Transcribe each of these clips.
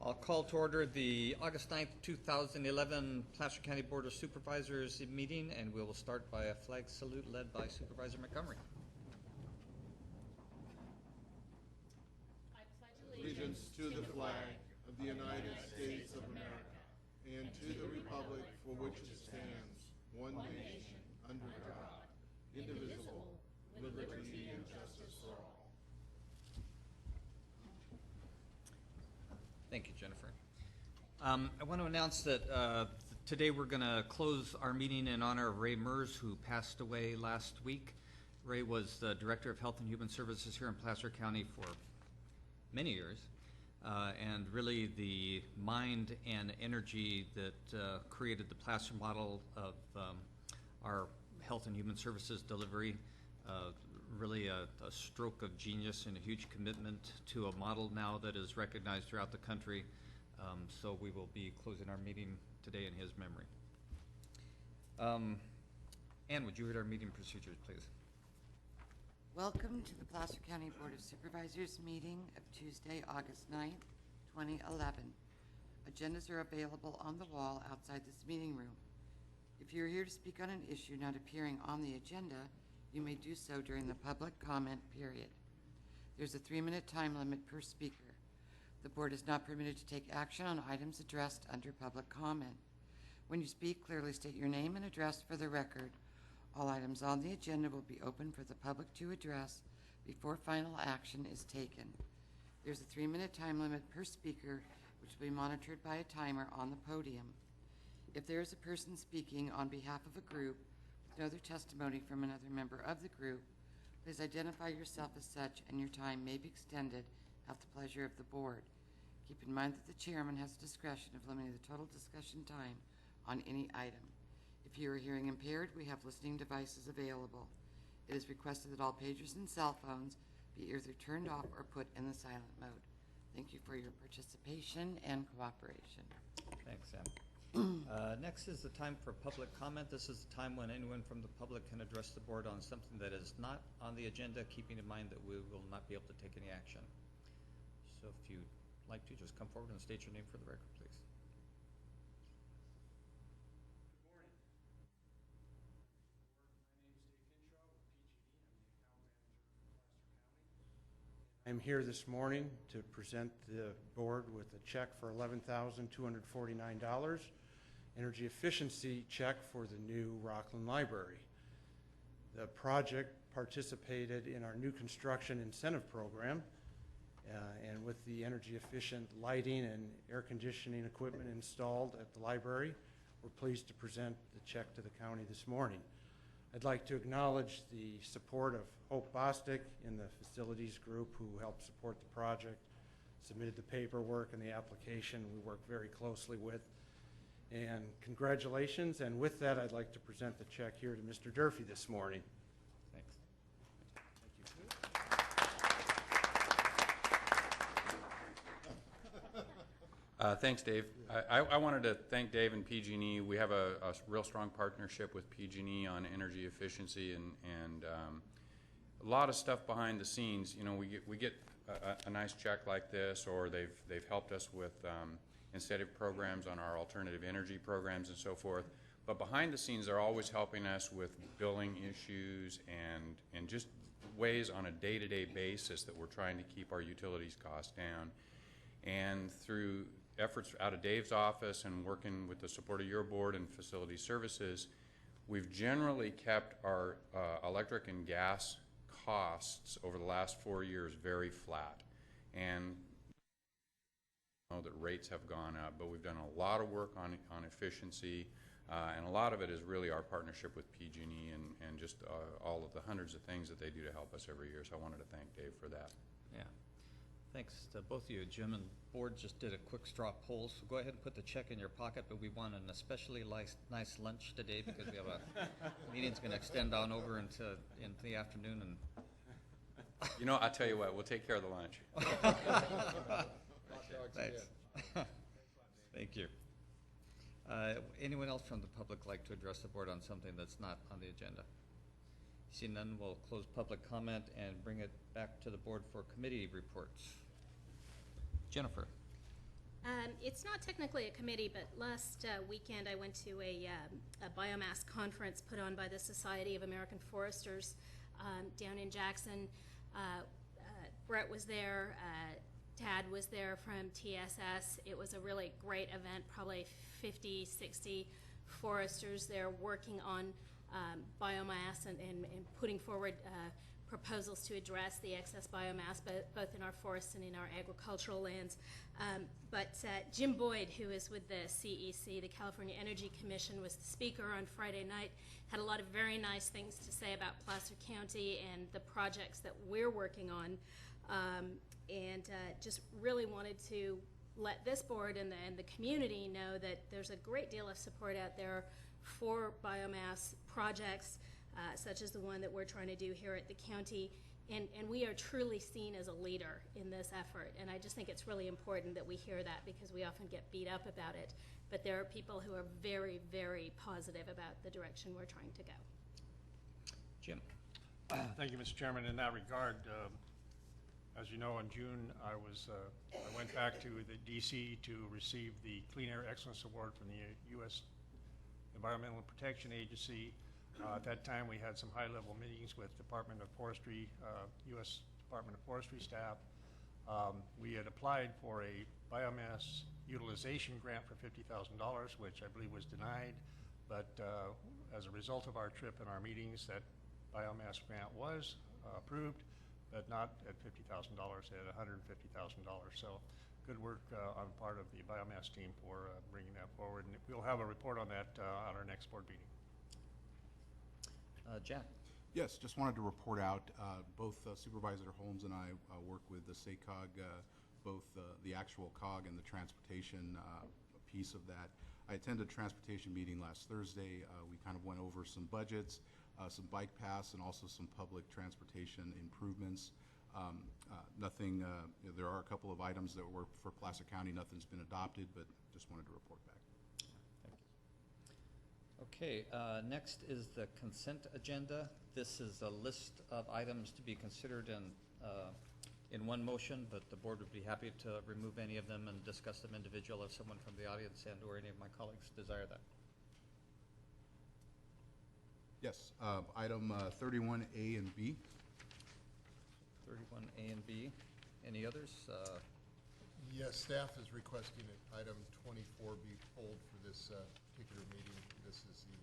I'll call to order the August 9th, 2011 Placer County Board of Supervisors meeting, and we will start by a flag salute led by Supervisor Montgomery. I pledge allegiance to the flag of the United States of America and to the republic for which it stands, one nation, under God, indivisible, with liberty and justice for all. Thank you, Jennifer. I want to announce that today we're going to close our meeting in honor of Ray Mers, who passed away last week. Ray was the Director of Health and Human Services here in Placer County for many years, and really the mind and energy that created the Placer model of our health and human services delivery. Really a stroke of genius and a huge commitment to a model now that is recognized throughout the country. So we will be closing our meeting today in his memory. Ann, would you read our meeting procedures, please? Welcome to the Placer County Board of Supervisors meeting of Tuesday, August 9th, 2011. Agendas are available on the wall outside this meeting room. If you're here to speak on an issue not appearing on the agenda, you may do so during the public comment period. There's a 3-minute time limit per speaker. The board is not permitted to take action on items addressed under public comment. When you speak, clearly state your name and address for the record. All items on the agenda will be open for the public to address before final action is taken. There's a 3-minute time limit per speaker, which will be monitored by a timer on the podium. If there is a person speaking on behalf of a group with no other testimony from another member of the group, please identify yourself as such, and your time may be extended at the pleasure of the board. Keep in mind that the chairman has discretion of limiting the total discussion time on any item. If you are hearing impaired, we have listening devices available. It is requested that all pagers and cell phones be either turned off or put in the silent mode. Thank you for your participation and cooperation. Thanks, Ann. Next is the time for public comment. This is the time when anyone from the public can address the board on something that is not on the agenda, keeping in mind that we will not be able to take any action. So if you'd like to, just come forward and state your name for the record, please. Good morning. My name is Dave Hinshaw with PG&E. I'm the account manager for Placer County. I'm here this morning to present the board with a check for $11,249, energy efficiency check for the new Rockland Library. The project participated in our new construction incentive program, and with the energy efficient lighting and air conditioning equipment installed at the library, we're pleased to present the check to the county this morning. I'd like to acknowledge the support of Hope Bostic in the facilities group who helped support the project, submitted the paperwork and the application we work very closely with. And congratulations, and with that I'd like to present the check here to Mr. Durfee this morning. Thanks. Thanks, Dave. I wanted to thank Dave and PG&E. We have a real strong partnership with PG&E on energy efficiency, and a lot of stuff behind the scenes. You know, we get a nice check like this, or they've helped us with incentive programs on our alternative energy programs and so forth. But behind the scenes, they're always helping us with billing issues and just ways on a day-to-day basis that we're trying to keep our utilities costs down. And through efforts out of Dave's office and working with the support of your board and facility services, we've generally kept our electric and gas costs over the last 4 years very flat. And I know that rates have gone up, but we've done a lot of work on efficiency, and a lot of it is really our partnership with PG&E and just all of the hundreds of things that they do to help us every year. So I wanted to thank Dave for that. Yeah. Thanks to both of you. Jim and board just did a quick straw poll, so go ahead and put the check in your pocket, but we want an especially nice lunch today because we have a meeting's going to extend on over into the afternoon. And you know, I'll tell you what, we'll take care of the lunch. Thanks. Thank you. Anyone else from the public like to address the board on something that's not on the agenda? Seeing none, we'll close public comment and bring it back to the board for committee reports. Jennifer. It's not technically a committee, but last weekend I went to a biomass conference put on by the Society of American Foresters down in Jackson. Brett was there, Tad was there from TSS. It was a really great event, probably 50, 60 foresters there working on biomass and putting forward proposals to address the excess biomass, both in our forests and in our agricultural lands. But Jim Boyd, who is with the CEC, the California Energy Commission, was the speaker on Friday night, had a lot of very nice things to say about Placer County and the projects that we're working on, and just really wanted to let this board and the community know that there's a great deal of support out there for biomass projects, such as the one that we're trying to do here at the county, and we are truly seen as a leader in this effort, and I just think it's really important that we hear that, because we often get beat up about it, but there are people who are very, very positive about the direction we're trying to go. Jim? Thank you, Mr. Chairman. In that regard, as you know, in June, I went back to the DC to receive the Clean Air Excellence Award from the U.S. Environmental Protection Agency. At that time, we had some high-level meetings with Department of Forestry, U.S. Department of Forestry staff. We had applied for a biomass utilization grant for $50,000, which I believe was denied. But as a result of our trip and our meetings, that biomass grant was approved, but not at $50,000, at $150,000. So good work on part of the biomass team for bringing that forward. And we'll have a report on that on our next board meeting. Jack? Yes, just wanted to report out, both Supervisor Holmes and I work with the SACOG, both the actual COG and the transportation piece of that. I attended a transportation meeting last Thursday. We kind of went over some budgets, some bike paths, and also some public transportation improvements. Nothing, there are a couple of items that were for Placer County. Nothing's been adopted, but just wanted to report back. Okay, next is the consent agenda. This is a list of items to be considered in one motion, but the board would be happy to remove any of them and discuss them individually if someone from the audience and or any of my colleagues desire that. Yes, item 31A and B. 31A and B. Any others? Yes, staff is requesting that item 24 be pulled for this particular meeting. This is the,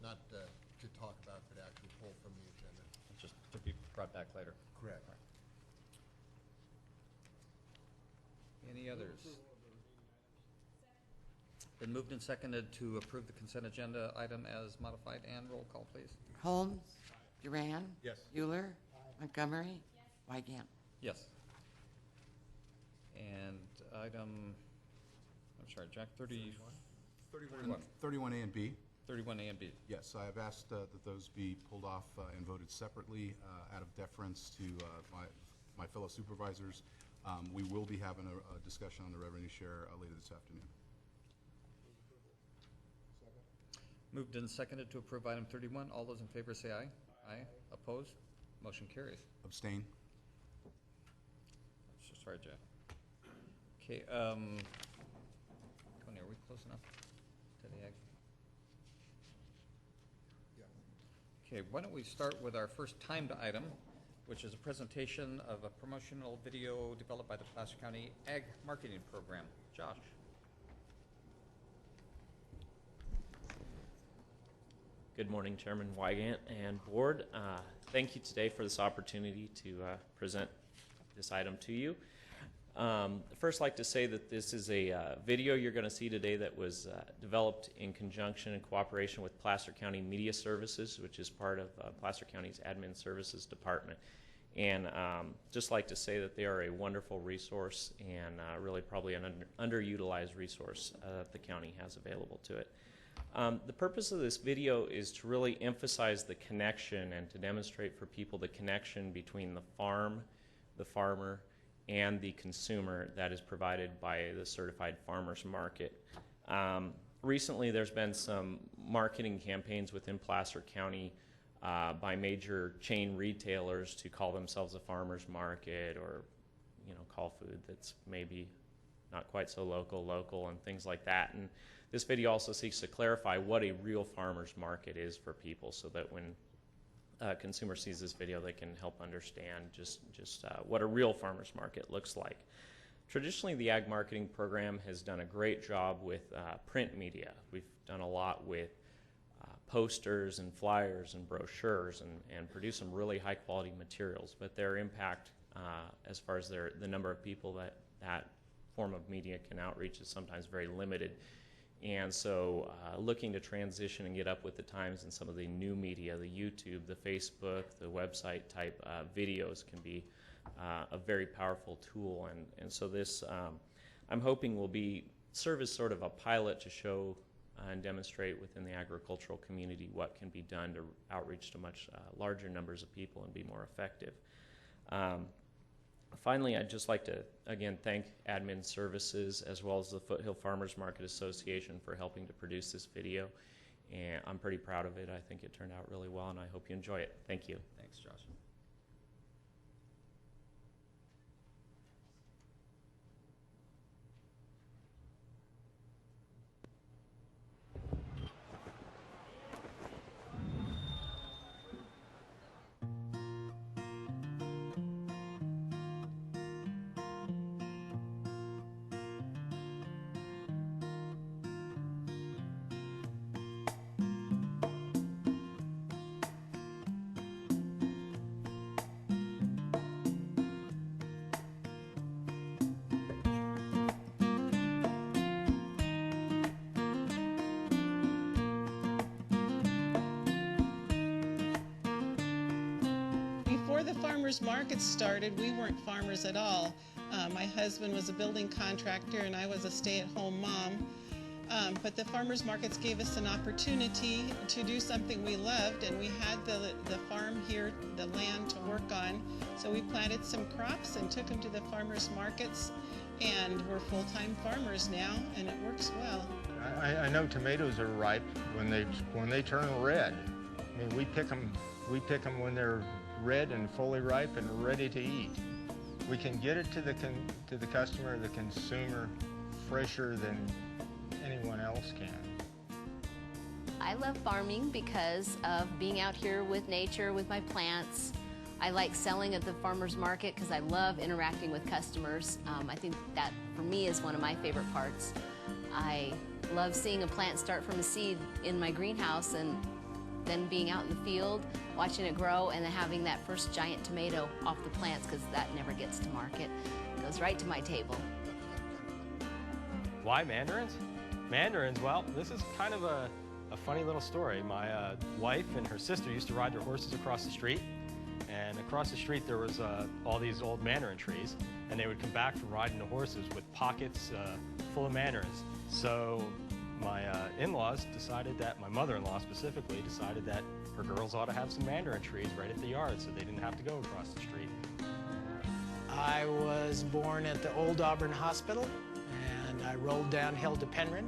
not to talk about, but actually pull from the agenda. Just to be brought back later. Correct. Any others? Been moved and seconded to approve the consent agenda item as modified, and roll call, please. Holmes? Duran? Yes. Euler? Montgomery? Wygant? Yes. And item, I'm sorry, Jack, 31A and B. 31A and B. Yes, I have asked that those be pulled off and voted separately out of deference to my fellow supervisors. We will be having a discussion on the revenue share later this afternoon. Moved and seconded to approve item 31. All those in favor say aye. Aye. Opposed? Motion carries. Abstain. Sorry, Jeff. Okay, Tony, are we close enough to the ag? Yeah. Okay, why don't we start with our first timed item, which is a presentation of a promotional video developed by the Placer County Ag Marketing Program. Josh. Good morning, Chairman Wygant and Board. Thank you today for this opportunity to present this item to you. First, I'd like to say that this is a video you're going to see today that was developed in conjunction and cooperation with Placer County Media Services, which is part of Placer County's Admin Services Department. And just like to say that they are a wonderful resource and really probably an underutilized resource that the county has available to it. The purpose of this video is to really emphasize the connection and to demonstrate for people the connection between the farm, the farmer, and the consumer that is provided by the Certified Farmers Market. Recently there's been some marketing campaigns within Placer County by major chain retailers to call themselves a farmer's market, or call food that's maybe not quite so local, and things like that. And this video also seeks to clarify what a real farmer's market is for people, so that when a consumer sees this video, they can help understand just what a real farmer's market looks like. Traditionally, the ag marketing program has done a great job with print media. We've done a lot with posters and flyers and brochures and produce some really high quality materials, but their impact as far as the number of people that form of media can outreach is sometimes very limited. And so looking to transition and get up with the times in some of the new media, the YouTube, the Facebook, the website type videos can be a very powerful tool. And so this, I'm hoping, will serve as sort of a pilot to show and demonstrate within the agricultural community what can be done to outreach to much larger numbers of people and be more effective. Finally, I'd just like to, again, thank Admin Services as well as the Foothill Farmers Market Association for helping to produce this video. And I'm pretty proud of it. I think it turned out really well, and I hope you enjoy it. Thank you. Thanks, Josh. Before the farmers market started, we weren't farmers at all. My husband was a building contractor and I was a stay-at-home mom. But the farmers markets gave us an opportunity to do something we loved, and we had the farm here, the land to work on. So we planted some crops and took them to the farmers markets, and we're full-time farmers now, and it works well. I know tomatoes are ripe when they turn red. I mean, we pick them when they're red and fully ripe and ready to eat. We can get it to the customer, the consumer, fresher than anyone else can. I love farming because of being out here with nature, with my plants. I like selling at the farmers market because I love interacting with customers. I think that for me is one of my favorite parts. I love seeing a plant start from a seed in my greenhouse and then being out in the field, watching it grow, and then having that first giant tomato off the plants, because that never gets to market. It goes right to my table. Why mandarins? Mandarins, well, this is kind of a funny little story. My wife and her sister used to ride their horses across the street, and across the street there was all these old mandarin trees, and they would come back from riding the horses with pockets full of mandarins. So my in-laws decided that, my mother-in-law specifically, decided that her girls ought to have some mandarin trees right at the yard so they didn't have to go across the street. I was born at the Old Auburn Hospital, and I rolled downhill to Penryn.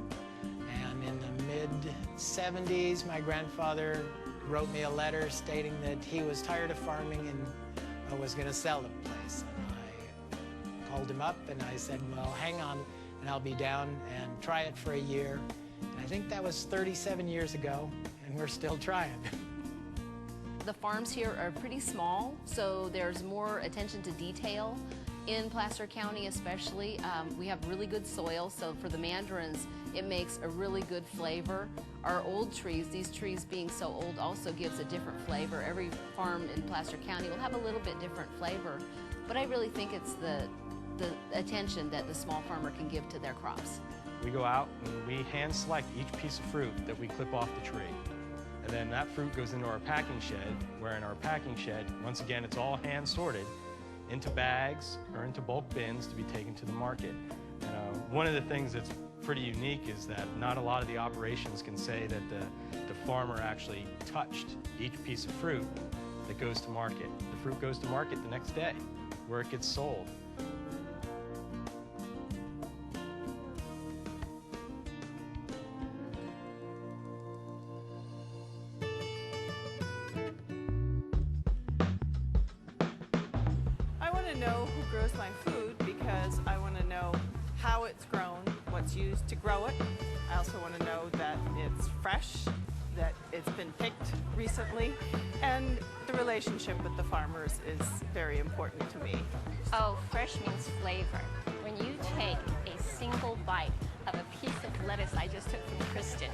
And in the mid-70s, my grandfather wrote me a letter stating that he was tired of farming and was going to sell the place. And I called him up and I said, well, hang on, and I'll be down and try it for a year. And I think that was 37 years ago, and we're still trying. The farms here are pretty small, so there's more attention to detail. In Placer County especially, we have really good soil, so for the mandarins, it makes a really good flavor. Our old trees, these trees being so old, also gives a different flavor. Every farm in Placer County will have a little bit different flavor, but I really think it's the attention that the small farmer can give to their crops. We go out and we hand select each piece of fruit that we clip off the tree. And then that fruit goes into our packing shed, where in our packing shed, once again, it's all hand sorted into bags or into bulk bins to be taken to the market. One of the things that's pretty unique is that not a lot of the operations can say that the farmer actually touched each piece of fruit that goes to market. The fruit goes to market the next day, where it gets sold. I want to know who grows my food because I want to know how it's grown, what's used to grow it. I also want to know that it's fresh, that it's been picked recently, and the relationship with the farmers is very important to me. Oh, fresh means flavor. When you take a single bite of a piece of lettuce I just took from Kristen,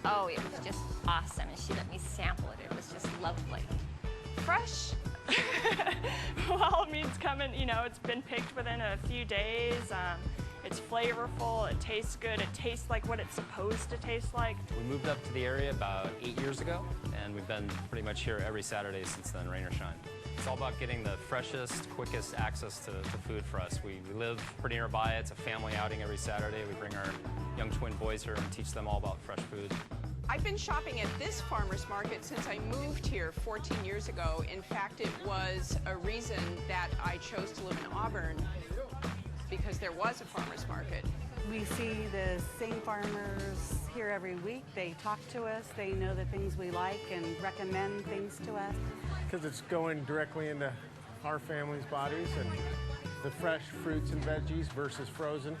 oh, it was just awesome, and she let me sample it. It was just lovely. Fresh? Well, it means coming, you know, it's been picked within a few days. It's flavorful, it tastes good, it tastes like what it's supposed to taste like. We moved up to the area about 8 years ago, and we've been pretty much here every Saturday since then, rain or shine. It's all about getting the freshest, quickest access to food for us. We live pretty nearby. It's a family outing every Saturday. We bring our young twin boys here and teach them all about fresh food. I've been shopping at this farmer's market since I moved here 14 years ago. In fact, it was a reason that I chose to live in Auburn, because there was a farmer's market. We see the same farmers here every week. They talk to us, they know the things we like and recommend things to us. Because it's going directly into our family's bodies, and the fresh fruits and veggies versus frozen,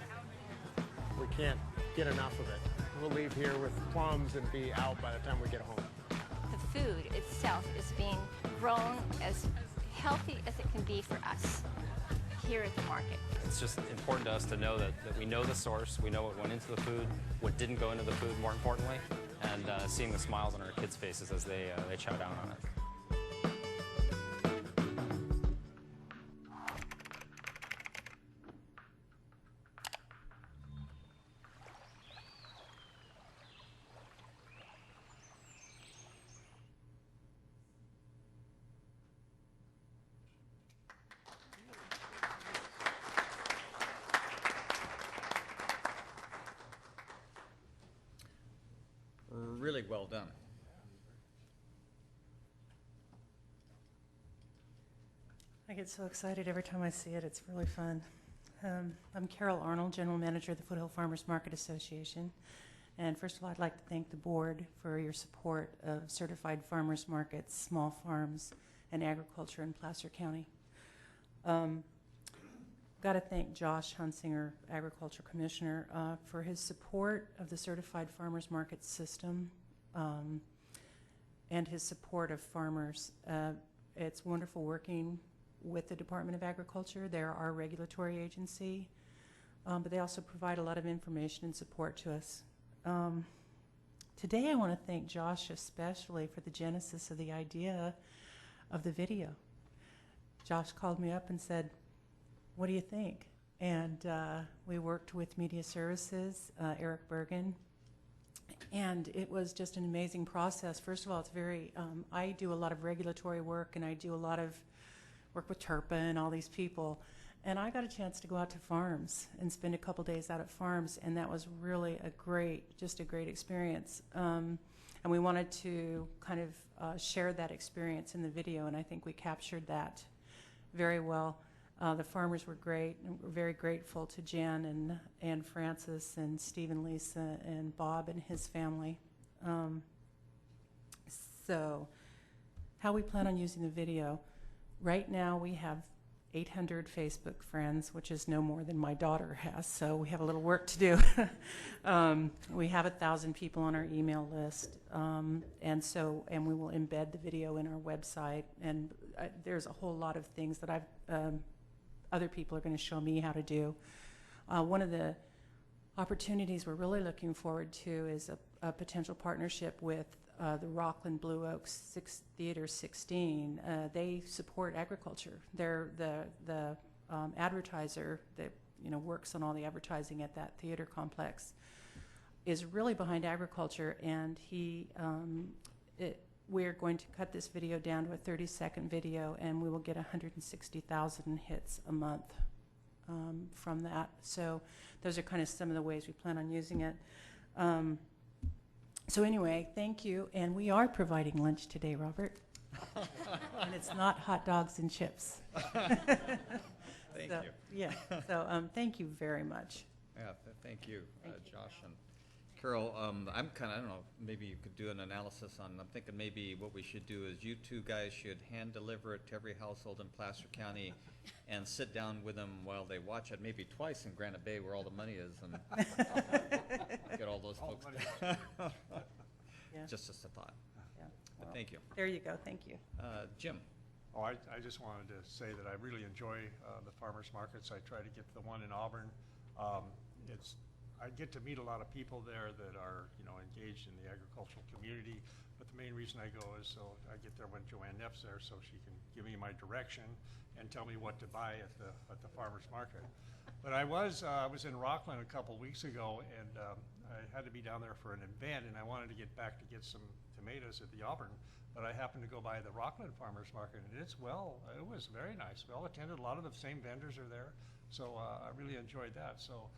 we can't get enough of it. We'll leave here with plums and be out by the time we get home. The food itself is being grown as healthy as it can be for us here at the market. It's just important to us to know that we know the source, we know what went into the food, what didn't go into the food, more importantly, and seeing the smiles on our kids' faces as they chow down on it. Really well done. I get so excited every time I see it. It's really fun. I'm Carol Arnold, General Manager of the Foothill Farmers Market Association. And first of all, I'd like to thank the board for your support of certified farmers markets, small farms, and agriculture in Placer County. Got to thank Josh Hunsinger, Agriculture Commissioner, for his support of the certified farmers market system and his support of farmers. It's wonderful working with the Department of Agriculture. They're our regulatory agency, but they also provide a lot of information and support to us. Today I want to thank Josh especially for the genesis of the idea of the video. Josh called me up and said, "What do you think?" And we worked with Media Services, Eric Bergen, and it was just an amazing process. First of all, it's very, I do a lot of regulatory work, and I do a lot of work with TERPA and all these people, and I got a chance to go out to farms and spend a couple days out at farms, and that was really just a great experience. And we wanted to kind of share that experience in the video, and I think we captured that very well. The farmers were great, and we're very grateful to Jan and Francis and Steve and Lisa and Bob and his family. So how we plan on using the video. Right now we have 800 Facebook friends, which is no more than my daughter has, so we have a little work to do. We have 1,000 people on our email list, and we will embed the video in our website, and there's a whole lot of things that other people are going to show me how to do. One of the opportunities we're really looking forward to is a potential partnership with the Rockland Blue Oaks Theater 16. They support agriculture. They're the advertiser that works on all the advertising at that theater complex is really behind agriculture, and we're going to cut this video down to a 30-second video, and we will get 160,000 hits a month from that. So those are kind of some of the ways we plan on using it. So anyway, thank you. And we are providing lunch today, Robert. And it's not hot dogs and chips. Thank you. Yeah. So thank you very much. Yeah, thank you, Josh and Carol, I'm kind of, I don't know, maybe you could do an analysis on, I'm thinking maybe what we should do is you two guys should hand deliver it to every household in Placer County and sit down with them while they watch it, maybe twice in Granite Bay where all the money is, and get all those folks. Yeah. Just a thought. Yeah. But Well, thank you. There you go, thank you. Jim? Oh, I just wanted to say that I really enjoy the farmers markets. I try to get to the one in Auburn. I get to meet a lot of people there that are, engaged in the agricultural community. But the main reason I go is so I get there when Joanne Neff's there, so she can give me my direction and tell me what to buy at the farmers market. But I was in Rockland a couple weeks ago, and I had to be down there for an event, and I wanted to get back to get some tomatoes at the Auburn. But I happened to go by the Rockland Farmers Market, and it was very nice, well attended. A lot of the same vendors are there, so I really enjoyed that. So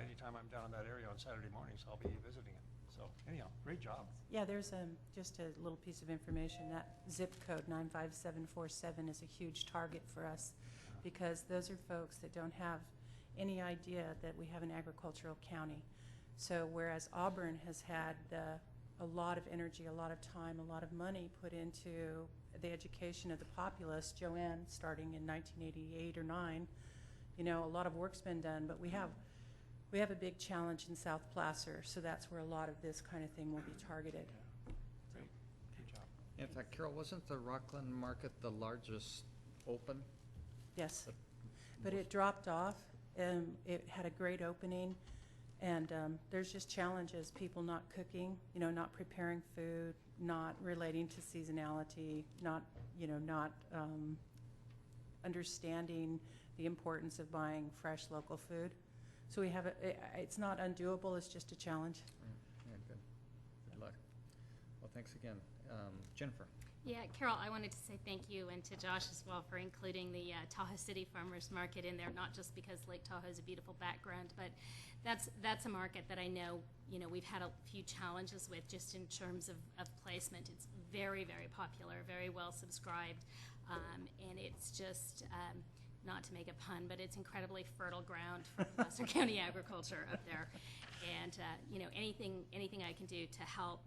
anytime I'm down in that area on Saturday mornings, I'll be visiting it. So anyhow, great job. Yeah, there's just a little piece of information. That zip code 95747 is a huge target for us because those are folks that don't have any idea that we have an agricultural county. So whereas Auburn has had a lot of energy, a lot of time, a lot of money put into the education of the populace, Joanne starting in 1988 or 9, a lot of work's been done, but we have a big challenge in South Placer, so that's where a lot of this kind of thing will be targeted. Great, good job. In fact, Carol, wasn't the Rockland Market the largest open? Yes, but it dropped off, and it had a great opening, and there's just challenges, people not cooking, not preparing food, not relating to seasonality, not understanding the importance of buying fresh local food. So we have it's not undoable, it's just a challenge. Yeah, good. Good luck. Well, thanks again. Jennifer? Yeah, Carol, I wanted to say thank you, and to Josh as well, for including the Tahoe City Farmers Market in there, not just because Lake Tahoe is a beautiful background, but that's a market that I know, we've had a few challenges with just in terms of placement. It's very, very popular, very well subscribed, and it's just, not to make a pun, but it's incredibly fertile ground for Placer County agriculture up there. And, anything I can do to help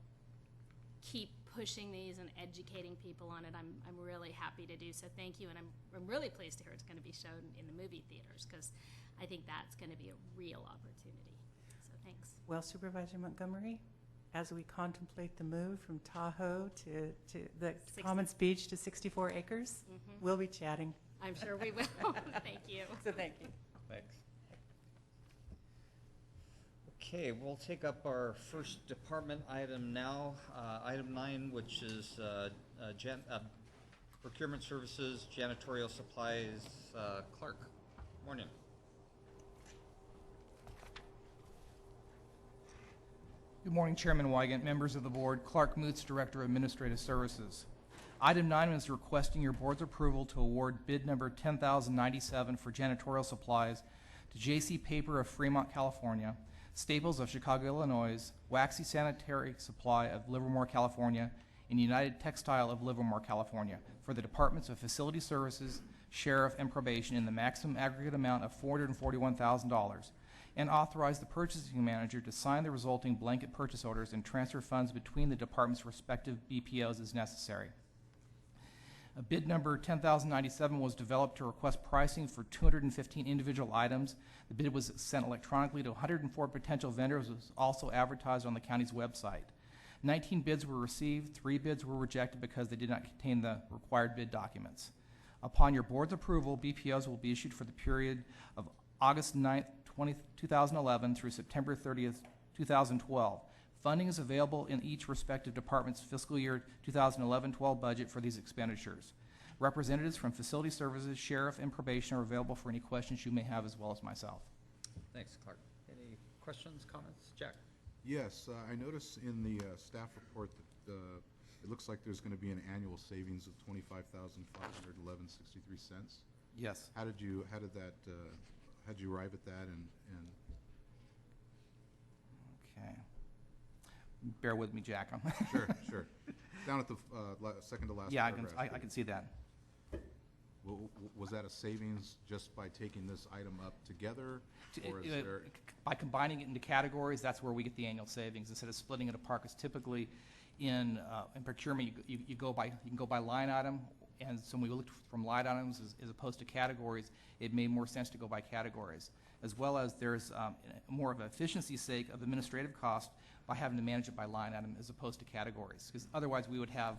keep pushing these and educating people on it, I'm really happy to do so. Thank you, and I'm really pleased to hear it's going to be shown in the movie theaters, because I think that's going to be a real opportunity. So thanks. Well, Supervisor Montgomery, as we contemplate the move from Tahoe to the Commons Beach to 64 acres, we'll be chatting. I'm sure we will. Thank you. So thank you. Thanks. Okay, we'll take up our first department item now, item 9, which is procurement services, janitorial supplies. Clark, morning. Good morning, Chairman Wygant, members of the board. Clark Moots, Director of Administrative Services. Item 9 is requesting your board's approval to award bid number 10,097 for janitorial supplies to J.C. Paper of Fremont, California, Staples of Chicago, Illinois, Waxy Sanitary Supply of Livermore, California, and United Textile of Livermore, California, for the Departments of Facility Services, Sheriff, and Probation in the maximum aggregate amount of $441,000, and authorize the purchasing manager to sign the resulting blanket purchase orders and transfer funds between the department's respective BPOs as necessary. Bid number 10,097 was developed to request pricing for 215 individual items. The bid was sent electronically to 104 potential vendors. It was also advertised on the county's website. 19 bids were received. 3 bids were rejected because they did not contain the required bid documents. Upon your board's approval, BPOs will be issued for the period of August 9th, 2011 through September 30th, 2012. Funding is available in each respective department's fiscal year 2011-12 budget for these expenditures. Representatives from Facility Services, Sheriff, and Probation are available for any questions you may have, as well as myself. Thanks, Clark. Any questions, comments? Jack? Yes, I noticed in the staff report that it looks like there's going to be an annual savings of $25,511.63. Yes. How'd you arrive at that? And Okay. Bear with me, Jack. Sure. Down at the second to last yeah, paragraph. I can see that. Was that a savings just by taking this item up together? Or is there? By combining it into categories, that's where we get the annual savings. Instead of splitting it apart, because typically in procurement, you can go by line item, and so when we looked from line items as opposed to categories, it made more sense to go by categories. As well as there's more of an efficiency sake of administrative cost by having to manage it by line item as opposed to categories. Because otherwise we would have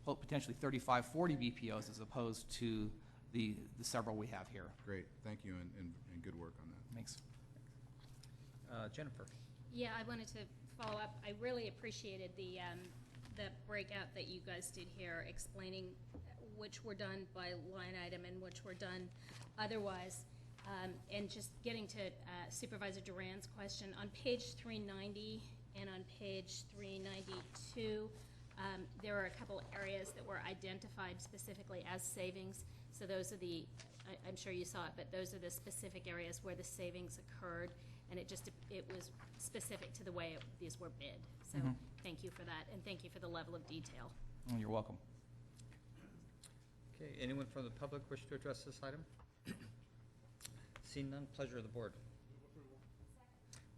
potentially 35, 40 BPOs as opposed to the several we have here. Great, thank you, and good work on that. Thanks. Jennifer. Yeah, I wanted to follow up. I really appreciated the breakout that you guys did here, explaining which were done by line item and which were done otherwise. And just getting to Supervisor Duran's question, on page 390 and on page 392, there are a couple areas that were identified specifically as savings. So those are I'm sure you saw it, but those are the specific areas where the savings occurred, and it was specific to the way these were bid. So thank you for that, and thank you for the level of detail. Oh, you're welcome. Okay, anyone from the public wish to address this item? Seeing none, pleasure of the board.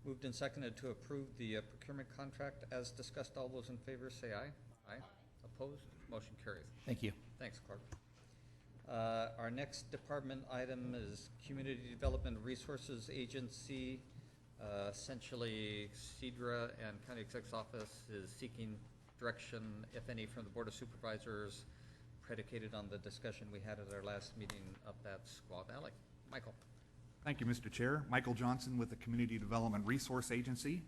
Moved and seconded to approve the procurement contract as discussed. All those in favor say aye. Aye. Opposed? Motion carries. Thank you. Thanks, Clark. Our next department item is Community Development Resources Agency. Essentially, CEDRA and County Exec's Office is seeking direction, if any, from the Board of Supervisors, predicated on the discussion we had at our last meeting up at Squaw Valley. Michael. Thank you, Mr. Chair. Michael Johnson with the Community Development Resource Agency.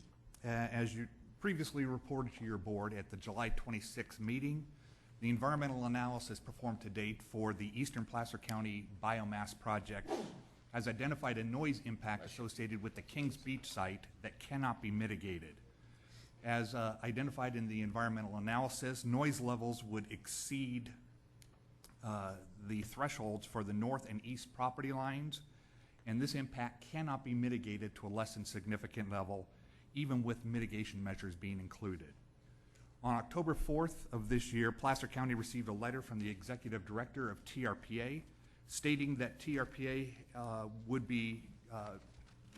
As you previously reported to your board at the July 26th meeting, the environmental analysis performed to date for the Eastern Placer County Biomass Project has identified a noise impact associated with the Kings Beach site that cannot be mitigated. As identified in the environmental analysis, noise levels would exceed the thresholds for the north and east property lines, and this impact cannot be mitigated to a less than significant level, even with mitigation measures being included. On October 4th of this year, Placer County received a letter from the Executive Director of TRPA stating that TRPA would be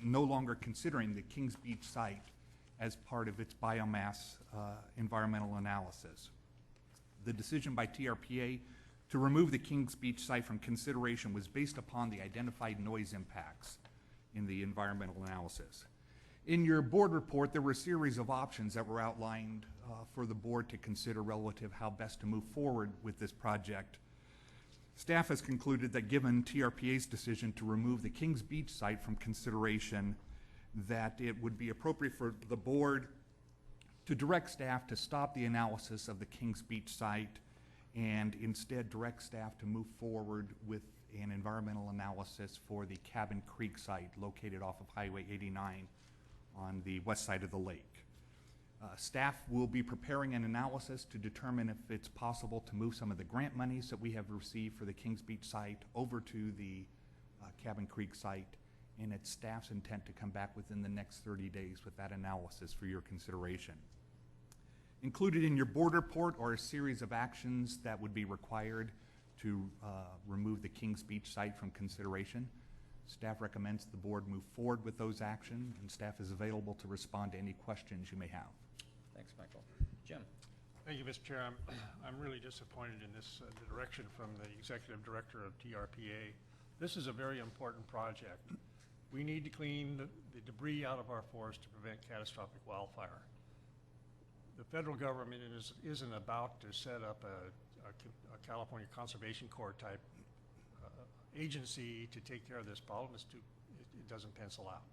no longer considering the Kings Beach site as part of its biomass environmental analysis. The decision by TRPA to remove the Kings Beach site from consideration was based upon the identified noise impacts in the environmental analysis. In your board report, there were a series of options that were outlined for the board to consider relative how best to move forward with this project. Staff has concluded that given TRPA's decision to remove the Kings Beach site from consideration, that it would be appropriate for the board to direct staff to stop the analysis of the Kings Beach site and instead direct staff to move forward with an environmental analysis for the Cabin Creek site located off of Highway 89 on the west side of the lake. Staff will be preparing an analysis to determine if it's possible to move some of the grant monies that we have received for the Kings Beach site over to the Cabin Creek site, and it's staff's intent to come back within the next 30 days with that analysis for your consideration. Included in your board report are a series of actions that would be required to remove the Kings Beach site from consideration. Staff recommends the board move forward with those actions, and staff is available to respond to any questions you may have. Thanks, Michael. Jim. Thank you, Mr. Chair. I'm really disappointed in this the direction from the Executive Director of TRPA. This is a very important project. We need to clean the debris out of our forest to prevent catastrophic wildfire. The federal government isn't about to set up a California Conservation Corps type agency to take care of this problem. It doesn't pencil out.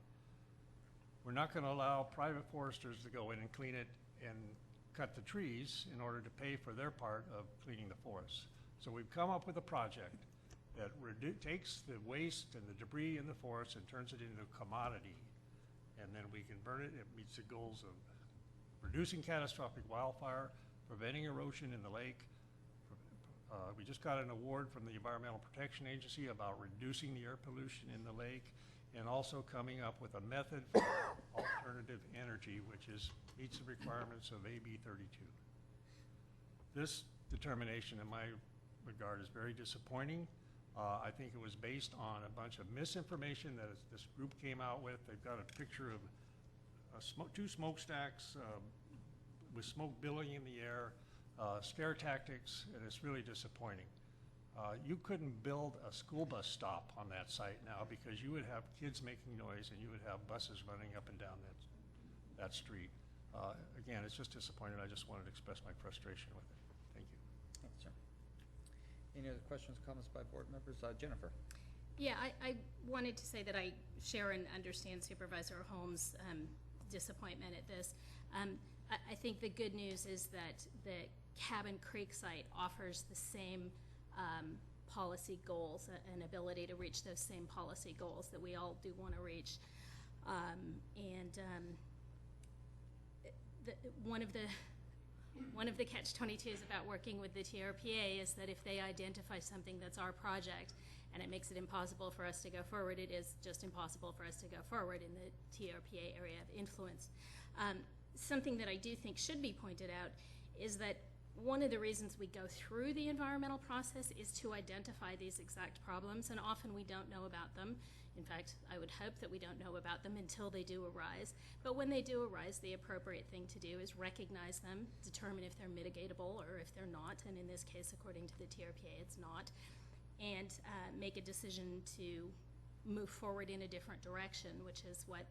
We're not going to allow private foresters to go in and clean it and cut the trees in order to pay for their part of cleaning the forest. So we've come up with a project that takes the waste and the debris in the forest and turns it into a commodity, and then we can burn it. It meets the goals of reducing catastrophic wildfire, preventing erosion in the lake. We just got an award from the Environmental Protection Agency about reducing the air pollution in the lake, and also coming up with a method for alternative energy, which meets the requirements of AB 32. This determination, in my regard, is very disappointing. I think it was based on a bunch of misinformation that this group came out with. They've got a picture of two smokestacks with smoke billowing in the air, scare tactics, and it's really disappointing. You couldn't build a school bus stop on that site now because you would have kids making noise and you would have buses running up and down that street. Again, it's just disappointing. I just wanted to express my frustration with it. Thank you. Thanks, sir. Any other questions, comments by board members? Jennifer? Yeah, I wanted to say that I share and understand Supervisor Holmes' disappointment at this. I think the good news is that the Cabin Creek site offers the same policy goals, an ability to reach those same policy goals that we all do want to reach. One of the catch-22s about working with the TRPA is that if they identify something that's our project and it makes it impossible for us to go forward, it is just impossible for us to go forward in the TRPA area of influence. Something that I do think should be pointed out is that one of the reasons we go through the environmental process is to identify these exact problems, and often we don't know about them. In fact, I would hope that we don't know about them until they do arise. But when they do arise, the appropriate thing to do is recognize them, determine if they're mitigatable or if they're not, and in this case, according to the TRPA, it's not, and make a decision to move forward in a different direction, which is what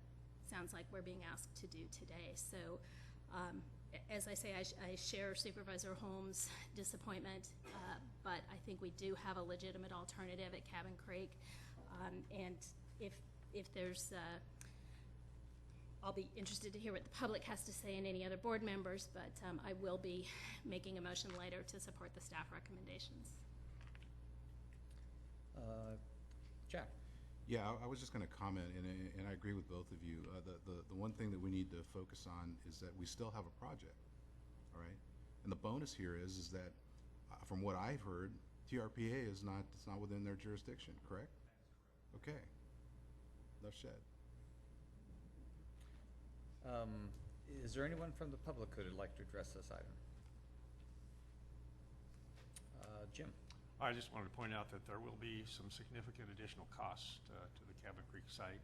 sounds like we're being asked to do today. So, as I say, I share Supervisor Holmes' disappointment, but I think we do have a legitimate alternative at Cabin Creek. And if there's, I'll be interested to hear what the public has to say and any other board members, but I will be making a motion later to support the staff recommendations. Jack? Yeah, I was just going to comment, and I agree with both of you. The one thing that we need to focus on is that we still have a project, all right? And the bonus here is that, from what I've heard, TRPA it's not within their jurisdiction, correct? Okay. Enough said. Is there anyone from the public who would like to address this item? Jim? I just wanted to point out that there will be some significant additional costs to the Cabin Creek site.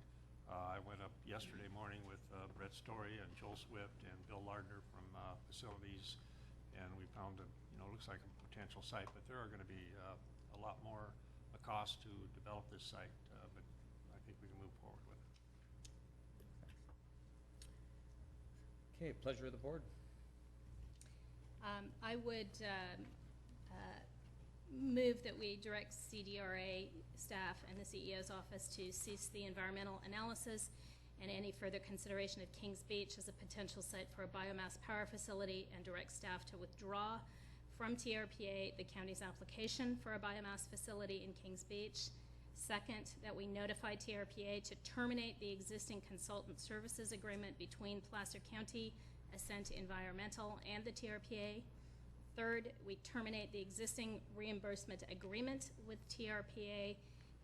I went up yesterday morning with Brett Story and Joel Swift and Bill Lardner from facilities, and we found it looks like a potential site, but there are going to be a lot more cost to develop this site, but I think we can move forward with it. Okay, pleasure of the board. I would move that we direct CDRA staff and the CEO's office to cease the environmental analysis and any further consideration of Kings Beach as a potential site for a biomass power facility, and direct staff to withdraw from TRPA the county's application for a biomass facility in Kings Beach. Second, that we notify TRPA to terminate the existing consultant services agreement between Placer County, Ascent Environmental, and the TRPA. Third, we terminate the existing reimbursement agreement with TRPA.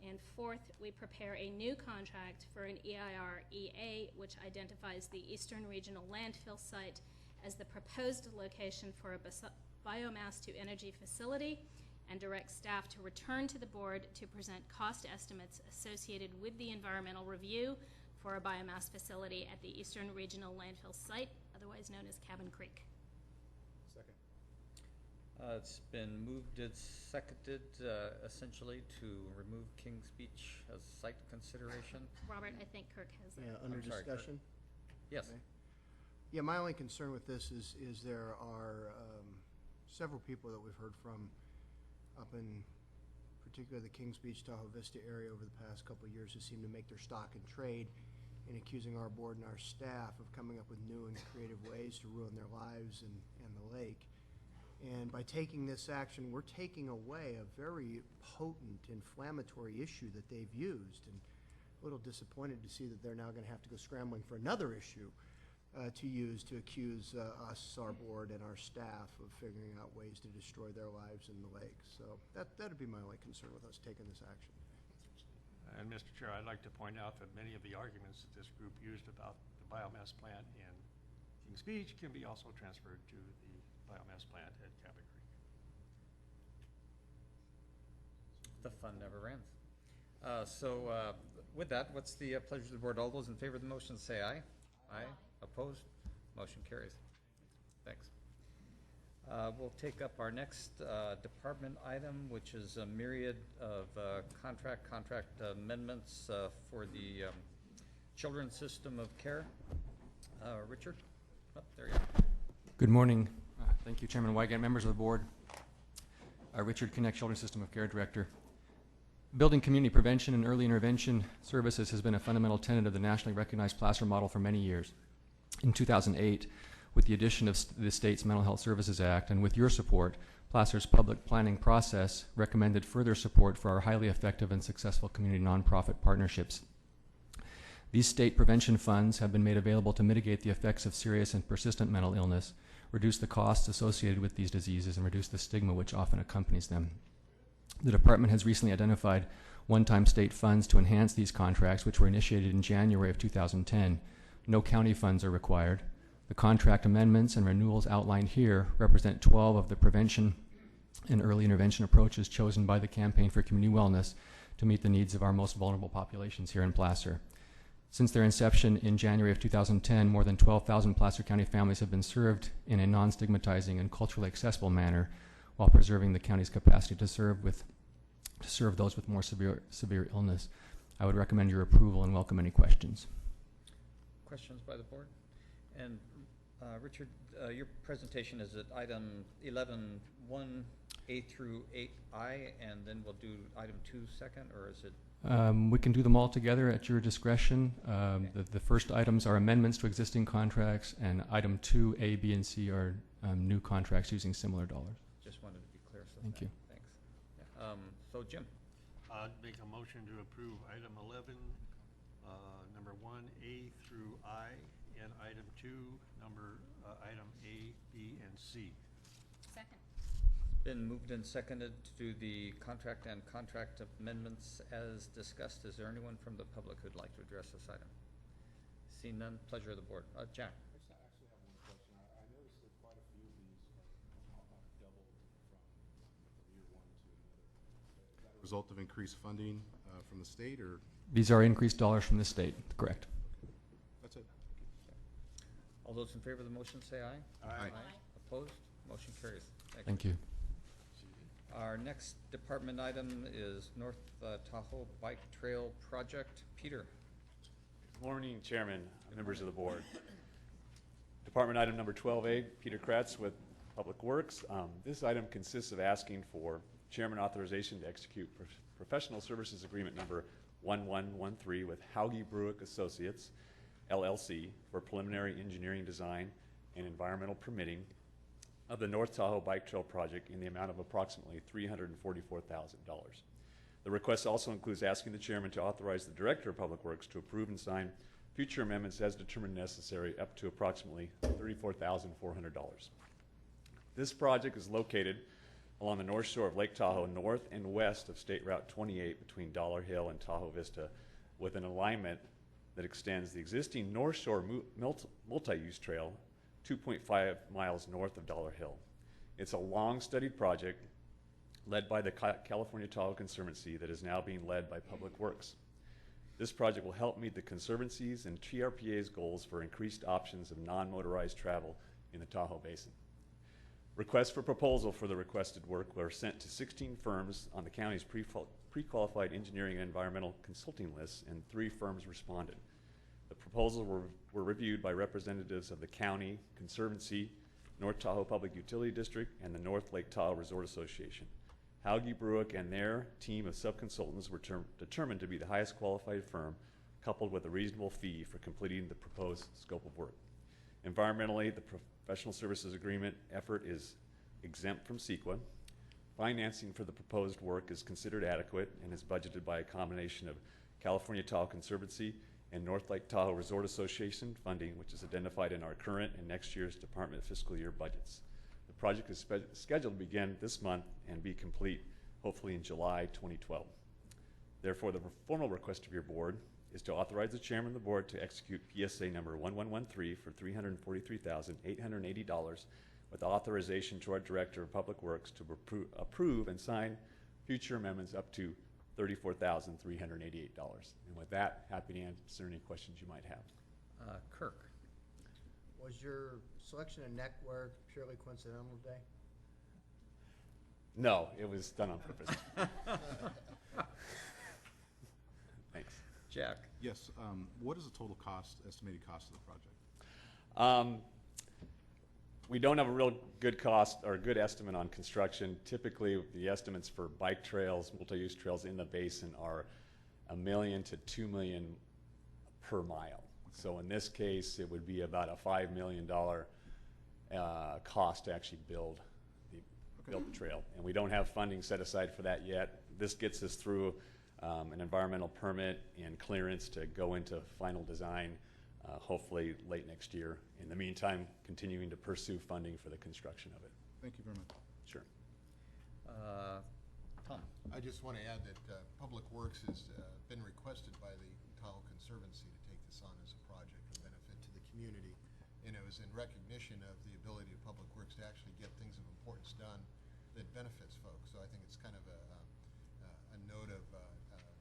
And fourth, we prepare a new contract for an EIR-EA, which identifies the Eastern Regional Landfill Site as the proposed location for a biomass to energy facility, and direct staff to return to the board to present cost estimates associated with the environmental review for a biomass facility at the Eastern Regional Landfill Site, otherwise known as Cabin Creek. Second. It's been moved and seconded, essentially, to remove Kings Beach as site consideration. Robert, I think Kirk has that. Yeah, under I'm sorry, discussion. Yes. Okay. Yeah, my only concern with this is there are several people that we've heard from up in particularly the Kings Beach, Tahoe Vista area over the past couple of years who seem to make their stock in trade in accusing our board and our staff of coming up with new and creative ways to ruin their lives and the lake. And by taking this action, we're taking away a very potent inflammatory issue that they've used, and a little disappointed to see that they're now going to have to go scrambling for another issue to use to accuse us, our board, and our staff of figuring out ways to destroy their lives in the lake. So that'd be my only concern with us taking this action. And Mr. Chair, I'd like to point out that many of the arguments that this group used about the biomass plant in Kings Beach can be also transferred to the biomass plant at Cabin Creek. The fun never ends. With that, what's the pleasure of the board? All those in favor of the motion say aye. Aye. Opposed? Motion carries. Thanks. We'll take up our next department item, which is a myriad of contract amendments for the children's system of care. Richard? Oh, there you are. Good morning. Thank you, Chairman Wygant, members of the board. Richard Connect, Children's System of Care Director. Building community prevention and early intervention services has been a fundamental tenet of the nationally recognized Placer model for many years. In 2008, with the addition of the state's Mental Health Services Act, and with your support, Placer's public planning process recommended further support for our highly effective and successful community nonprofit partnerships. These state prevention funds have been made available to mitigate the effects of serious and persistent mental illness, reduce the costs associated with these diseases, and reduce the stigma which often accompanies them. The department has recently identified one-time state funds to enhance these contracts, which were initiated in January of 2010. No county funds are required. The contract amendments and renewals outlined here represent 12 of the prevention and early intervention approaches chosen by the Campaign for Community Wellness to meet the needs of our most vulnerable populations here in Placer. Since their inception in January of 2010, more than 12,000 Placer County families have been served in a non-stigmatizing and culturally accessible manner while preserving the county's capacity to serve those with more severe illness. I would recommend your approval and welcome any questions. Questions by the board? And Richard, your presentation is at item 11(1)A through 8I, and then we'll do item 2 second, or is it? We can do them all together at your discretion. The first items are amendments to existing contracts, and item 2A, B, and C are new contracts using similar dollars. Just wanted to be clear. So Thank you. Thanks. Yeah. So Jim. I'd make a motion to approve item 11, number 1A through I, and item 2, item A, B, and C. Second. Been moved and seconded to do the contract and contract amendments as discussed. Is there anyone from the public who'd like to address this item? Seeing none, pleasure of the board. Jack. I actually have one question. I noticed that quite a few of these are doubled from year one to another. Is that a result of increased funding from the state, or? These are increased dollars from the state, correct. That's it. All those in favor of the motion say aye. Aye. Opposed? Motion carries. Thank you. Our next department item is North Tahoe Bike Trail Project. Peter. Good morning, Chairman, members of the board. Department item number 12A, Peter Kratz with Public Works. This item consists of asking for chairman authorization to execute professional services agreement number 1113 with Hauge Bruick Associates, LLC, for preliminary engineering design and environmental permitting of the North Tahoe Bike Trail project in the amount of approximately $344,000. The request also includes asking the chairman to authorize the director of Public Works to approve and sign future amendments as determined necessary up to approximately $34,400. This project is located along the north shore of Lake Tahoe, north and west of State Route 28 between Dollar Hill and Tahoe Vista, with an alignment that extends the existing North Shore multi-use trail 2.5 miles north of Dollar Hill. It's a long-studied project led by the California Tahoe Conservancy that is now being led by Public Works. This project will help meet the Conservancy's and TRPA's goals for increased options of non-motorized travel in the Tahoe Basin. Requests for proposal for the requested work were sent to 16 firms on the county's pre-qualified engineering and environmental consulting lists, and 3 firms responded. The proposals were reviewed by representatives of the county, Conservancy, North Tahoe Public Utility District, and the North Lake Tahoe Resort Association. Hauge Bruick and their team of sub-consultants were determined to be the highest qualified firm, coupled with a reasonable fee for completing the proposed scope of work. Environmentally, the professional services agreement effort is exempt from CEQA. Financing for the proposed work is considered adequate and is budgeted by a combination of California Tahoe Conservancy and North Lake Tahoe Resort Association funding, which is identified in our current and next year's department fiscal year budgets. The project is scheduled to begin this month and be complete hopefully in July 2012. Therefore, the formal request of your board is to authorize the chairman of the board to execute PSA number 1113 for $343,880 with authorization to our Director of Public Works to approve and sign future amendments up to $34,388. And with that, happy to answer any questions you might have. Kirk? Was your selection of neckwear purely coincidental today? No, it was done on purpose. Thanks. Jack? Yes, what is the total cost, estimated cost of the project? We don't have a real good cost or good estimate on construction. Typically, the estimates for bike trails, multi-use trails in the basin are $1 million to $2 million per mile. So in this case, it would be about a $5 million cost to actually build the trail. And we don't have funding set aside for that yet. This gets us through an environmental permit and clearance to go into final design, hopefully late next year. In the meantime, continuing to pursue funding for the construction of it. Thank you very much. Sure. Tom? I just want to add that Public Works has been requested by the Tahoe Conservancy to take this on as a project of benefit to the community. And it was in recognition of the ability of Public Works to actually get things of importance done that benefits folks. So I think it's kind of a note of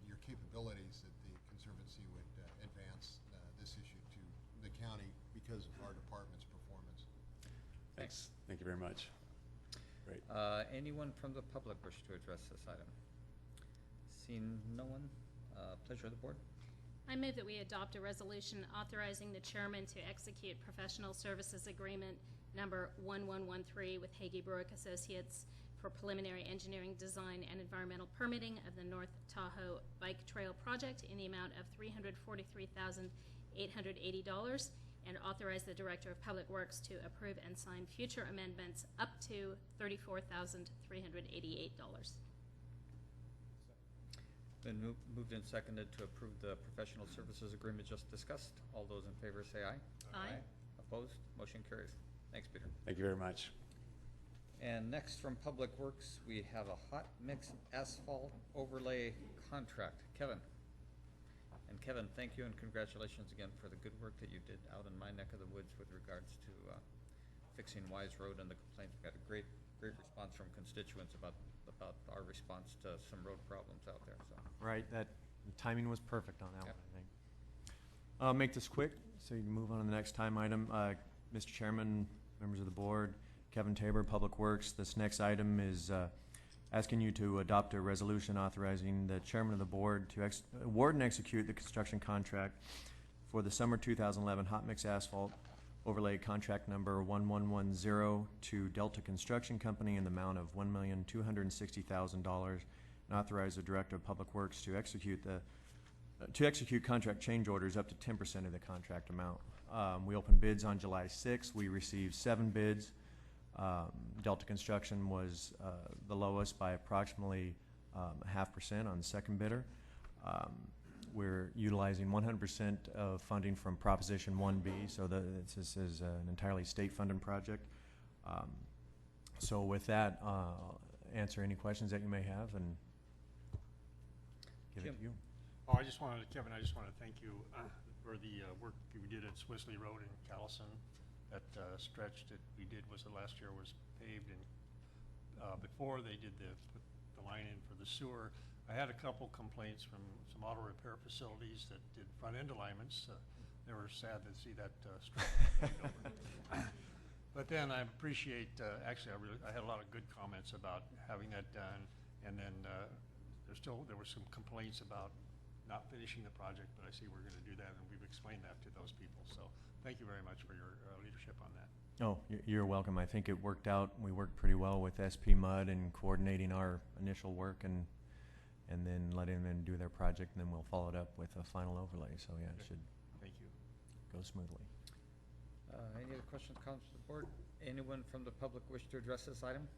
your capabilities that the Conservancy would advance this issue to the county because of our department's performance. Thanks. Thank you very much. Great. Anyone from the public wish to address this item? Seeing no one, pleasure of the board. I move that we adopt a resolution authorizing the chairman to execute professional services agreement number 1113 with Hagee Bruick Associates for preliminary engineering, design, and environmental permitting of the North Tahoe Bike Trail project in the amount of $343,880, and authorize the Director of Public Works to approve and sign future amendments up to $34,388. Been moved and seconded to approve the professional services agreement just discussed. All those in favor say aye. Aye. Opposed? Motion carries. Thanks, Peter. Thank you very much. And next from Public Works, we have a hot mix asphalt overlay contract. Kevin? And Kevin, thank you and congratulations again for the good work that you did out in my neck of the woods with regards to fixing Wise Road and the complaints. We got a great response from constituents about our response to some road problems out there. So. Right, the timing was perfect on that Yep. one, I think. I'll make this quick so you can move on to the next time item. Mr. Chairman, members of the board, Kevin Tabor, Public Works. This next item is asking you to adopt a resolution authorizing the chairman of the board to award and execute the construction contract for the summer 2011 hot mix asphalt overlay contract number 1110 to Delta Construction Company in the amount of $1,260,000, and authorize the Director of Public Works to execute contract change orders up to 10% of the contract amount. We opened bids on July 6th. We received 7 bids. Delta Construction was the lowest by approximately 0.5% on the second bidder. We're utilizing 100% of funding from Proposition 1B, so this is an entirely state-funded project. So with that, answer any questions that you may have and give it to you. Oh, Kevin, I just wanted to thank you for the work you did at Swissley Road in Callison. That stretch that we did last year was paved, and before they did put the line in for the sewer, I had a couple complaints from some auto repair facilities that did front-end alignments. They were sad to see that stretch paved over. But then I appreciate, actually, I had a lot of good comments about having that done, and then there were some complaints about not finishing the project, but I see we're going to do that, and we've explained that to those people. So thank you very much for your leadership on that. Oh, you're welcome. I think it worked out. We worked pretty well with SP Mud and coordinating our initial work and then letting them do their project, and then we'll follow it up with a final overlay. So yeah, it should Thank you. go smoothly. Any other questions, comments from the board? Anyone from the public wish to address this item?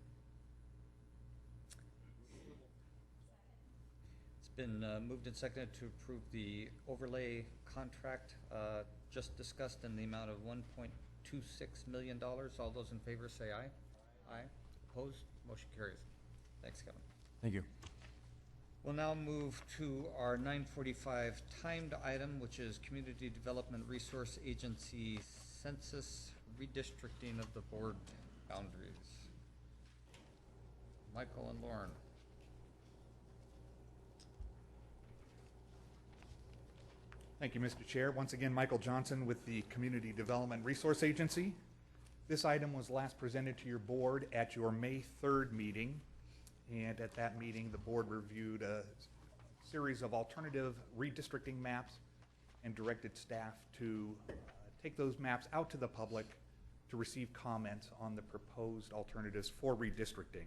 It's been moved and seconded to approve the overlay contract just discussed in the amount of $1.26 million. All those in favor say aye. Aye. Opposed? Motion carries. Thanks, Kevin. Thank you. We'll now move to our 9:45 timed item, which is Community Development Resource Agency Census Redistricting of the Board Boundaries. Michael and Lauren. Thank you, Mr. Chair. Once again, Michael Johnson with the Community Development Resource Agency. This item was last presented to your board at your May 3rd meeting, and at that meeting, the board reviewed a series of alternative redistricting maps and directed staff to take those maps out to the public to receive comments on the proposed alternatives for redistricting.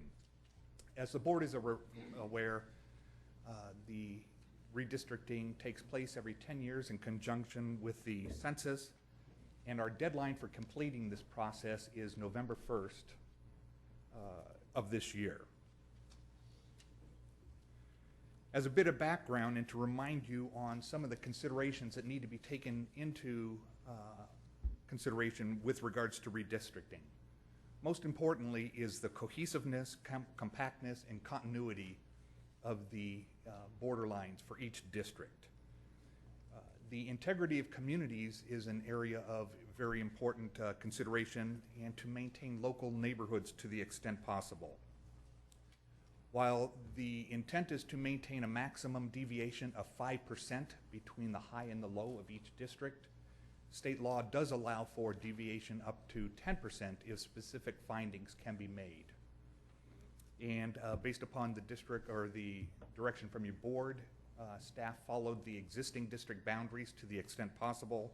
As the board is aware, the redistricting takes place every 10 years in conjunction with the census, and our deadline for completing this process is November 1st of this year. As a bit of background and to remind you on some of the considerations that need to be taken into consideration with regards to redistricting. Most importantly is the cohesiveness, compactness, and continuity of the borderlines for each district. The integrity of communities is an area of very important consideration, and to maintain local neighborhoods to the extent possible. While the intent is to maintain a maximum deviation of 5% between the high and the low of each district, state law does allow for deviation up to 10% if specific findings can be made. And based upon the district or the direction from your board, staff followed the existing district boundaries to the extent possible,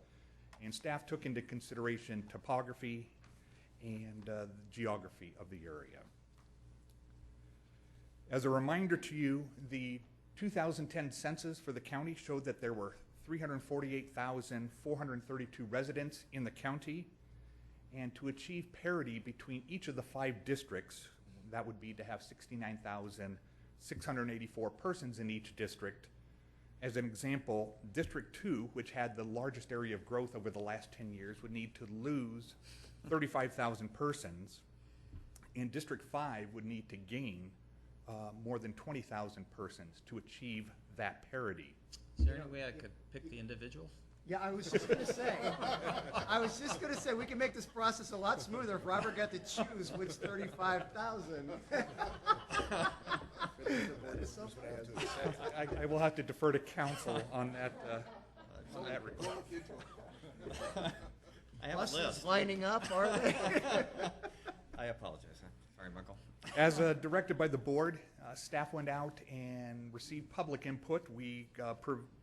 and staff took into consideration topography and the geography of the area. As a reminder to you, the 2010 census for the county showed that there were 348,432 residents in the county, and to achieve parity between each of the 5 districts, that would be to have 69,684 persons in each district. As an example, District 2, which had the largest area of growth over the last 10 years, would need to lose 35,000 persons, and District 5 would need to gain more than 20,000 persons to achieve that parity. Is there any way I could pick the individuals? Yeah, I was just gonna say, we can make this process a lot smoother if Robert got to choose which 35,000. I will have to defer to counsel on that request. I have a Buses list. lining up, are they? I apologize. Sorry, Michael. As directed by the board, staff went out and received public input. We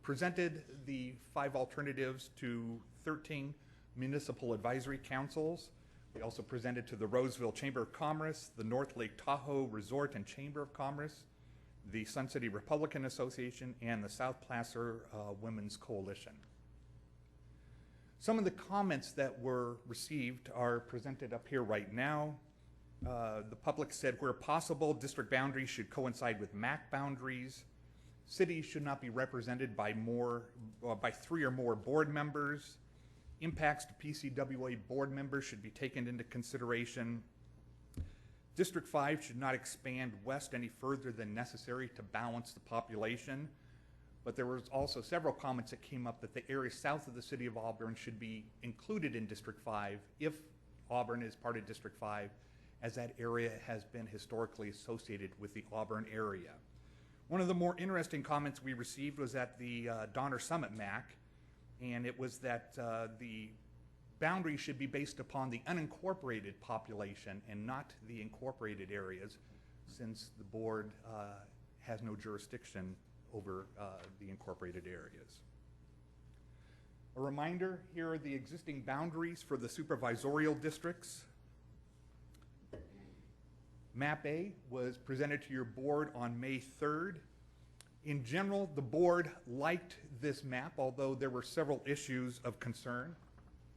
presented the 5 alternatives to 13 municipal advisory councils. We also presented to the Roseville Chamber of Commerce, the North Lake Tahoe Resort and Chamber of Commerce, the Sun City Republican Association, and the South Placer Women's Coalition. Some of the comments that were received are presented up here right now. The public said, where possible, district boundaries should coincide with MAC boundaries. Cities should not be represented by 3 or more board members. Impacts to PCWA board members should be taken into consideration. District 5 should not expand west any further than necessary to balance the population. But there was also several comments that came up that the area south of the city of Auburn should be included in District 5 if Auburn is part of District 5, as that area has been historically associated with the Auburn area. One of the more interesting comments we received was at the Donner Summit MAC, and it was that the boundary should be based upon the unincorporated population and not the incorporated areas, since the board has no jurisdiction over the incorporated areas. A reminder, here are the existing boundaries for the supervisorial districts. Map A was presented to your board on May 3rd. In general, the board liked this map, although there were several issues of concern.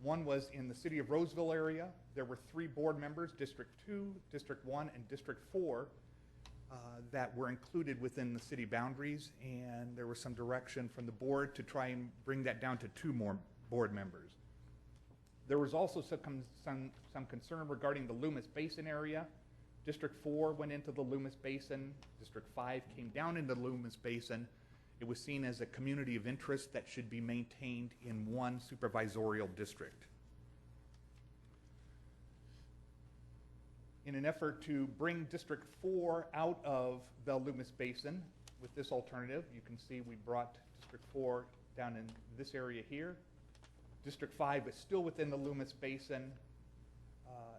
One was in the city of Roseville area. There were 3 board members, District 2, District 1, and District 4, that were included within the city boundaries, and there was some direction from the board to try and bring that down to 2 more board members. There was also some concern regarding the Loomis Basin area. District 4 went into the Loomis Basin. District 5 came down into the Loomis Basin. It was seen as a community of interest that should be maintained in one supervisorial district. In an effort to bring District 4 out of the Loomis Basin with this alternative, you can see we brought District 4 down in this area here. District 5 is still within the Loomis Basin,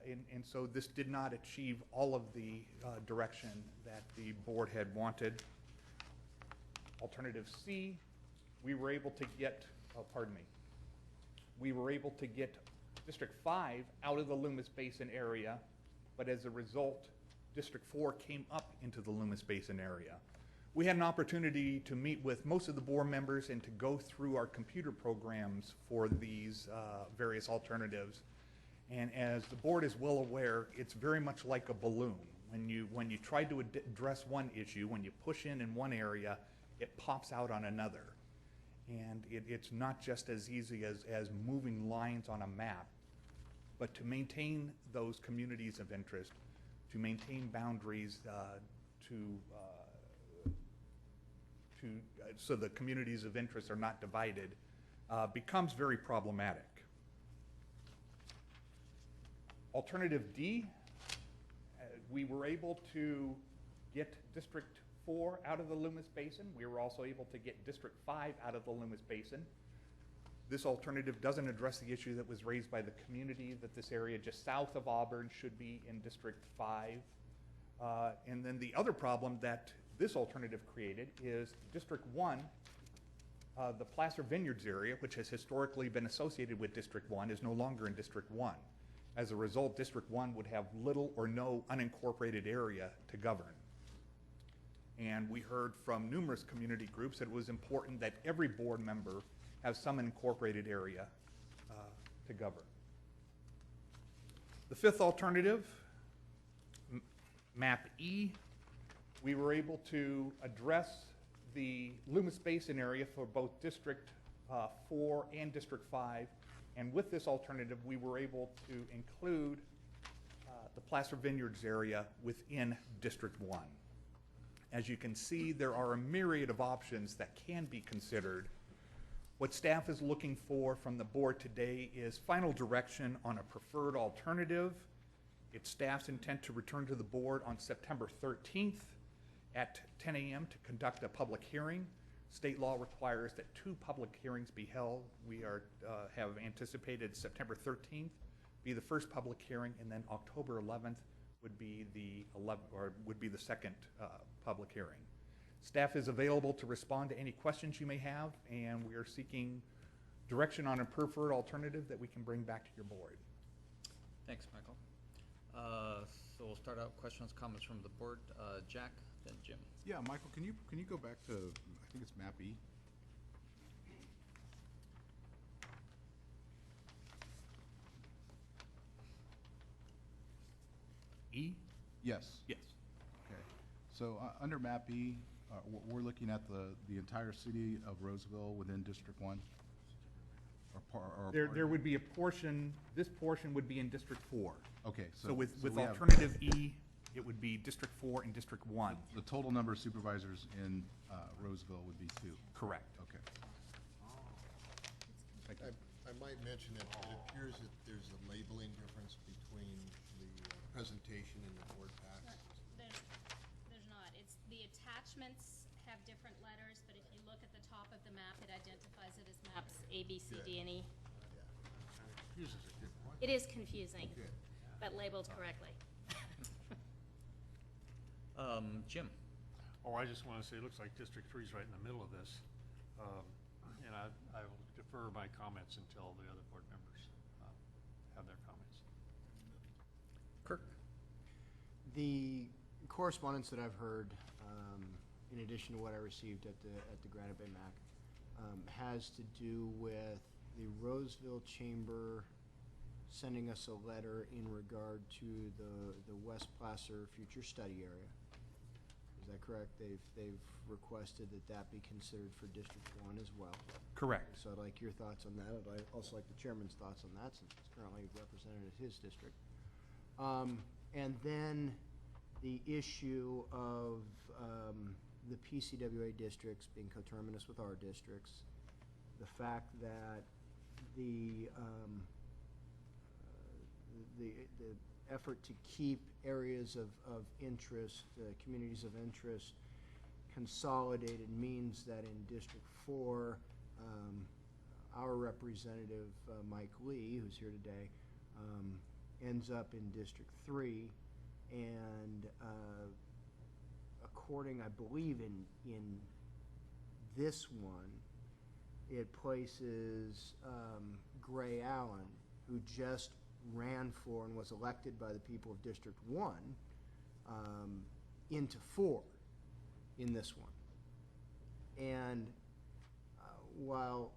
and so this did not achieve all of the direction that the board had wanted. Alternative C, we were able to get, we were able to get District 5 out of the Loomis Basin area, but as a result, District 4 came up into the Loomis Basin area. We had an opportunity to meet with most of the board members and to go through our computer programs for these various alternatives. And as the board is well aware, it's very much like a balloon. When you try to address one issue, when you push in one area, it pops out on another. And it's not just as easy as moving lines on a map, but to maintain those communities of interest, to maintain boundaries, so the communities of interest are not divided, becomes very problematic. Alternative D, we were able to get District 4 out of the Loomis Basin. We were also able to get District 5 out of the Loomis Basin. This alternative doesn't address the issue that was raised by the community that this area just south of Auburn should be in District 5. And then the other problem that this alternative created is District 1, the Placer Vineyards area, which has historically been associated with District 1, is no longer in District 1. As a result, District 1 would have little or no unincorporated area to govern. And we heard from numerous community groups that it was important that every board member have some incorporated area to govern. The fifth alternative, Map E, we were able to address the Loomis Basin area for both District 4 and District 5. And with this alternative, we were able to include the Placer Vineyards area within District 1. As you can see, there are a myriad of options that can be considered. What staff is looking for from the board today is final direction on a preferred alternative. It's staff's intent to return to the board on September 13th at 10 a.m. to conduct a public hearing. State law requires that 2 public hearings be held. We have anticipated September 13th be the first public hearing, and then October 11th would be the second public hearing. Staff is available to respond to any questions you may have, and we are seeking direction on a preferred alternative that we can bring back to your board. Thanks, Michael. So we'll start out with questions, comments from the board. Jack, then Jim. Yeah, Michael, can you go back to, I think it's map E? E? Yes. Yes. Okay. So under map E, we're looking at the entire city of Roseville within District 1? There would be a portion, this portion would be in District 4. Okay. So with we have- alternative E, it would be District 4 and District 1. The total number of supervisors in Roseville would be 2? Correct. Okay. I might mention that it appears that there's a labeling difference between the presentation and the board packs. There's not. It's, the attachments have different letters, but if you look at the top of the map, it identifies it as maps A, B, C, D, and E. Confuses a good point. It is confusing, but labeled correctly. Jim. Oh, I just want to say, it looks like District 3 is right in the middle of this. And I will defer my comments until the other board members have their comments. Kirk. The correspondence that I've heard, in addition to what I received at the Granite Bay MAC, has to do with the Roseville Chamber sending us a letter in regard to the West Placer future study area. Is that correct? They've requested that be considered for District 1 as well. Correct. So I'd like your thoughts on that. I'd also like the chairman's thoughts on that, since it's currently represented at his district. And then the issue of the PCWA districts being coterminous with our districts, the fact that the effort to keep areas of interest, communities of interest, consolidated means that in District 4, our representative, Mike Lee, who's here today, ends up in District 3, and according, I believe, in this one, it places Gray Allen, who just ran for and was elected by the people of District 1, into 4 in this one. And while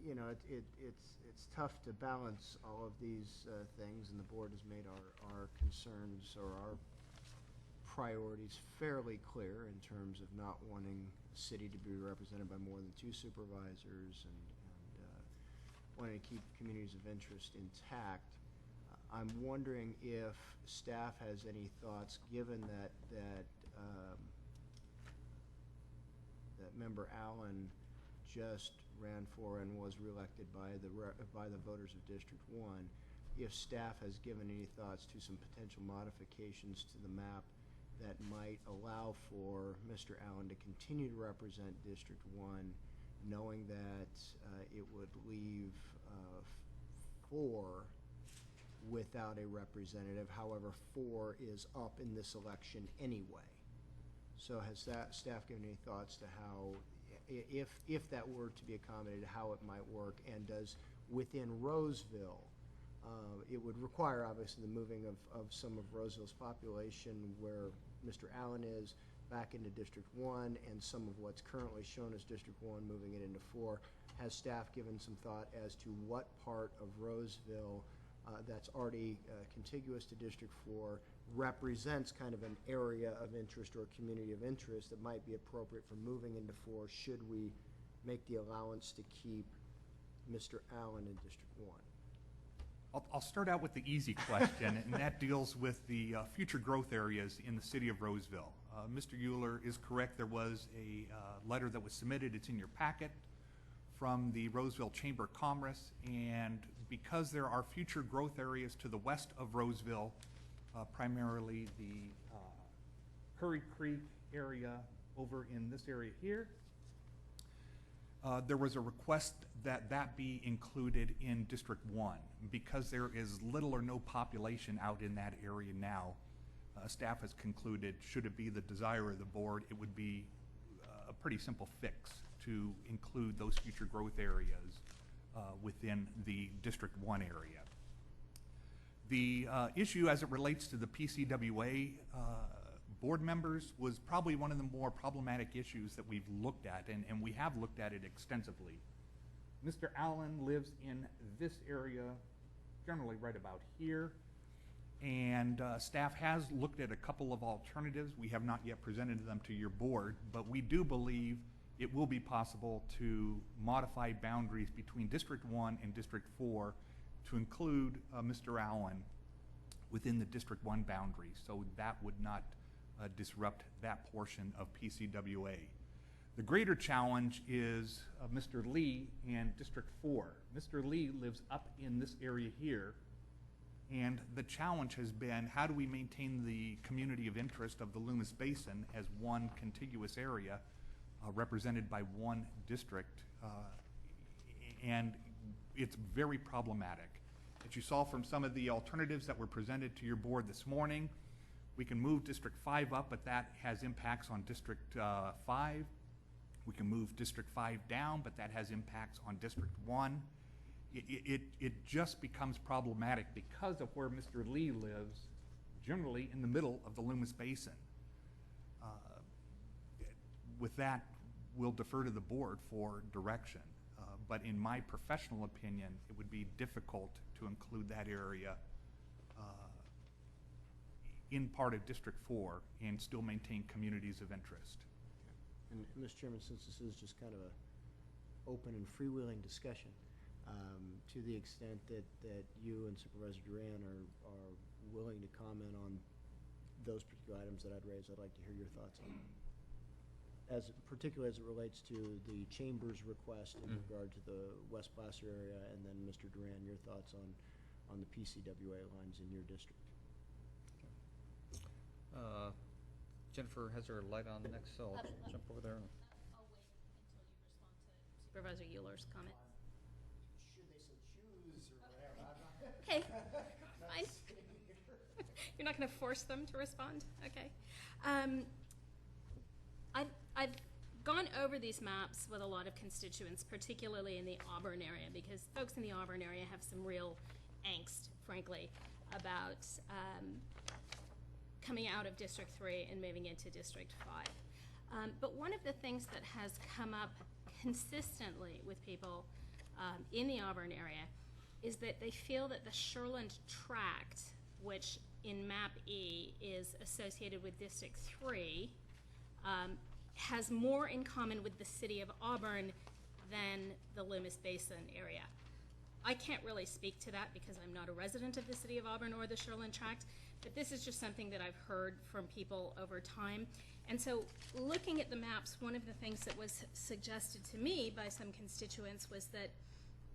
it's tough to balance all of these things, and the board has made our concerns or our priorities fairly clear in terms of not wanting the city to be represented by more than 2 supervisors and wanting to keep communities of interest intact. I'm wondering if staff has any thoughts, given that member Allen just ran for and was reelected by the voters of District 1, if staff has given any thoughts to some potential modifications to the map that might allow for Mr. Allen to continue to represent District 1, knowing that it would leave 4 without a representative. However, 4 is up in this election anyway. So has staff given any thoughts to how, if that were to be accommodated, how it might work? And does, within Roseville, it would require obviously the moving of some of Roseville's population where Mr. Allen is back into District 1, and some of what's currently shown as District 1 moving it into 4. Has staff given some thought as to what part of Roseville that's already contiguous to District 4 represents kind of an area of interest or community of interest that might be appropriate for moving into 4, should we make the allowance to keep Mr. Allen in District 1? I'll start out with the easy question, and that deals with the future growth areas in the city of Roseville. Mr. Euler is correct. There was a letter that was submitted. It's in your packet from the Roseville Chamber of Commerce, and because there are future growth areas to the west of Roseville, primarily the Curry Creek area over in this area here, there was a request that that be included in District 1. Because there is little or no population out in that area now, staff has concluded, should it be the desire of the board, it would be a pretty simple fix to include those future growth areas within the District 1 area. The issue as it relates to the PCWA board members was probably one of the more problematic issues that we've looked at, and we have looked at it extensively. Mr. Allen lives in this area, generally right about here, and staff has looked at a couple of alternatives. We have not yet presented them to your board, but we do believe it will be possible to modify boundaries between District 1 and District 4 to include Mr. Allen within the District 1 boundary, so that would not disrupt that portion of PCWA. The greater challenge is Mr. Lee and District 4. Mr. Lee lives up in this area here, and the challenge has been, how do we maintain the community of interest of the Loomis Basin as one contiguous area represented by one district, and it's very problematic. As you saw from some of the alternatives that were presented to your board this morning, we can move District 5 up, but that has impacts on District 5. We can move District 5 down, but that has impacts on District 1. It just becomes problematic because of where Mr. Lee lives, generally in the middle of the Loomis Basin. With that, we'll defer to the board for direction. But in my professional opinion, it would be difficult to include that area in part of District 4 and still maintain communities of interest. And Mr. Chairman, since this is just kind of a open and freewheeling discussion, to the extent that you and Supervisor Duran are willing to comment on those particular items that I'd raised, I'd like to hear your thoughts on them. Particularly as it relates to the Chamber's request in regard to the West Placer area, and then Mr. Duran, your thoughts on the PCWA lines in your district. Jennifer has her light on next, so I'll jump over there. Supervisor Euler's comment. Should they so choose or whatever? Okay, fine. You're not going to force them to respond? Okay. I've gone over these maps with a lot of constituents, particularly in the Auburn area, because folks in the Auburn area have some real angst, frankly, about coming out of District 3 and moving into District 5. But one of the things that has come up consistently with people in the Auburn area is that they feel that the Shoreland Tract, which in Map E is associated with District 3, has more in common with the city of Auburn than the Loomis Basin area. I can't really speak to that because I'm not a resident of the city of Auburn or the Shoreland Tract, but this is just something that I've heard from people over time. And so looking at the maps, one of the things that was suggested to me by some constituents was that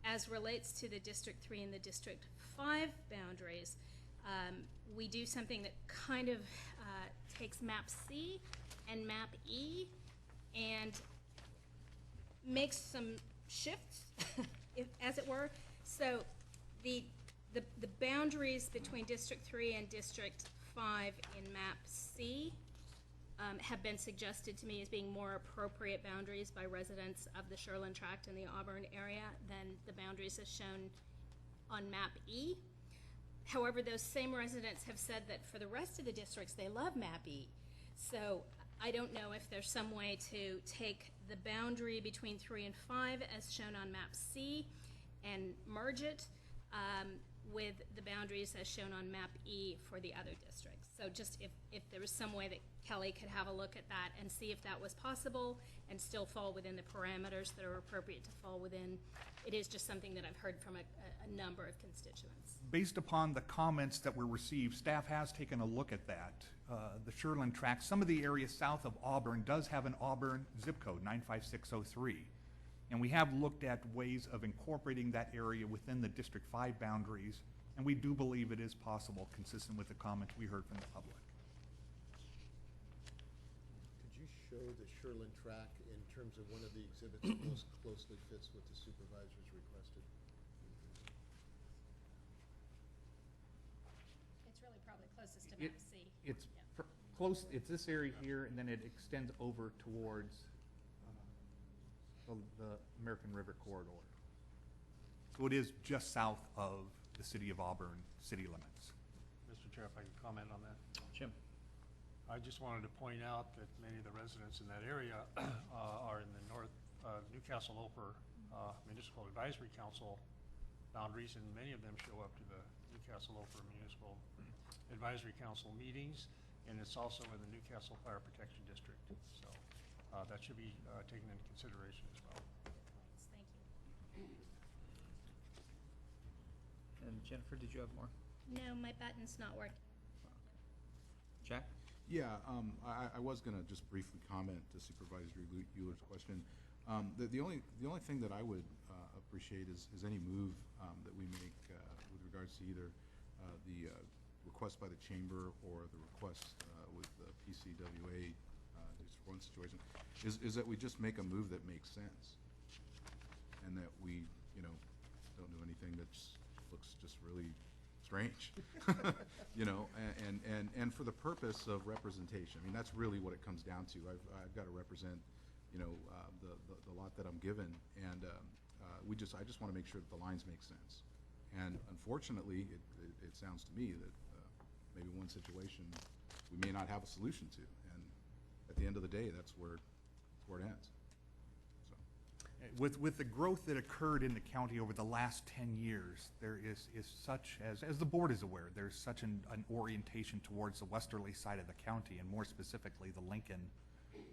as relates to the District 3 and the District 5 boundaries, we do something that kind of takes Map C and Map E and makes some shifts, as it were. So the boundaries between District 3 and District 5 in Map C have been suggested to me as being more appropriate boundaries by residents of the Shoreland Tract and the Auburn area than the boundaries as shown on Map E. However, those same residents have said that for the rest of the districts, they love Map E. So I don't know if there's some way to take the boundary between 3 and 5 as shown on Map C and merge it with the boundaries as shown on Map E for the other districts. So just if there was some way that Kelly could have a look at that and see if that was possible and still fall within the parameters that are appropriate to fall within. It is just something that I've heard from a number of constituents. Based upon the comments that were received, staff has taken a look at that. The Shoreland Tract, some of the areas south of Auburn does have an Auburn zip code, 95603. And we have looked at ways of incorporating that area within the District 5 boundaries, and we do believe it is possible, consistent with the comments we heard from the public. Could you show the Shoreland Track in terms of one of the exhibits that most closely fits what the supervisors requested? It's really probably closest to Map C. It's close, it's this area here, and then it extends over towards the American River Corridor. So it is just south of the city of Auburn city limits. Mr. Chair, if I can comment on that. Jim. I just wanted to point out that many of the residents in that area are in the North Newcastle-Oper Municipal Advisory Council boundaries, and many of them show up to the Newcastle-Oper Municipal Advisory Council meetings, and it's also in the Newcastle Fire Protection District. So that should be taken into consideration as well. Thank you. And Jennifer, did you have more? No, my button's not working. Jack? Yeah, I was going to just briefly comment to Supervisor Euler's question. The only thing that I would appreciate is any move that we make with regards to either the request by the chamber or the request with the PCWA just one situation is that we just make a move that makes sense, and that we don't do anything that looks just really strange, and for the purpose of representation. I mean, that's really what it comes down to. I've got to represent, the lot that I'm given, and I just want to make sure that the lines make sense. And unfortunately, it sounds to me that maybe one situation we may not have a solution to, and at the end of the day, that's where it ends. With the growth that occurred in the county over the last 10 years, there is such, as the board is aware, there's such an orientation towards the westerly side of the county, and more specifically the Lincoln,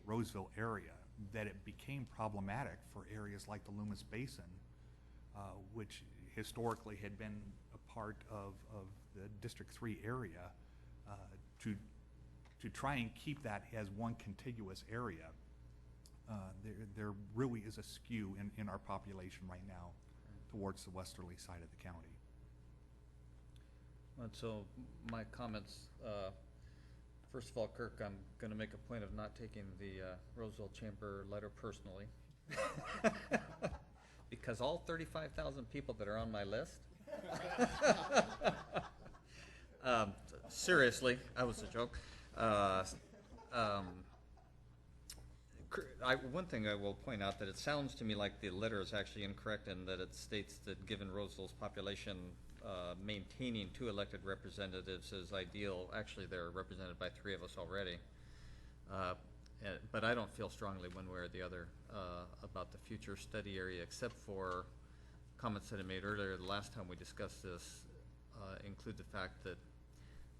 Roseville area, that it became problematic for areas like the Loomis Basin, which historically had been a part of the District 3 area, to try and keep that as one contiguous area. There really is a skew in our population right now towards the westerly side of the county. And so my comments, first of all, Kirk, I'm going to make a point of not taking the Roseville Chamber letter personally. Because all 35,000 people that are on my list? Seriously, that was a joke. One thing I will point out, that it sounds to me like the letter is actually incorrect, and that it states that given Roseville's population, maintaining 2 elected representatives is ideal. Actually, they're represented by 3 of us already. But I don't feel strongly one way or the other about the future study area, except for comments that I made earlier. The last time we discussed this include the fact that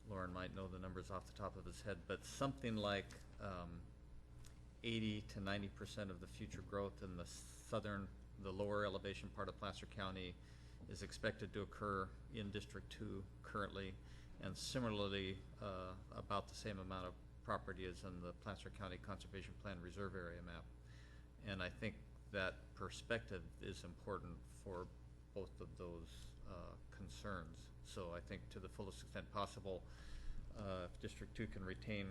Lauren might know the numbers off the top of his head, but something like 80 to 90% of the future growth in the lower elevation part of Placer County is expected to occur in District 2 currently, and similarly about the same amount of property as in the Placer County Conservation Plan Reserve Area map. And I think that perspective is important for both of those concerns. So I think to the fullest extent possible, if District 2 can retain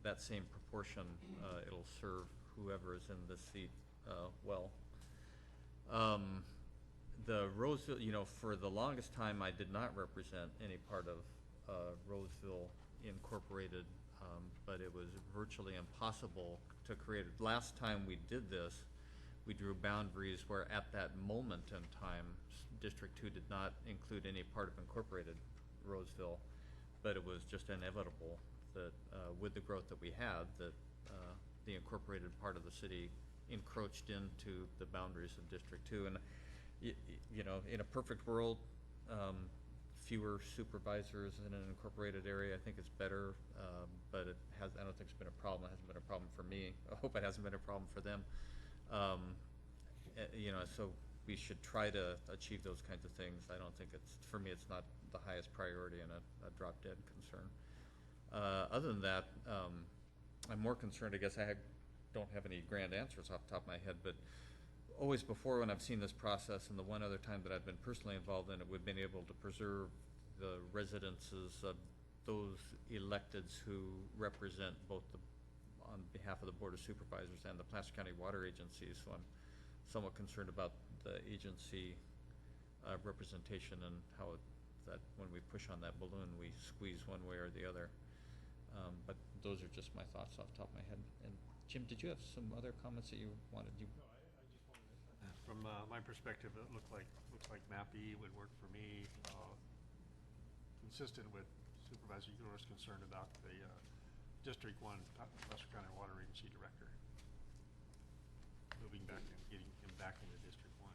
that same proportion, it'll serve whoever is in this seat well. The Roseville, for the longest time I did not represent any part of Roseville Incorporated, but it was virtually impossible to create it. Last time we did this, we drew boundaries where at that moment in time, District 2 did not include any part of Incorporated Roseville, but it was just inevitable that with the growth that we had, that the incorporated part of the city encroached into the boundaries of District 2. And in a perfect world, fewer supervisors in an incorporated area, I think it's better, but I don't think it's been a problem. It hasn't been a problem for me. I hope it hasn't been a problem for them. So we should try to achieve those kinds of things. I don't think for me, it's not the highest priority and a drop-dead concern. Other than that, I'm more concerned, I guess don't have any grand answers off the top of my head, but always before when I've seen this process, and the one other time that I've been personally involved in it, we've been able to preserve the residences of those electeds who represent both on behalf of the Board of Supervisors and the Placer County Water Agency. So I'm somewhat concerned about the agency representation and how that when we push on that balloon, we squeeze one way or the other. But those are just my thoughts off the top of my head. And Jim, did you have some other comments that you wanted? No, I just wanted to, from my perspective, it looks like map E would work for me, consistent with Supervisor Euler's concern about the District 1 Placer County Water Agency Director moving back and getting him back into District 1.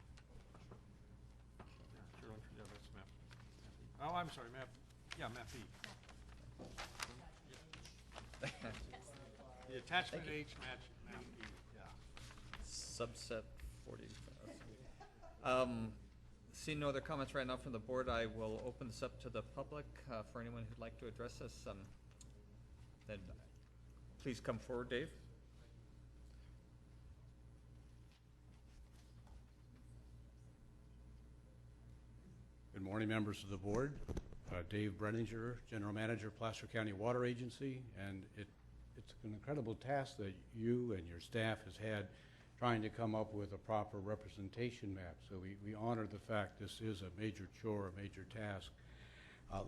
Yeah, sure. Yeah, that's map E. Oh, I'm sorry, map E. The attachment H match map E, yeah. Subset 40. Seeing no other comments right now from the board, I will open this up to the public for anyone who'd like to address us. Then please come forward, Dave. Good morning, members of the board. Dave Brenninger, General Manager, Placer County Water Agency, and it's an incredible task that you and your staff has had trying to come up with a proper representation map. So we honor the fact this is a major chore, a major task.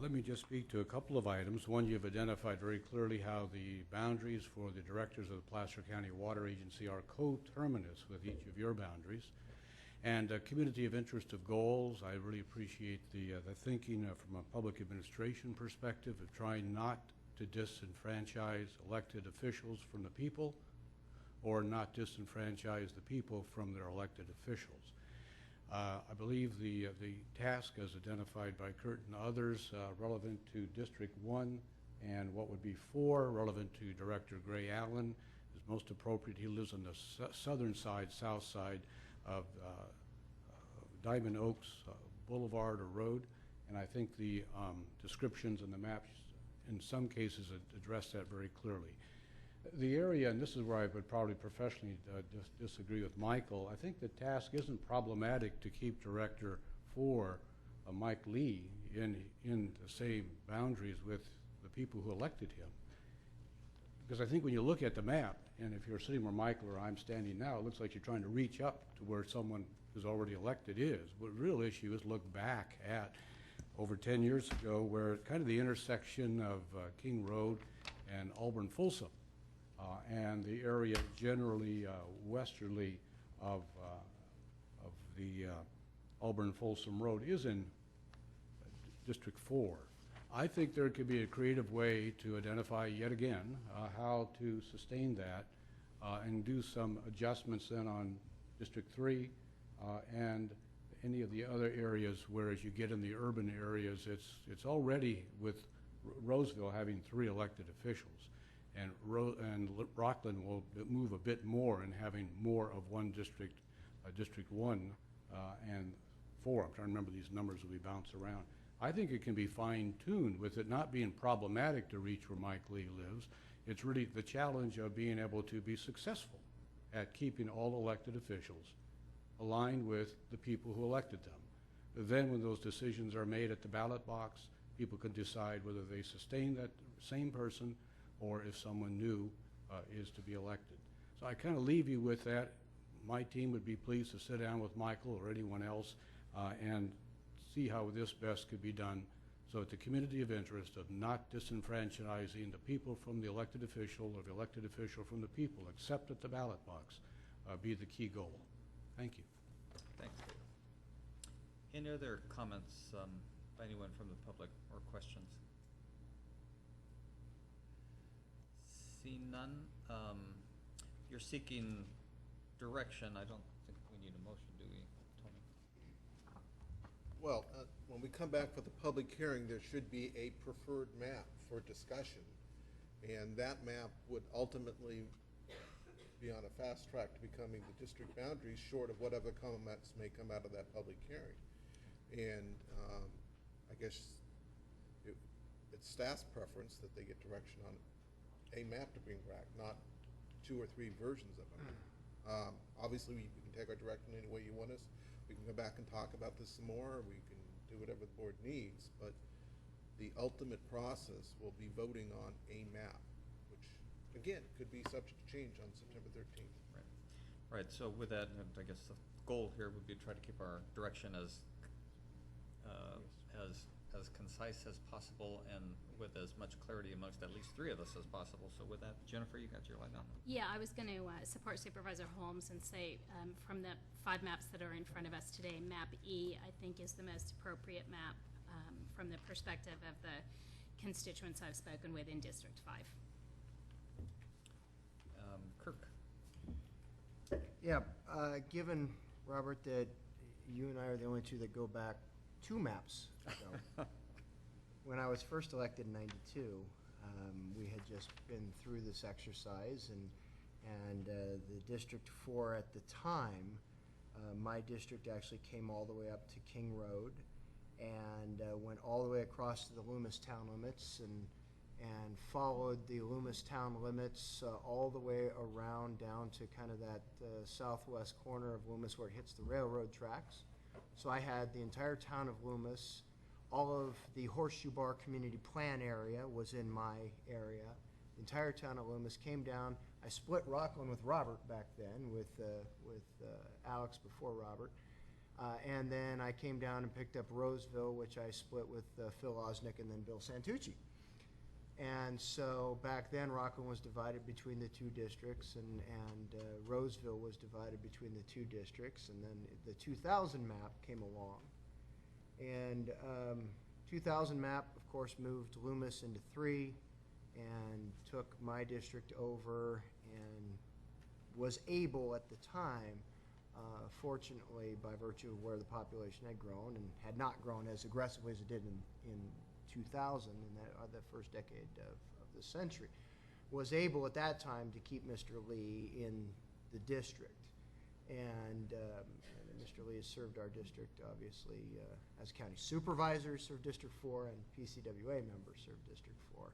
Let me just speak to a couple of items. One, you've identified very clearly how the boundaries for the directors of the Placer County Water Agency are coterminous with each of your boundaries. And a community of interest of goals, I really appreciate the thinking from a public administration perspective of trying not to disenfranchise elected officials from the people, or not disenfranchise the people from their elected officials. I believe the task as identified by Kurt and others relevant to District 1 and what would be 4 relevant to Director Gray Allen is most appropriate. He lives on the southern side, south side of Diamond Oaks Boulevard or Road, and I think the descriptions and the maps in some cases address that very clearly. The area, and this is where I would probably professionally disagree with Michael, I think the task isn't problematic to keep Director 4, Mike Lee, in the same boundaries with the people who elected him. Because I think when you look at the map, And if you're sitting where Michael or I'm standing now, it looks like you're trying to reach up to where someone who's already elected is. But the real issue is look back at over 10 years ago, where kind of the intersection of King Road and Auburn Folsom, and the area generally westerly of the Auburn Folsom Road is in District 4. I think there could be a creative way to identify yet again how to sustain that and do some adjustments then on District 3 and any of the other areas where as you get in the urban areas, it's already with Roseville having 3 elected officials. And Rockland will move a bit more in having more of one district, District 1 and 4. I'm trying to remember these numbers as we bounce around. I think it can be fine-tuned with it not being problematic to reach where Mike Lee lives. It's really the challenge of being able to be successful at keeping all elected officials aligned with the people who elected them. Then when those decisions are made at the ballot box, people can decide whether they sustain that same person or if someone new is to be elected. So I kind of leave you with that. My team would be pleased to sit down with Michael or anyone else and see how this best could be done so that the community of interest of not disenfranchising the people from the elected official or the elected official from the people, except at the ballot box, be the key goal. Thank you. Thanks, Dave. Any other comments by anyone from the public or questions? See none. You're seeking direction. I don't think we need a motion, do we, Tony? Well, when we come back for the public hearing, there should be a preferred map for discussion. And that map would ultimately be on a fast track to becoming the district boundaries, short of whatever comments may come out of that public hearing. And I guess it's staff's preference that they get direction on a map to bring back, not 2 or 3 versions of it. Obviously, we can take our direction any way you want us. We can go back and talk about this some more. We can do whatever the board needs, but the ultimate process will be voting on a map, which, again, could be subject to change on September 13th. Right. Right. So with that, I guess the goal here would be to try to keep our direction as concise as possible and with as much clarity amongst at least 3 of us as possible. So with that, Jennifer, you got your light on. Yeah, I was going to support Supervisor Holmes and say from the 5 maps that are in front of us today, map E I think is the most appropriate map from the perspective of the constituents I've spoken with in District 5. Kirk. Yeah, given, Robert, that you and I are the only 2 that go back 2 maps ago. When I was first elected in '92, we had just been through this exercise, and the District 4 at the time, my district actually came all the way up to King Road and went all the way across to the Loomis town limits and followed the Loomis town limits all the way around down to kind of that southwest corner of Loomis where it hits the railroad tracks. So I had the entire town of Loomis. All of the Horseshoe Bar Community Plan area was in my area. The entire town of Loomis came down. I split Rockland with Robert back then, with Alex before Robert. And then I came down and picked up Roseville, which I split with Phil Osnick and then Bill Santucci. And so back then, Rockland was divided between the 2 districts, and Roseville was divided between the 2 districts. And then the 2000 map came along. And 2000 map, of course, moved Loomis into 3 and took my district over and was able at the time, fortunately, by virtue of where the population had grown and had not grown as aggressively as it did in 2000, in that first decade of the century, was able at that time to keep Mr. Lee in the district. And Mr. Lee has served our district, obviously, as county supervisor, served District 4, and PCWA member served District 4.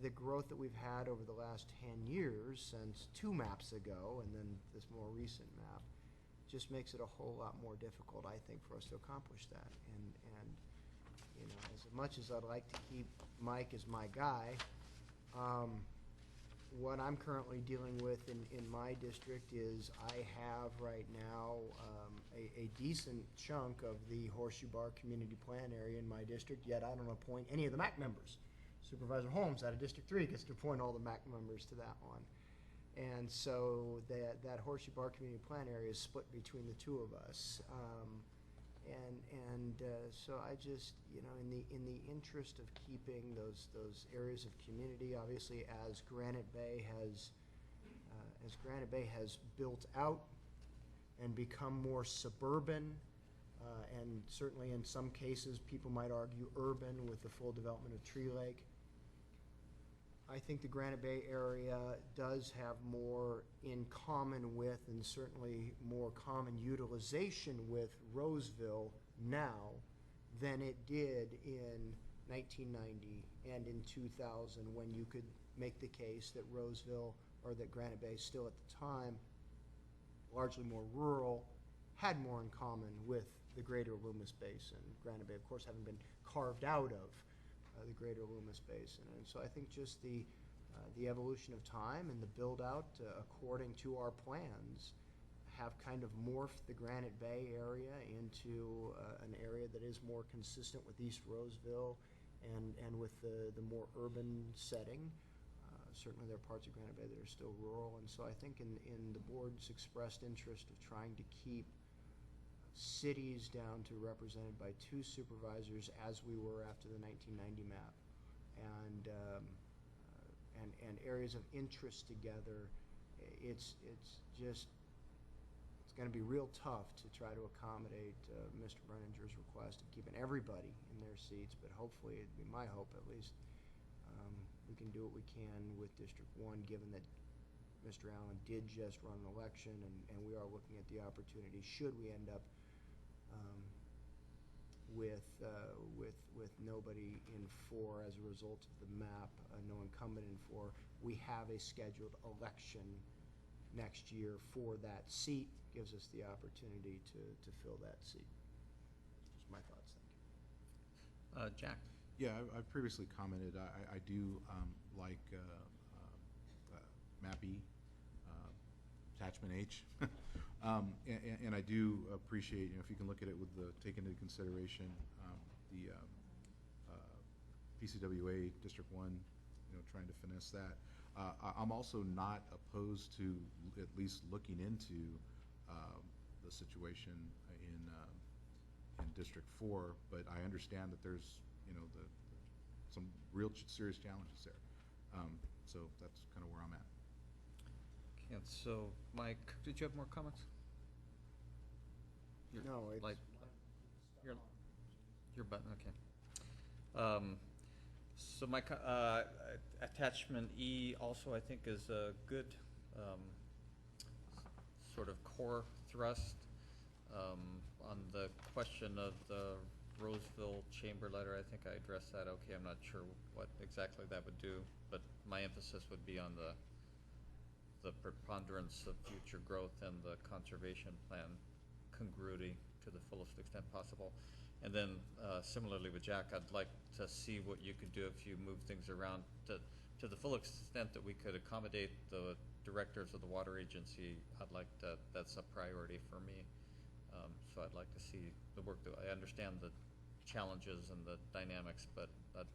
The growth that we've had over the last 10 years since 2 maps ago and then this more recent map just makes it a whole lot more difficult, I think, for us to accomplish that. And you know, as much as I'd like to keep Mike as my guy, what I'm currently dealing with in my district is I have right now a decent chunk of the Horseshoe Bar Community Plan area in my district, yet I don't appoint any of the MAC members. Supervisor Holmes out of District 3 gets to appoint all the MAC members to that one. And so that Horseshoe Bar Community Plan area is split between the two of us. So I just, you know, in the interest of keeping those areas of community, obviously as Granite Bay has built out and become more suburban, and certainly in some cases people might argue urban with the full development of Tree Lake, I think the Granite Bay area does have more in common with, and certainly more common utilization with, Roseville now than it did in 1990 and in 2000, when you could make the case that Roseville, or that Granite Bay still at the time, largely more rural, had more in common with the greater Loomis Basin. Granite Bay, of course, having been carved out of the greater Loomis Basin. And so I think just the evolution of time and the build-out according to our plans have kind of morphed the Granite Bay area into an area that is more consistent with East Roseville and with the more urban setting. Certainly there are parts of Granite Bay that are still rural, and so I think in the board's expressed interest of trying to keep cities down to represented by 2 supervisors, as we were after the 1990 map, and areas of interest together, it's going to be real tough to try to accommodate Mr. Brenninger's request of keeping everybody in their seats, but hopefully, it'd be my hope at least, we can do what we can with District 1, given that Mr. Allen did just run an election, and we are looking at the opportunity, should we end up with nobody in 4 as a result of the map, no incumbent in 4, we have a scheduled election next year for that seat, gives us the opportunity to fill that seat. Just my thoughts, thank you. Jack? Yeah, I've previously commented, I do like Map E, Attachment H. And I do appreciate, you know, if you can look at it with take into consideration the PCWA District 1, you know, trying to finesse that. I'm also not opposed to at least looking into the situation in District 4, but I understand that there's, you know, some real serious challenges there. So that's kind of where I'm at. And so, Mike, did you have more comments? No, it's your button, okay. So my attachment E also, I think, is a good sort of core thrust on the question of the Roseville Chamber letter. I think I addressed that okay. I'm not sure what exactly that would do, but my emphasis would be on the preponderance of future growth and the conservation plan congruity to the fullest extent possible. And then similarly with Jack, I'd like to see what you could do if you move things around to the full extent that we could accommodate the directors of the water agency. I'd like that's a priority for me. So I'd like to see the work that I understand the challenges and the dynamics, but I'd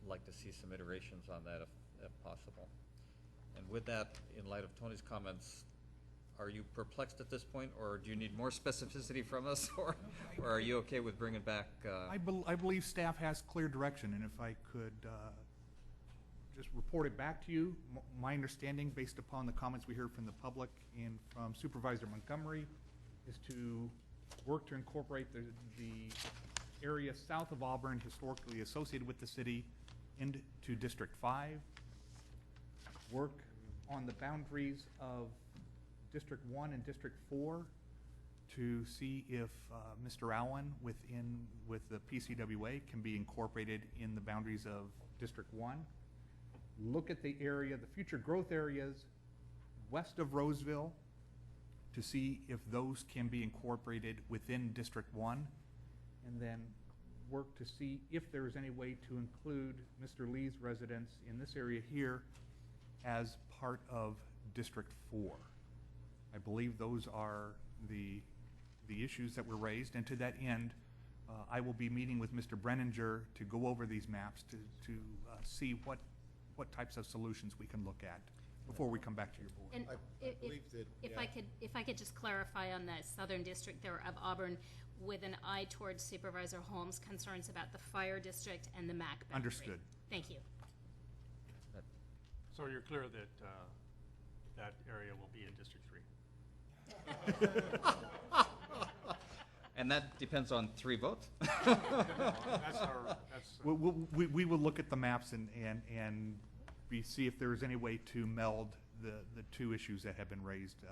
like to see some iterations on that if possible. And with that, in light of Tony's comments, are you perplexed at this point, or do you need more specificity from us, or are you okay with bringing back? I believe staff has clear direction, and if I could just report it back to you, my understanding, based upon the comments we heard from the public and from Supervisor Montgomery, is to work to incorporate the area south of Auburn historically associated with the city into District 5, work on the boundaries of District 1 and District 4 to see if Mr. Allen with the PCWA can be incorporated in the boundaries of District 1. Look at the area, the future growth areas west of Roseville to see if those can be incorporated within District 1, and then work to see if there is any way to include Mr. Lee's residence in this area here as part of District 4. I believe those are the issues that were raised, and to that end, I will be meeting with Mr. Brenninger to go over these maps to see what types of solutions we can look at before we come back to your board. And if I could just clarify on the Southern District there of Auburn, with an eye towards Supervisor Holmes' concerns about the fire district and the MAC boundary. Understood. Thank you. So you're clear that that area will be in District 3? And that depends on 3 votes? We will look at the maps and see if there is any way to meld the 2 issues that have been raised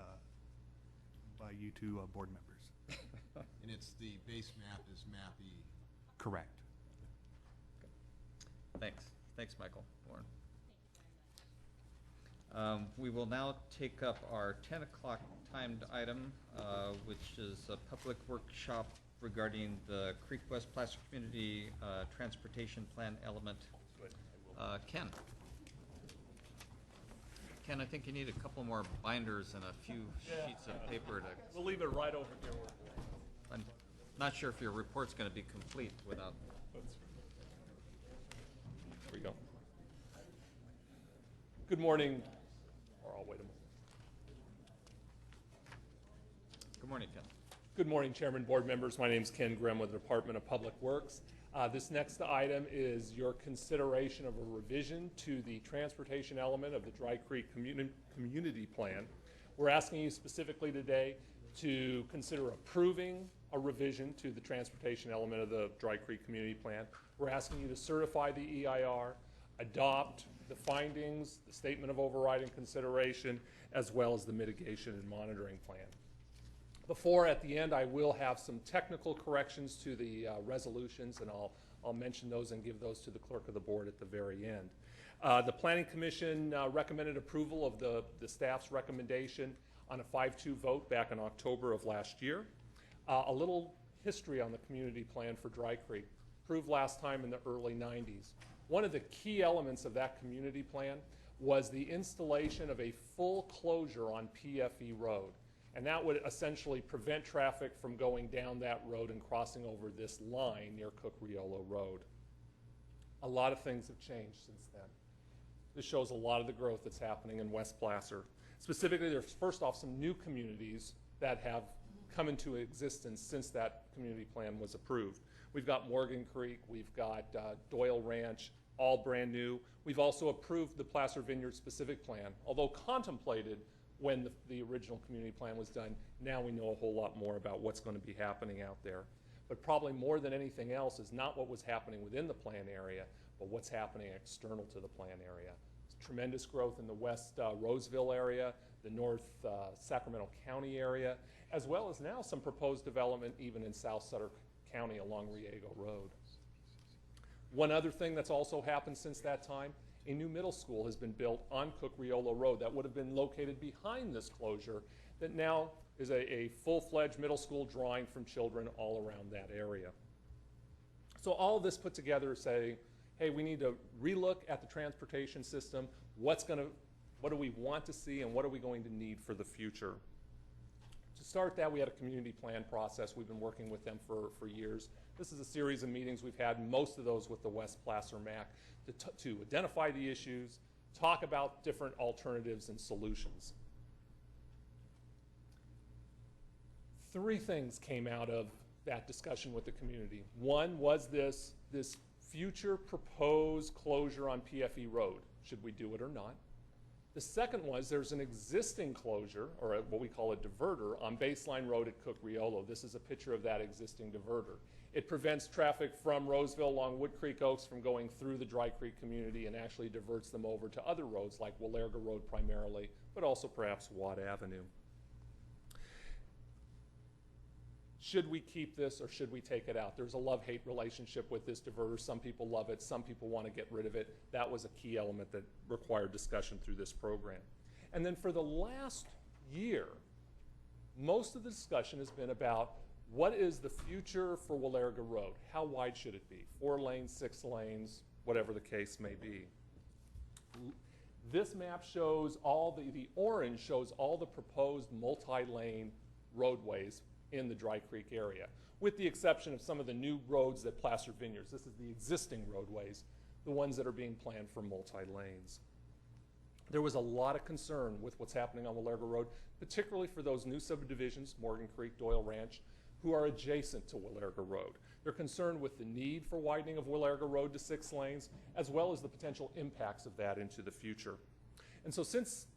by you 2 board members. And it's the base map is map E. Correct. Thanks. Thanks, Michael. Warren. We will now take up our 10 o'clock timed item, which is a public workshop regarding the Creek West Placer Community Transportation Plan element. Ken, I think you need a couple more binders and a few sheets of paper to... We'll leave it right over here. I'm not sure if your report's going to be complete without... Here we go. Good morning, or I'll wait a moment. Good morning, Ken. Good morning, Chairman, board members. My name is Ken Grimm with the Department of Public Works. This next item is your consideration of a revision to the transportation element of the Dry Creek Community Plan. We're asking you specifically today to consider approving a revision to the transportation element of the Dry Creek Community Plan. We're asking you to certify the EIR, adopt the findings, the statement of overriding consideration, as well as the mitigation and monitoring plan. Before, at the end, I will have some technical corrections to the resolutions, and I'll mention those and give those to the clerk of the board at the very end. The Planning Commission recommended approval of the staff's recommendation on a 5-2 vote back in October of last year. A little history on the community plan for Dry Creek, approved last time in the early 90s. One of the key elements of that community plan was the installation of a full closure on PFE Road. And that would essentially prevent traffic from going down that road and crossing over this line near Cook-Riolo Road. A lot of things have changed since then. This shows a lot of the growth that's happening in West Placer. Specifically, there's first off some new communities that have come into existence since that community plan was approved. We've got Morgan Creek, we've got Doyle Ranch, all brand new. We've also approved the Placer Vineyard specific plan, although contemplated when the original community plan was done. Now we know a whole lot more about what's going to be happening out there. But probably more than anything else is not what was happening within the plan area, but what's happening external to the plan area. Tremendous growth in the West Roseville area, the North Sacramento County area, as well as now some proposed development even in South Sutter County along Riego Road. One other thing that's also happened since that time, a new middle school has been built on Cook-Riolo Road that would have been located behind this closure that now is a full-fledged middle school drawing from children all around that area. So all of this put together say, hey, we need to relook at the transportation system. What do we want to see and what are we going to need for the future? To start that, we had a community plan process. We've been working with them for years. This is a series of meetings we've had, most of those with the West Placer MAC, to identify the issues, talk about different alternatives and solutions. 3 things came out of that discussion with the community. One was this future proposed closure on PFE Road. Should we do it or not? The second was there's an existing closure, or what we call a diverter, on Baseline Road at Cook-Riolo. This is a picture of that existing diverter. It prevents traffic from Roseville along Wood Creek Oaks from going through the Dry Creek community and actually diverts them over to other roads like Walerga Road primarily, but also perhaps Watt Avenue. Should we keep this or should we take it out? There's a love-hate relationship with this diverter. Some people love it, some people want to get rid of it. That was a key element that required discussion through this program. And then for the last year, most of the discussion has been about What is the future for Willarga Road? How wide should it be? 4 lanes, 6 lanes, whatever the case may be. This map shows the orange shows all the proposed multi-lane roadways in the Dry Creek area, with the exception of some of the new roads at Placer Vineyards. This is the existing roadways, the ones that are being planned for multi-lanes. There was a lot of concern with what's happening on Willarga Road, particularly for those new subdivisions, Morgan Creek, Doyle Ranch, who are adjacent to Willarga Road. They're concerned with the need for widening of Willarga Road to 6 lanes, as well as the potential impacts of that into the future. And so since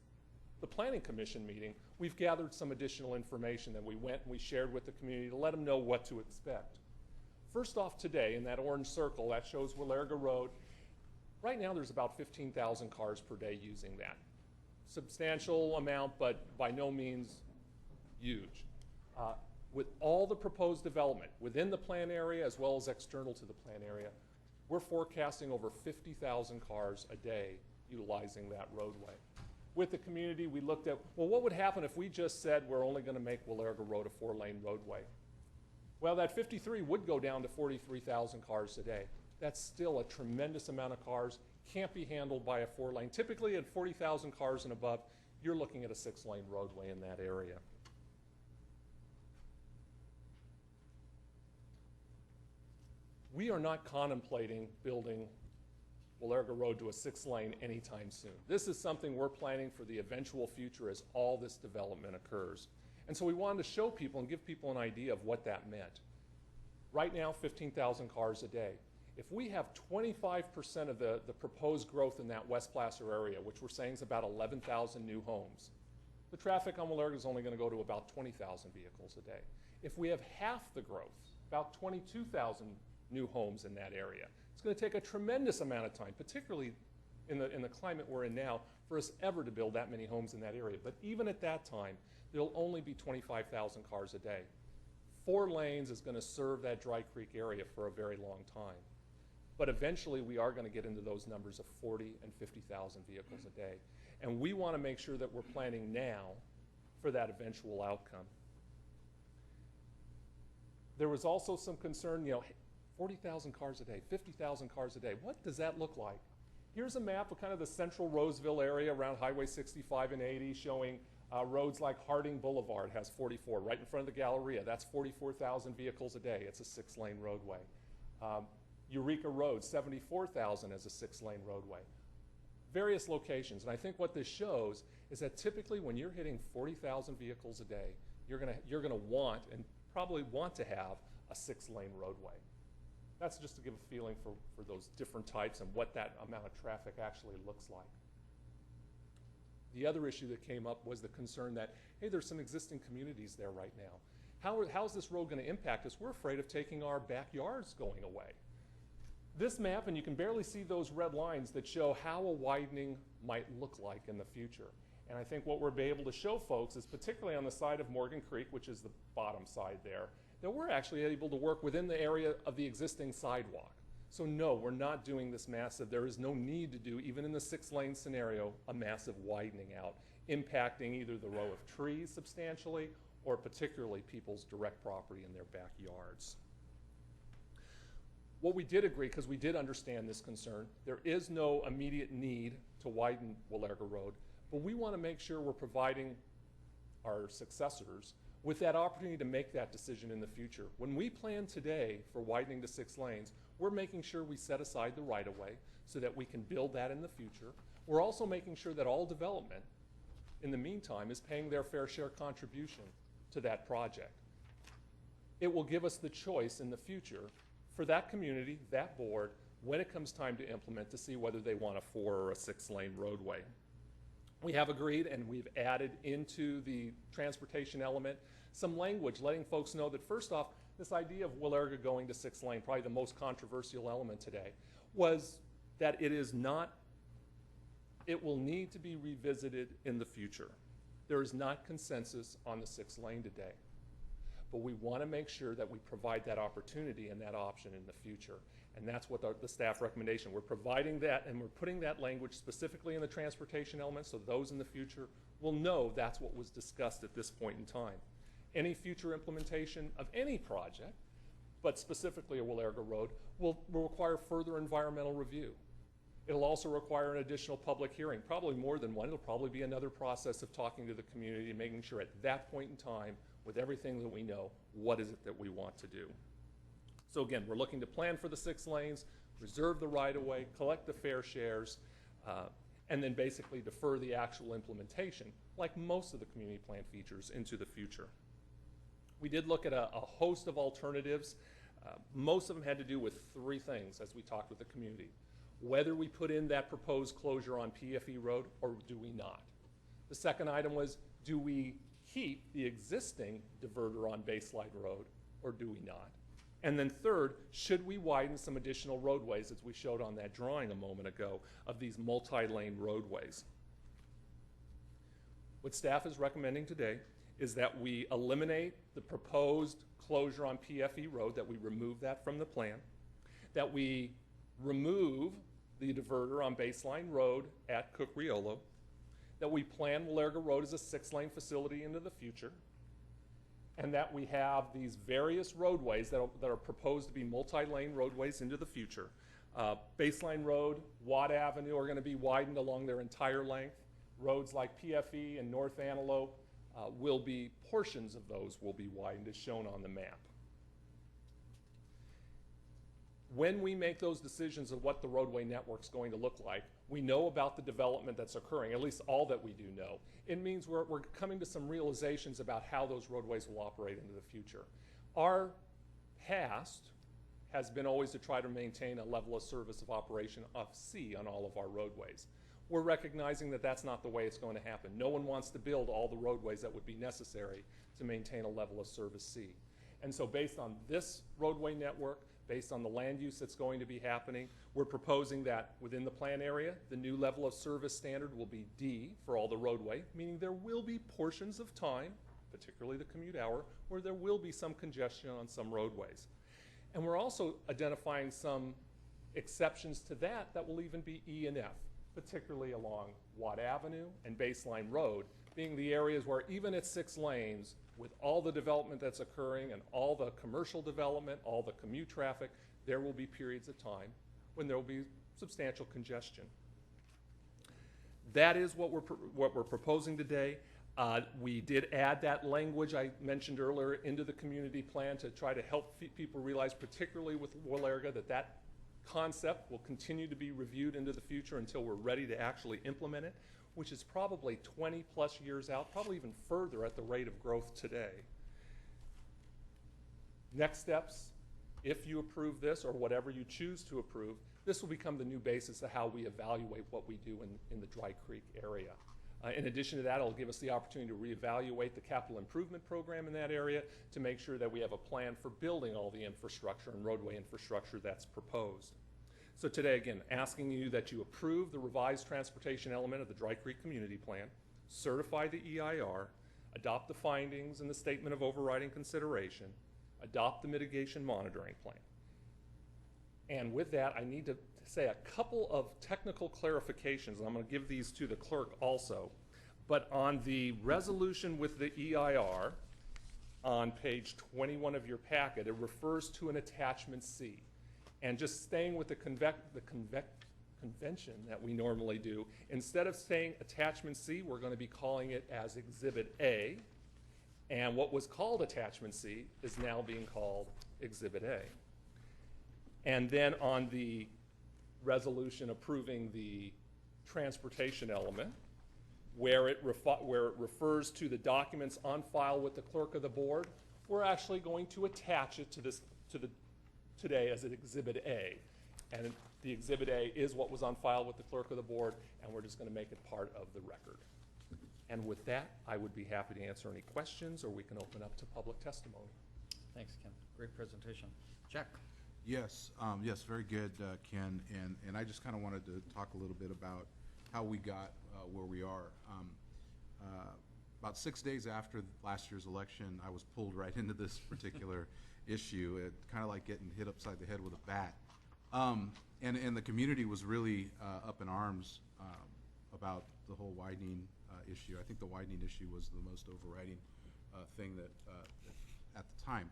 the Planning Commission meeting, we've gathered some additional information that we went and we shared with the community to let them know what to expect. First off, today, in that orange circle, that shows Willarga Road. Right now, there's about 15,000 cars per day using that. Substantial amount, but by no means huge. With all the proposed development within the plan area as well as external to the plan area, we're forecasting over 50,000 cars a day utilizing that roadway. With the community, we looked at, well, what would happen if we just said we're only going to make Willarga Road a 4-lane roadway? Well, that 53 would go down to 43,000 cars a day. That's still a tremendous amount of cars, can't be handled by a 4-lane. Typically at 40,000 cars and above, you're looking at a 6-lane roadway in that area. We are not contemplating building Willarga Road to a 6-lane anytime soon. This is something we're planning for the eventual future as all this development occurs. And so we wanted to show people and give people an idea of what that meant. Right now, 15,000 cars a day. If we have 25% of the proposed growth in that West Placer area, which we're saying is about 11,000 new homes, the traffic on Willarga is only going to go to about 20,000 vehicles a day. If we have half the growth, about 22,000 new homes in that area, it's going to take a tremendous amount of time, particularly in the climate we're in now, for us ever to build that many homes in that area. But even at that time, there'll only be 25,000 cars a day. 4 lanes is going to serve that Dry Creek area for a very long time. But eventually, we are going to get into those numbers of 40 and 50,000 vehicles a day. And we want to make sure that we're planning now for that eventual outcome. There was also some concern, 40,000 cars a day, 50,000 cars a day. What does that look like? Here's a map of kind of the central Roseville area around Highway 65 and 80, showing roads like Harding Boulevard has 44. Right in front of the Galleria, that's 44,000 vehicles a day. It's a 6-lane roadway. Eureka Road, 74,000 as a 6-lane roadway. Various locations, and I think what this shows is that typically when you're hitting 40,000 vehicles a day, you're gonna want and probably want to have a 6-lane roadway. That's just to give a feeling for those different types and what that amount of traffic actually looks like. The other issue that came up was the concern that, hey, there's some existing communities there right now. How's this road going to impact us? We're afraid of taking our backyards going away. This map, and you can barely see those red lines that show how a widening might look like in the future. And I think what we'll be able to show folks is, particularly on the side of Morgan Creek, which is the bottom side there, that we're actually able to work within the area of the existing sidewalk. So no, we're not doing this massive, there is no need to do, even in the 6-lane scenario, a massive widening out, impacting either the row of trees substantially or particularly people's direct property in their backyards. What we did agree, because we did understand this concern, there is no immediate need to widen Willarga Road, but we want to make sure we're providing our successors with that opportunity to make that decision in the future. When we plan today for widening to 6 lanes, we're making sure we set aside the right-of-way so that we can build that in the future. We're also making sure that all development, in the meantime, is paying their fair share contribution to that project. It will give us the choice in the future for that community, that board, when it comes time to implement, to see whether they want a 4 or a 6-lane roadway. We have agreed, and we've added into the transportation element some language letting folks know that, first off, this idea of Willarga going to 6-lane, probably the most controversial element today, was that it will need to be revisited in the future. There is not consensus on the 6-lane today, but we want to make sure that we provide that opportunity and that option in the future. And that's what the staff recommendation. We're providing that, and we're putting that language specifically in the transportation element so those in the future will know that's what was discussed at this point in time. any future implementation of any project, but specifically a Willerga Road, will require further environmental review. It'll also require an additional public hearing, probably more than one. It'll probably be another process of talking to the community and making sure at that point in time, with everything that we know, what is it that we want to do. So again, we're looking to plan for the 6 lanes, reserve the right-of-way, collect the fair shares, and then basically defer the actual implementation, like most of the community plan features, into the future. We did look at a host of alternatives. Most of them had to do with 3 things as we talked with the community. Whether we put in that proposed closure on PFE Road or do we not. The second item was, do we keep the existing diverter on Baseline Road or do we not? And then third, should we widen some additional roadways, as we showed on that drawing a moment ago, of these multi-lane roadways? What staff is recommending today is that we eliminate the proposed closure on PFE Road, that we remove that from the plan, that we remove the diverter on Baseline Road at Cook Riolo, that we plan Willerga Road as a 6-lane facility into the future, and that we have these various roadways that are proposed to be multi-lane roadways into the future. Baseline Road, Watt Avenue are going to be widened along their entire length. Roads like PFE and North Antelope portions of those will be widened as shown on the map. When we make those decisions of what the roadway network's going to look like, we know about the development that's occurring, at least all that we do know. It means we're coming to some realizations about how those roadways will operate into the future. Our past has been always to try to maintain a level of service of operation of C on all of our roadways. We're recognizing that that's not the way it's going to happen. No one wants to build all the roadways that would be necessary to maintain a level of service C. And so based on this roadway network, based on the land use that's going to be happening, we're proposing that within the plan area, the new level of service standard will be D for all the roadway, meaning there will be portions of time, particularly the commute hour, where there will be some congestion on some roadways. And we're also identifying some exceptions to that will even be E and F, particularly along Watt Avenue and Baseline Road, being the areas where even at 6 lanes, with all the development that's occurring and all the commercial development, all the commute traffic, there will be periods of time when there will be substantial congestion. That is what we're proposing today. We did add that language I mentioned earlier into the community plan to try to help people realize, particularly with Willerga, that concept will continue to be reviewed into the future until we're ready to actually implement it, which is probably 20 plus years out, probably even further at the rate of growth today. Next steps, if you approve this or whatever you choose to approve, this will become the new basis of how we evaluate what we do in the Dry Creek area. In addition to that, it'll give us the opportunity to reevaluate the capital improvement program in that area to make sure that we have a plan for building all the infrastructure and roadway infrastructure that's proposed. So today, again, asking you that you approve the revised transportation element of the Dry Creek Community Plan, certify the EIR, adopt the findings and the statement of overriding consideration, adopt the mitigation monitoring plan. And with that, I need to say a couple of technical clarifications, and I'm going to give these to the clerk also. But on the resolution with the EIR, on page 21 of your packet, it refers to an attachment C. And just staying with the convention that we normally do, instead of saying attachment C, we're going to be calling it as Exhibit A. And what was called attachment C is now being called Exhibit A. And then on the resolution approving the transportation element, where it refers to the documents on file with the clerk of the board, we're actually going to attach it to today as an Exhibit A. And the Exhibit A is what was on file with the clerk of the board, and we're just going to make it part of the record. And with that, I would be happy to answer any questions, or we can open up to public testimony. Thanks, Ken. Great presentation. Jack? Yes, yes, very good, Ken. And I just kind of wanted to talk a little bit about how we got where we are. About 6 days after last year's election, I was pulled right into this particular issue. It kind of like getting hit upside the head with a bat. And the community was really up in arms about the whole widening issue. I think the widening issue was the most overriding thing that at the time.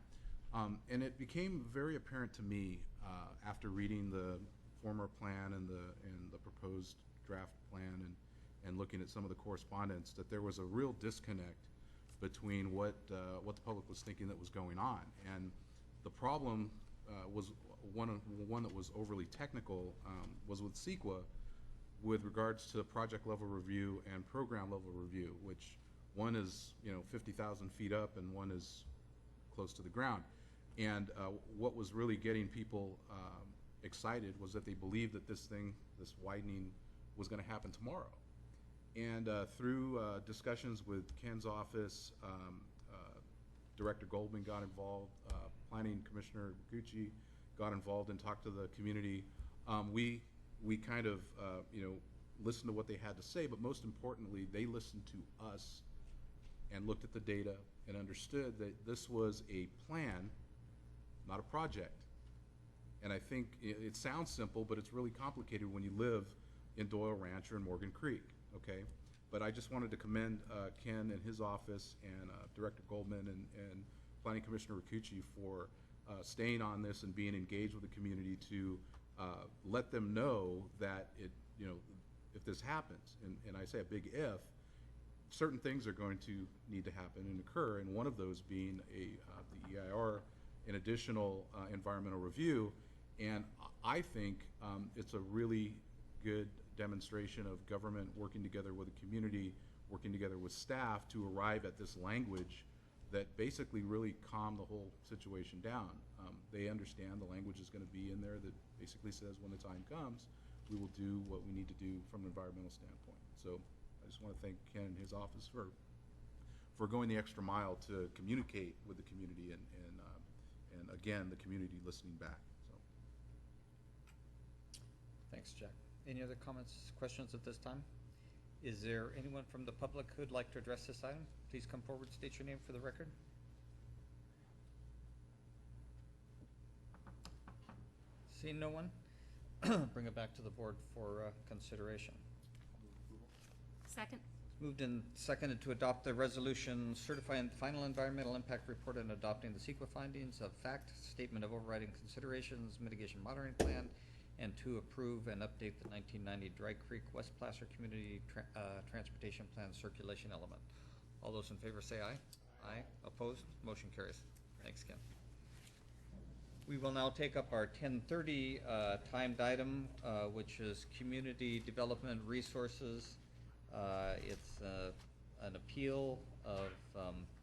And it became very apparent to me after reading the former plan and the proposed draft plan and looking at some of the correspondence that there was a real disconnect between what the public was thinking that was going on. And the problem was one that was overly technical was with CEQA with regards to project level review and program level review, which one is 50,000 feet up and one is close to the ground. And what was really getting people excited was that they believed that this widening was going to happen tomorrow. And through discussions with Ken's office, Director Goldman got involved, Planning Commissioner Gucci got involved and talked to the community. We kind of listened to what they had to say, but most importantly, they listened to us and looked at the data and understood that this was a plan, not a project. And I think it sounds simple, but it's really complicated when you live in Doyle Ranch or in Morgan Creek, okay? But I just wanted to commend Ken and his office and Director Goldman and Planning Commissioner Ricucci for staying on this and being engaged with the community to let them know that if this happens, and I say a big if, certain things are going to need to happen and occur, and one of those being the EIR, an additional environmental review. And I think it's a really good demonstration of government working together with the community, working together with staff to arrive at this language that basically really calmed the whole situation down. They understand the language is going to be in there that basically says when the time comes, we will do what we need to do from an environmental standpoint. So I just want to thank Ken and his office for going the extra mile to communicate with the community and again, the community listening back. So. Thanks, Jack. Any other comments, questions at this time? Is there anyone from the public who'd like to address this item? Please come forward, state your name for the record. Seeing no one, bring it back to the board for consideration. Second. Moved and seconded to adopt the resolution certifying the final environmental impact report and adopting the CEQA findings of fact, statement of overriding considerations, mitigation monitoring plan, and to approve and update the 1990 Dry Creek West Placer Community Transportation Plan circulation element. All those in favor say aye. Aye. Opposed? Motion carries. Thanks, Ken. We will now take up our 10:30 timed item, which is community development resources. It's an appeal of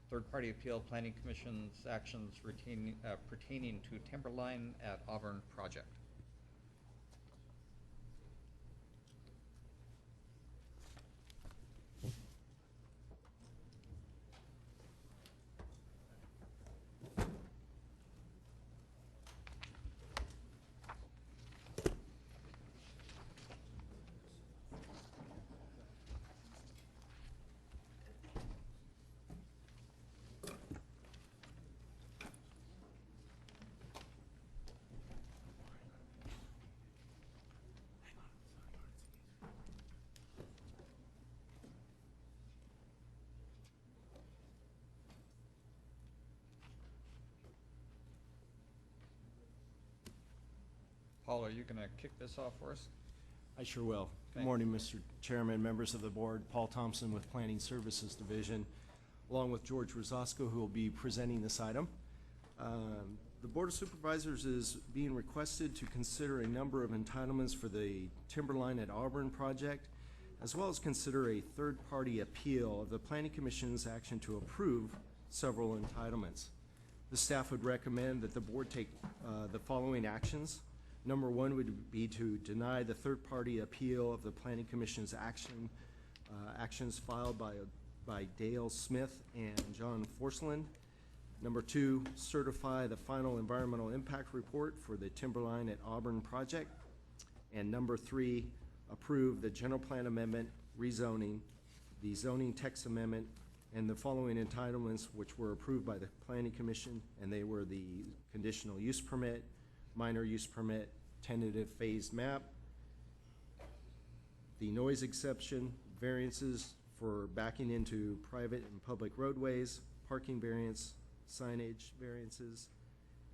third-party appeal, Planning Commission's actions pertaining to Timberline at Auburn project. Paul, are you going to kick this off for us? I sure will. Good Thank morning, Mr. Chairman, members of the board. Paul Thompson with Planning Services Division, along with George Rosasco, who will be presenting this item. The Board of Supervisors is being requested to consider a number of entitlements for the Timberline at Auburn project, as well as consider a third-party appeal of the Planning Commission's action to approve several entitlements. The staff would recommend that the board take the following actions. Number one would be to deny the third-party appeal of the Planning Commission's actions filed by Dale Smith and John Forsland. Number two, certify the final environmental impact report for the Timberline at Auburn project. And number three, approve the general plan amendment, rezoning, the zoning text amendment, and the following entitlements which were approved by the Planning Commission, and they were the conditional use permit, minor use permit, tentative phased map, the noise exception, variances for backing into private and public roadways, parking variance, signage variances,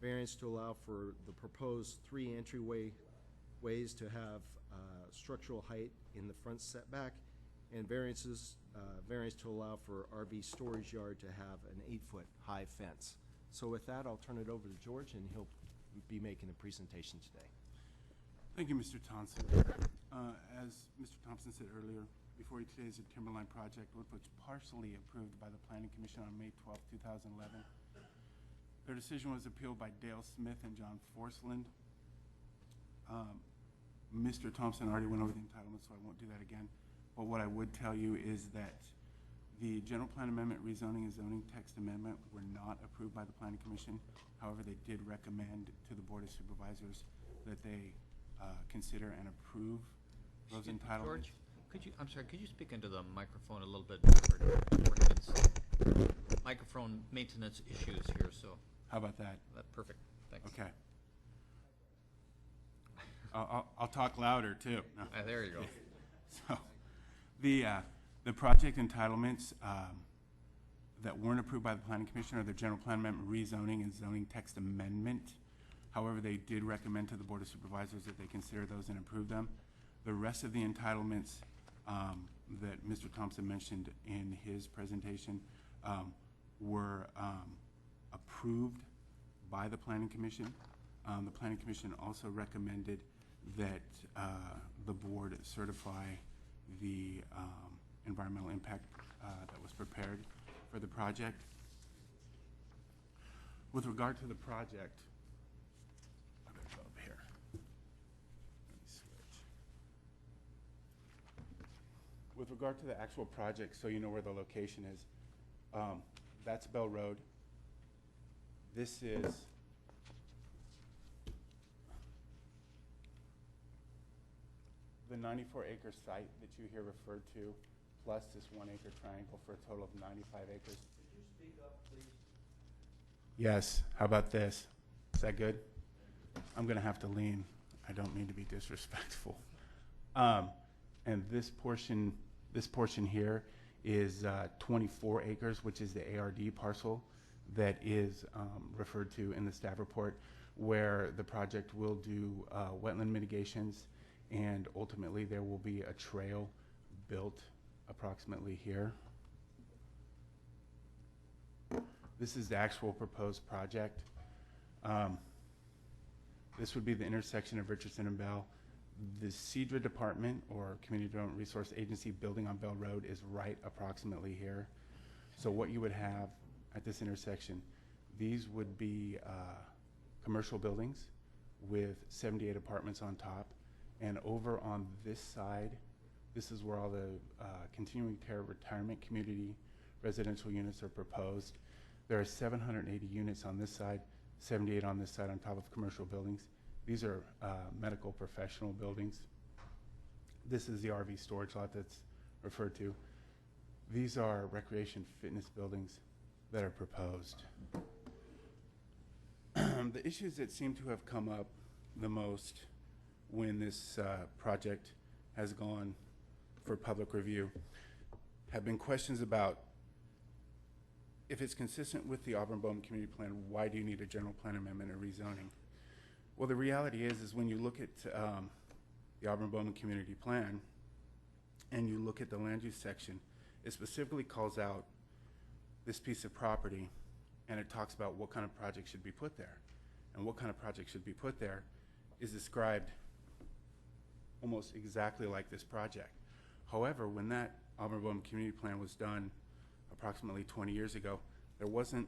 variance to allow for the proposed 3 ways to have structural height in the front setback, and variance to allow for RV storage yard to have an 8-foot high fence. So with that, I'll turn it over to George, and he'll be making a presentation today. Thank you, Mr. Thompson. As Mr. Thompson said earlier, before you today is a Timberline project which was partially approved by the Planning Commission on May 12, 2011. Their decision was appealed by Dale Smith and John Forsland. Mr. Thompson already went over the entitlement, so I won't do that again. But what I would tell you is that the general plan amendment, rezoning and zoning text amendment were not approved by the Planning Commission. However, they did recommend to the Board of Supervisors that they consider and approve those entitlements. George, I'm sorry, could you speak into the microphone a little bit? We're having some microphone maintenance issues here, so. How about that? Perfect, thanks. Okay. I'll talk louder too. No. There you go. So, the project entitlements that weren't approved by the Planning Commission are the General Plan Amendment Rezoning and Zoning Text Amendment. However, they did recommend to the Board of Supervisors that they consider those and approve them. The rest of the entitlements that Mr. Thompson mentioned in his presentation were approved by the Planning Commission. The Planning Commission also recommended that the board certify the environmental impact that was prepared for the project. With regard to the project, I'm going to go up here. Let me switch. With regard to the actual project, so you know where the location is, that's Bell Road. This is the 94-acre site that you hear referred to, plus this 1-acre triangle for a total of 95 acres. Could you speak up, please? Yes. How about this? Is that good? I'm going to have to lean. I don't mean to be disrespectful. And this portion here is 24 acres, which is the ARD parcel that is referred to in the staff report, where the project will do wetland mitigations, and ultimately there will be a trail built approximately here. This is the actual proposed project. This would be the intersection of Richardson and Bell. The CEDRA department, or Community Development Resource Agency, building on Bell Road is right approximately here. So what you would have at this intersection, these would be commercial buildings with 78 apartments on top. And over on this side, this is where all the continuing care retirement community residential units are proposed. There are 780 units on this side, 78 on this side on top of commercial buildings. These are medical professional buildings. This is the RV storage lot that's referred to. These are recreation fitness buildings that are proposed. The issues that seem to have come up the most when this project has gone for public review have been questions about if it's consistent with the Auburn-Bowman Community Plan, why do you need a general plan amendment or rezoning? Well, the reality is when you look at the Auburn-Bowman Community Plan and you look at the land use section, it specifically calls out this piece of property and it talks about what kind of project should be put there. And what kind of project should be put there is described almost exactly like this project. However, when that Auburn-Bowman Community Plan was done approximately 20 years ago, there wasn't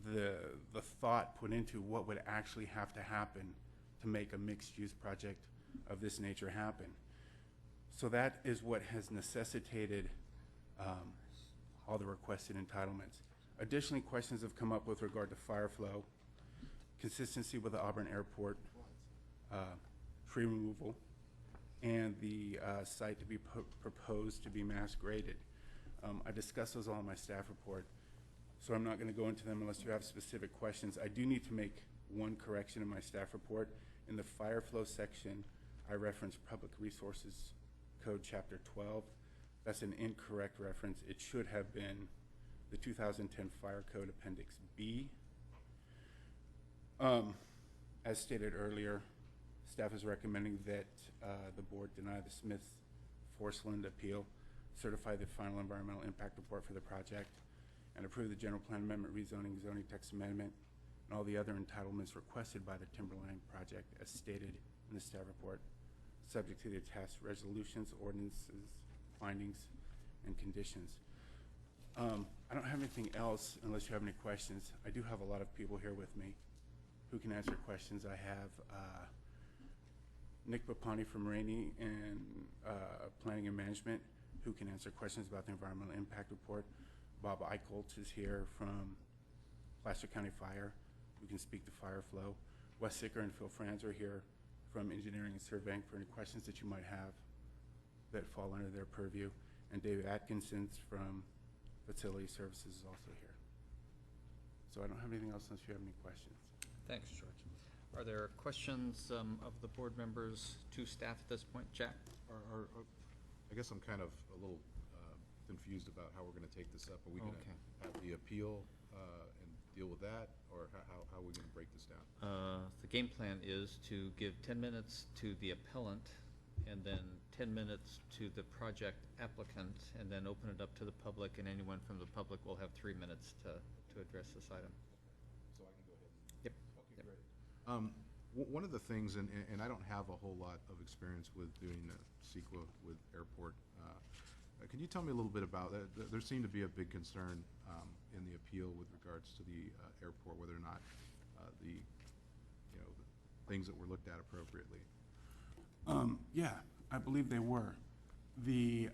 the thought put into what would actually have to happen to make a mixed-use project of this nature happen. So that is what has necessitated all the requested entitlements. Additionally, questions have come up with regard to fire flow, consistency with the Auburn Airport, tree removal, and the site to be proposed to be mass graded. I discussed those all in my staff report, so I'm not going to go into them unless you have specific questions. I do need to make one correction in my staff report. In the fire flow section, I referenced Public Resources Code Chapter 12. That's an incorrect reference. It should have been the 2010 Fire Code Appendix B. As stated earlier, staff is recommending that the board deny the Smith-Forsland appeal, certify the final environmental impact report for the project, and approve the general plan amendment, rezoning, zoning text amendment, and all the other entitlements requested by the Timberline project as stated in the staff report, subject to the attached resolutions, ordinances, findings, and conditions. I don't have anything else unless you have any questions. I do have a lot of people here with me who can answer questions. I have Nick Papani from Rainey and Planning and Management who can answer questions about the environmental impact report. Bob Eichholz is here from Placer County Fire, who can speak to fire flow. Wes Sicker and Phil Franz are here from Engineering and Surveying for any questions that you might have that fall under their purview. And David Atkinson from Facility Services is also here. So I don't have anything else unless you have any questions. Thanks, George. Are there questions of the board members to staff at this point? Jack? I guess I'm kind of a little confused about how we're going to take this up. Are we going to have the appeal and deal with that, or how are we going to break this down? The game plan is to give 10 minutes to the appellant and then 10 minutes to the project applicant, and then open it up to the public, and anyone from the public will have 3 minutes to address this item. So I can go ahead. Yep. Okay, great. One of the things, and I don't have a whole lot of experience with doing CEQA with airport, can you tell me a little bit about that? There seemed to be a big concern in the appeal with regards to the airport, whether or not the things that were looked at appropriately. Yeah, I believe they were. The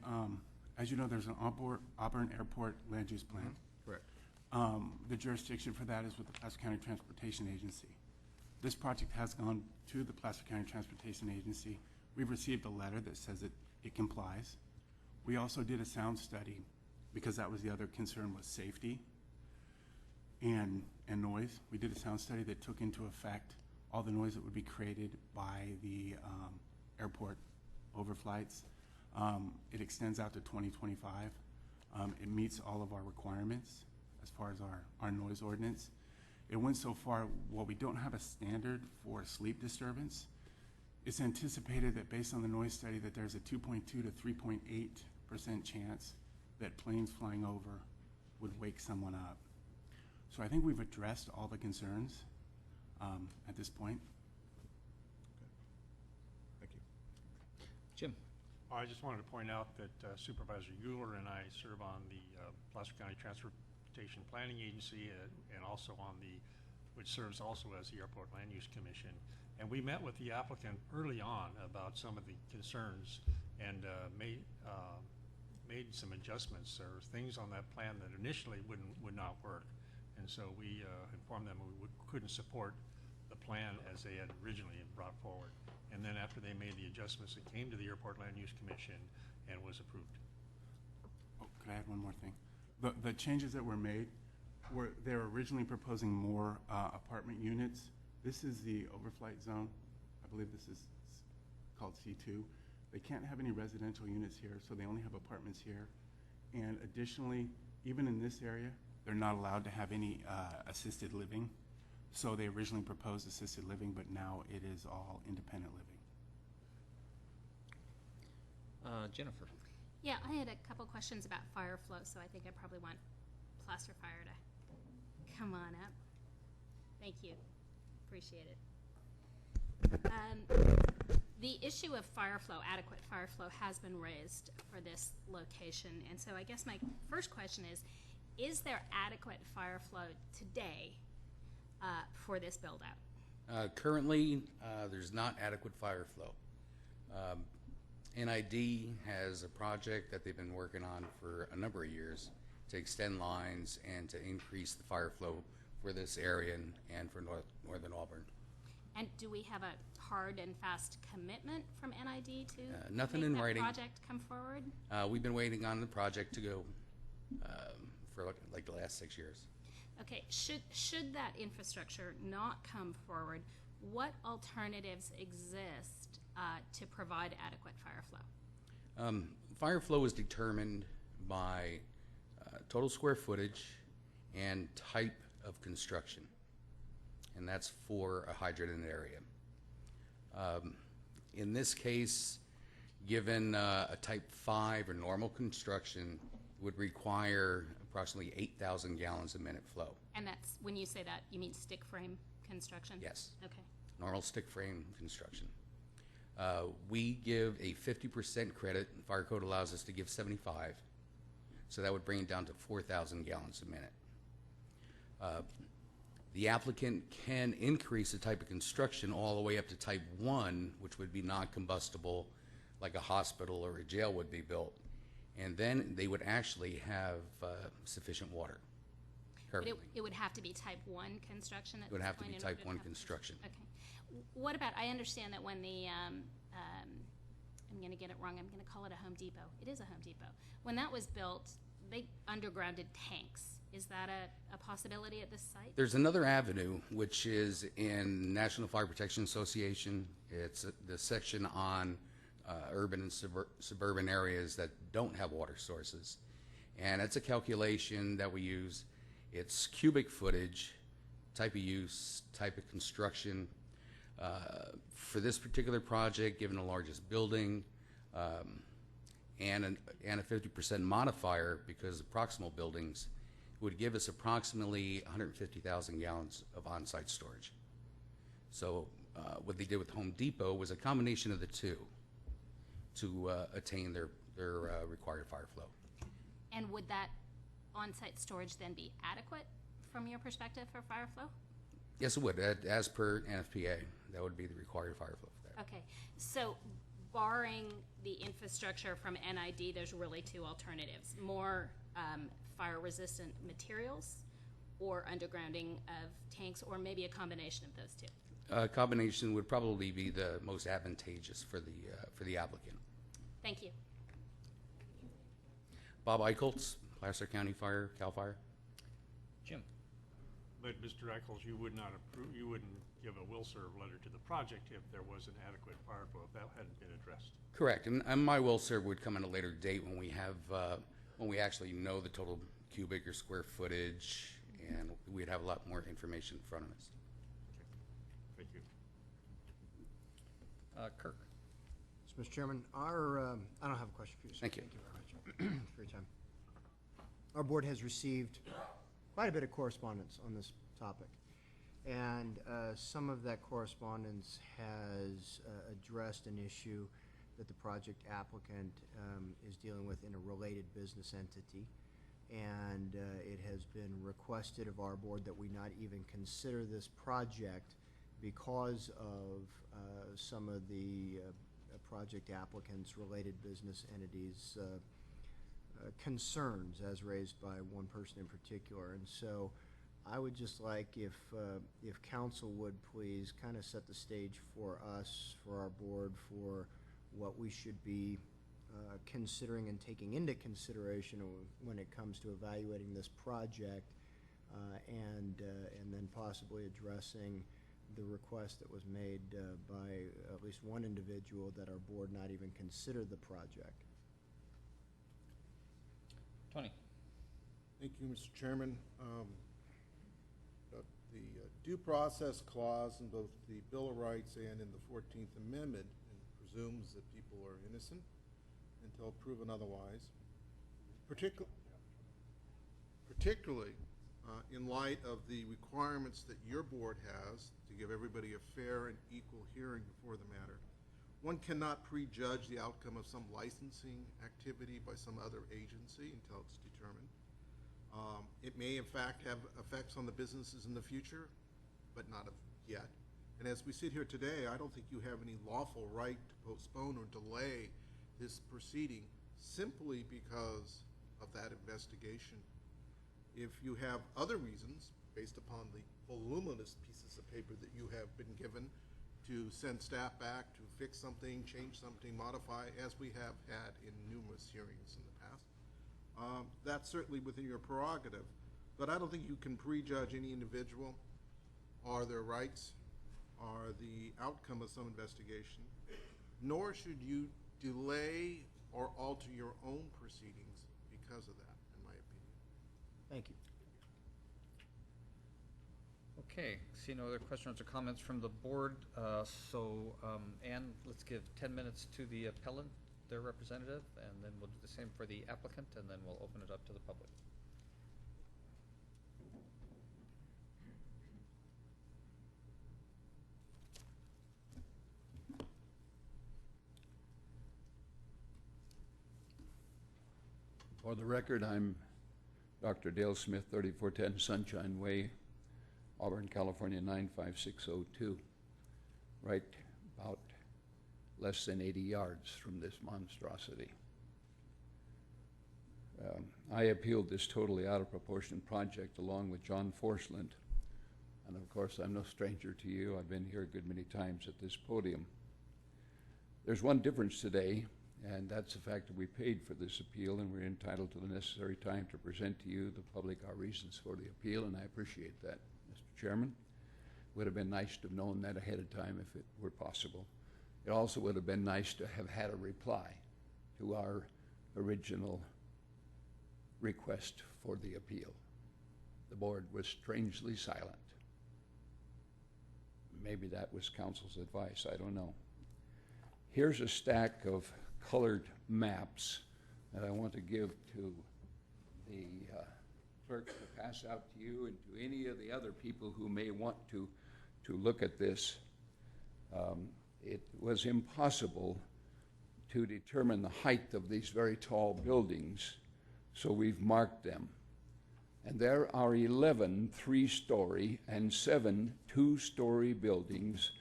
as you know, there's an Auburn Airport land use plan. Correct. The jurisdiction for that is with the Placer County Transportation Agency. This project has gone to the Placer County Transportation Agency. We've received a letter that says it complies. We also did a sound study because that was the other concern, was safety and noise. We did a sound study that took into effect all the noise that would be created by the airport overflights. It extends out to 2025. It meets all of our requirements as far as our noise ordinance. It went so far, while we don't have a standard for sleep disturbance, it's anticipated that based on the noise study that there's a 2.2 to 3.8% chance that planes flying over would wake someone up. So I think we've addressed all the concerns at this point. Thank you. Jim? I just wanted to point out that Supervisor Euler and I serve on the Placer County Transportation Planning Agency and also on which serves also as the Airport Land Use Commission. And we met with the applicant early on about some of the concerns and made some adjustments. There were things on that plan that initially would not work. And so we informed them we couldn't support the plan as they had originally brought forward. And then after they made the adjustments, it came to the Airport Land Use Commission and was approved. Oh, could I add one more thing? The changes that were made they were originally proposing more apartment units. This is the overflight zone. I believe this is called C2. They can't have any residential units here, so they only have apartments here. And additionally, even in this area, they're not allowed to have any assisted living. So they originally proposed assisted living, but now it is all independent living. Jennifer? Yeah, I had a couple questions about fire flow, so I think I probably want Placer Fire to come on up. Thank you. Appreciate it. The issue of fire flow, adequate fire flow, has been raised for this location. And so I guess my first question is there adequate fire flow today for this build-out? Currently, there's not adequate fire flow. NID has a project that they've been working on for a number of years to extend lines and to increase the fire flow for this area and for northern Auburn. And do we have a hard and fast commitment from NID to nothing make in that writing. project come forward? We've been waiting on the project to go for like the last 6 years. Okay, should that infrastructure not come forward, what alternatives exist to provide adequate fire flow? Fire flow is determined by total square footage and type of construction. And that's for a hydrated area. In this case, given a type 5 or normal construction, would require approximately 8,000 gallons a minute flow. And that's, when you say that, you mean stick frame construction? Yes. Okay. Normal stick frame construction. We give a 50% credit. Fire code allows us to give 75. So that would bring it down to 4,000 gallons a minute. The applicant can increase the type of construction all the way up to type 1, which would be non-combustible, like a hospital or a jail would be built. And then they would actually have sufficient water But currently. it would have to be type 1 construction at It would this have to point be in order type 1 have- construction. Okay. What about, I understand that when the, I'm going to get it wrong, I'm going to call it a Home Depot. It is a Home Depot. When that was built, they undergrounded tanks. Is that a possibility at this site? There's another avenue, which is in National Fire Protection Association. It's the section on urban and suburban areas that don't have water sources. And it's a calculation that we use. It's cubic footage, type of use, type of construction. For this particular project, given the largest building and a 50% modifier because of proximal buildings, would give us approximately 150,000 gallons of on-site storage. So what they did with Home Depot was a combination of the two to attain their required fire flow. And would that on-site storage then be adequate from your perspective for fire flow? Yes, it would. As per NFPA, that would be the required fire flow for that. Okay, so barring the infrastructure from NID, there's really two alternatives. More fire-resistant materials or undergrounding of tanks, or maybe a combination of those two. Combination would probably be the most advantageous for the applicant. Thank you. Bob Eicholtz, Placer County Fire, CAL FIRE. Jim? But Mr. Eccles, you would not approve, you wouldn't give a will serve letter to the project if there was an adequate fire flow, if that hadn't been addressed. Correct, and my will serve would come at a later date when we have, when we actually know the total cubic or square footage, and we'd have a lot more information in front of us. Thank you. Kirk? So, Mr. Chairman, I don't have a question for you, sir. Thank you. Thank you very much for your time. Our board has received quite a bit of correspondence on this topic, and some of that correspondence has addressed an issue that the project applicant is dealing with in a related business entity, and it has been requested of our board that we not even consider this project because of some of the project applicant's related business entities' concerns as raised by one person in particular. And so I would just like if council would please kind of set the stage for us, for our board, for what we should be considering and taking into consideration when it comes to evaluating this project, and then possibly addressing the request that was made by at least one individual that our board not even consider the project. Tony? Thank you, Mr. Chairman. The due process clause in both the Bill of Rights and in the 14th Amendment presumes that people are innocent until proven otherwise, particularly in light of the requirements that your board has to give everybody a fair and equal hearing before the matter. One cannot prejudge the outcome of some licensing activity by some other agency until it's determined. It may, in fact, have effects on the businesses in the future, but not yet. And as we sit here today, I don't think you have any lawful right to postpone or delay this proceeding simply because of that investigation. If you have other reasons, based upon the voluminous pieces of paper that you have been given, to send staff back to fix something, change something, modify, as we have had in numerous hearings in the past, that's certainly within your prerogative. But I don't think you can prejudge any individual or their rights or the outcome of some investigation, nor should you delay or alter your own proceedings because of that, in my opinion. Thank you. Okay, see no other questions or comments from the board, Ann, let's give 10 minutes to the appellant, their representative, and then we'll do the same for the applicant, and then we'll open it up to the public. For the record, I'm Dr. Dale Smith, 3410 Sunshine Way, Auburn, California 95602, right about less than 80 yards from this monstrosity. I appealed this totally out of proportion project along with John Forsland, and of course I'm no stranger to you. I've been here a good many times at this podium. There's one difference today, and that's the fact that we paid for this appeal and we're entitled to the necessary time to present to you, the public, our reasons for the appeal, and I appreciate that, Mr. Chairman. It would have been nice to have known that ahead of time if it were possible. It also would have been nice to have had a reply to our original request for the appeal. The board was strangely silent. Maybe that was council's advice, I don't know. Here's a stack of colored maps that I want to give to the clerk to pass out to you and to any of the other people who may want to look at this. It was impossible to determine the height of these very tall buildings, so we've marked them. And there are 11 three-story and 7 two-story buildings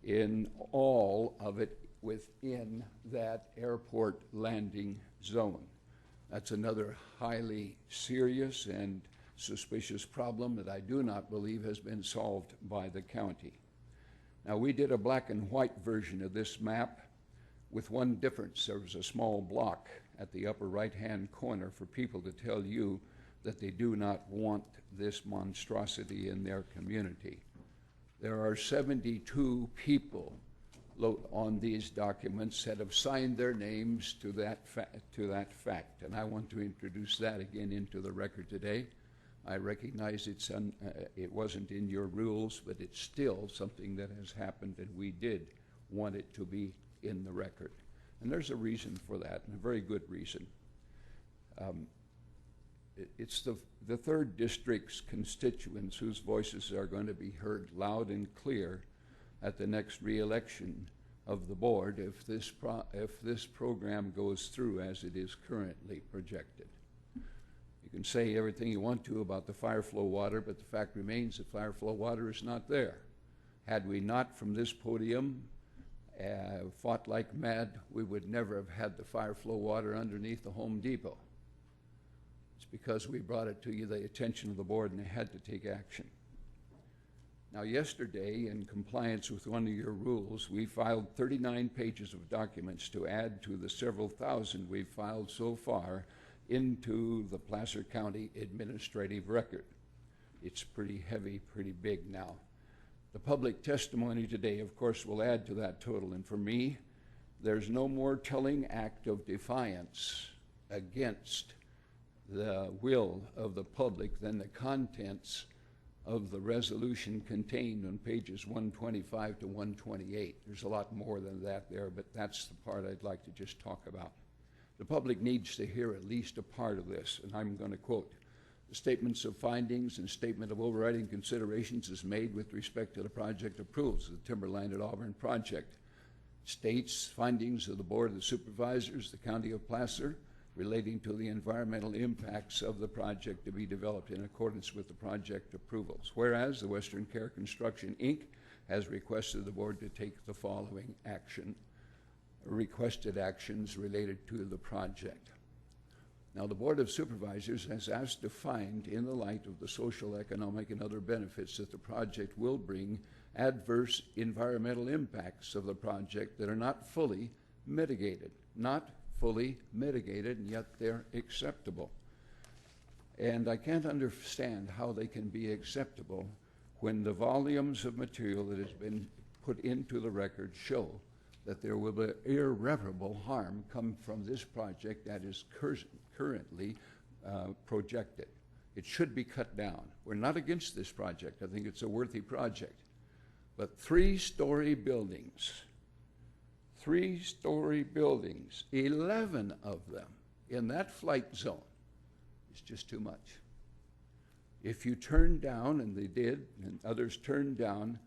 in all of it within that airport landing zone. That's another highly serious and suspicious problem that I do not believe has been solved by the county. Now, we did a black and white version of this map with one difference. There was a small block at the upper right-hand corner for people to tell you that they do not want this monstrosity in their community. There are 72 people on these documents that have signed their names to that fact, and I want to introduce that again into the record today. I recognize it wasn't in your rules, but it's still something that has happened, and we did want it to be in the record. And there's a reason for that, and a very good reason. It's the third district's constituents whose voices are going to be heard loud and clear at the next re-election of the board if this program goes through as it is currently projected. You can say everything you want to about the fire flow water, but the fact remains that fire flow water is not there. Had we not from this podium fought like mad, we would never have had the fire flow water underneath the Home Depot. It's because we brought it to the attention of the board and they had to take action. Now, yesterday, in compliance with one of your rules, we filed 39 pages of documents to add to the several thousand we've filed so far into the Placer County administrative record. It's pretty heavy, pretty big now. The public testimony today, of course, will add to that total, and for me, there's no more telling act of defiance against the will of the public than the contents of the resolution contained on pages 125 to 128. There's a lot more than that there, but that's the part I'd like to just talk about. The public needs to hear at least a part of this, and I'm going to quote. The statements of findings and statement of overriding considerations is made with respect to the project approvals of the Timberline at Auburn project. States findings of the Board of Supervisors, the County of Placer, relating to the environmental impacts of the project to be developed in accordance with the project approvals. Whereas the Western Care Construction, Inc. has requested the board to take the following action, requested actions related to the project. Now, the Board of Supervisors has asked to find, in the light of the social, economic, and other benefits that the project will bring, adverse environmental impacts of the project that are not fully mitigated. Not fully mitigated, and yet they're acceptable. And I can't understand how they can be acceptable when the volumes of material that has been put into the record show that there will be irreparable harm come from this project that is currently projected. It should be cut down. We're not against this project. I think it's a worthy project. But 3-story buildings, 3-story buildings, 11 of them in that flight zone is just too much. If you turn down, and they did, and others turned down,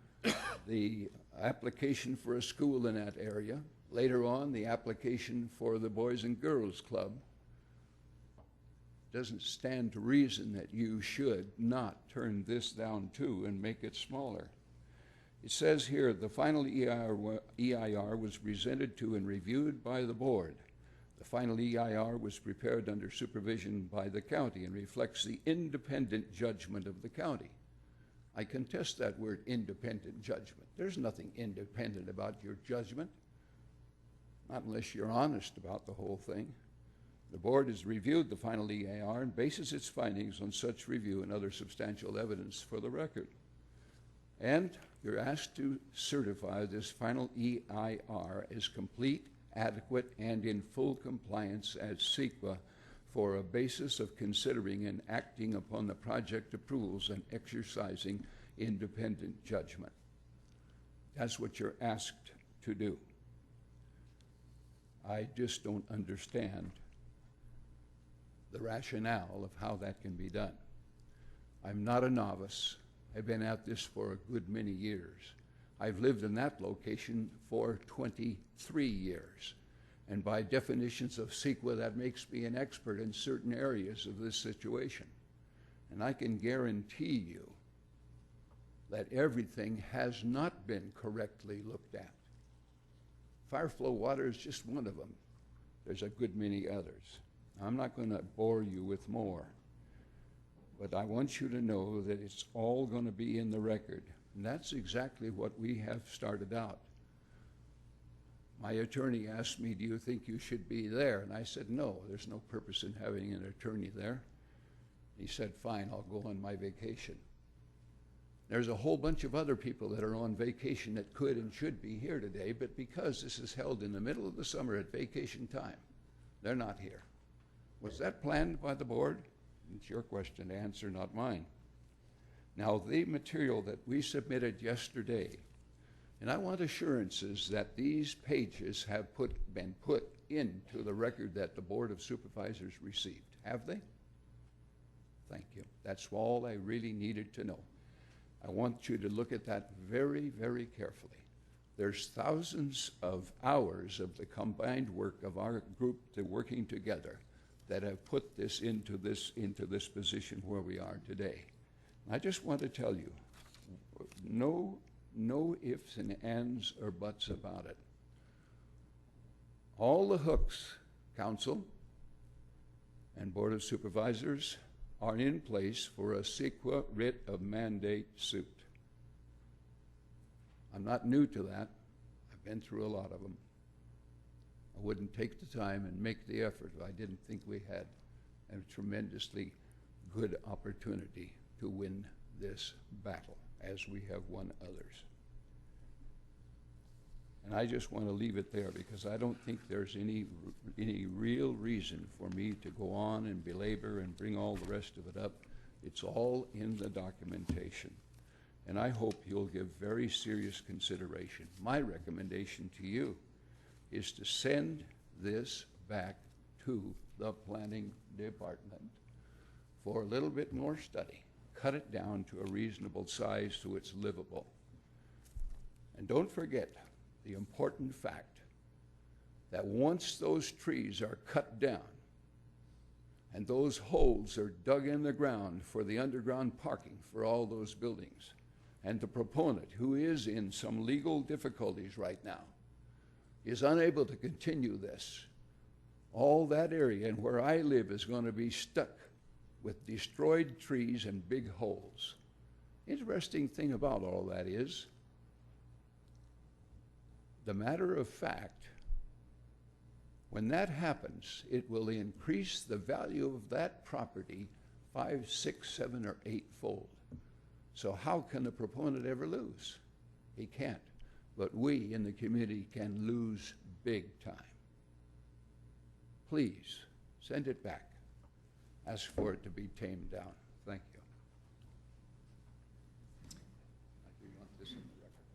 the application for a school in that area, later on the application for the Boys and Girls Club, doesn't stand to reason that you should not turn this down too and make it smaller. It says here, the final EIR was presented to and reviewed by the board. The final EIR was prepared under supervision by the county and reflects the independent judgment of the county. I contest that word, independent judgment. There's nothing independent about your judgment, not unless you're honest about the whole thing. The board has reviewed the final EIR and bases its findings on such review and other substantial evidence for the record. And you're asked to certify this final EIR as complete, adequate, and in full compliance as CEQA for a basis of considering and acting upon the project approvals and exercising independent judgment. That's what you're asked to do. I just don't understand the rationale of how that can be done. I'm not a novice. I've been at this for a good many years. I've lived in that location for 23 years. And by definitions of CEQA, that makes me an expert in certain areas of this situation. And I can guarantee you that everything has not been correctly looked at. Fire flow water is just one of them. There's a good many others. I'm not going to bore you with more, but I want you to know that it's all going to be in the record. And that's exactly what we have started out. My attorney asked me, do you think you should be there? And I said, no, there's no purpose in having an attorney there. He said, fine, I'll go on my vacation. There's a whole bunch of other people that are on vacation that could and should be here today, but because this is held in the middle of the summer at vacation time, they're not here. Was that planned by the board? It's your question to answer, not mine. Now, the material that we submitted yesterday, and I want assurances that these pages have been put into the record that the Board of Supervisors received. Have they? Thank you. That's all I really needed to know. I want you to look at that very, very carefully. There's thousands of hours of the combined work of our group working together that have put this into this position where we are today. I just want to tell you, no ifs and ands or buts about it. All the hooks, Council and Board of Supervisors, are in place for a CEQA writ of mandate suit. I'm not new to that. I've been through a lot of them. I wouldn't take the time and make the effort if I didn't think we had a tremendously good opportunity to win this battle, as we have won others. And I just want to leave it there because I don't think there's any real reason for me to go on and belabor and bring all the rest of it up. It's all in the documentation. And I hope you'll give very serious consideration. My recommendation to you is to send this back to the planning department for a little bit more study. Cut it down to a reasonable size so it's livable. And don't forget the important fact that once those trees are cut down and those holes are dug in the ground for the underground parking for all those buildings, and the proponent, who is in some legal difficulties right now, is unable to continue this, all that area and where I live is going to be stuck with destroyed trees and big holes. Interesting thing about all that is, the matter of fact, when that happens, it will increase the value of that property 5, 6, 7, or 8-fold. So how can the proponent ever lose? He can't. But we in the community can lose big time. Please, send it back. Ask for it to be tamed down. Thank you. I do want this in the record.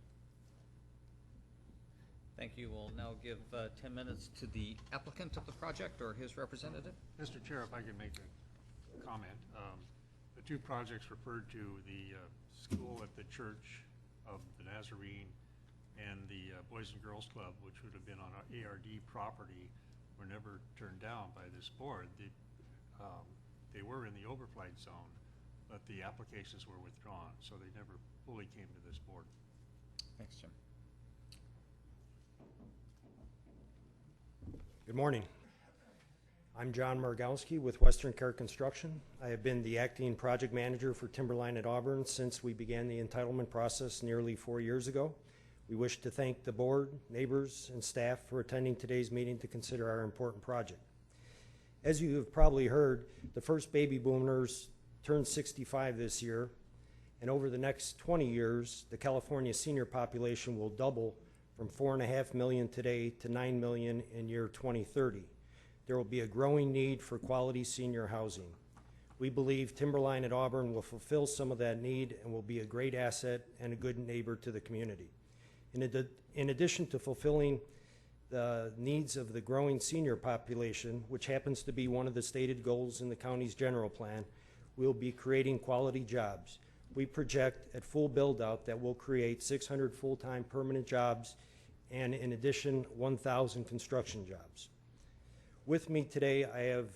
Thank you. We'll now give 10 minutes to the applicant of the project or his representative. Mr. Chair, if I could make a comment. The two projects referred to, the school at the Church of the Nazarene and the Boys and Girls Club, which would have been on our ARD property, were never turned down by this board. They were in the overflight zone, but the applications were withdrawn, so they never fully came to this board. Thanks, Jim. Good morning. I'm John Margowski with Western Care Construction. I have been the acting project manager for Timberline at Auburn since we began the entitlement process nearly 4 years ago. We wish to thank the board, neighbors, and staff for attending today's meeting to consider our important project. As you have probably heard, the first baby boomers turned 65 this year, and over the next 20 years, the California senior population will double from 4.5 million today to 9 million in year 2030. There will be a growing need for quality senior housing. We believe Timberline at Auburn will fulfill some of that need and will be a great asset and a good neighbor to the community. In addition to fulfilling the needs of the growing senior population, which happens to be one of the stated goals in the county's general plan, we'll be creating quality jobs. We project at full build-out that we'll create 600 full-time permanent jobs and in addition 1,000 construction jobs. With me today, I have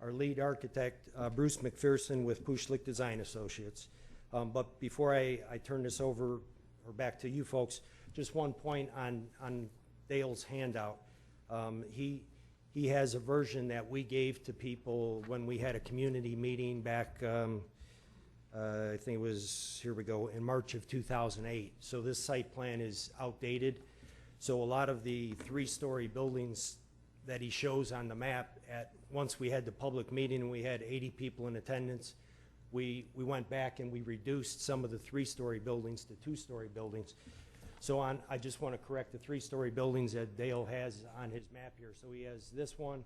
our lead architect, Bruce McPherson with Pushlik Design Associates. But before I turn this over or back to you folks, just one point on Dale's handout. He has a version that we gave to people when we had a community meeting back, I think it was, here we go, in March of 2008. So this site plan is outdated. So a lot of the 3-story buildings that he shows on the map, once we had the public meeting and we had 80 people in attendance, we went back and we reduced some of the 3-story buildings to 2-story buildings. So I just want to correct the 3-story buildings that Dale has on his map here. So he has this one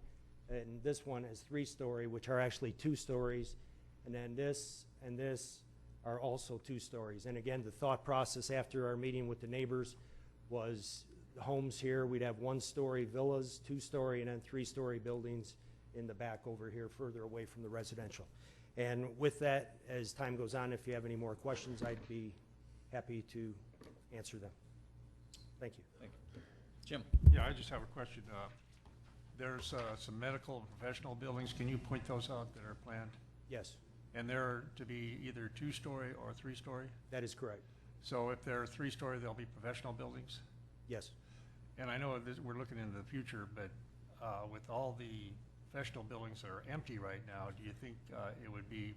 and this one as 3-story, which are actually 2 stories. And then this and this are also 2 stories. And again, the thought process after our meeting with the neighbors was the homes here, we'd have 1-story villas, 2-story, and then 3-story buildings in the back over here further away from the residential. And with that, as time goes on, if you have any more questions, I'd be happy to answer them. Thank you. Thank you. Jim? Yeah, I just have a question. There's some medical and professional buildings. Can you point those out that are planned? Yes. And they're to be either 2-story or 3-story? That is correct. So if they're 3-story, they'll be professional buildings? Yes. And I know we're looking into the future, but with all the professional buildings that are empty right now, do you think it would be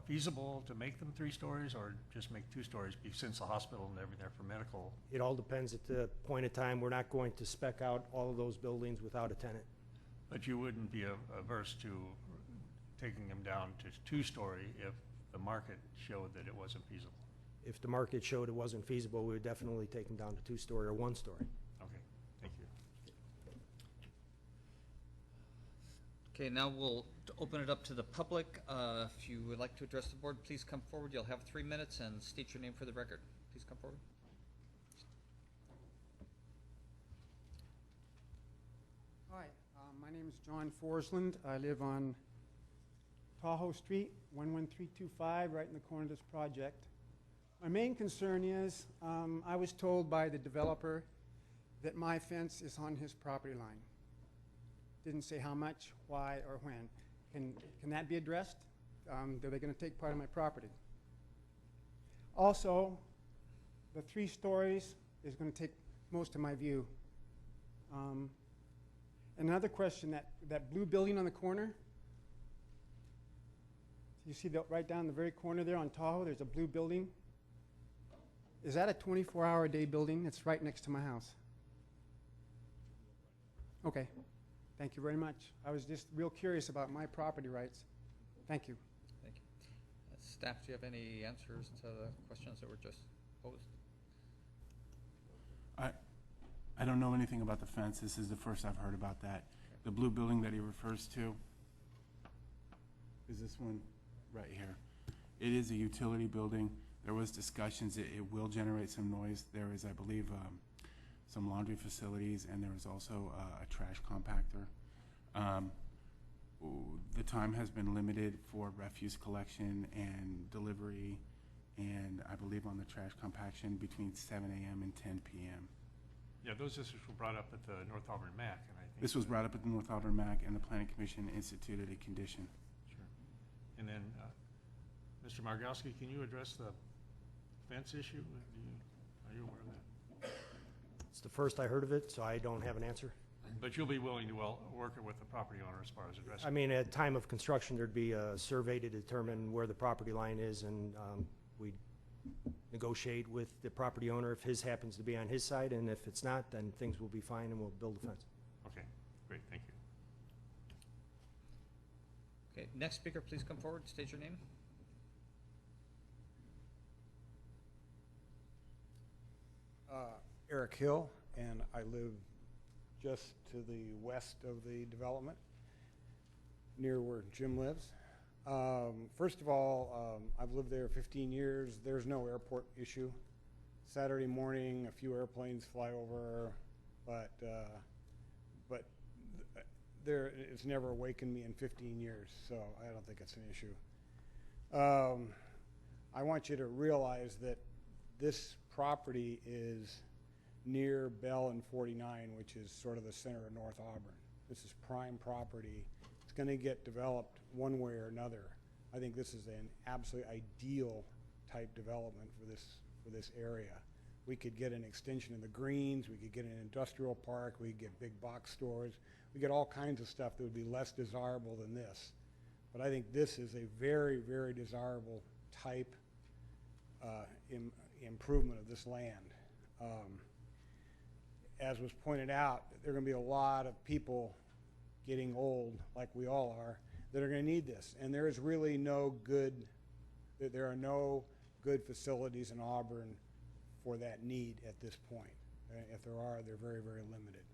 feasible to make them 3 stories or just make 2 stories since the hospital and everything there for medical? It all depends at the point of time. We're not going to spec out all of those buildings without a tenant. But you wouldn't be averse to taking them down to 2-story if the market showed that it wasn't feasible? If the market showed it wasn't feasible, we would definitely take them down to 2-story or 1-story. Okay, thank you. Okay, now we'll open it up to the public. If you would like to address the board, please come forward. You'll have 3 minutes and state your name for the record. Please come forward. Hi, my name is John Forsland. I live on Tahoe Street, 11325, right in the corner of this project. My main concern is I was told by the developer that my fence is on his property line. Didn't say how much, why, or when. Can that be addressed? Are they going to take part of my property? Also, the 3 stories is going to take most of my view. Another question, that blue building on the corner, you see that right down the very corner there on Tahoe, there's a blue building. Is that a 24-hour-a-day building? It's right next to my house. Okay. Thank you very much. I was just real curious about my property rights. Thank you. Thank you. Staff, do you have any answers to the questions that were just posed? I don't know anything about the fence. This is the first I've heard about that. Okay. The blue building that he refers to, is this one? right here. It is a utility building. There was discussions, it will generate some noise. There is, I believe, some laundry facilities, and there is also a trash compactor. The time has been limited for refuse collection and delivery, and I believe on the trash compaction between 7 a.m. and 10 p.m. Yeah, those issues were brought up at the North Auburn MAC, and I think. This was brought up at the North Auburn MAC, and the Planning Commission instituted a condition. Sure. And then, Mr. Margowski, can you address the fence issue? Are you aware of that? It's the first I heard of it, so I don't have an answer. But you'll be willing to work with the property owner as far as addressing. I mean, at time of construction, there'd be a survey to determine where the property line is, and we'd negotiate with the property owner if his happens to be on his side, and if it's not, then things will be fine and we'll build a fence. Okay, great, thank you. Okay, next speaker, please come forward, state your name. Eric Hill, and I live just to the west of the development, near where Jim lives. First of all, I've lived there 15 years. There's no airport issue. Saturday morning, a few airplanes fly over, but it's never awakened me in 15 years, so I don't think it's an issue. I want you to realize that this property is near Bell and 49, which is sort of the center of North Auburn. This is prime property. It's going to get developed one way or another. I think this is an absolutely ideal type development for this area. We could get an extension of the greens, we could get an industrial park, we could get big box stores, we get all kinds of stuff that would be less desirable than this. But I think this is a very, very desirable type improvement of this land. As was pointed out, there are going to be a lot of people getting old, like we all are, that are going to need this. And there is really there are no good facilities in Auburn for that need at this point. If there are, they're very, very limited.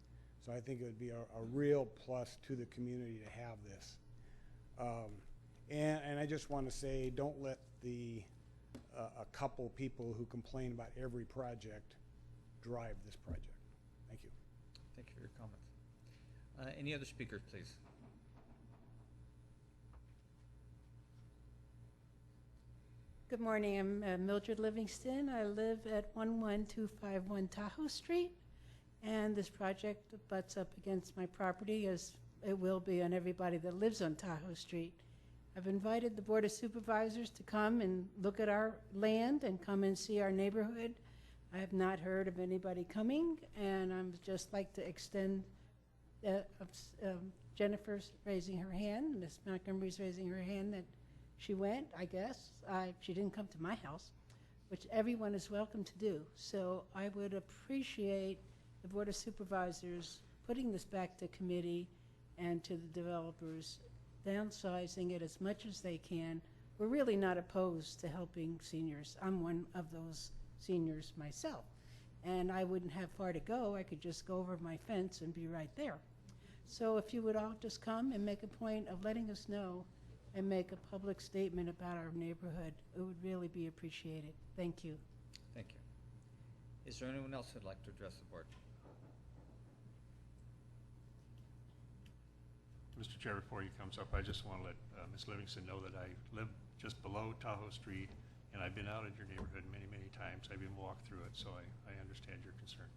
So I think it would be a real plus to the community to have this. And I just want to say, don't let a couple people who complain about every project drive this project. Thank you. Thank you for your comments. Any other speakers, please? Good morning. I'm Mildred Livingston. I live at 11251 Tahoe Street, and this project butts up against my property, as it will be on everybody that lives on Tahoe Street. I've invited the Board of Supervisors to come and look at our land and come and see our neighborhood. I have not heard of anybody coming, and I'm just like to extend, Jennifer's raising her hand, Ms. Montgomery's raising her hand, that she went, I guess. She didn't come to my house, which everyone is welcome to do. So I would appreciate the Board of Supervisors putting this back to committee and to the developers, downsizing it as much as they can. We're really not opposed to helping seniors. I'm one of those seniors myself, and I wouldn't have far to go. I could just go over my fence and be right there. So if you would all just come and make a point of letting us know and make a public statement about our neighborhood, it would really be appreciated. Thank you. Thank you. Is there anyone else who'd like to address the board? Mr. Chair, before he comes up, I just want to let Ms. Livingston know that I live just below Tahoe Street, and I've been out in your neighborhood many, many times. I've even walked through it, so I understand your concern.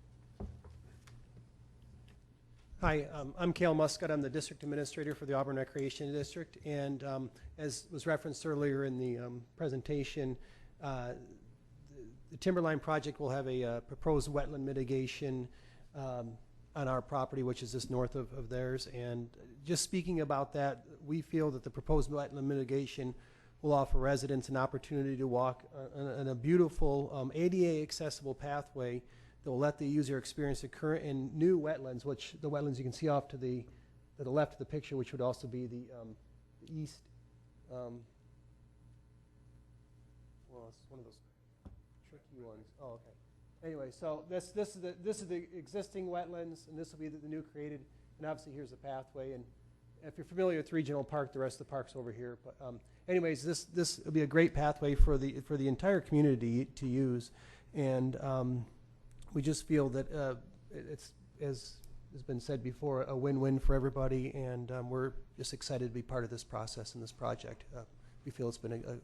Hi, I'm Cale Muscat. I'm the District Administrator for the Auburn Recreation District, and as was referenced earlier in the presentation, the Timberline project will have a proposed wetland mitigation on our property, which is just north of theirs. And just speaking about that, we feel that the proposed wetland mitigation will offer residents an opportunity to walk on a beautiful ADA accessible pathway that will let the user experience the current and new wetlands, which the wetlands you can see off to the left of the picture, which would also be the east. Well, it's one of those tricky ones. Oh, okay. Anyway, so this is the existing wetlands, and this will be the new created. And obviously, here's the pathway. And if you're familiar with Regional Park, the rest of the park's over here. But anyways, this will be a great pathway for the entire community to use, and we just feel that it's, as has been said before, a win-win for everybody, and we're just excited to be part of this process and this project. We feel it's been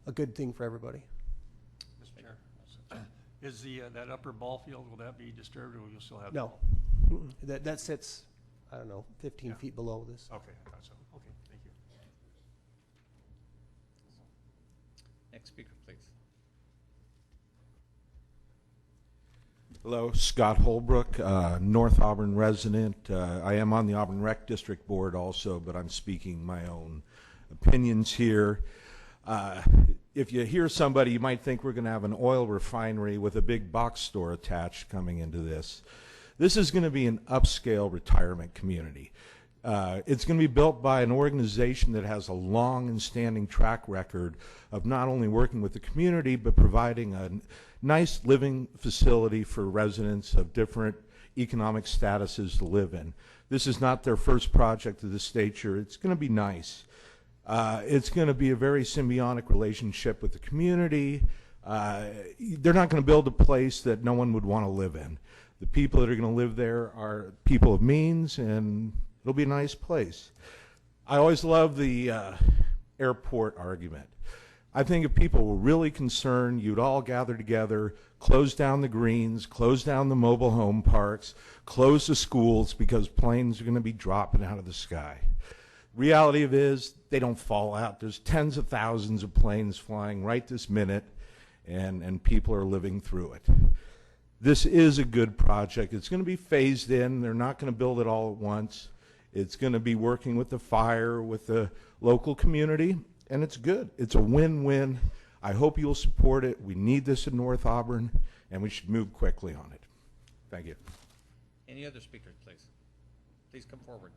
a good thing for everybody. Mr. Chair, is that upper ball field, will that be disturbed, or will you still have? No, that sits, I don't know, 15 feet below this. Okay, I thought so. Okay, thank you. Next speaker, please. Hello, Scott Holbrook, North Auburn resident. I am on the Auburn Rec District Board also, but I'm speaking my own opinions here. If you hear somebody, you might think we're going to have an oil refinery with a big box store attached coming into this. This is going to be an upscale retirement community. It's going to be built by an organization that has a long and standing track record of not only working with the community, but providing a nice living facility for residents of different economic statuses to live in. This is not their first project of this stature. It's going to be nice. It's going to be a very symbiotic relationship with the community. They're not going to build a place that no one would want to live in. The people that are going to live there are people of means, and it'll be a nice place. I always love the airport argument. I think if people were really concerned, you'd all gather together, close down the greens, close down the mobile home parks, close the schools, because planes are going to be dropping out of the sky. Reality of it is, they don't fall out. There's tens of thousands of planes flying right this minute, and people are living through it. This is a good project. It's going to be phased in. They're not going to build it all at once. It's going to be working with the fire, with the local community, and it's good. It's a win-win. I hope you'll support it. We need this in North Auburn, and we should move quickly on it. Thank you. Any other speakers, please? Please come forward.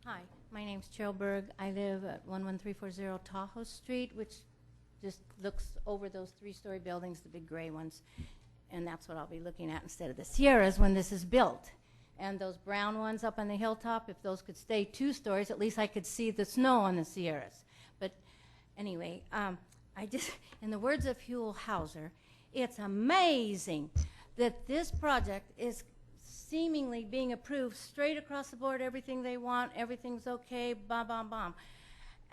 Hi, my name's Cheryl Berg. I live at 11340 Tahoe Street, which just looks over those three-story buildings, the big gray ones. And that's what I'll be looking at instead of the Sierras when this is built. And those brown ones up on the hilltop, if those could stay 2 stories, at least I could see the snow on the Sierras. But anyway, in the words of Huell Hauser, it's amazing that this project is seemingly being approved straight across the board, everything they want, everything's okay, bam, bam, bam.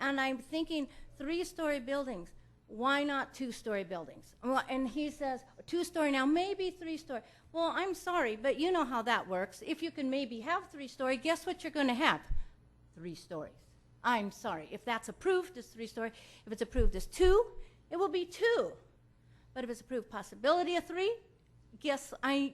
And I'm thinking 3-story buildings, why not 2-story buildings? And he says, 2-story now, maybe 3-story. Well, I'm sorry, but you know how that works. If you can maybe have 3-story, guess what you're going to have? 3 stories. I'm sorry. If that's approved as 3-story, if it's approved as 2, it will be 2. But if it's approved possibility of 3,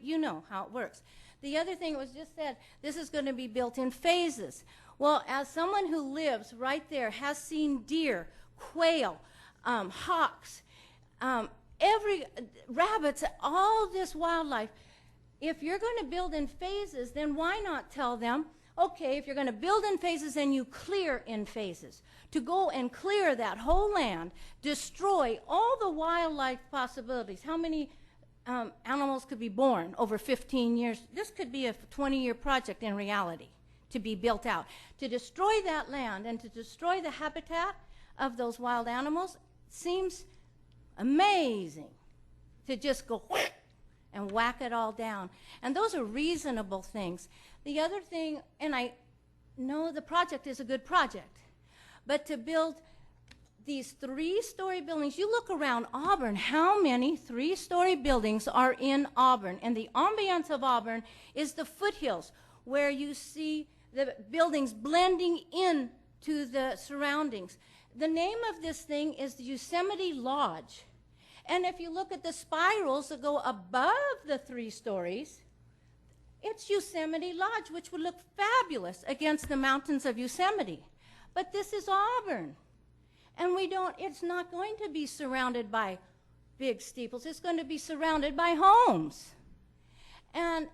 you know how it works. The other thing was just said, this is going to be built in phases. Well, as someone who lives right there, has seen deer, quail, hawks, rabbits, all this wildlife, if you're going to build in phases, then why not tell them, okay, if you're going to build in phases, then you clear in phases. To go and clear that whole land, destroy all the wildlife possibilities. How many animals could be born over 15 years? This could be a 20-year project in reality to be built out. To destroy that land and to destroy the habitat of those wild animals seems amazing. To just go whack and whack it all down. And those are reasonable things. The other thing, and I know the project is a good project, but to build these 3-story buildings, you look around Auburn, how many 3-story buildings are in Auburn? And the ambiance of Auburn is the foothills, where you see the buildings blending in to the surroundings. The name of this thing is the Yosemite Lodge. And if you look at the spirals that go above the 3 stories, it's Yosemite Lodge, which would look fabulous against the mountains of Yosemite. But this is Auburn. And it's not going to be surrounded by big steeples. It's going to be surrounded by homes. And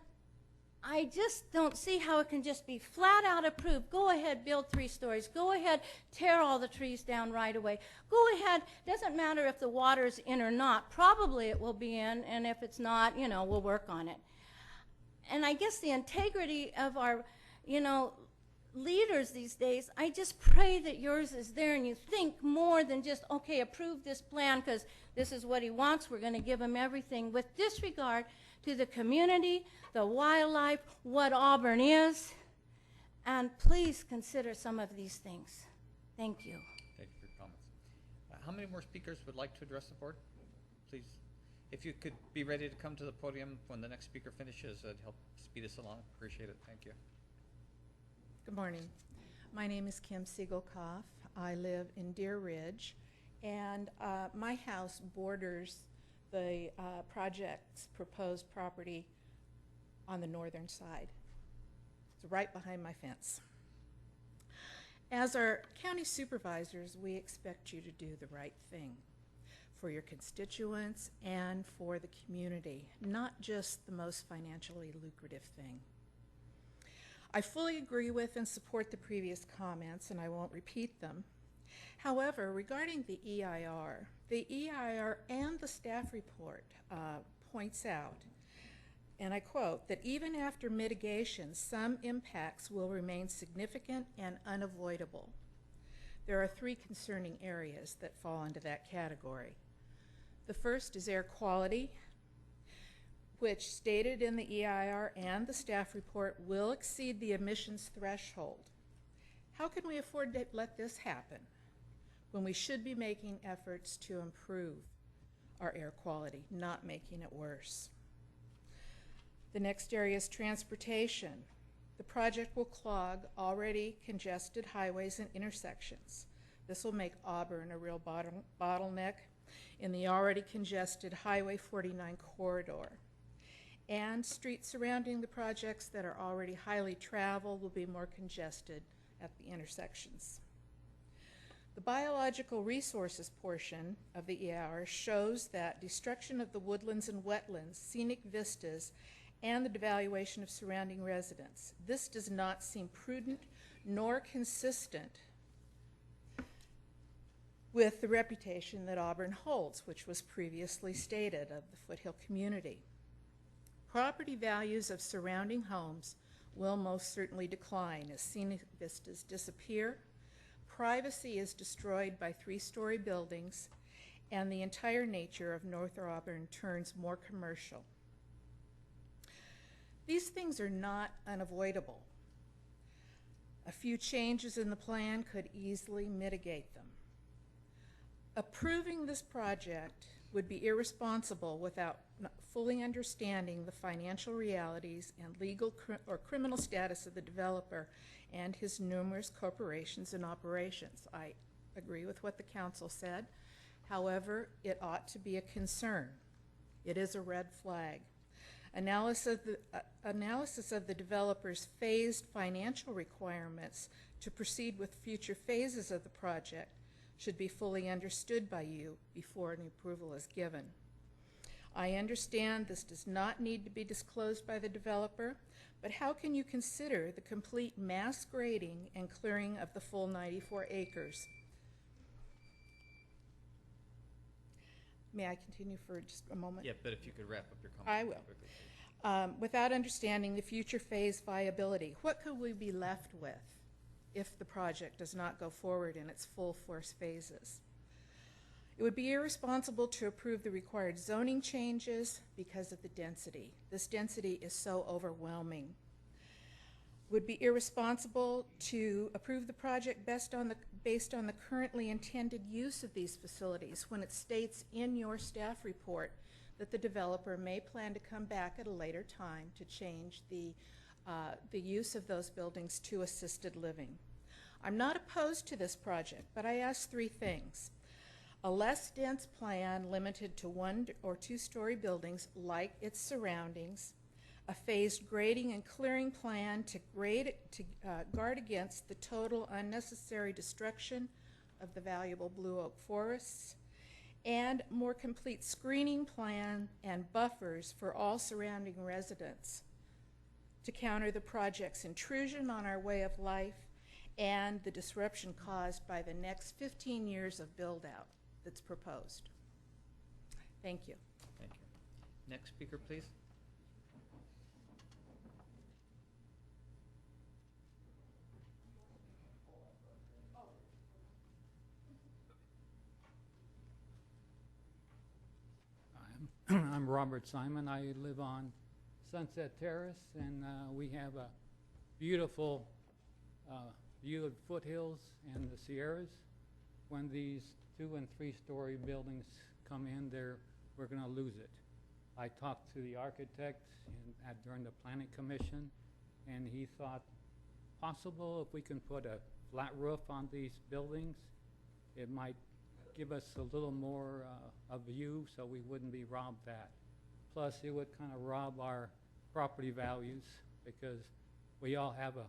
I just don't see how it can just be flat out approved. Go ahead, build 3 stories. Go ahead, tear all the trees down right away. Go ahead, doesn't matter if the water's in or not. Probably it will be in, and if it's not, we'll work on it. and I guess the integrity of our, you know, leaders these days, I just pray that yours is there and you think more than just, okay, approve this plan because this is what he wants, we're going to give him everything, with disregard to the community, the wildlife, what Auburn is, and please consider some of these things. Thank you. Thank you for your comments. How many more speakers would like to address the board? Please, if you could be ready to come to the podium when the next speaker finishes, it'd help speed us along. Appreciate it. Thank you. Good morning. My name is Kim Siegelkoff. I live in Deer Ridge, and my house borders the project's proposed property on the northern side. It's right behind my fence. As our county supervisors, we expect you to do the right thing for your constituents and for the community, not just the most financially lucrative thing. I fully agree with and support the previous comments, and I won't repeat them. However, regarding the EIR and the staff report points out, and I quote, that even after mitigation, some impacts will remain significant and unavoidable. There are three concerning areas that fall into that category. The first is air quality, which, stated in the EIR and the staff report, will exceed the emissions threshold. How can we afford to let this happen when we should be making efforts to improve our air quality, not making it worse? The next area is transportation. The project will clog already congested highways and intersections. This will make Auburn a real bottleneck in the already congested Highway 49 corridor. And streets surrounding the projects that are already highly traveled will be more congested at the intersections. The biological resources portion of the EIR shows that destruction of the woodlands and wetlands, scenic vistas, and the devaluation of surrounding residents. This does not seem prudent nor consistent with the reputation that Auburn holds, which was previously stated, of the Foothill community. Property values of surrounding homes will most certainly decline as scenic vistas disappear, privacy is destroyed by three-story buildings, and the entire nature of North Auburn turns more commercial. These things are not unavoidable. A few changes in the plan could easily mitigate them. Approving this project would be irresponsible without fully understanding the financial realities and legal or criminal status of the developer and his numerous corporations and operations. I agree with what the council said. However, it ought to be a concern. It is a red flag. Analysis of the developer's phased financial requirements to proceed with future phases of the project should be fully understood by you before an approval is given. I understand this does not need to be disclosed by the developer, but how can you consider the complete mass grading and clearing of the full 94 acres? May I continue for just a moment? Yeah, but if you could wrap up your comments. I will. Without understanding the future phase viability, what could we be left with if the project does not go forward in its full force phases? It would be irresponsible to approve the required zoning changes because of the density. This density is so overwhelming. It would be irresponsible to approve the project based on the currently intended use of these facilities when it states in your staff report that the developer may plan to come back at a later time to change the use of those buildings to assisted living. I'm not opposed to this project, but I ask three things. A less dense plan limited to 1 or 2 story buildings like its surroundings, a phased grading and clearing plan to guard against the total unnecessary destruction of the valuable blue oak forests, and more complete screening plan and buffers for all surrounding residents to counter the project's intrusion on our way of life and the disruption caused by the next 15 years of build-out that's proposed. Thank you. Thank you. Next speaker, please. I'm Robert Simon. I live on Sunset Terrace, and we have a beautiful view of foothills and the Sierras. When these 2- and 3-story buildings come in, we're going to lose it. I talked to the architect during the planning commission, and he thought possible if we can put a flat roof on these buildings, it might give us a little more a view so we wouldn't be robbed that. Plus, it would kind of rob our property values because we all have a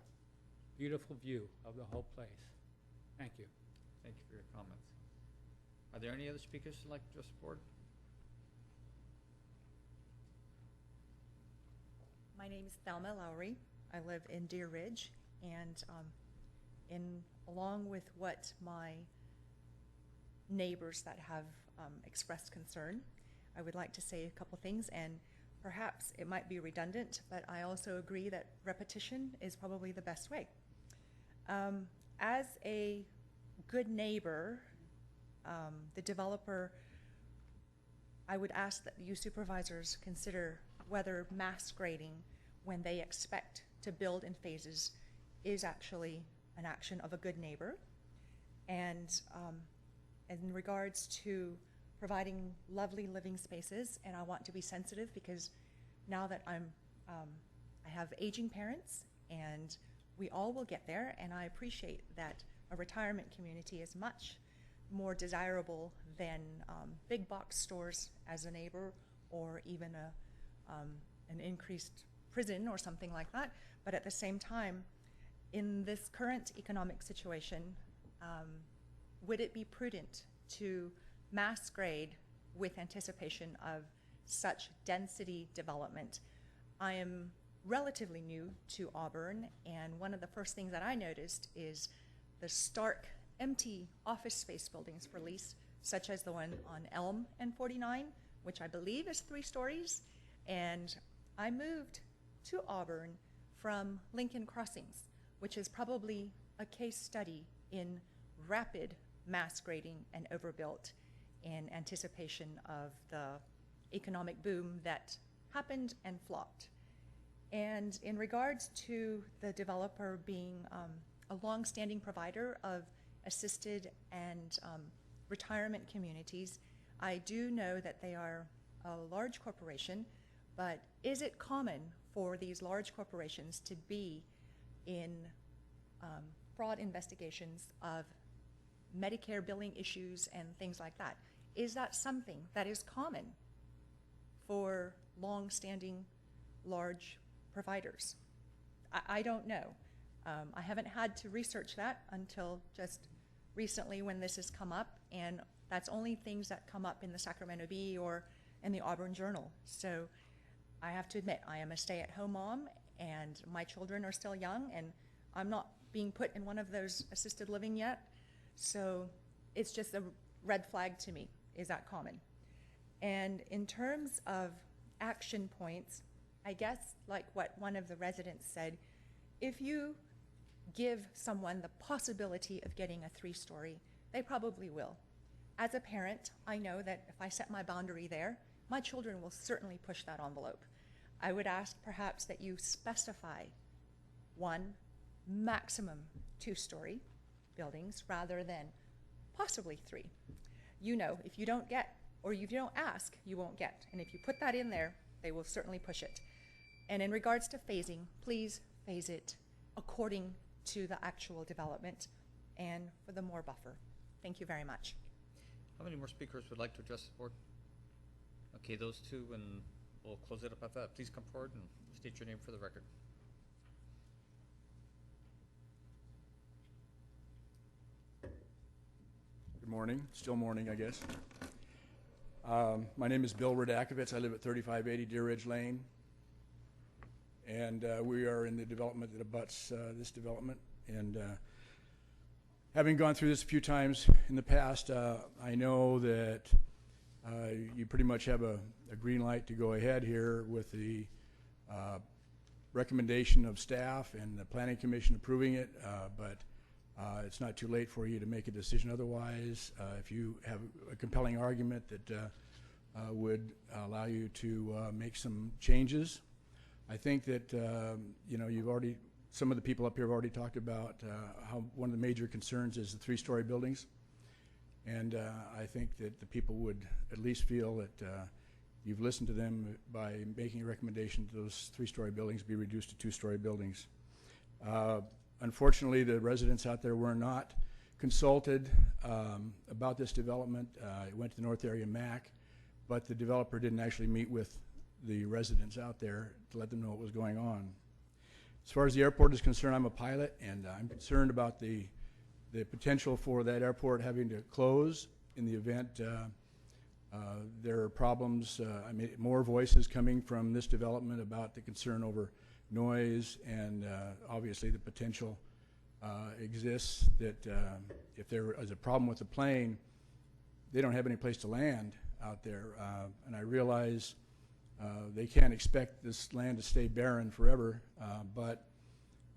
beautiful view of the whole place. Thank you. Thank you for your comments. Are there any other speakers who'd like to address the board? My name is Thelma Lowry. I live in Deer Ridge, and along with what my neighbors that have expressed concern, I would like to say a couple things, and perhaps it might be redundant, but I also agree that repetition is probably the best way. As a good neighbor, the developer, I would ask that you supervisors consider whether mass grading, when they expect to build in phases, is actually an action of a good neighbor. And in regards to providing lovely living spaces, and I want to be sensitive because now that I have aging parents, and we all will get there, and I appreciate that a retirement community is much more desirable than big box stores as a neighbor, or even an increased prison or something like that. But at the same time, in this current economic situation, would it be prudent to mass grade with anticipation of such density development? I am relatively new to Auburn, and one of the first things that I noticed is the stark empty office space buildings for lease, such as the one on Elm and 49, which I believe is 3 stories. And I moved to Auburn from Lincoln Crossings, which is probably a case study in rapid mass grading and overbuilt in anticipation of the economic boom that happened and flopped. And in regards to the developer being a long-standing provider of assisted and retirement communities, I do know that they are a large corporation, but is it common for these large corporations to be in fraud investigations of Medicare billing issues and things like that? Is that something that is common for long-standing large providers? I don't know. I haven't had to research that until just recently when this has come up, and that's only things that come up in the Sacramento Bee or in the Auburn Journal. So I have to admit, I am a stay-at-home mom, and my children are still young, and I'm not being put in one of those assisted living yet. So it's just a red flag to me. Is that common? And in terms of action points, I guess like what one of the residents said, if you give someone the possibility of getting a 3-story, they probably will. As a parent, I know that if I set my boundary there, my children will certainly push that envelope. I would ask perhaps that you specify 1, maximum 2-story buildings rather than possibly 3. You know, if you don't get, or if you don't ask, you won't get. And if you put that in there, they will certainly push it. And in regards to phasing, please phase it according to the actual development and for the more buffer. Thank you very much. How many more speakers would like to address the board? Okay, those 2, and we'll close it up at that. Please come forward and state your name for the record. Good morning. Still morning, I guess. My name is Bill Radakovich. I live at 3580 Deer Ridge Lane. And we are in the development that abuts this development. And having gone through this a few times in the past, I know that you pretty much have a green light to go ahead here with the recommendation of staff and the Planning Commission approving it, but it's not too late for you to make a decision otherwise. If you have a compelling argument that would allow you to make some changes. I think that, some of the people up here have already talked about how one of the major concerns is the three-story buildings. And I think that the people would at least feel that you've listened to them by making a recommendation that those three-story buildings be reduced to two-story buildings. Unfortunately, the residents out there were not consulted about this development. It went to the North Area MAC, but the developer didn't actually meet with the residents out there to let them know what was going on. As far as the airport is concerned, I'm a pilot, and I'm concerned about the potential for that airport having to close in the event there are problems. I mean, more voices coming from this development about the concern over noise, and obviously the potential exists that if there is a problem with the plane, they don't have any place to land out there. And I realize they can't expect this land to stay barren forever, but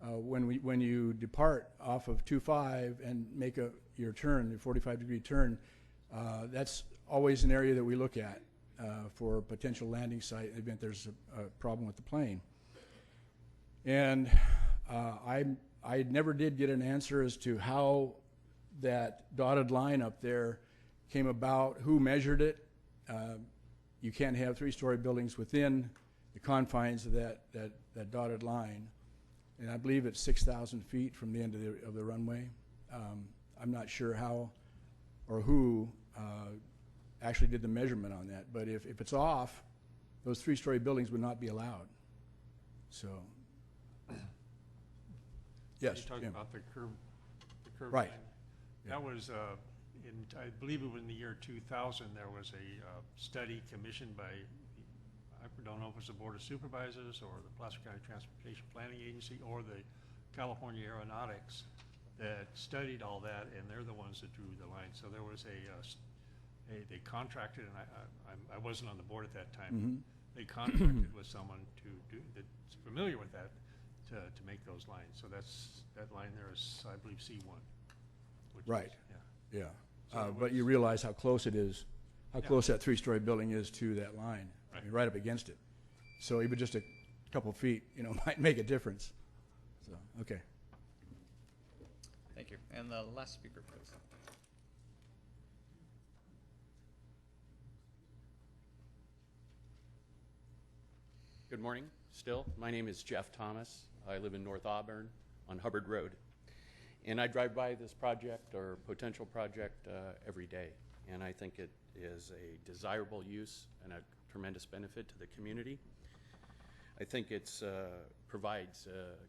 when you depart off of 25 and make your turn, your 45-degree turn, that's always an area that we look at for a potential landing site in the event there's a problem with the plane. And I never did get an answer as to how that dotted line up there came about, who measured it. You can't have three-story buildings within the confines of that dotted line. And I believe it's 6,000 feet from the end of the runway. I'm not sure how or who actually did the measurement on that, but if it's off, those three-story buildings would not be allowed. So, yes. You talked Jim. about the curb Right. line. That was, I believe it was in the year 2000, there was a study commissioned by, I don't know if it was the Board of Supervisors or the Placer County Transportation Planning Agency or the California Aeronautics that studied all that, and they're the ones that drew the line. So there was they contracted, and I wasn't on the board at that time. Mm-hmm. They contracted with someone that's familiar with that to make those lines. So that line there is, I believe, C1. Right. Yeah. So but you realize how close it is, how close that three-story building is to that line. Right. I mean, right up against it. So even just a couple feet, might make a difference. So, okay. Thank you. And the last speaker, please. Good morning, still. My name is Jeff Thomas. I live in North Auburn on Hubbard Road. And I drive by this project or potential project every day. And I think it is a desirable use and a tremendous benefit to the community. I think it provides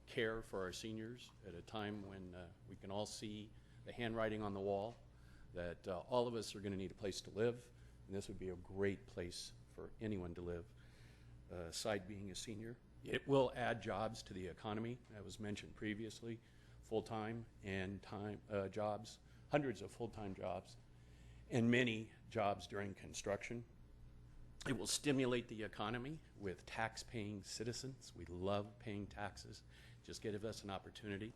care for our seniors at a time when we can all see the handwriting on the wall that all of us are going to need a place to live. And this would be a great place for anyone to live. Aside being a senior. It will add jobs to the economy, that was mentioned previously, full-time and time jobs, hundreds of full-time jobs, and many jobs during construction. It will stimulate the economy with tax-paying citizens. We love paying taxes. Just give us an opportunity,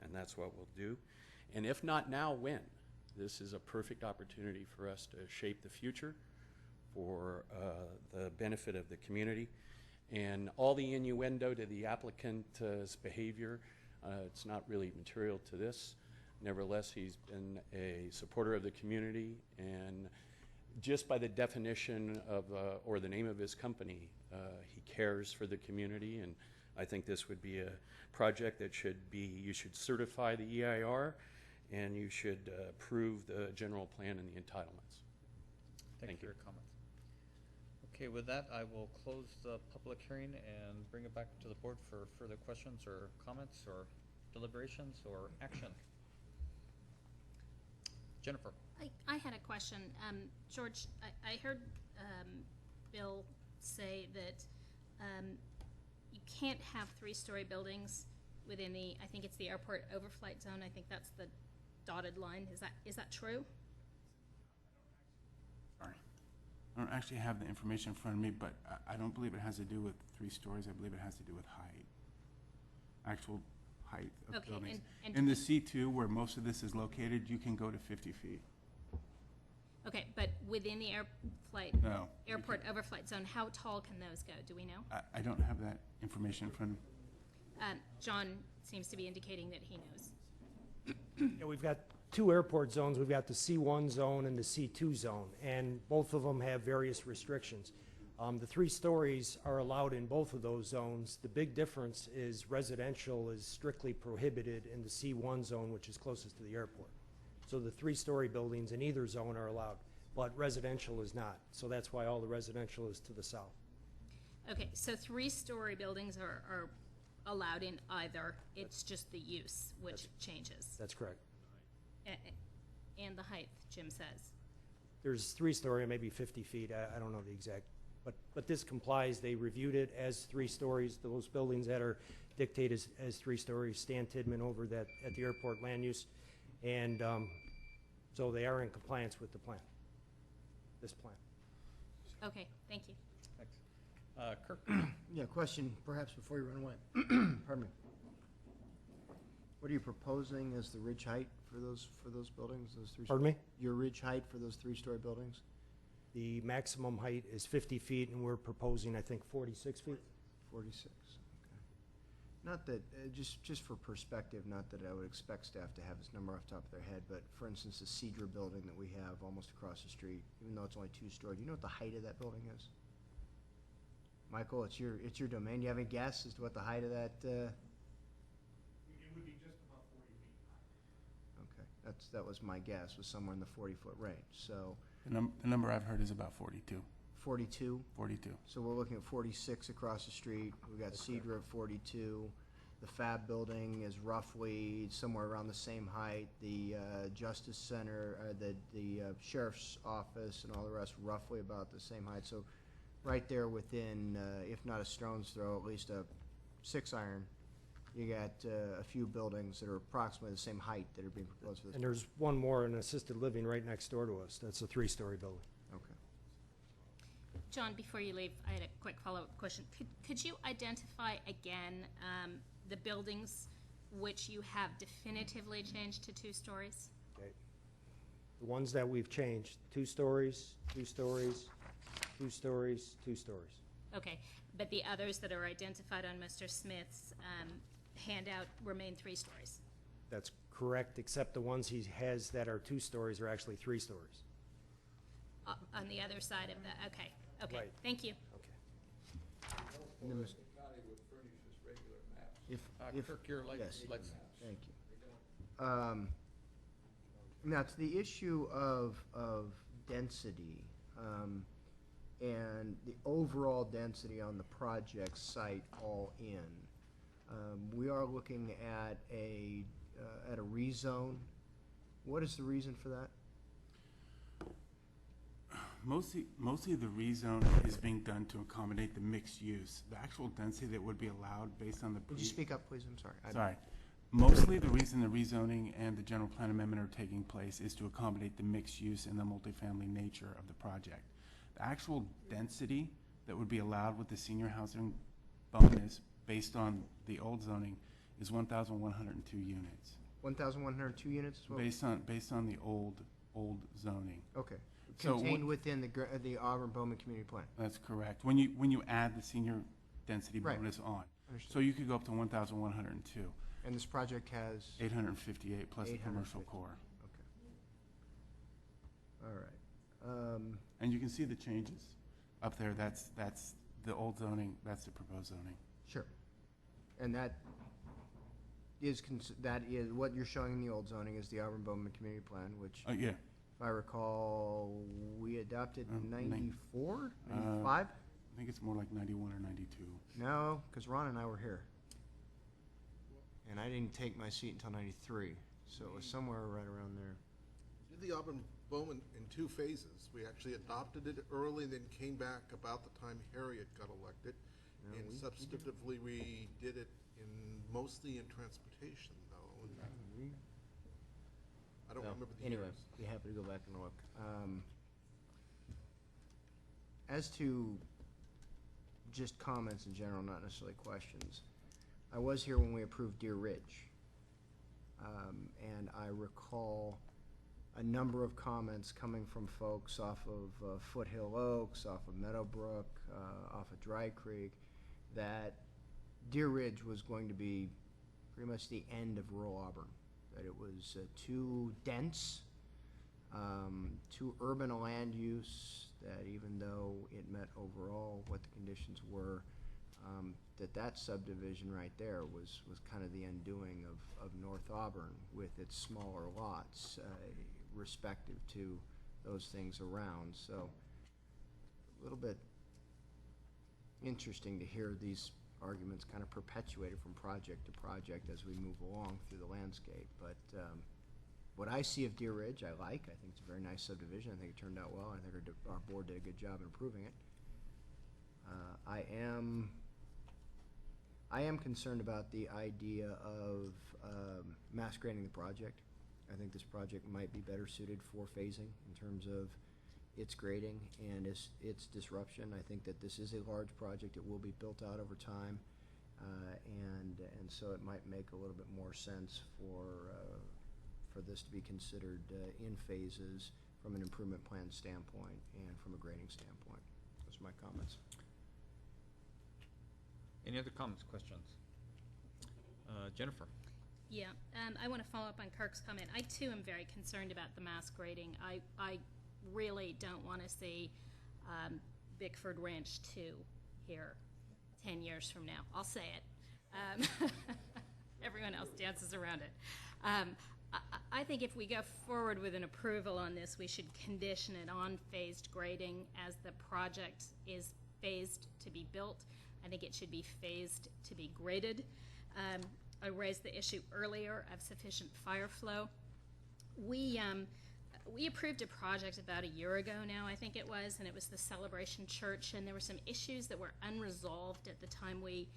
and that's what we'll do. And if not now, when? This is a perfect opportunity for us to shape the future for the benefit of the community. And all the innuendo to the applicant's behavior, it's not really material to this. Nevertheless, he's been a supporter of the community, and just by the definition of, or the name of his company, he cares for the community, and I think this would be a project that you should certify the EIR, and you should approve the general plan and the entitlements. Thank you for your comments. Okay, with that, I will close the public hearing and bring it back to the board for further questions or comments or deliberations or action. Jennifer. I had a question. George, I heard Bill say that you can't have three-story buildings within I think it's the airport overflight zone. I think that's the dotted line. Is that true? I don't actually have the information in front of me, but I don't believe it has to do with 3 stories. I believe it has to do with height, actual height of buildings. And in the C2, where most of this is located, you can go to 50 feet. Okay, but within the airflight overflight, No. airport overflight zone, how tall can those go? Do we know? I don't have that information in front of me. John seems to be indicating that he knows. Yeah, we've got two airport zones. We've got the C1 zone and the C2 zone, and both of them have various restrictions. The 3 stories are allowed in both of those zones. The big difference is residential is strictly prohibited in the C1 zone, which is closest to the airport. So the 3-story buildings in either zone are allowed, but residential is not. So that's why all the residential is to the south. Okay, so 3-story buildings are allowed in either, it's just the use which changes. That's correct. And the height, Jim says. There's 3-story, maybe 50 feet. I don't know the exact, but this complies. They reviewed it as 3 stories. Those buildings that are dictated as 3 stories, Stan Tidman over that at the airport land use, and so they are in compliance with the plan. This plan. Okay, thank you. Thanks. Kirk? Yeah, question perhaps before you run away. Pardon me. What are you proposing as the ridge height for those buildings, those 3? Pardon me? Your ridge height for those 3-story buildings? The maximum height is 50 feet, and we're proposing, I think, 46 feet. 46, okay. Not that, just for perspective, not that I would expect staff to have this number off the top of their head, but for instance, the Cedar building that we have almost across the street, even though it's only 2-story, do you know what the height of that building is? Michael, it's your domain. Do you have any guess as to what the height of that, It would be just about 40 feet high. okay, that was my guess, was somewhere in the 40-foot range, so. The number I've heard is about 42. 42? 42. So we're looking at 46 across the street. We've got Cedar at 42. The Fab building is roughly somewhere around the same height. The Justice Center, the Sheriff's Office and all the rest roughly about the same height. So right there within, if not a stone's throw, at least a 6-iron, you got a few buildings that are approximately the same height that are being proposed for this. And there's one more, an assisted living right next door to us. That's a 3-story building. Okay. John, before you leave, I had a quick follow-up question. Could you identify again the buildings which you have definitively changed to 2 stories? Okay. The ones that we've changed, 2 stories, 2 stories, 2 stories, 2 stories. Okay, but the others that are identified on Mr. Smith's handout remain 3 stories? That's correct, except the ones he has that are 2 stories are actually 3 stories. On the other side of the, okay, Right. thank you. And then if Kirk, you're like, yes, thank you. Now, to the issue of density and the overall density on the project site all in, we are looking at a rezone. What is the reason for that? Mostly the rezone is being done to accommodate the mixed use. The actual density that would be allowed based on the. Would you speak up, please? I'm sorry. Sorry. Mostly the reason the rezoning and the general plan amendment are taking place is to accommodate the mixed use and the multifamily nature of the project. The actual density that would be allowed with the senior housing bonus based on the old zoning is 1,102 units. 1,102 units as well? Based on the old zoning. Okay. So Contained within the Auburn Bowman Community Plan. That's correct. When you add the senior density Right. bonus on. Understood. So you could go up to 1,102. And this project has? 858 plus the commercial 850. core. Okay. All right. And you can see the changes up there. That's the old zoning, that's the proposed zoning. Sure. And that is what you're showing in the old zoning is the Auburn Bowman Community Plan, which, Yeah. if I recall, we adopted in 94, Uh, 95? I think it's more like 91 or 92. No, because Ron and I were here. And I didn't take my seat until 93, so it was somewhere right around there. Did the Auburn Bowman in 2 phases. We actually adopted it early, then came back about the time Harriet got elected, No, and substantively we did it mostly in transportation, though. And I don't remember the Anyway, years. be happy to go back and look. As to just comments in general, not necessarily questions, I was here when we approved Deer Ridge. And I recall a number of comments coming from folks off of Foothill Oaks, off of Meadowbrook, off of Dry Creek, that Deer Ridge was going to be pretty much the end of rural Auburn, that it was too dense, too urban a land use, that even though it met overall what the conditions were, that subdivision right there was kind of the undoing of North Auburn with its smaller lots, respective to those things around. So a little bit interesting to hear these arguments kind of perpetuated from project to project as we move along through the landscape. But what I see of Deer Ridge, I like. I think it's a very nice subdivision. I think it turned out well. I think our board did a good job in improving it. I am concerned about the idea of mass grading the project. I think this project might be better suited for phasing in terms of its grading and its disruption. I think that this is a large project. It will be built out over time, and so it might make a little bit more sense for this to be considered in phases from an improvement plan standpoint and from a grading standpoint. Those are my comments. Any other comments, questions? Jennifer? Yeah, I want to follow up on Kirk's comment. I too am very concerned about the mass grading. I really don't want to see Bickford Ranch 2 here 10 years from now. I'll say it. Everyone else dances around it. I think if we go forward with an approval on this, we should condition it on phased grading as the project is phased to be built. I think it should be phased to be graded. I raised the issue earlier of sufficient fire flow. We approved a project about a year ago now, I think it was, and it was the Celebration Church, and there were some issues that were unresolved at the time we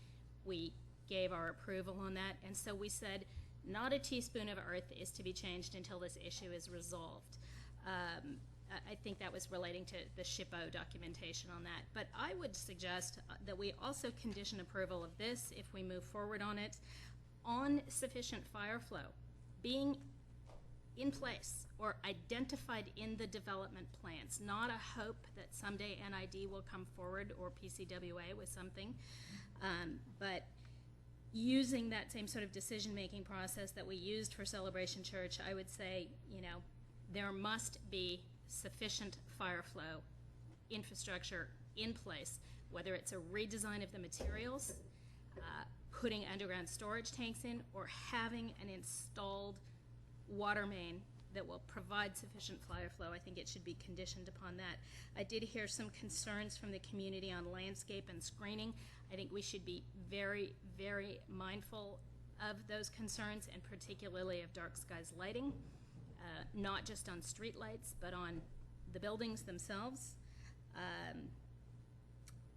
gave our approval on that, and so we said not a teaspoon of earth is to be changed until this issue is resolved. I think that was relating to the SHPO documentation on that. But I would suggest that we also condition approval of this, if we move forward on it, on sufficient fire flow being in place or identified in the development plans, not a hope that someday NID will come forward or PCWA with something, but using that same sort of decision-making process that we used for Celebration Church. I would say, there must be sufficient fire flow infrastructure in place, whether it's a redesign of the materials, putting underground storage tanks in, or having an installed water main that will provide sufficient fire flow. I think it should be conditioned upon that. I did hear some concerns from the community on landscape and screening. I think we should be very, very mindful of those concerns, and particularly of dark skies lighting. Not just on street lights, but on the buildings themselves.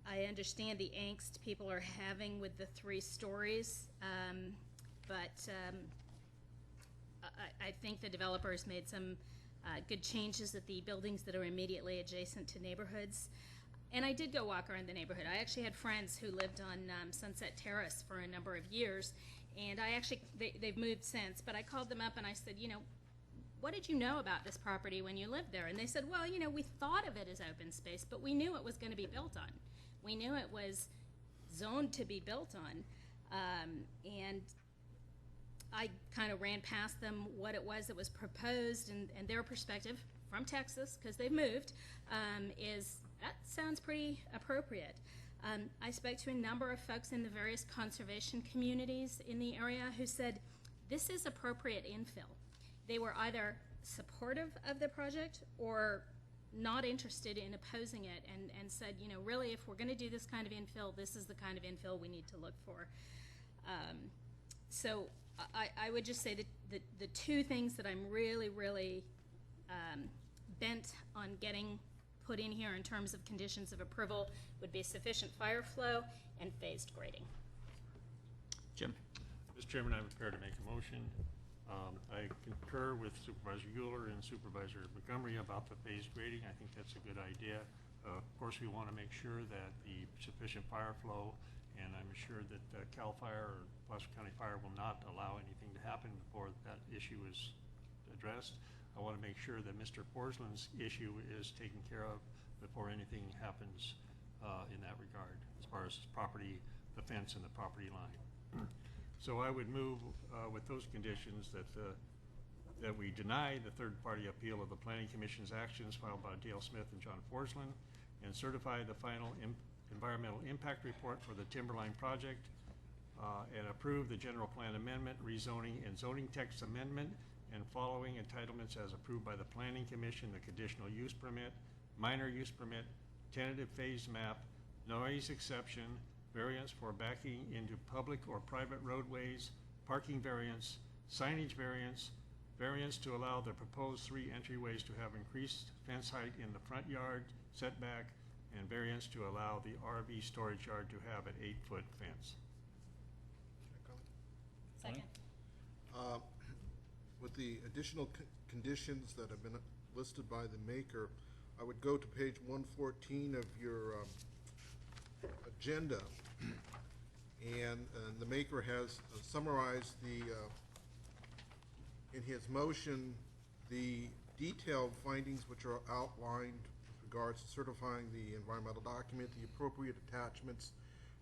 I understand the angst people are having with the 3 stories, but I think the developers made some good changes at the buildings that are immediately adjacent to neighborhoods. And I did go walk around the neighborhood. I actually had friends who lived on Sunset Terrace for a number of years, and they've moved since, but I called them up and I said, what did you know about this property when you lived there? And they said, well, we thought of it as open space, but we knew it was going to be built on. We knew it was zoned to be built on. And I kind of ran past them what it was that was proposed, and their perspective from Texas, because they've moved, is that sounds pretty appropriate. I spoke to a number of folks in the various conservation communities in the area who said this is appropriate infill. They were either supportive of the project or not interested in opposing it, and said, really, if we're going to do this kind of infill, this is the kind of infill we need to look for. So I would just say that the 2 things that I'm really, really bent on getting put in here in terms of conditions of approval would be sufficient fire flow and phased grading. Jim? Mr. Chairman, I'm prepared to make a motion. I concur with Supervisor Euler and Supervisor Montgomery about the phased grading. I think that's a good idea. Of course, we want to make sure that the sufficient fire flow, and I'm sure that CAL FIRE or Placer County Fire will not allow anything to happen before that issue is addressed. I want to make sure that Mr. Porcelain's issue is taken care of before anything happens in that regard, as far as property, the fence and the property line. So I would move with those conditions that we deny the third-party appeal of the Planning Commission's actions filed by Dale Smith and John Forsland, and certify the final environmental impact report for the Timberline project, and approve the general plan amendment, rezoning and zoning text amendment, and following entitlements as approved by the Planning Commission: the conditional use permit, minor use permit, tentative phase map, noise exception, variance for backing into public or private roadways, parking variance, signage variance, variance to allow the proposed 3 entryways to have increased fence height in the front yard setback, and variance to allow the RV storage yard to have an 8-foot fence. Second. With the additional conditions that have been listed by the maker, I would go to page 114 of your agenda, and the maker has summarized in his motion the detailed findings which are outlined with regards to certifying the environmental document, the appropriate attachments.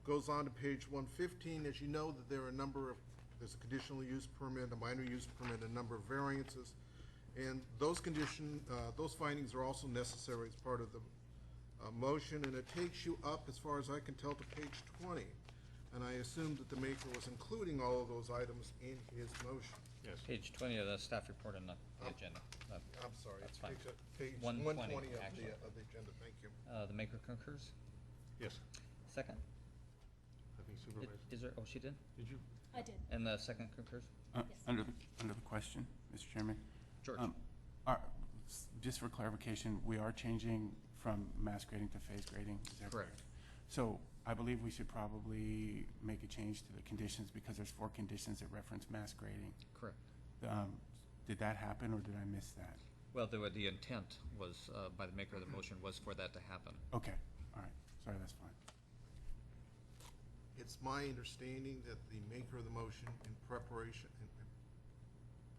Goes on to page 115. As you know, that there are a number of, there's a conditional use permit, a minor use permit, a number of variances, and those findings are also necessary as part of the motion, and it takes you up, as far as I can tell, to page 20. And I assume that the maker was including all of those items in his motion. Yes. Page 20 of the staff report on the agenda. I'm sorry. That's fine. Page 120 120 of actually. the agenda. Thank you. The maker concurs? Yes. Second? I think Supervisor. Is there, oh, she did? Did you? I did. And the second concurs? Yes. Under the question, Mr. Chairman. George. Just for clarification, we are changing from mass grading to phase grading. Is that Correct. So I believe we should probably make a change to the conditions, because there's 4 conditions that reference mass grading. Correct. Did that happen, or did I miss that? Well, the intent was, by the maker of the motion, was for that to happen. Okay, all right, sorry, that's fine. It's my understanding that the maker of the motion, in preparation, in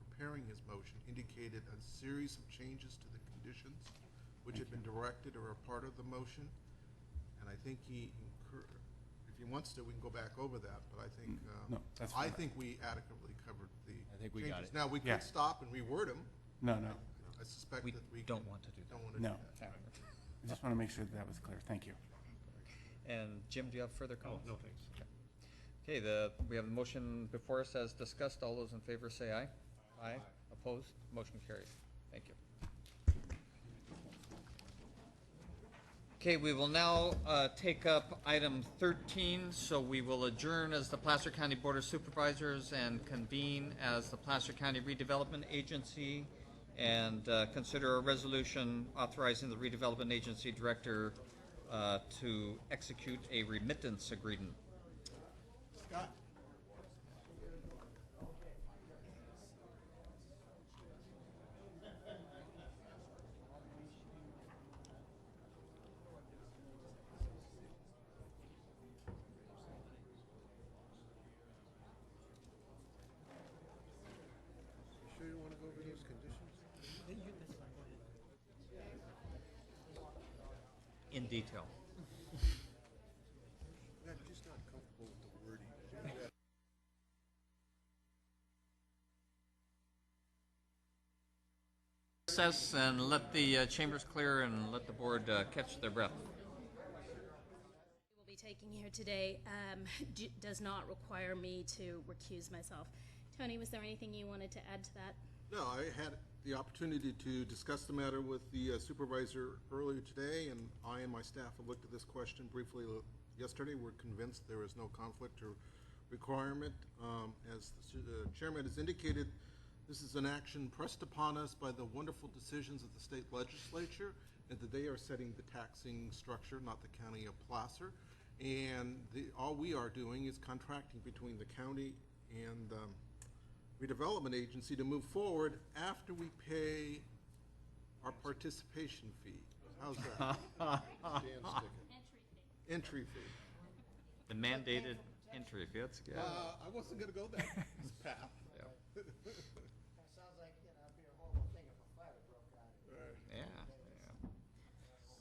preparing his motion, indicated a series of changes to the conditions which had been directed or a part of the motion. And I think if he wants to, we can go back over that, but I think, No, that's I fine. think we adequately covered the I think we got changes. it. Now, we Yeah. could stop and reword them. No. I suspect We that we don't want to do that. don't want to No. do that. I just want to make sure that was clear. Thank you. And Jim, do you have further comments? No, thanks. Okay, we have the motion before us as discussed. All those in favor say aye. Aye. Opposed? Motion carries. Thank you. Okay, we will now take up item 13. So we will adjourn as the Placer County Board of Supervisors and convene as the Placer County Redevelopment Agency, and consider a resolution authorizing the Redevelopment Agency Director to execute a remittance agreement. Scott? You sure you want to go over those conditions? In detail. I'm just not comfortable with the wording. Recess and let the chambers clear and let the board catch their breath. We'll be taking here today does not require me to recuse myself. Tony, was there anything you wanted to add to that? No, I had the opportunity to discuss the matter with the supervisor earlier today, and I and my staff have looked at this question briefly yesterday. We're convinced there is no conflict or requirement. As the chairman has indicated, this is an action pressed upon us by the wonderful decisions of the state legislature, and that they are setting the taxing structure, not the county of Placer. And all we are doing is contracting between the county and redevelopment agency to move forward after we pay our participation fee. How's that? Dan Stickett. Entry fee. The mandated entry fee. That's good. I wasn't going to go that path. Yeah. Sounds like, it'd be a horrible thing if a fire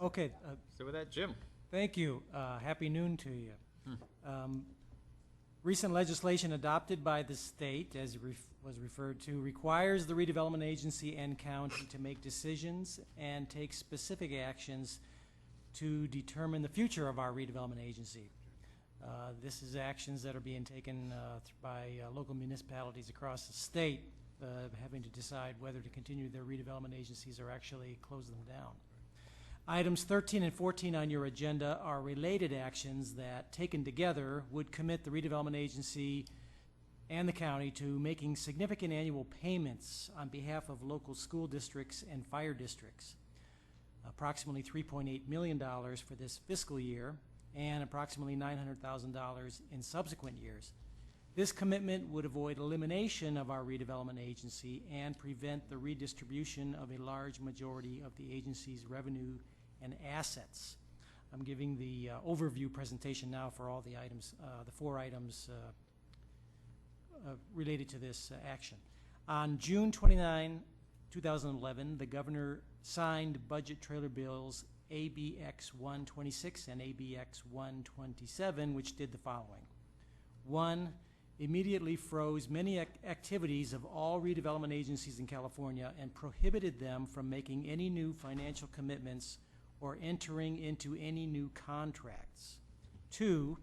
Okay. So with that, Jim. Thank you. Happy noon to you. Recent legislation adopted by the state, as was referred to, requires the redevelopment agency and county to make decisions and take specific actions to determine the future of our redevelopment agency. This is actions that are being taken by local municipalities across the state, having to decide whether to continue their redevelopment agencies or actually close them down. Items 13 and 14 on your agenda are related actions that, taken together, would commit the redevelopment agency and the county to making significant annual payments on behalf of local school districts and fire districts. Approximately $3.8 million for this fiscal year and approximately $900,000 in subsequent years. This commitment would avoid elimination of our redevelopment agency and prevent the redistribution of a large majority of the agency's revenue and assets. I'm giving the overview presentation now for all the items, the 4 items related to this action. On June 29, 2011, the governor signed budget trailer bills ABX 126 and ABX 127, which did the following. 1, immediately froze many activities of all redevelopment agencies in California and prohibited them from making any new financial commitments or entering into any new contracts. 2,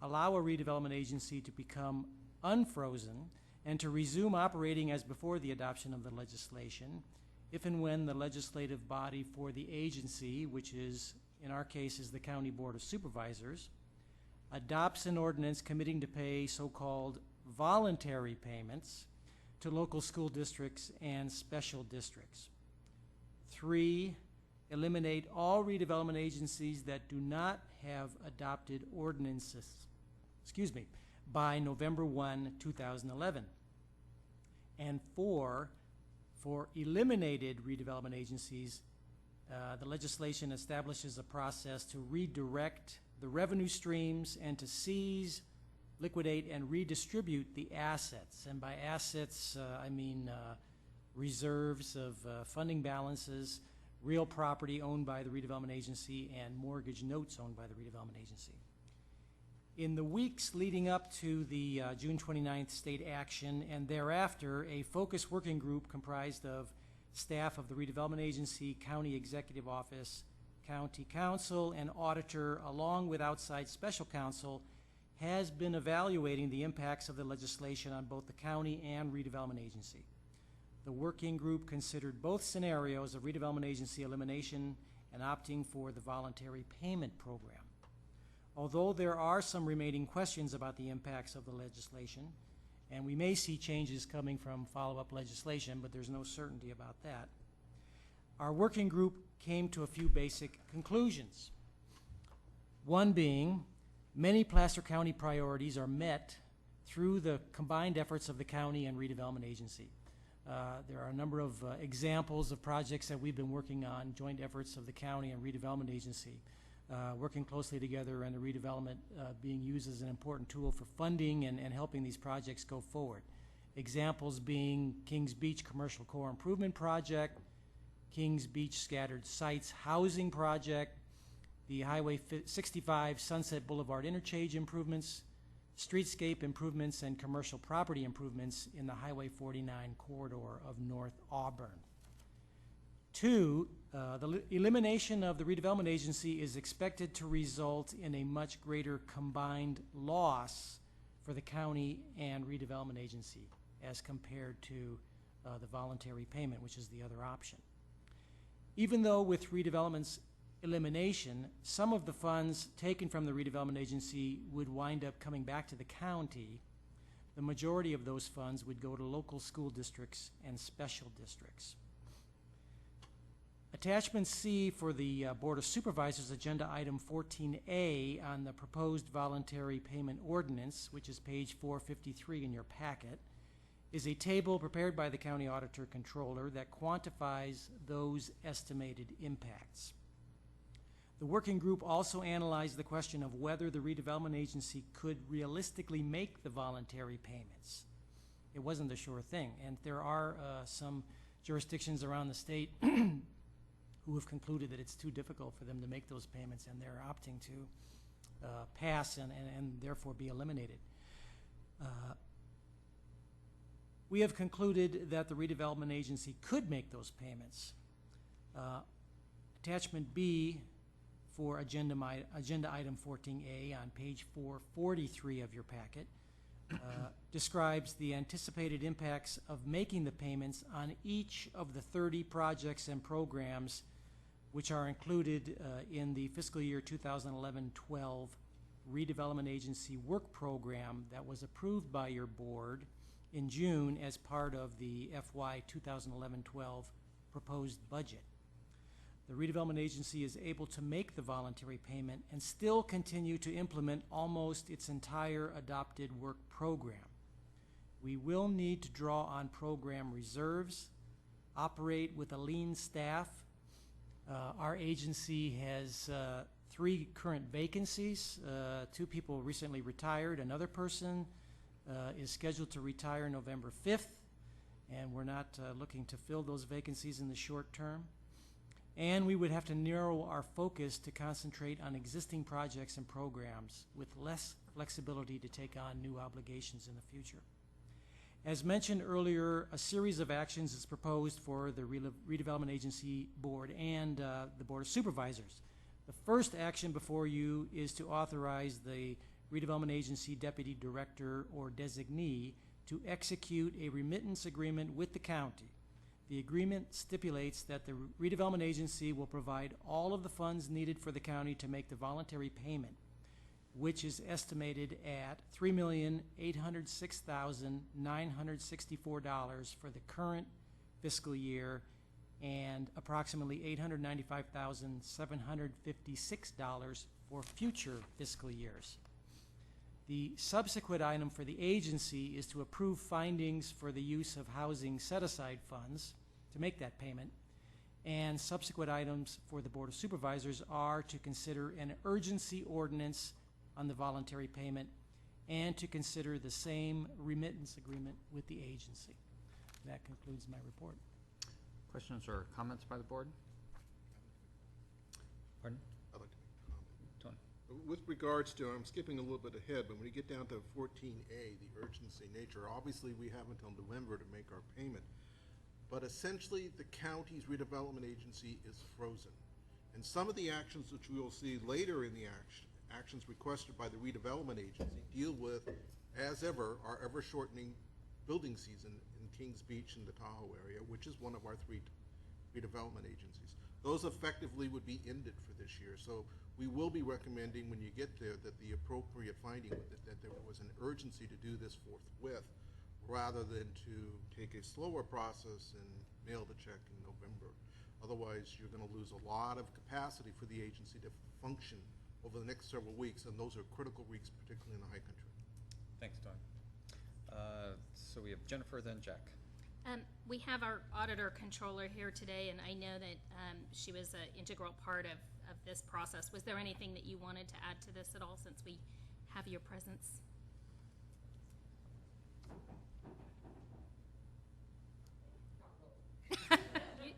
allow a redevelopment agency to become unfrozen and to resume operating as before the adoption of the legislation, if and when the legislative body for the agency, which is, in our case, is the County Board of Supervisors, adopts an ordinance committing to pay so-called voluntary payments to local school districts and special districts. 3, eliminate all redevelopment agencies that do not have adopted ordinances, by November 1, 2011. And 4, for eliminated redevelopment agencies, the legislation establishes a process to redirect the revenue streams and to seize, liquidate, and redistribute the assets. And by assets, I mean reserves of funding balances, real property owned by the redevelopment agency, and mortgage notes owned by the redevelopment agency. In the weeks leading up to the June 29th state action and thereafter, a focus working group comprised of staff of the redevelopment agency, county executive office, county council, and auditor, along with outside special counsel, has been evaluating the impacts of the legislation on both the county and redevelopment agency. The working group considered both scenarios of redevelopment agency elimination and opting for the voluntary payment program. Although there are some remaining questions about the impacts of the legislation, and we may see changes coming from follow-up legislation, but there's no certainty about that, our working group came to a few basic conclusions. One being, many Placer County priorities are met through the combined efforts of the county and redevelopment agency. There are a number of examples of projects that we've been working on, joint efforts of the county and redevelopment agency, working closely together, and the redevelopment being used as an important tool for funding and helping these projects go forward. Examples being Kings Beach Commercial Core Improvement Project, Kings Beach Scattered Sites Housing Project, the Highway 65 Sunset Boulevard Interchange improvements, streetscape improvements, and commercial property improvements in the Highway 49 corridor of North Auburn. 2, the elimination of the redevelopment agency is expected to result in a much greater combined loss for the county and redevelopment agency as compared to the voluntary payment, which is the other option. Even though with redevelopment's elimination, some of the funds taken from the redevelopment agency would wind up coming back to the county, the majority of those funds would go to local school districts and special districts. Attachment C for the Board of Supervisors agenda item 14A on the proposed voluntary payment ordinance, which is page 453 in your packet, is a table prepared by the county auditor controller that quantifies those estimated impacts. The working group also analyzed the question of whether the redevelopment agency could realistically make the voluntary payments. It wasn't a sure thing, and there are some jurisdictions around the state who have concluded that it's too difficult for them to make those payments, and they're opting to pass and therefore be eliminated. We have concluded that the redevelopment agency could make those payments. Attachment B for agenda item 14A on page 443 of your packet describes the anticipated impacts of making the payments on each of the 30 projects and programs which are included in the fiscal year 2011-12 redevelopment agency work program that was approved by your board in June as part of the FY 2011-12 proposed budget. The redevelopment agency is able to make the voluntary payment and still continue to implement almost its entire adopted work program. We will need to draw on program reserves, operate with a lean staff. Our agency has 3 current vacancies. 2 people recently retired. Another person is scheduled to retire November 5th, and we're not looking to fill those vacancies in the short term. And we would have to narrow our focus to concentrate on existing projects and programs with less flexibility to take on new obligations in the future. As mentioned earlier, a series of actions is proposed for the Redevelopment Agency Board and the Board of Supervisors. The first action before you is to authorize the Redevelopment Agency Deputy Director or designee to execute a remittance agreement with the county. The agreement stipulates that the redevelopment agency will provide all of the funds needed for the county to make the voluntary payment, which is estimated at $3,806,964 for the current fiscal year and approximately $895,756 for future fiscal years. The subsequent item for the agency is to approve findings for the use of housing set-aside funds to make that payment, and subsequent items for the Board of Supervisors are to consider an urgency ordinance on the voluntary payment and to consider the same remittance agreement with the agency. That concludes my report. Questions or comments by the board? Pardon? I'd like to make a comment. Tony. With regards to, I'm skipping a little bit ahead, but when you get down to 14A, the urgency nature, obviously we have until November to make our payment. But essentially, the county's redevelopment agency is frozen. And some of the actions which we will see later in the actions requested by the redevelopment agency deal with, as ever, our ever-shortening building season in Kings Beach and the Tahoe area, which is one of our 3 redevelopment agencies. Those effectively would be ended for this year. So we will be recommending when you get there that the appropriate finding with it, that there was an urgency to do this forthwith rather than to take a slower process and mail the check in November. Otherwise, you're going to lose a lot of capacity for the agency to function over the next several weeks, and those are critical weeks, particularly in the high country. Thanks, Don. So we have Jennifer, then Jack. We have our auditor controller here today, and I know that she was an integral part of this process. Was there anything that you wanted to add to this at all since we have your presence?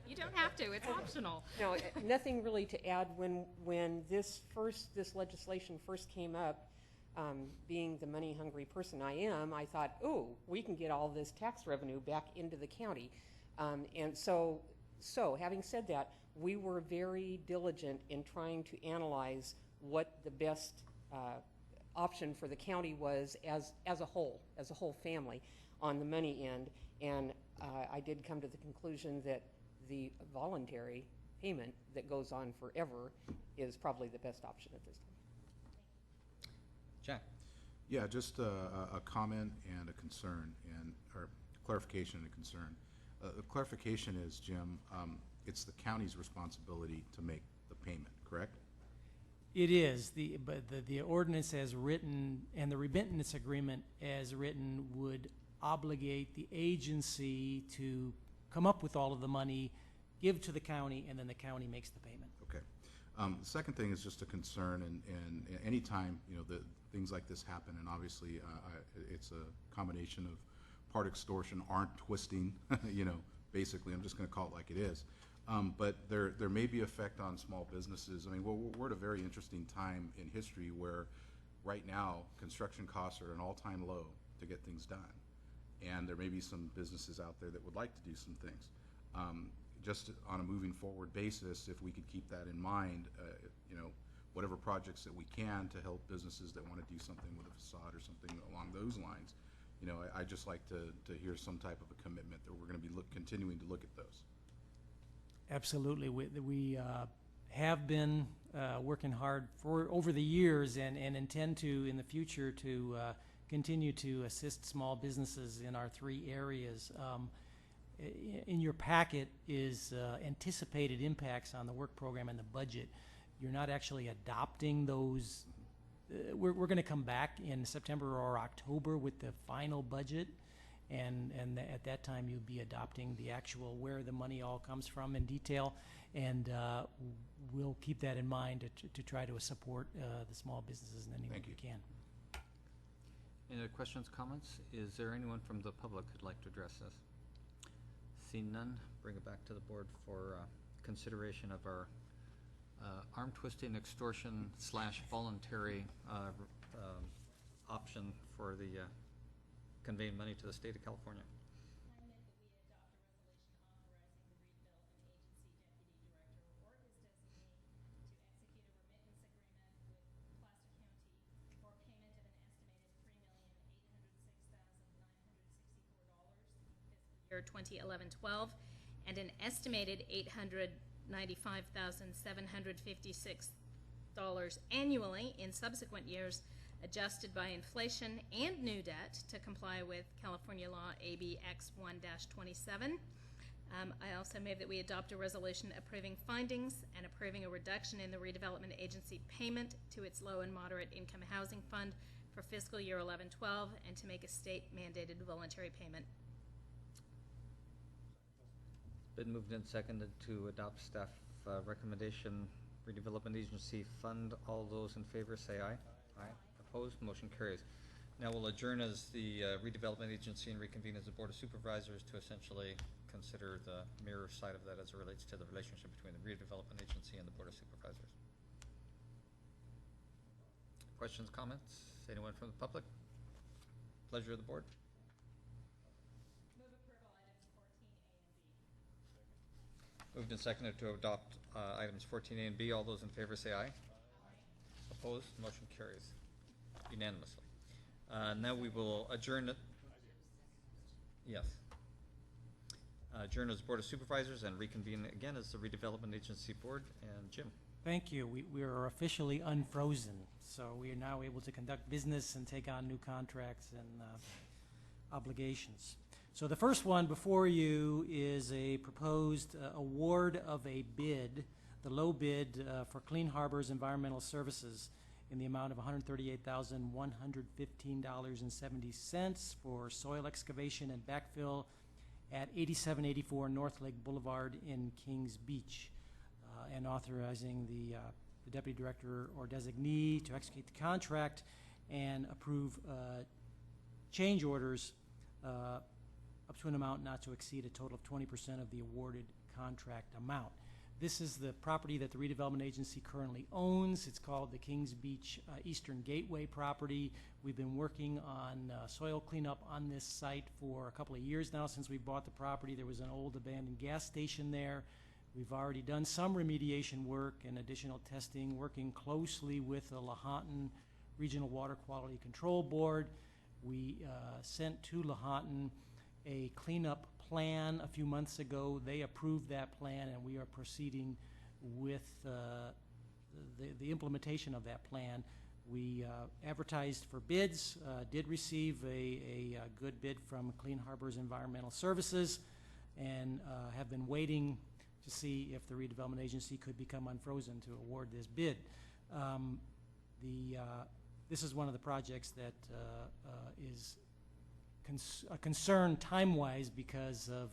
You don't have to, it's optional. No, nothing really to add. When this legislation first came up, being the money-hungry person I am, I thought, oh, we can get all this tax revenue back into the county. And so having said that, we were very diligent in trying to analyze what the best option for the county was as a whole family on the money end. And I did come to the conclusion that the voluntary payment that goes on forever is probably the best option at this time. Jack. Yeah, just a comment and a concern, or clarification and a concern. The clarification is, Jim, it's the county's responsibility to make the payment, correct? It is, but the ordinance as written and the remittance agreement as written would obligate the agency to come up with all of the money, give to the county, and then the county makes the payment. Okay. The second thing is just a concern, and any time things like this happen, and obviously it's a combination of part extortion, arm twisting, basically, I'm just going to call it like it is. But there may be effect on small businesses. I mean, we're at a very interesting time in history where right now construction costs are at an all-time low to get things done. And there may be some businesses out there that would like to do some things. Just on a moving forward basis, if we could keep that in mind, you know, whatever projects that we can to help businesses that want to do something with a facade or something along those lines, you know, I just like to hear some type of a commitment that we're going to be continuing to look at those. Absolutely. We have been working hard for over the years and intend to in the future to continue to assist small businesses in our 3 areas. In your packet is anticipated impacts on the work program and the budget. You're not actually adopting those. We're going to come back in September or October with the final budget, and at that time you'll be adopting the actual where the money all comes from in detail, and we'll keep that in mind to try to support the small businesses in any way we can. Any other questions, comments? Is there anyone from the public who'd like to address this? Seeing none, bring it back to the board for consideration of our arm twisting extortion / voluntary option for the conveying money to the state of California. Year 2011-12, and an estimated $895,756 annually in subsequent years, adjusted by inflation and new debt to comply with California Law AB X1-27. I also move that we adopt a resolution approving findings and approving a reduction in the redevelopment agency payment to its low and moderate income housing fund for fiscal year 11-12, and to make a state mandated voluntary payment. Been moved and seconded to adopt staff recommendation, redevelopment agency fund. All those in favor say aye. Aye. Opposed? Motion carries. Now we'll adjourn as the redevelopment agency and reconvene as the Board of Supervisors to essentially consider the mirror side of that as it relates to the relationship between the redevelopment agency and the Board of Supervisors. Questions, comments? Anyone from the public? Pleasure of the board. Moved and seconded to adopt items 14A and B. All those in favor say aye. Opposed? Motion carries unanimously. Now we will adjourn. Yes. Adjourn as Board of Supervisors and reconvene again as the Redevelopment Agency Board. And Jim. Thank you. We are officially unfrozen, so we are now able to conduct business and take on new contracts and obligations. So the first one before you is a proposed award of a bid, the low bid for Clean Harbors Environmental Services in the amount of $138,115.70 for soil excavation and backfill at 8784 North Lake Boulevard in Kings Beach, and authorizing the Deputy Director or designee to execute the contract and approve change orders up to an amount not to exceed a total of 20% of the awarded contract amount. This is the property that the redevelopment agency currently owns. It's called the Kings Beach Eastern Gateway property. We've been working on soil cleanup on this site for a couple of years now since we bought the property. There was an old abandoned gas station there. We've already done some remediation work and additional testing, working closely with the Lahontan Regional Water Quality Control Board. We sent to Lahontan a cleanup plan a few months ago. They approved that plan, and we are proceeding with the implementation of that plan. We advertised for bids, did receive a good bid from Clean Harbors Environmental Services, and have been waiting to see if the redevelopment agency could become unfrozen to award this bid. This is one of the projects that is a concern time-wise because of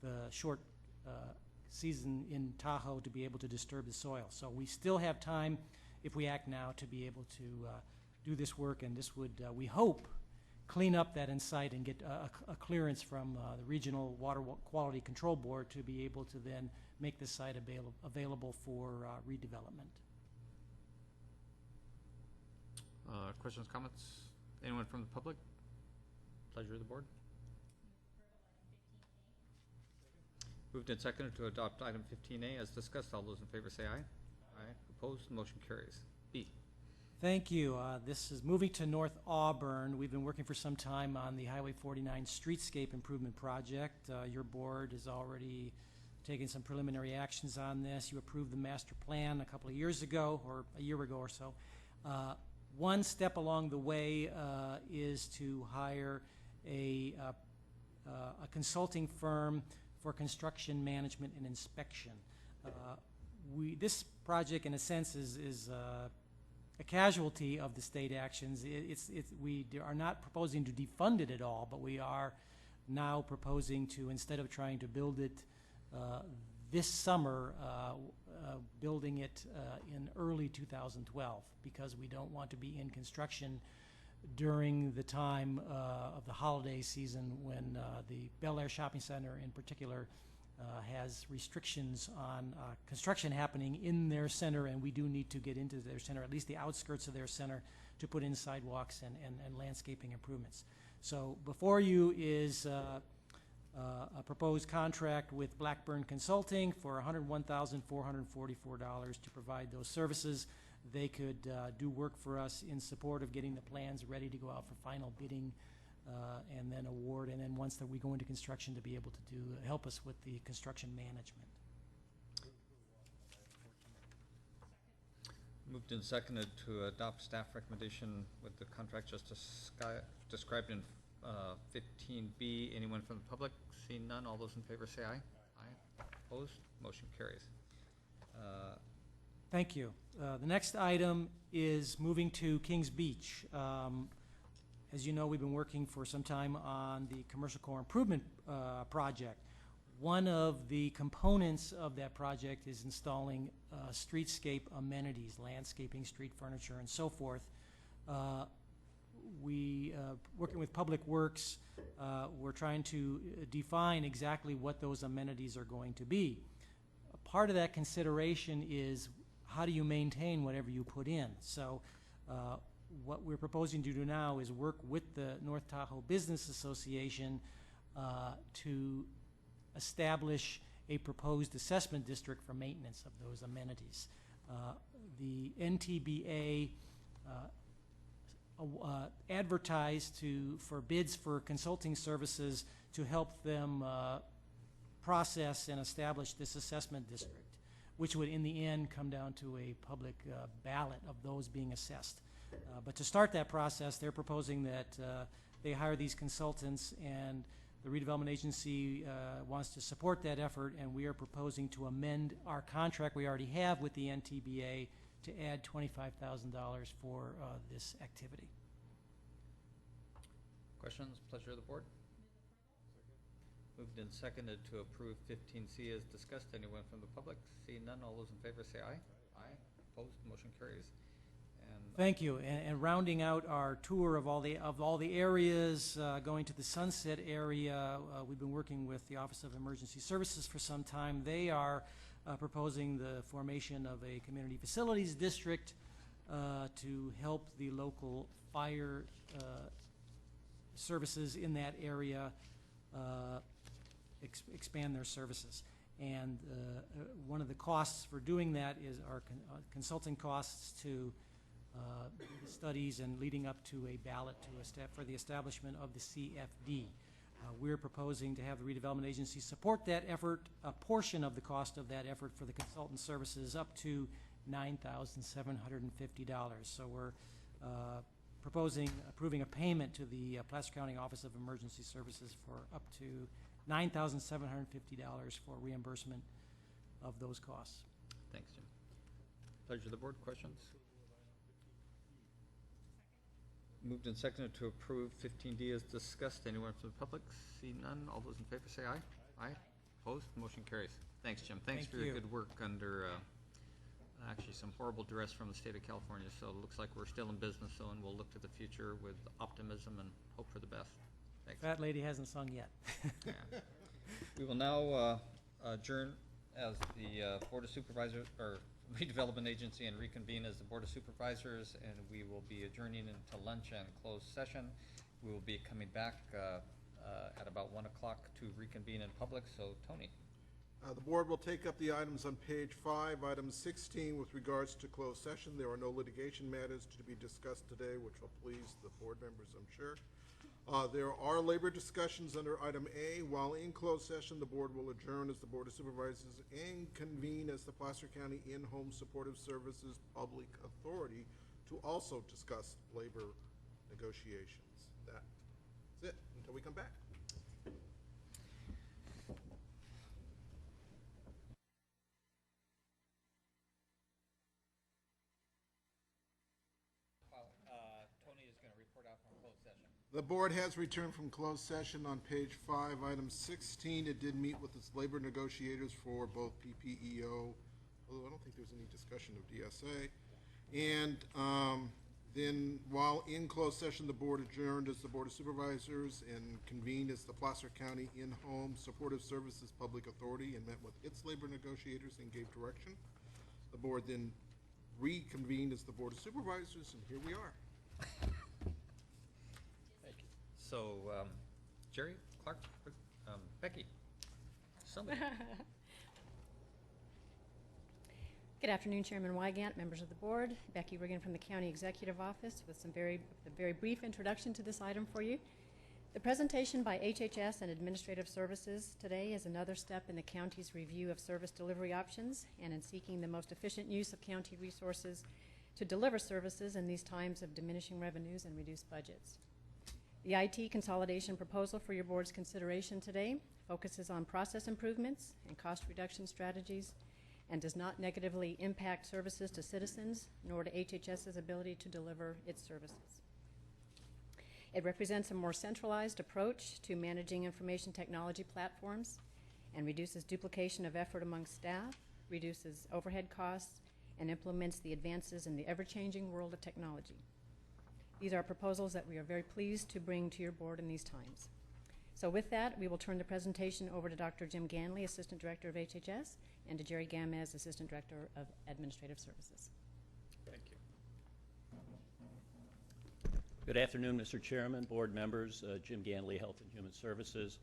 the short season in Tahoe to be able to disturb the soil. So we still have time, if we act now, to be able to do this work, and this would, we hope, clean up that site and get a clearance from the Regional Water Quality Control Board to be able to then make the site available for redevelopment. Questions, comments? Anyone from the public? Pleasure of the board. Moved and seconded to adopt item 15A as discussed. All those in favor say aye. Aye. Opposed? Motion carries. B. Thank you. This is moving to North Auburn. We've been working for some time on the Highway 49 Streetscape Improvement Project. Your board has already taken some preliminary actions on this. You approved the master plan a couple of years ago, or a year ago or so. One step along the way is to hire a consulting firm for construction management and inspection. This project, in a sense, is a casualty of the state actions. We are not proposing to defund it at all, but we are now proposing to, instead of trying to build it this summer, building it in early 2012, because we don't want to be in construction during the time of the holiday season when the Bel Air Shopping Center in particular has restrictions on construction happening in their center, and we do need to get into their center, at least the outskirts of their center, to put in sidewalks and landscaping improvements. So before you is a proposed contract with Blackburn Consulting for $101,444 to provide those services. They could do work for us in support of getting the plans ready to go out for final bidding and then award, and then once that we go into construction to be able to help us with the construction management. Moved and seconded to adopt staff recommendation with the contract just described in 15B. Anyone from the public? Seeing none, all those in favor say aye. Aye. Opposed? Motion carries. Thank you. The next item is moving to Kings Beach. As you know, we've been working for some time on the commercial core improvement project. One of the components of that project is installing streetscape amenities, landscaping, street furniture, and so forth. Working with Public Works, we're trying to define exactly what those amenities are going to be. A part of that consideration is how do you maintain whatever you put in? So what we're proposing to do now is work with the North Tahoe Business Association to establish a proposed assessment district for maintenance of those amenities. The NTBA advertised for bids for consulting services to help them process and establish this assessment district, which would in the end come down to a public ballot of those being assessed. But to start that process, they're proposing that they hire these consultants, and the redevelopment agency wants to support that effort, and we are proposing to amend our contract we already have with the NTBA to add $25,000 for this activity. Questions? Pleasure of the board. Moved and seconded to approve 15C as discussed. Anyone from the public? Seeing none, all those in favor say aye. Aye. Opposed? Motion carries. And thank you. And rounding out our tour of all the areas, going to the Sunset area, we've been working with the Office of Emergency Services for some time. They are proposing the formation of a community facilities district to help the local fire services in that area expand their services. And one of the costs for doing that is our consulting costs to studies and leading up to a ballot for the establishment of the CFD. We're proposing to have the redevelopment agency support that effort, a portion of the cost of that effort for the consultant services up to $9,750. So we're approving a payment to the Placer County Office of Emergency Services for up to $9,750 for reimbursement of those costs. thanks, Jim. Pleasure of the board. Questions? Moved and seconded to approve 15D as discussed. Anyone from the public? See none. All those in favor say aye. Aye. Opposed? Motion carries. Thanks, Jim. Thanks Thank for your you. good work under actually some horrible duress from the state of California. So it looks like we're still in business, so, and we'll look to the future with optimism and hope for the best. Thanks. Fat lady hasn't sung yet. Yeah. We will now adjourn as the Board of Supervisors, or redevelopment agency, and reconvene as the Board of Supervisors, and we will be adjourning into lunch and closed session. We will be coming back at about 1 o'clock to reconvene in public. So, Tony. The board will take up the items on page 5. Item 16, with regards to closed session, there are no litigation matters to be discussed today, which will please the board members, I'm sure. There are labor discussions under item A. While in closed session, the board will adjourn as the Board of Supervisors and convene as the Placer County In-Home Supportive Services Public Authority to also discuss labor negotiations. That's it until we come back. The board has returned from closed session on page 5, item 16. It did meet with its labor negotiators for both PPEO, although I don't think there's any discussion of DSA. And then while in closed session, the board adjourned as the Board of Supervisors and convened as the Placer County In-Home Supportive Services Public Authority and met with its labor negotiators and gave direction. The board then reconvened as the Board of Supervisors, and here we are. So, Jerry, Clark, Becky, somebody. Good afternoon, Chairman Wygant, members of the board. Becky Riggin from the County Executive Office with a very brief introduction to this item for you. The presentation by HHS and Administrative Services today is another step in the county's review of service delivery options and in seeking the most efficient use of county resources to deliver services in these times of diminishing revenues and reduced budgets. The IT consolidation proposal for your board's consideration today focuses on process improvements and cost reduction strategies and does not negatively impact services to citizens nor to HHS's ability to deliver its services. It represents a more centralized approach to managing information technology platforms and reduces duplication of effort among staff, reduces overhead costs, and implements the advances in the ever-changing world of technology. These are proposals that we are very pleased to bring to your board in these times. So with that, we will turn the presentation over to Dr. Jim Ganley, Assistant Director of HHS, and to Jerry Gamez, Assistant Director of Administrative Services. Thank you. Good afternoon, Mr. Chairman, board members, Jim Ganley, Health and Human Services.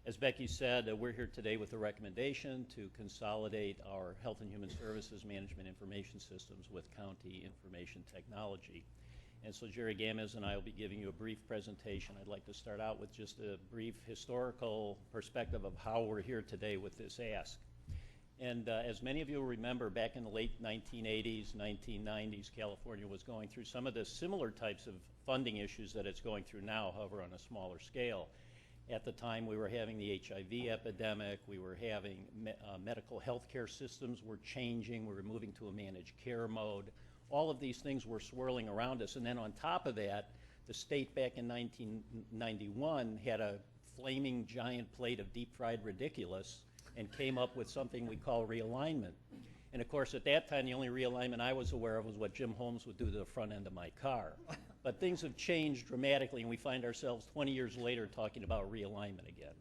As Becky said, we're here today with a recommendation to consolidate our Health and Human Services Management Information Systems with County Information Technology. And so Jerry Gamez and I will be giving you a brief presentation. I'd like to start out with just a brief historical perspective of how we're here today with this ask. And as many of you remember, back in the late 1980s, 1990s, California was going through some of the similar types of funding issues that it's going through now, however, on a smaller scale. At the time, we were having the HIV epidemic, we were having medical health care systems were changing, we were moving to a managed care mode. All of these things were swirling around us, and then on top of that, the state back in 1991 had a flaming giant plate of deep-fried ridiculous and came up with something we call realignment. And of course, at that time, the only realignment I was aware of was what Jim Holmes would do to the front end of my car. But things have changed dramatically, and we find ourselves 20 years later talking about realignment again.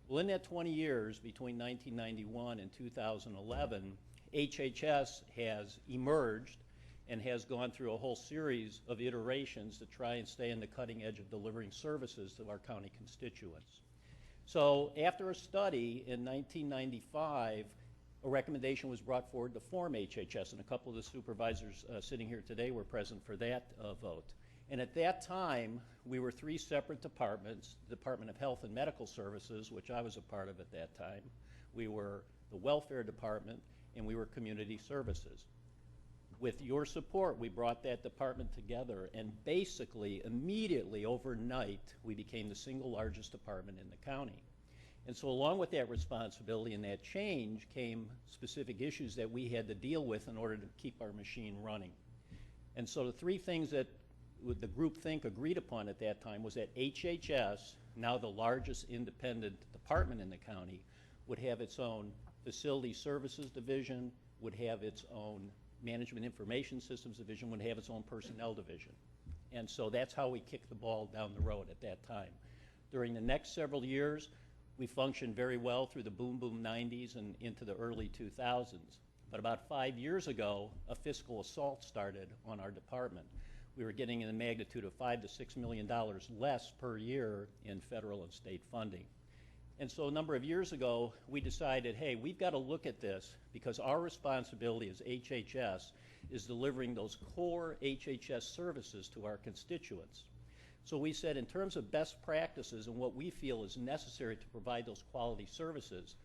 Well, in that 20 years, between 1991 and 2011, HHS has emerged and has gone through a whole series of iterations to try and stay on the cutting edge of delivering services to our county constituents. So after a study in 1995, a recommendation was brought forward to form HHS, and a couple of the supervisors sitting here today were present for that vote. And at that time, we were 3 separate departments: the Department of Health and Medical Services, which I was a part of at that time, we were the Welfare Department, and we were Community Services. With your support, we brought that department together, and basically, immediately, overnight, we became the single largest department in the county. And so along with that responsibility and that change came specific issues that we had to deal with in order to keep our machine running. And so the 3 things that the groupthink agreed upon at that time was that HHS, now the largest independent department in the county, would have its own Facility Services Division, would have its own Management Information Systems Division, would have its own Personnel Division. And so that's how we kicked the ball down the road at that time. During the next several years, We functioned very well through the boom 90s and into the early 2000s. But about 5 years ago, a fiscal assault started on our department. We were getting in the magnitude of $5 to $6 million less per year in federal and state funding. And so a number of years ago, we decided, hey, we've got to look at this because our responsibility as HHS is delivering those core HHS services to our constituents. So we said, in terms of best practices and what we feel is necessary to provide those quality services,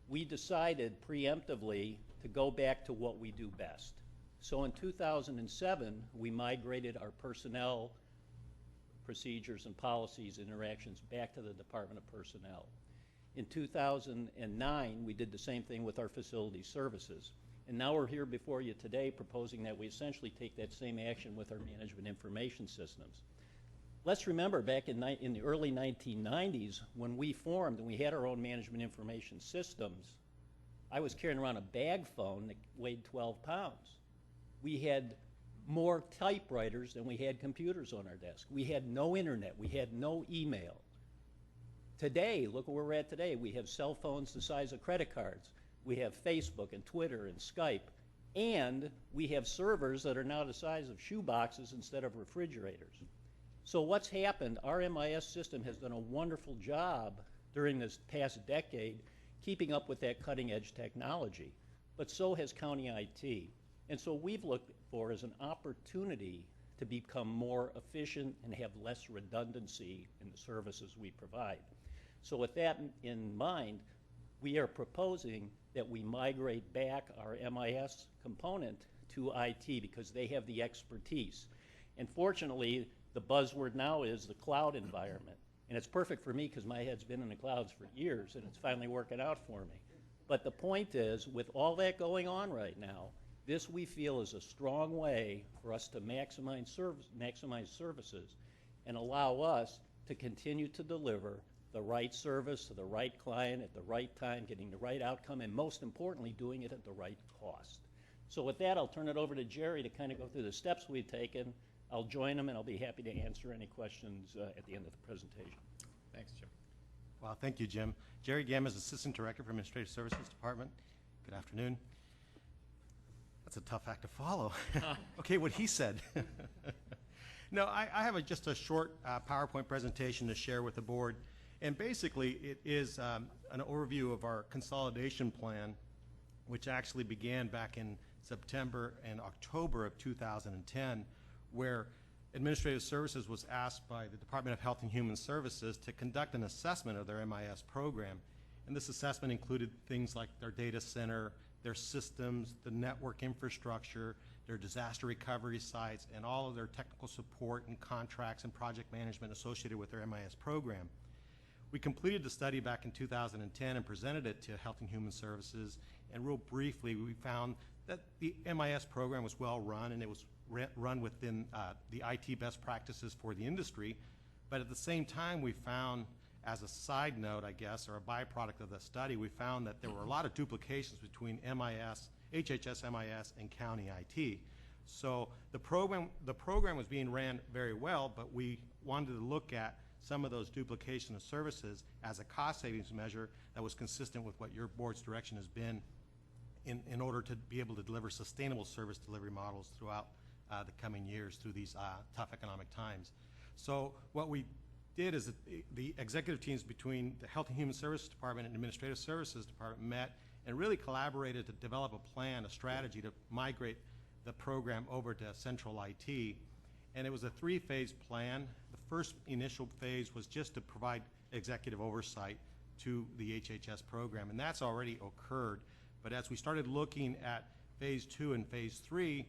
we decided preemptively to go back to what we do best. So in 2007, we migrated our personnel procedures and policies and interactions back to the Department of Personnel. In 2009, we did the same thing with our facility services. And now we're here before you today proposing that we essentially take that same action with our management information systems. Let's remember back in the early 1990s when we formed and we had our own management information systems, I was carrying around a bag phone that weighed 12 pounds. We had more typewriters than we had computers on our desk. We had no internet. We had no email. Today, look where we're at today. We have cell phones the size of credit cards. We have Facebook and Twitter and Skype. And we have servers that are now the size of shoe boxes instead of refrigerators. So what's happened, our MIS system has done a wonderful job during this past decade keeping up with that cutting edge technology. But so has county IT. And so we've looked for as an opportunity to become more efficient and have less redundancy in the services we provide. So with that in mind, we are proposing that we migrate back our MIS component to IT because they have the expertise. And fortunately, the buzzword now is the cloud environment. And it's perfect for me because my head's been in the clouds for years and it's finally working out for me. But the point is, with all that going on right now, this we feel is a strong way for us to maximize services and allow us to continue to deliver the right service to the right client at the right time, getting the right outcome, and most importantly, doing it at the right cost. So with that, I'll turn it over to Jerry to kind of go through the steps we've taken. I'll join him and I'll be happy to answer any questions at the end of the presentation. Thanks, Jim. Well, thank you, Jim. Jerry Gamm is Assistant Director for Administrative Services Department. Good afternoon. That's a tough act to follow. Okay, what he said. No, I have just a short PowerPoint presentation to share with the board. And basically, it is an overview of our consolidation plan, which actually began back in September and October of 2010, where Administrative Services was asked by the Department of Health and Human Services to conduct an assessment of their MIS program. And this assessment included things like their data center, their systems, the network infrastructure, their disaster recovery sites, and all of their technical support and contracts and project management associated with their MIS program. We completed the study back in 2010 and presented it to Health and Human Services, and real briefly we found that the MIS program was well run and it was run within the IT best practices for the industry, but at the same time we found, as a side note I guess, or a byproduct of the study, we found that there were a lot of duplications between MIS, HHS MIS, and county IT. So the program was being ran very well, but we wanted to look at some of those duplication of services as a cost savings measure that was consistent with what your board's direction has been in order to be able to deliver sustainable service delivery models throughout the coming years through these tough economic times. So what we did is that the executive teams between the Health and Human Services Department and Administrative Services Department met and really collaborated to develop a plan, a strategy to migrate the program over to central IT. And it was a three-phase plan. The first initial phase was just to provide executive oversight to the HHS program, and that's already occurred. But as we started looking at phase 2 and phase 3,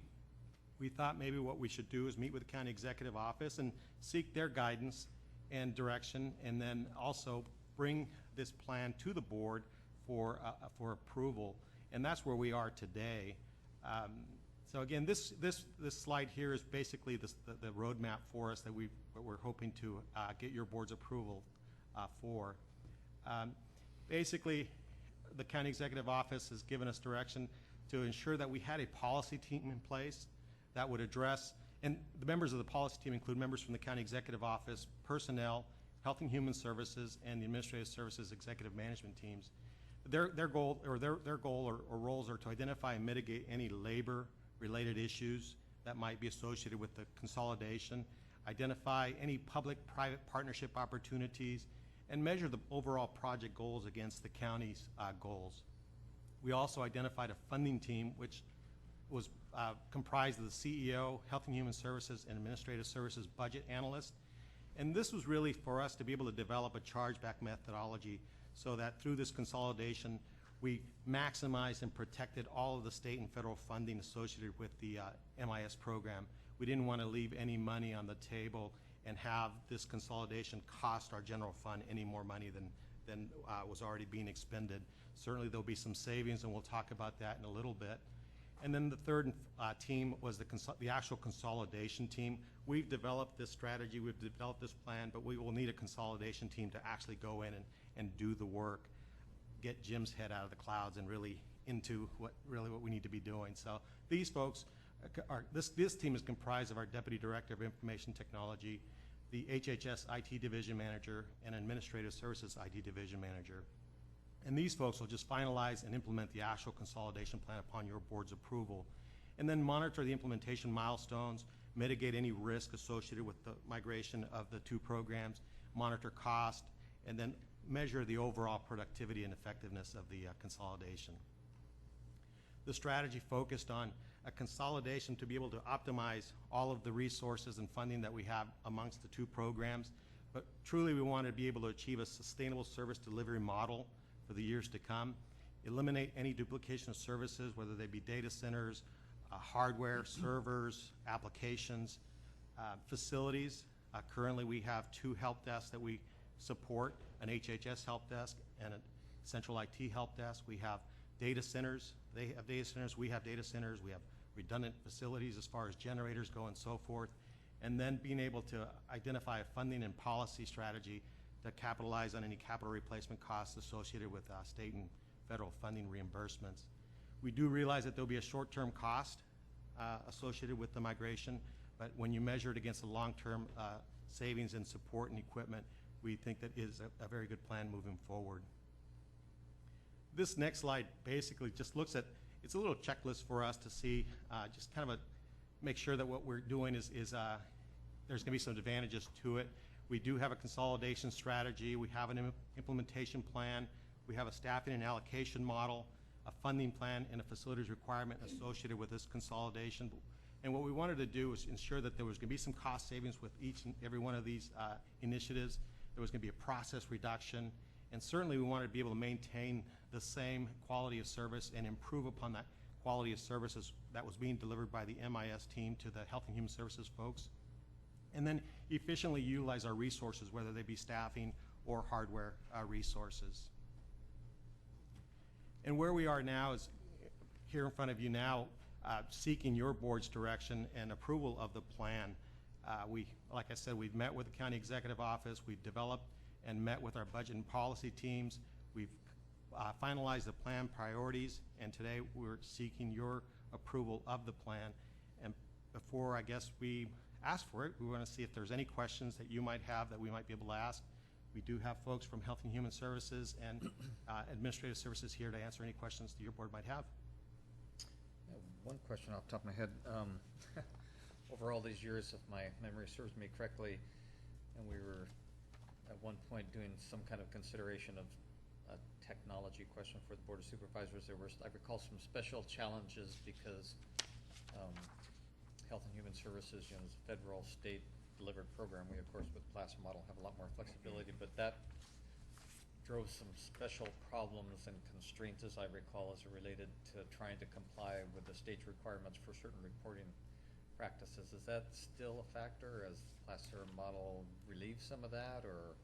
we thought maybe what we should do is meet with the county executive office and seek their guidance and direction, and then also bring this plan to the board for approval. And that's where we are today. So again, this slide here is basically the roadmap for us that we're hoping to get your board's approval for. Basically, the county executive office has given us direction to ensure that we had a policy team in place that would address, and the members of the policy team include members from the county executive office, personnel, Health and Human Services, and the Administrative Services Executive Management teams. Their goal or roles are to identify and mitigate any labor-related issues that might be associated with the consolidation, identify any public-private partnership opportunities, and measure the overall project goals against the county's goals. We also identified a funding team which was comprised of the CEO, Health and Human Services, and Administrative Services budget analyst. And this was really for us to be able to develop a chargeback methodology so that through this consolidation, we maximized and protected all of the state and federal funding associated with the MIS program. We didn't want to leave any money on the table and have this consolidation cost our general fund any more money than was already being expended. Certainly there'll be some savings, and we'll talk about that in a little bit. And then the third team was the actual consolidation team. We've developed this strategy, we've developed this plan, but we will need a consolidation team to actually go in and do the work, get Jim's head out of the clouds and really into what we need to be doing. So these folks this team is comprised of our Deputy Director of Information Technology, the HHS IT Division Manager, and Administrative Services IT Division Manager. And these folks will just finalize and implement the actual consolidation plan upon your board's approval, and then monitor the implementation milestones, mitigate any risk associated with the migration of the two programs, monitor cost, and then measure the overall productivity and effectiveness of the consolidation. The strategy focused on a consolidation to be able to optimize all of the resources and funding that we have amongst the two programs, but truly we want to be able to achieve a sustainable service delivery model for the years to come, eliminate any duplication of services, whether they be data centers, hardware, servers, applications, facilities. Currently we have 2 help desks that we support, an HHS help desk and a central IT help desk. We have data centers, they have data centers, we have data centers, we have redundant facilities as far as generators go and so forth, and then being able to identify a funding and policy strategy to capitalize on any capital replacement costs associated with state and federal funding reimbursements. We do realize that there'll be a short-term cost associated with the migration, but when you measure it against the long-term savings in support and equipment, we think that is a very good plan moving forward. This next slide basically just looks at, it's a little checklist for us to see, just kind of make sure that what we're doing is there's going to be some advantages to it. We do have a consolidation strategy, we have an implementation plan, we have a staffing and allocation model, a funding plan, and a facilities requirement associated with this consolidation. And what we wanted to do was ensure that there was going to be some cost savings with each and every one of these initiatives. There was going to be a process reduction, and certainly we wanted to be able to maintain the same quality of service and improve upon that quality of services that was being delivered by the MIS team to the Health and Human Services folks, and then efficiently utilize our resources, whether they be staffing or hardware resources. And where we are now is here in front of you now, seeking your board's direction and approval of the plan. Like I said, we've met with the County Executive Office, we've developed and met with our budget and policy teams, we've finalized the plan priorities, and today we're seeking your approval of the plan. And before, I guess, we ask for it, we want to see if there's any questions that you might have that we might be able to ask. We do have folks from Health and Human Services and Administrative Services here to answer any questions that your board might have. One question off the top of my head. Over all these years, if my memory serves me correctly, and we were at one point doing some kind of consideration of a technology question for the Board of Supervisors, there were, I recall, some special challenges because Health and Human Services, is a federal, state delivered program. We, of course, with Placer Model have a lot more flexibility, but that drove some special problems and constraints, as I recall, as it related to trying to comply with the state's requirements for certain reporting practices. Is that still a factor as Placer Model relieves some of that, or?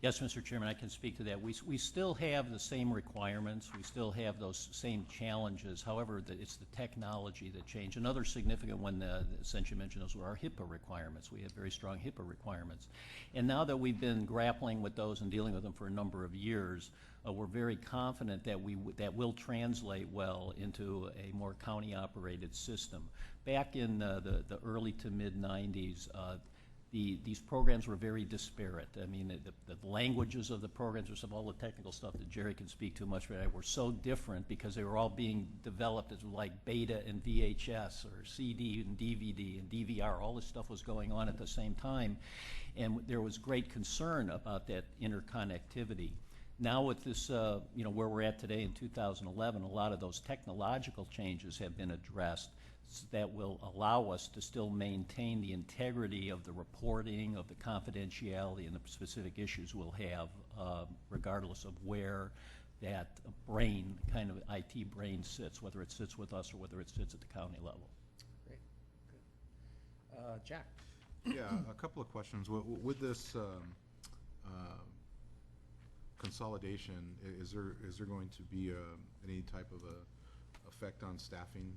Yes, Mr. Chairman, I can speak to that. We still have the same requirements. We still have those same challenges. However, it's the technology that changed. Another significant one, since you mentioned those, were our HIPAA requirements. We have very strong HIPAA requirements. And now that we've been grappling with those and dealing with them for a number of years, we're very confident that that will translate well into a more county-operated system. Back in the early to mid-90s, these programs were very disparate. I mean, the languages of the programs, or some all the technical stuff that Jerry can speak to much better, were so different because they were all being developed as like beta and VHS or CD and DVD and DVR. All this stuff was going on at the same time, and there was great concern about that interconnectivity. Now with this, where we're at today in 2011, a lot of those technological changes have been addressed that will allow us to still maintain the integrity of the reporting, of the confidentiality, and the specific issues we'll have, regardless of where that brain, kind of IT brain sits, whether it sits with us or whether it sits at the county level. Great, good. Jack? Yeah, a couple of questions. With this consolidation, is there going to be any type of a effect on staffing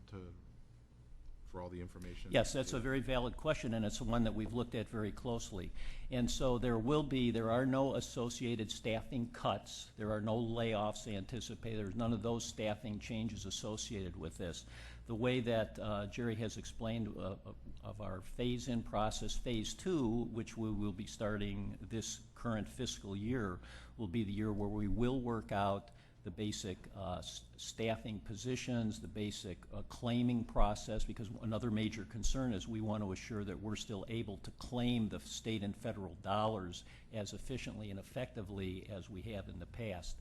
for all the information? Yes, that's a very valid question, and it's one that we've looked at very closely. And so there are no associated staffing cuts. There are no layoffs anticipated. There's none of those staffing changes associated with this. The way that Jerry has explained of our phase-in process, phase 2, which we will be starting this current fiscal year, will be the year where we will work out the basic staffing positions, the basic claiming process, because another major concern is we want to assure that we're still able to claim the state and federal dollars as efficiently and effectively as we have in the past.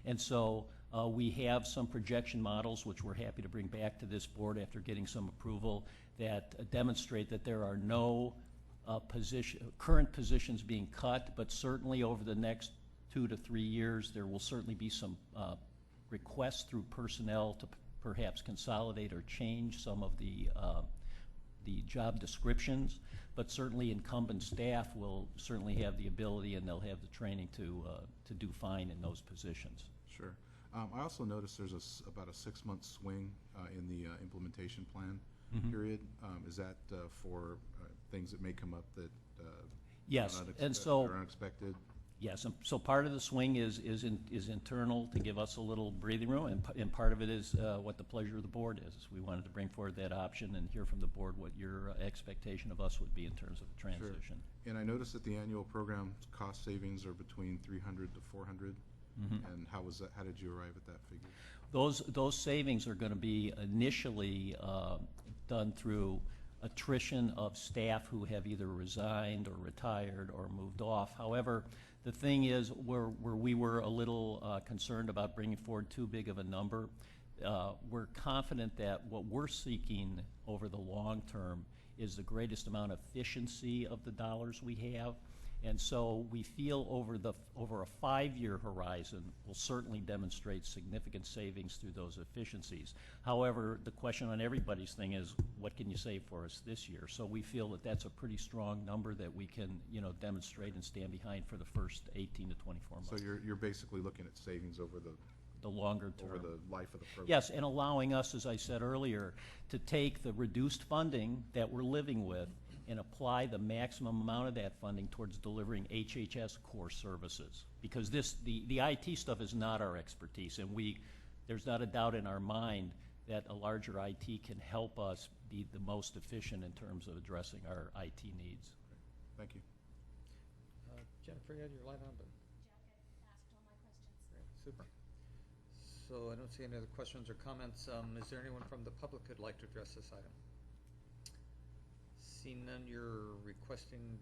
And so we have some projection models, which we're happy to bring back to this board after getting some approval, that demonstrate that there are no current positions being cut, but certainly over the next 2 to 3 years, there will certainly be some requests through personnel to perhaps consolidate or change some of the job descriptions, but certainly incumbent staff will certainly have the ability and they'll have the training to do fine in those positions. Sure. I also noticed there's about a 6-month swing in the implementation plan period. Is that for things that may come up that yes, and so are unexpected? Yes, and so part of the swing is internal to give us a little breathing room, and part of it is what the pleasure of the board is. We wanted to bring forward that option and hear from the board what your expectation of us would be in terms of the transition. Sure. And I noticed that the annual program cost savings are between 300 to 400. And how was that? How did you arrive at that figure? Those savings are going to be initially done through attrition of staff who have either resigned or retired or moved off. However, the thing is, where we were a little concerned about bringing forward too big of a number, we're confident that what we're seeking over the long term is the greatest amount of efficiency of the dollars we have. And so we feel over a 5-year horizon will certainly demonstrate significant savings through those efficiencies. However, the question on everybody's thing is, what can you save for us this year? So we feel that that's a pretty strong number that we can, demonstrate and stand behind for the first 18 to 24 months. So you're basically looking at savings over the longer term. Over the life of the program. Yes, and allowing us, as I said earlier, to take the reduced funding that we're living with and apply the maximum amount of that funding towards delivering HHS core services. Because the IT stuff is not our expertise, and there's not a doubt in our mind that a larger IT can help us be the most efficient in terms of addressing our IT needs. Okay. Thank you. Jennifer, you had your light on, but Jack had asked all my questions. great, super. So I don't see any other questions or comments. Is there anyone from the public who'd like to address this item? Seeing none, you're requesting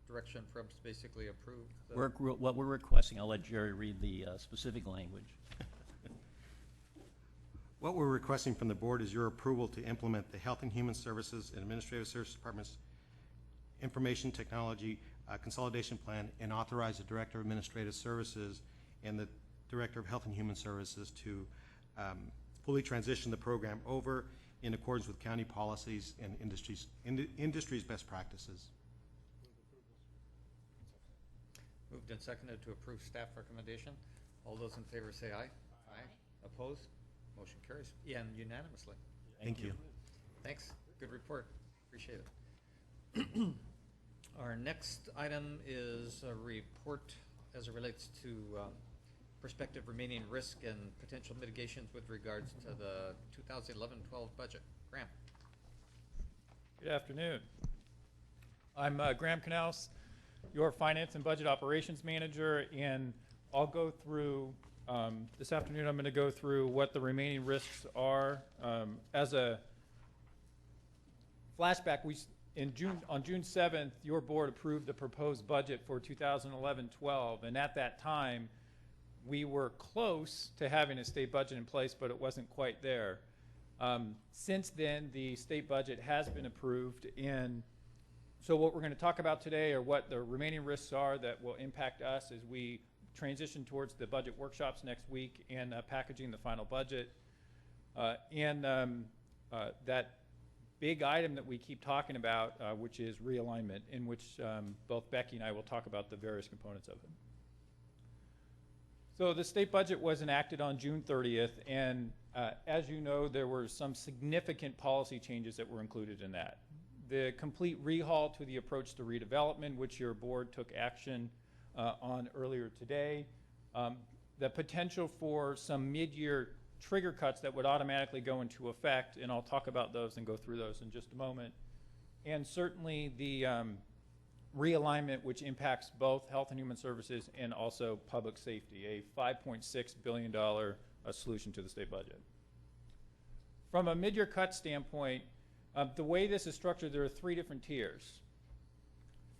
direction for us to basically approve What we're requesting, I'll let Jerry read the specific language. What we're requesting from the board is your approval to implement the Health and Human Services and Administrative Services Department's Information Technology Consolidation Plan and authorize the Director of Administrative Services and the Director of Health and Human Services to fully transition the program over in accordance with county policies and industry's best practices. Moved and seconded to approve staff recommendation. All those in favor say aye. Aye. Opposed? Motion carries. Yeah, and unanimously. Thank you. Thanks. Good report. Appreciate it. Our next item is a report as it relates to prospective remaining risk and potential mitigations with regards to the 2011-12 budget. Graham. Good afternoon. I'm Graham Canals, your Finance and Budget Operations Manager, and I'll go through, this afternoon I'm going to go through what the remaining risks are. As a flashback, on June 7th, your board approved the proposed budget for 2011-12, and at that time, we were close to having a state budget in place, but it wasn't quite there. Since then, the state budget has been approved, and so what we're going to talk about today are what the remaining risks are that will impact us as we transition towards the budget workshops next week and packaging the final budget. That big item that we keep talking about, which is realignment, in which both Becky and I will talk about the various components of it. So the state budget was enacted on June 30th, and as you know, there were some significant policy changes that were included in that. The complete rehaul to the approach to redevelopment, which your board took action on earlier today. The potential for some mid-year trigger cuts that would automatically go into effect, and I'll talk about those and go through those in just a moment. And certainly the realignment, which impacts both Health and Human Services and also public safety, a $5.6 billion solution to the state budget. From a mid-year cut standpoint, the way this is structured, there are 3 different tiers.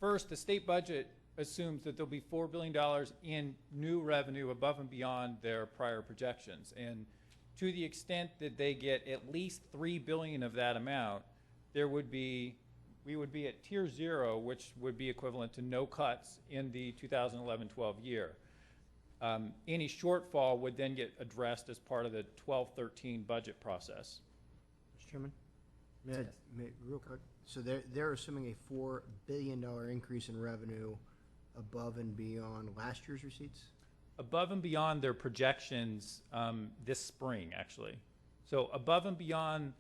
First, the state budget assumes that there'll be $4 billion in new revenue above and beyond their prior projections. And to the extent that they get at least $3 billion of that amount, we would be at tier 0, which would be equivalent to no cuts in the 2011-12 year. Any shortfall would then get addressed as part of the 12-13 budget process. Mr. Chairman? Real quick. So they're assuming a $4 billion increase in revenue above and beyond last year's receipts? Above and beyond their projections this spring, actually. So above and beyond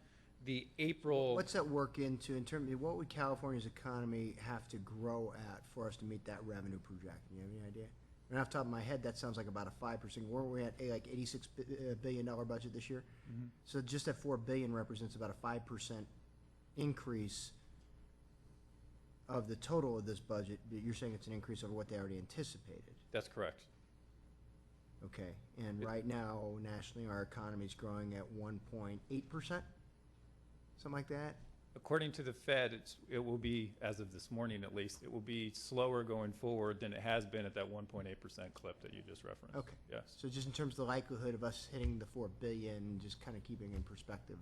the April. What's that work into in terms of what would California's economy have to grow at for us to meet that revenue projection? You have any idea? And off the top of my head, that sounds like about a 5%. Weren't we at like $86 billion budget this year? Mm-hmm. So just that $4 billion represents about a 5% increase of the total of this budget. You're saying it's an increase over what they already anticipated. That's correct. Okay, and right now, nationally, our economy is growing at 1.8%? Something like that? According to the Fed, it will be, as of this morning at least, it will be slower going forward than it has been at that 1.8% clip that you just referenced. Okay. Yes. So just in terms of the likelihood of us hitting the $4 billion, just kind of keeping in perspective.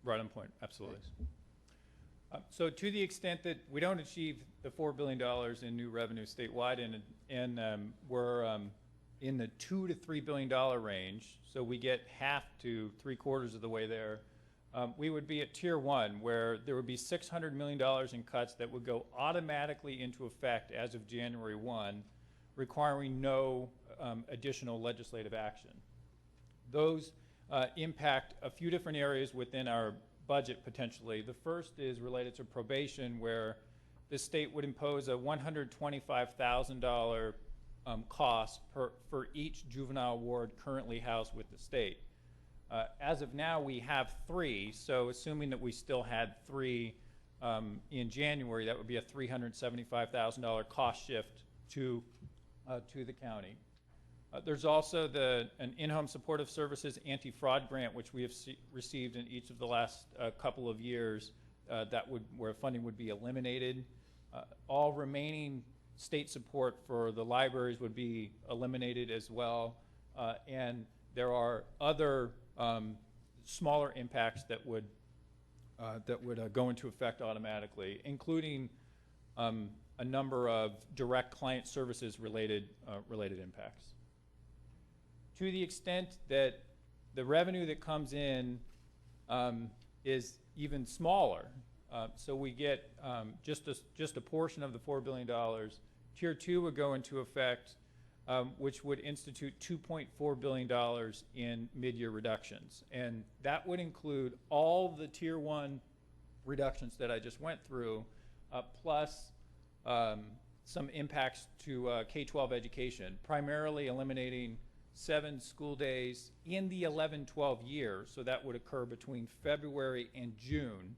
Right on point, absolutely. So to the extent that we don't achieve the $4 billion in new revenue statewide, and we're in the $2 to $3 billion range, so we get half to 3/4 of the way there, we would be at tier 1, where there would be $600 million in cuts that would go automatically into effect as of January 1, requiring no additional legislative action. Those impact a few different areas within our budget potentially. The first is related to probation, where the state would impose a $125,000 cost for each juvenile ward currently housed with the state. As of now, we have 3, so assuming that we still had 3 in January, that would be a $375,000 cost shift to the county. There's also an in-home supportive services anti-fraud grant, which we have received in each of the last couple of years, where funding would be eliminated. All remaining state support for the libraries would be eliminated as well, and there are other smaller impacts that would go into effect automatically, including a number of direct client services related impacts. To the extent that the revenue that comes in is even smaller, so we get just a portion of the $4 billion. Tier 2 would go into effect, which would institute $2.4 billion in mid-year reductions. And that would include all the Tier 1 reductions that I just went through, plus some impacts to K-12 education, primarily eliminating 7 school days in the 11-12 year, so that would occur between February and June,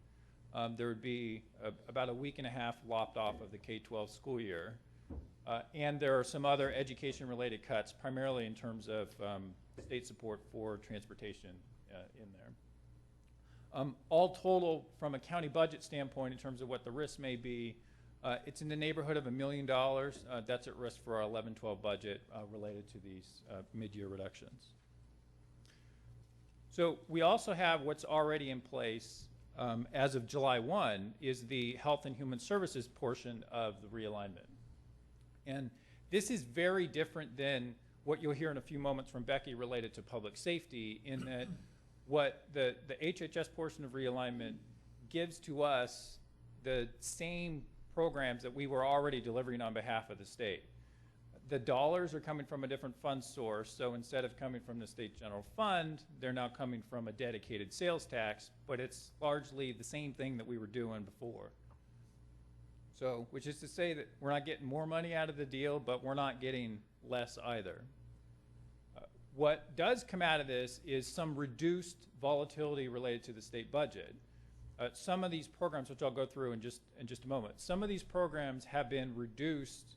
there would be about a week and a half lopped off of the K-12 school year. And there are some other education-related cuts, primarily in terms of state support for transportation in there. All total, from a county budget standpoint, in terms of what the risk may be, it's in the neighborhood of $1 million. That's at risk for our 11-12 budget related to these mid-year reductions. So we also have what's already in place as of July 1 is the Health and Human Services portion of the realignment. And this is very different than what you'll hear in a few moments from Becky related to public safety, in that what the HHS portion of realignment gives to us the same programs that we were already delivering on behalf of the state. The dollars are coming from a different fund source, so instead of coming from the state general fund, they're now coming from a dedicated sales tax, but it's largely the same thing that we were doing before. So, which is to say that we're not getting more money out of the deal, but we're not getting less either. What does come out of this is some reduced volatility related to the state budget. Some of these programs, which I'll go through in just a moment, some of these programs have been reduced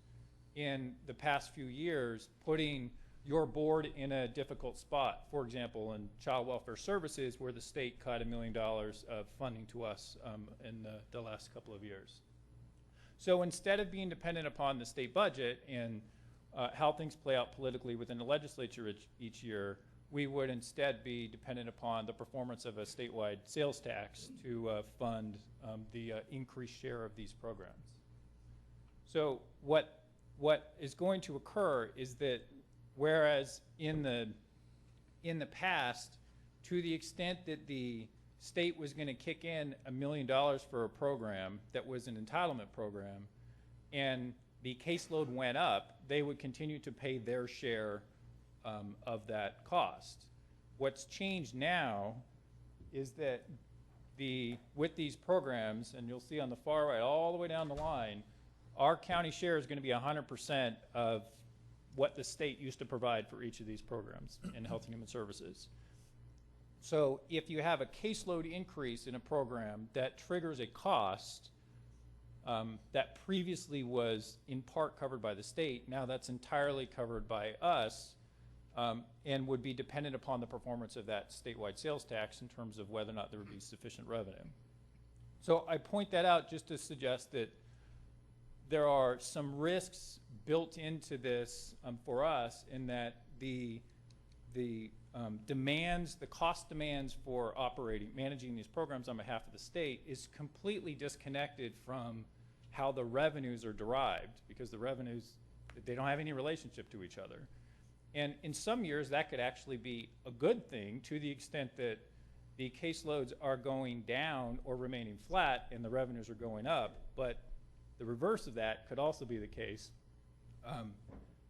in the past few years, putting your board in a difficult spot. For example, in child welfare services, where the state cut $1 million of funding to us in the last couple of years. So instead of being dependent upon the state budget and how things play out politically within the legislature each year, we would instead be dependent upon the performance of a statewide sales tax to fund the increased share of these programs. So what is going to occur is that whereas in the past, to the extent that the state was going to kick in $1 million for a program that was an entitlement program, and the caseload went up, they would continue to pay their share of that cost. What's changed now is that with these programs, and you'll see on the far right, all the way down the line, our county share is going to be 100% of what the state used to provide for each of these programs in Health and Human Services. So if you have a caseload increase in a program that triggers a cost that previously was in part covered by the state, now that's entirely covered by us, and would be dependent upon the performance of that statewide sales tax in terms of whether or not there would be sufficient revenue. So I point that out just to suggest that there are some risks built into this for us, in that the cost demands for managing these programs on behalf of the state is completely disconnected from how the revenues are derived, because the revenues, they don't have any relationship to each other. And in some years, that could actually be a good thing, to the extent that the caseloads are going down or remaining flat and the revenues are going up. But the reverse of that could also be the case,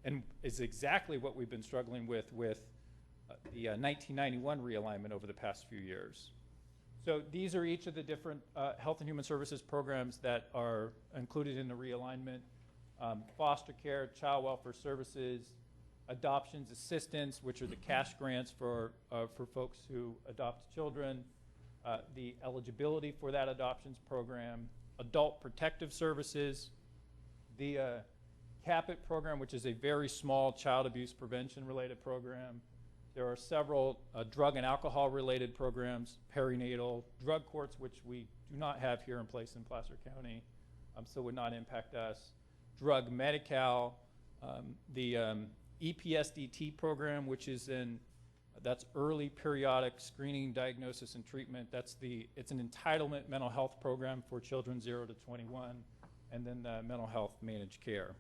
and is exactly what we've been struggling with the 1991 realignment over the past few years. So these are each of the different Health and Human Services programs that are included in the realignment: foster care, child welfare services, adoptions assistance, which are the cash grants for folks who adopt children, the eligibility for that adoptions program, adult protective services, the CAPIT program, which is a very small child abuse prevention related program. There are several drug and alcohol related programs, perinatal, drug courts, which we do not have here in place in Placer County, so would not impact us. Drug Medi-Cal, the EPSDT program, which is that's early periodic screening, diagnosis, and treatment. It's an entitlement mental health program for children 0 to 21, and then the mental health managed care.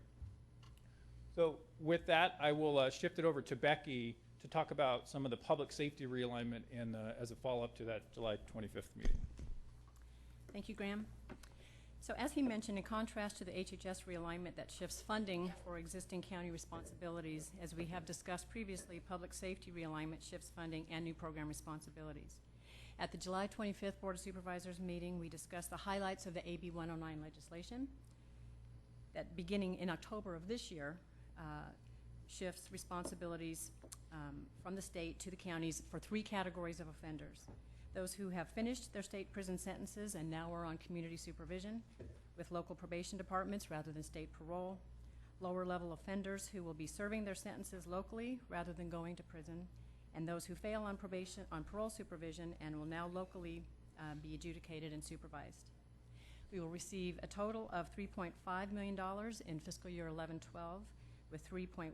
So with that, I will shift it over to Becky to talk about some of the public safety realignment as a follow-up to that July 25th meeting. Thank you, Graham. So as he mentioned, in contrast to the HHS realignment that shifts funding for existing county responsibilities, as we have discussed previously, public safety realignment shifts funding and new program responsibilities. At the July 25th Board of Supervisors meeting, we discussed the highlights of the AB 109 legislation that, beginning in October of this year, shifts responsibilities from the state to the counties for 3 categories of offenders. those who have finished their state prison sentences and now are on community supervision with local probation departments rather than state parole, lower-level offenders who will be serving their sentences locally rather than going to prison, and those who fail on probation, on parole supervision, and will now locally be adjudicated and supervised. We will receive a total of $3.5 million in fiscal year 11-12, with $3.1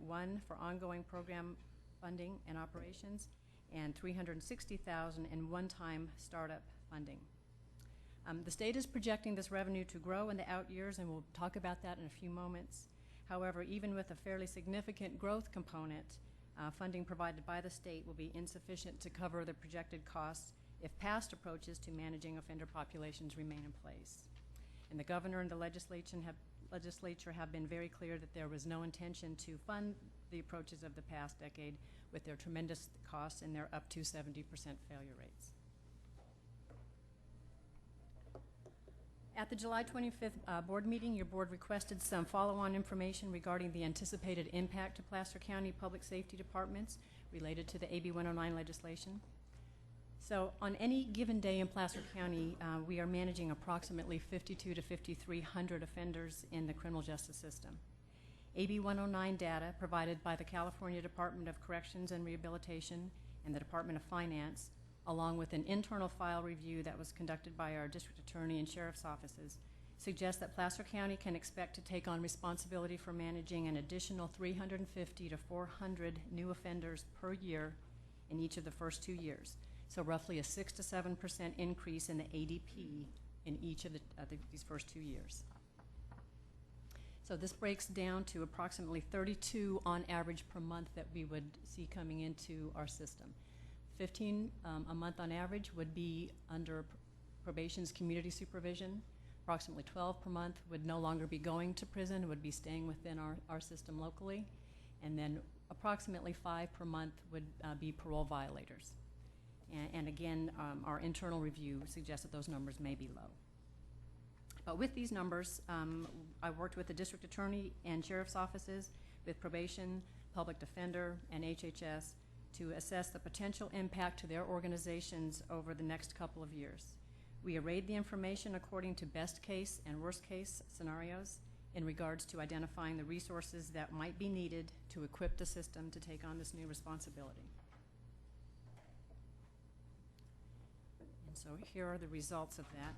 for ongoing program funding and operations, and $360,000 in one-time startup funding. The state is projecting this revenue to grow in the out years, and we'll talk about that in a few moments. However, even with a fairly significant growth component, funding provided by the state will be insufficient to cover the projected costs if past approaches to managing offender populations remain in place. And the governor and the legislature have been very clear that there was no intention to fund the approaches of the past decade with their tremendous costs and their up to 70% failure rates. At the July 25th board meeting, your board requested some follow-on information regarding the anticipated impact to Placer County public safety departments related to the AB 109 legislation. So on any given day in Placer County, we are managing approximately 52 to 5,300 offenders in the criminal justice system. AB 109 data provided by the California Department of Corrections and Rehabilitation and the Department of Finance, along with an internal file review that was conducted by our district attorney and sheriff's offices, suggests that Placer County can expect to take on responsibility for managing an additional 350 to 400 new offenders per year in each of the first 2 years. So roughly a 6 to 7% increase in the ADP in each of these first 2 years. So this breaks down to approximately 32 on average per month that we would see coming into our system. 15 a month on average would be under probation's community supervision. Approximately 12 per month would no longer be going to prison, would be staying within our system locally. And then approximately 5 per month would be parole violators. And again, our internal review suggests that those numbers may be low. But with these numbers, I worked with the district attorney and sheriff's offices, with probation, public defender, and HHS to assess the potential impact to their organizations over the next couple of years. We arrayed the information according to best case and worst case scenarios in regards to identifying the resources that might be needed to equip the system to take on this new responsibility. And so here are the results of that.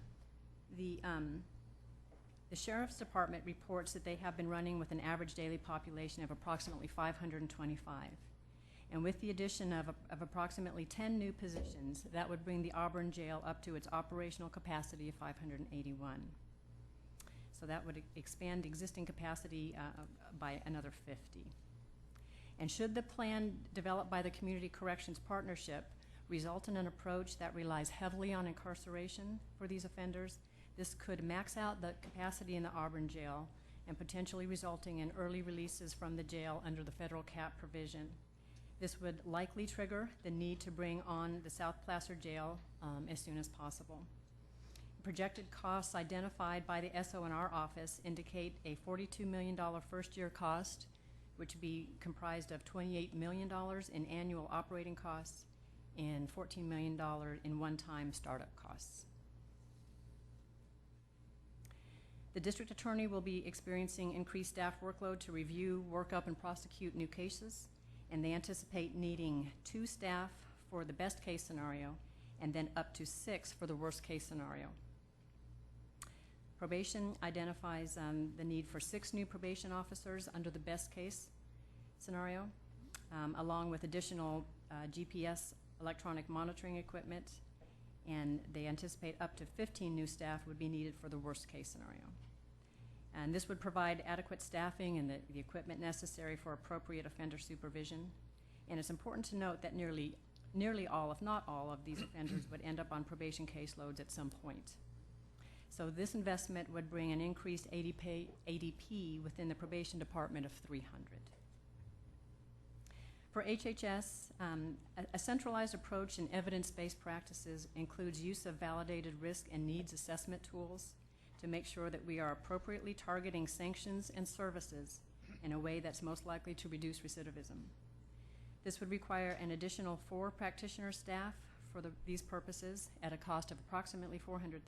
The Sheriff's Department reports that they have been running with an average daily population of approximately 525. And with the addition of approximately 10 new positions, that would bring the Auburn Jail up to its operational capacity of 581. So that would expand existing capacity by another 50. And should the plan developed by the Community Corrections Partnership result in an approach that relies heavily on incarceration for these offenders, this could max out the capacity in the Auburn Jail and potentially resulting in early releases from the jail under the federal cap provision. This would likely trigger the need to bring on the South Placer Jail as soon as possible. Projected costs identified by the SO&R office indicate a $42 million first-year cost, which would be comprised of $28 million in annual operating costs and $14 million in one-time startup costs. The district attorney will be experiencing increased staff workload to review, work up, and prosecute new cases, and they anticipate needing 2 staff for the best case scenario and then up to 6 for the worst case scenario. Probation identifies the need for 6 new probation officers under the best case scenario, along with additional GPS electronic monitoring equipment, and they anticipate up to 15 new staff would be needed for the worst case scenario. And this would provide adequate staffing and the equipment necessary for appropriate offender supervision. And it's important to note that nearly all, if not all, of these offenders would end up on probation caseloads at some point. So this investment would bring an increased ADP within the probation department of 300. For HHS, a centralized approach in evidence-based practices includes use of validated risk and needs assessment tools to make sure that we are appropriately targeting sanctions and services in a way that's most likely to reduce recidivism. This would require an additional 4 practitioner staff for these purposes at a cost of approximately $400,000,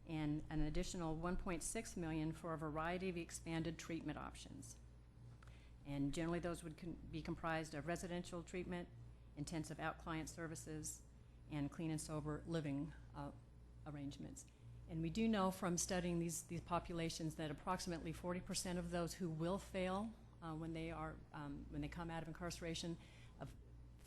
and an additional $1.6 million for a variety of expanded treatment options. And generally, those would be comprised of residential treatment, intensive out-client services, and clean and sober living arrangements. And we do know from studying these populations that approximately 40% of those who will fail when they come out of incarceration,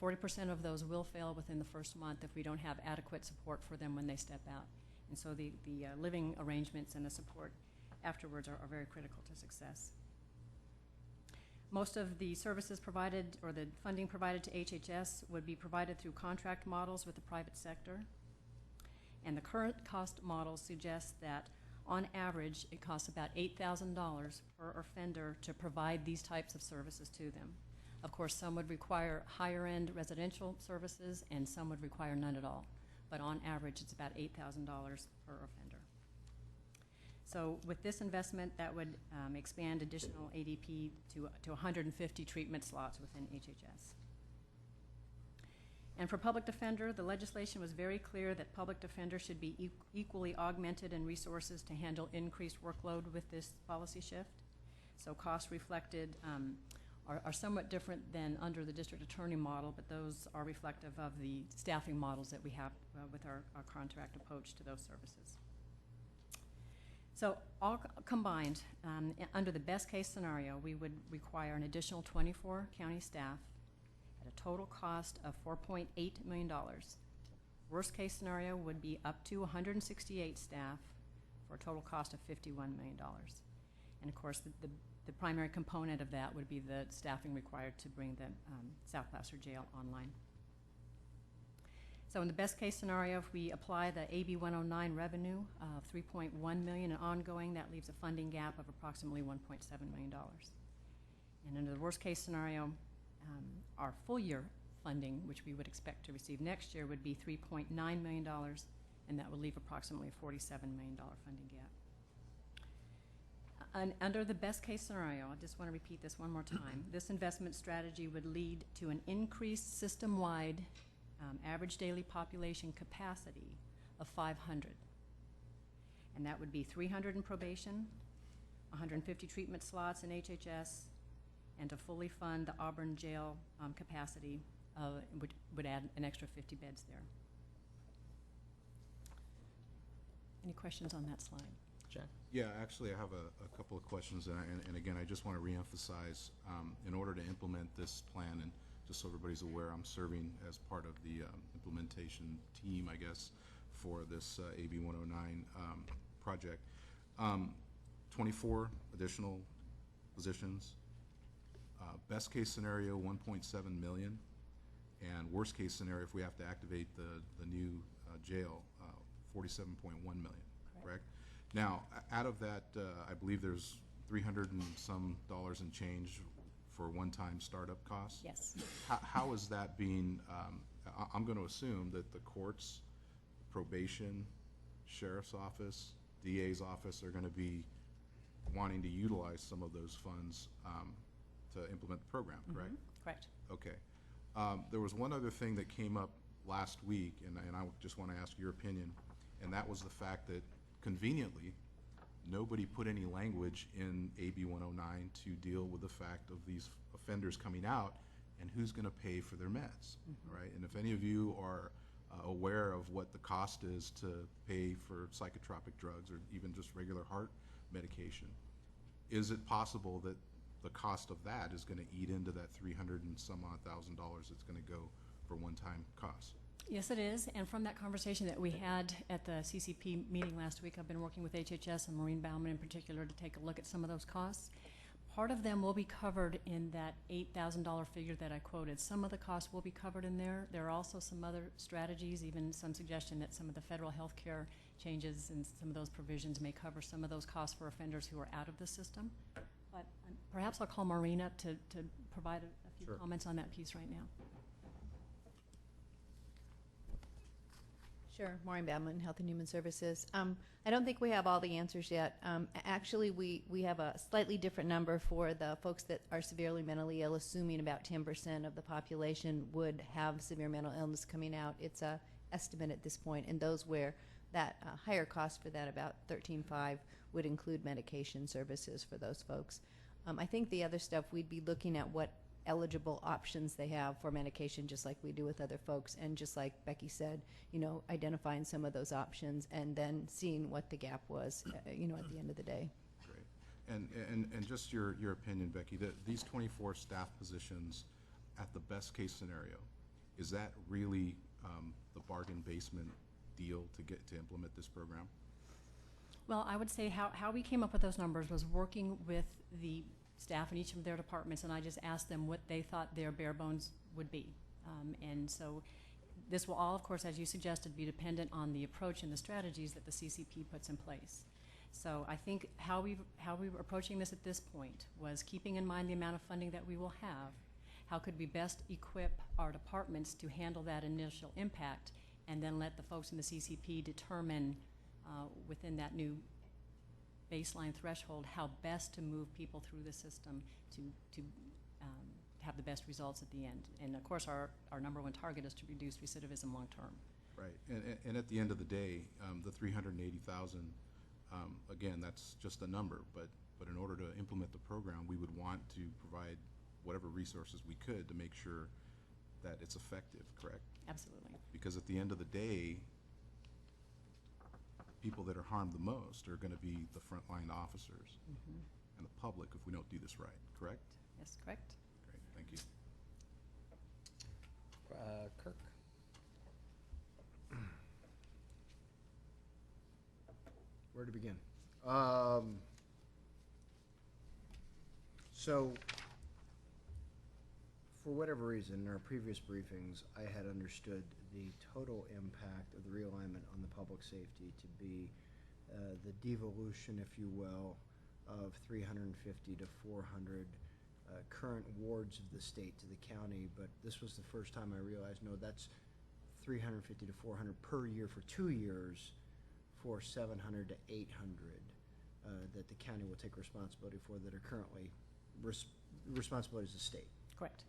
40% of those will fail within the first month if we don't have adequate support for them when they step out. And so the living arrangements and the support afterwards are very critical to success. Most of the services provided, or the funding provided to HHS, would be provided through contract models with the private sector. And the current cost model suggests that on average it costs about $8,000 per offender to provide these types of services to them. Of course, some would require higher end residential services and some would require none at all. But on average it's about $8,000 per offender. So with this investment, that would expand additional ADP to 150 treatment slots within HHS. And for public defender, the legislation was very clear that public defender should be equally augmented in resources to handle increased workload with this policy shift. So costs reflected are somewhat different than under the district attorney model, but those are reflective of the staffing models that we have with our contract approach to those services. So all combined, under the best case scenario, we would require an additional 24 county staff at a total cost of $4.8 million. Worst case scenario would be up to 168 staff for a total cost of $51 million. And of course, the primary component of that would be the staffing required to bring the South Placer Jail online. So in the best case scenario, if we apply the AB 109 revenue of $3.1 million and ongoing, that leaves a funding gap of approximately $1.7 million. And under the worst case scenario, our full year funding, which we would expect to receive next year, would be $3.9 million, and that would leave approximately a $47 million funding gap. And under the best case scenario, I just want to repeat this one more time, this investment strategy would lead to an increased system-wide average daily population capacity of 500. And that would be 300 in probation, 150 treatment slots in HHS, and to fully fund the Auburn jail capacity would add an extra 50 beds there. Any questions on that slide? Jack? Yeah, actually, I have a couple of questions, and again, I just want to reemphasize, in order to implement this plan, and just so everybody's aware, I'm serving as part of the implementation team, I guess, for this AB 109 project. 24 additional positions. Best case scenario, 1.7 million, and worst case scenario, if we have to activate the new jail, 47.1 million, correct? Now, out of that, I believe there's $300 and some and change for one-time startup costs? Yes. How is that being, I'm going to assume that the courts, probation, sheriff's office, DA's office are going to be wanting to utilize some of those funds to implement the program, correct? Correct. Okay. There was one other thing that came up last week, and I just want to ask your opinion, and that was the fact that conveniently, nobody put any language in AB 109 to deal with the fact of these offenders coming out and who's going to pay for their meds, right? And if any of you are aware of what the cost is to pay for psychotropic drugs or even just regular heart medication, is it possible that the cost of that is going to eat into that $300 and some odd thousand that's going to go for one-time costs? Yes, it is. And from that conversation that we had at the CCP meeting last week, I've been working with HHS and Maureen Bauman in particular to take a look at some of those costs. Part of them will be covered in that $8,000 figure that I quoted. Some of the costs will be covered in there. There are also some other strategies, even some suggestion that some of the federal health care changes and some of those provisions may cover some of those costs for offenders who are out of the system. But perhaps I'll call Maureen up to provide a few comments on that piece right now. Sure, Maureen Badman, Health and Human Services. I don't think we have all the answers yet. Actually, we have a slightly different number for the folks that are severely mentally ill, assuming about 10% of the population would have severe mental illness coming out. It's a estimate at this point, and those where that higher cost for that, about $13.5, would include medication services for those folks. I think the other stuff, we'd be looking at what eligible options they have for medication, just like we do with other folks, and just like Becky said, you know, identifying some of those options and then seeing what the gap was, you know, at the end of the day. Great. And just your opinion, Becky, these 24 staff positions at the best case scenario, is that really the bargain basement deal to implement this program? Well, I would say how we came up with those numbers was working with the staff in each of their departments, and I just asked them what they thought their bare bones would be. And so this will all, of course, as you suggested, be dependent on the approach and the strategies that the CCP puts in place. So I think how we were approaching this at this point was keeping in mind the amount of funding that we will have. How could we best equip our departments to handle that initial impact, and then let the folks in the CCP determine within that new baseline threshold how best to move people through the system to have the best results at the end. And of course, our number one target is to reduce recidivism long term. Right, and at the end of the day, the 380,000, again, that's just a number, but in order to implement the program, we would want to provide whatever resources we could to make sure that it's effective, correct? Absolutely. Because at the end of the day, people that are harmed the most are going to be the frontline officers and the public if we don't do this right, correct? Yes, correct. Great, thank you. Kirk? Where to begin? So, for whatever reason, in our previous briefings, I had understood the total impact of the realignment on the public safety to be the devolution, if you will, of 350 to 400 current wards of the state to the county. But this was the first time I realized, no, that's 350 to 400 per year for 2 years for 700 to 800 that the county will take responsibility for that are currently responsibilities of the state. Correct.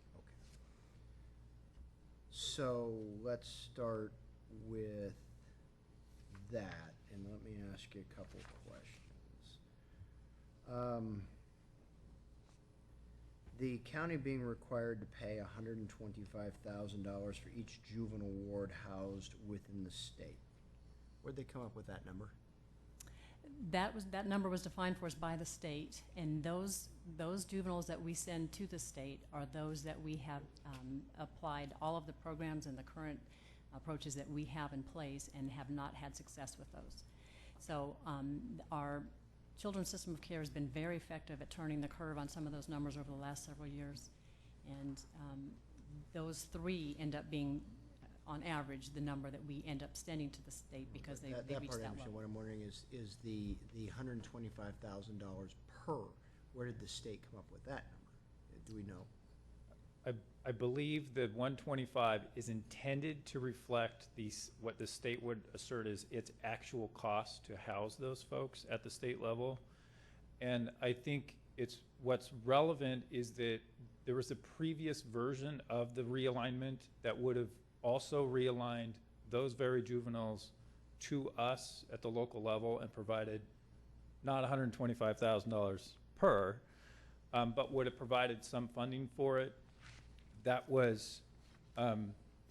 So let's start with that, and let me ask you a couple questions. The county being required to pay $125,000 for each juvenile ward housed within the state. Where'd they come up with that number? That number was defined for us by the state, and those juveniles that we send to the state are those that we have applied all of the programs and the current approaches that we have in place and have not had success with those. So our children's system of care has been very effective at turning the curve on some of those numbers over the last several years, and those three end up being, on average, the number that we end up sending to the state because they reach that level. What I'm wondering is the $125,000 per. Where did the state come up with that number? Do we know? I believe that 125 is intended to reflect what the state would assert is its actual cost to house those folks at the state level. And I think what's relevant is that there was a previous version of the realignment that would have also realigned those very juveniles to us at the local level and provided not $125,000 per, but would have provided some funding for it. That was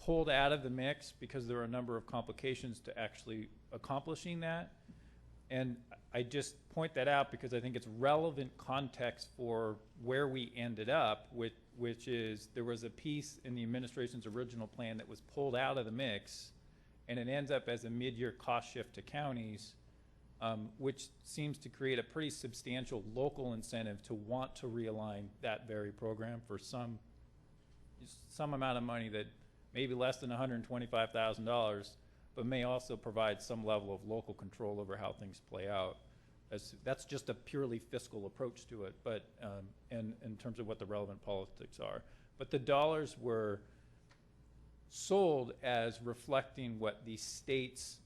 pulled out of the mix because there were a number of complications to actually accomplishing that. And I just point that out because I think it's relevant context for where we ended up, which is there was a piece in the administration's original plan that was pulled out of the mix, and it ends up as a mid-year cost shift to counties, which seems to create a pretty substantial local incentive to want to realign that very program for some amount of money that may be less than $125,000, but may also provide some level of local control over how things play out. That's just a purely fiscal approach to it, but and in terms of what the relevant politics are. But the dollars were sold as reflecting what the state's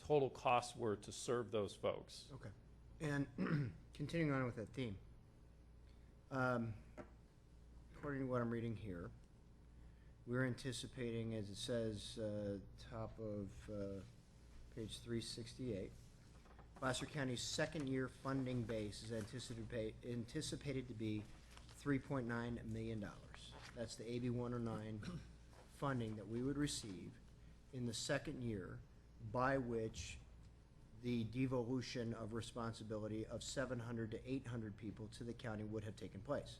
total costs were to serve those folks. Okay. And continuing on with that theme, according to what I'm reading here, we're anticipating, as it says, top of page 368, Placer County's second-year funding base is anticipated to be $3.9 million. That's the AB 109 funding that we would receive in the second year, by which the devolution of responsibility of 700 to 800 people to the county would have taken place.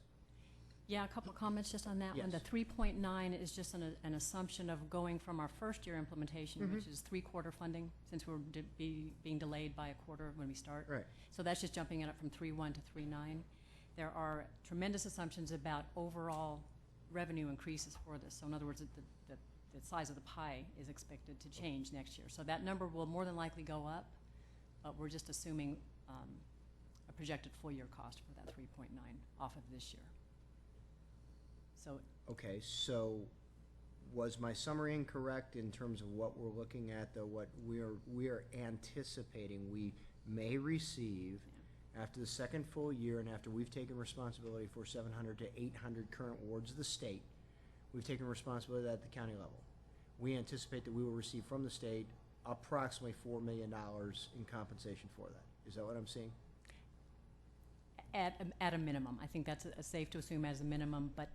Yeah, a couple comments just on that one. Yes. The 3.9 is just an assumption of going from our first year implementation, which is three-quarter funding, since we're being delayed by a quarter when we start. Right. So that's just jumping it up from 3.1 to 3.9. There are tremendous assumptions about overall revenue increases for this. So in other words, the size of the pie is expected to change next year. So that number will more than likely go up, but we're just assuming a projected full-year cost for that 3.9 off of this year. So Okay, so was my summary incorrect in terms of what we're looking at, though, what we are anticipating we may receive after the second full year and after we've taken responsibility for 700 to 800 current wards of the state, we've taken responsibility at the county level. We anticipate that we will receive from the state approximately $4 million in compensation for that. Is that what I'm seeing? at a minimum, I think that's safe to assume as a minimum, but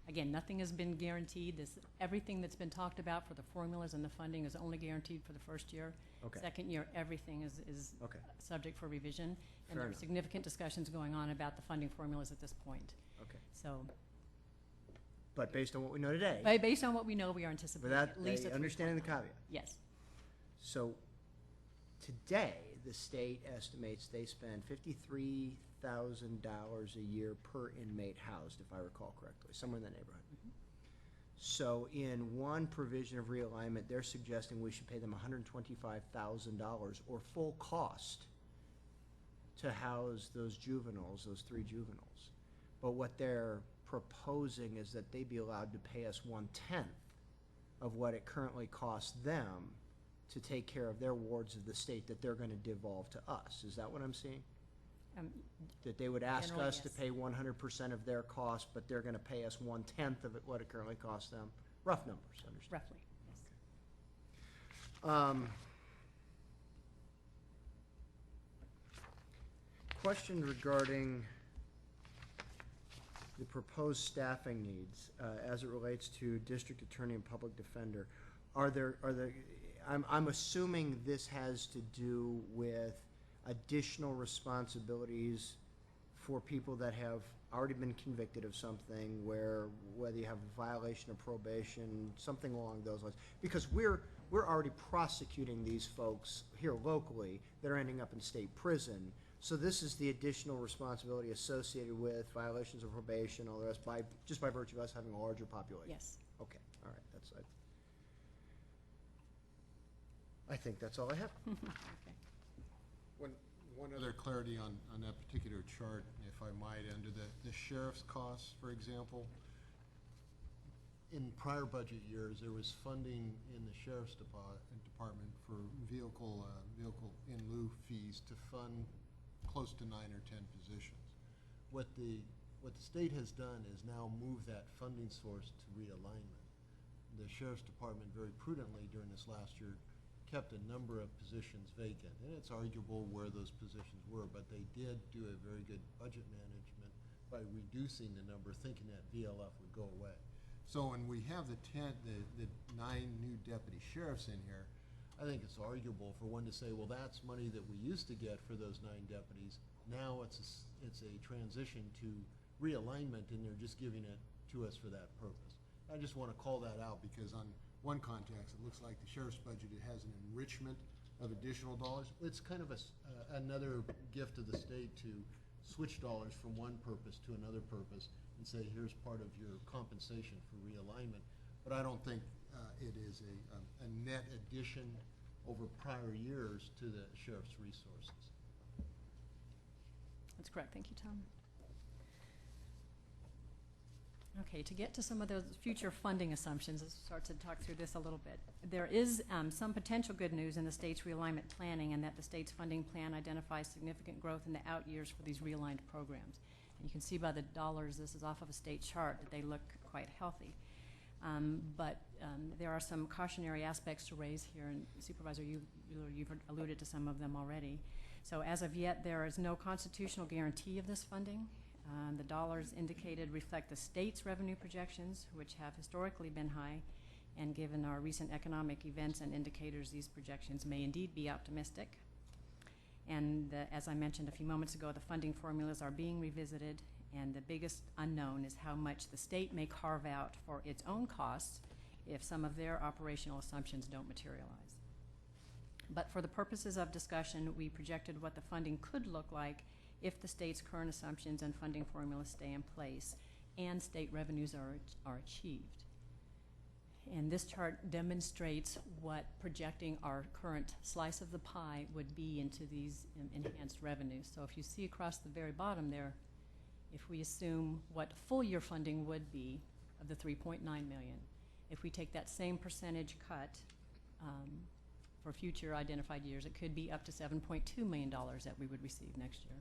again, nothing has been guaranteed. Everything that's been talked about for the formulas and the funding is only guaranteed for the first year. Okay. Second year, everything is Okay. subject for revision. And Fair there are enough. significant discussions going on about the funding formulas at this point. Okay. So, But based on what we know today, based on what we know, we are anticipating without at least a understanding the caveat. Yes. So today, the state estimates they spend $53,000 a year per inmate housed, if I recall correctly, somewhere in that neighborhood. So in one provision of realignment, they're suggesting we should pay them $125,000 or full cost to house those juveniles, those 3 juveniles. But what they're proposing is that they be allowed to pay us 1/10 of what it currently costs them to take care of their wards of the state that they're going to devolve to us. Is that what I'm seeing? That they would ask Generally, us to yes. pay 100% of their cost, but they're going to pay us 1/10 of what it currently costs them? Rough numbers, understand? Roughly, yes. Question regarding the proposed staffing needs as it relates to district attorney and public defender. I'm assuming this has to do with additional responsibilities for people that have already been convicted of something, whether you have a violation of probation, something along those lines. Because we're already prosecuting these folks here locally that are ending up in state prison. So this is the additional responsibility associated with violations of probation, all the rest, just by virtue of us having a larger population. Yes. Okay, all right, I think that's all I have. Okay. One other clarity on that particular chart, if I might, under the sheriff's costs, for example. In prior budget years, there was funding in the sheriff's department for vehicle in lieu fees to fund close to 9 or 10 positions. What the state has done is now move that funding source to realignment. The sheriff's department very prudently during this last year kept a number of positions vacant, and it's arguable where those positions were, but they did do a very good budget management by reducing the number, thinking that VLF would go away. So when we have the 9 new deputy sheriffs in here, I think it's arguable for one to say, well, that's money that we used to get for those 9 deputies. Now it's a transition to realignment, and they're just giving it to us for that purpose. I just want to call that out because on one context, it looks like the sheriff's budget, it has an enrichment of additional dollars. It's kind of another gift of the state to switch dollars from one purpose to another purpose and say, here's part of your compensation for realignment. But I don't think it is a net addition over prior years to the sheriff's resources. That's correct. Thank you, Tom. Okay, to get to some of those future funding assumptions, let's start to talk through this a little bit. There is some potential good news in the state's realignment planning, and that the state's funding plan identifies significant growth in the out years for these realigned programs. And you can see by the dollars, this is off of a state chart, that they look quite healthy. But there are some cautionary aspects to raise here, and Supervisor, you've alluded to some of them already. So as of yet, there is no constitutional guarantee of this funding. The dollars indicated reflect the state's revenue projections, which have historically been high, and given our recent economic events and indicators, these projections may indeed be optimistic. And as I mentioned a few moments ago, the funding formulas are being revisited, and the biggest unknown is how much the state may carve out for its own costs if some of their operational assumptions don't materialize. But for the purposes of discussion, we projected what the funding could look like if the state's current assumptions and funding formulas stay in place and state revenues are achieved. And this chart demonstrates what projecting our current slice of the pie would be into these enhanced revenues. So if you see across the very bottom there, if we assume what full year funding would be of the 3.9 million, if we take that same percentage cut for future identified years, it could be up to $7.2 million that we would receive next year.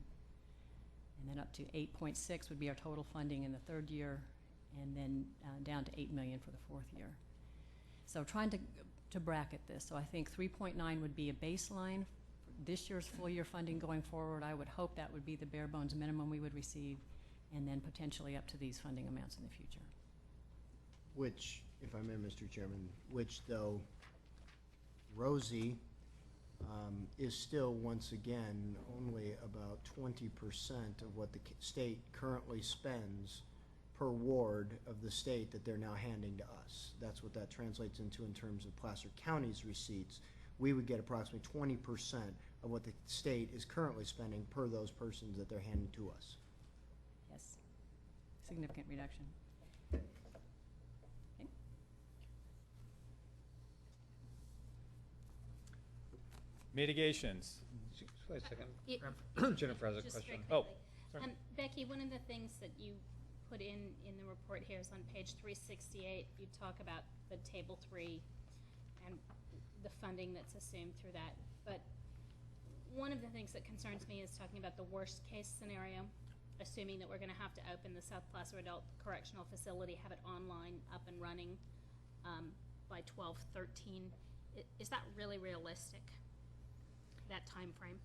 And then up to 8.6 would be our total funding in the third year, and then down to 8 million for the fourth year. So trying to bracket this, so I think 3.9 would be a baseline for this year's full year funding going forward. I would hope that would be the bare bones minimum we would receive, and then potentially up to these funding amounts in the future. Which, if I may, Mr. Chairman, which though Rosie is still, once again, only about 20% of what the state currently spends per ward of the state that they're now handing to us. That's what that translates into in terms of Placer County's receipts. We would get approximately 20% of what the state is currently spending per those persons that they're handing to us. Yes, significant reduction. Mitigations. Wait a second. It- Jennifer has a just question. very Oh, quickly. sorry. Becky, one of the things that you put in the report here is on page 368, you talk about the table 3 and the funding that's assumed through that. But one of the things that concerns me is talking about the worst case scenario, assuming that we're gonna have to open the South Placer Adult Correctional Facility, have it online, up and running by 12/13. Is that really realistic, that time frame?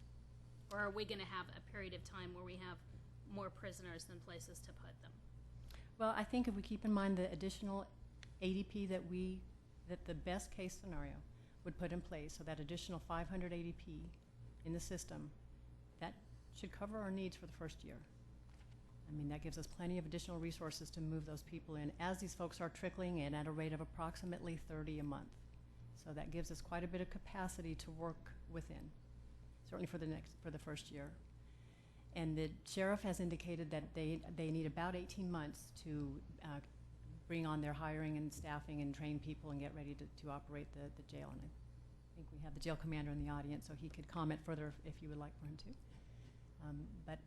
Or are we gonna have a period of time where we have more prisoners than places to put them? Well, I think if we keep in mind the additional ADP that the best case scenario would put in place, so that additional 500 ADP in the system, that should cover our needs for the first year. I mean, that gives us plenty of additional resources to move those people in as these folks are trickling in at a rate of approximately 30 a month. So that gives us quite a bit of capacity to work within, certainly for the first year. And the sheriff has indicated that they need about 18 months to bring on their hiring and staffing and train people and get ready to operate the jail. And I think we have the jail commander in the audience, so he could comment further if you would like for him to. But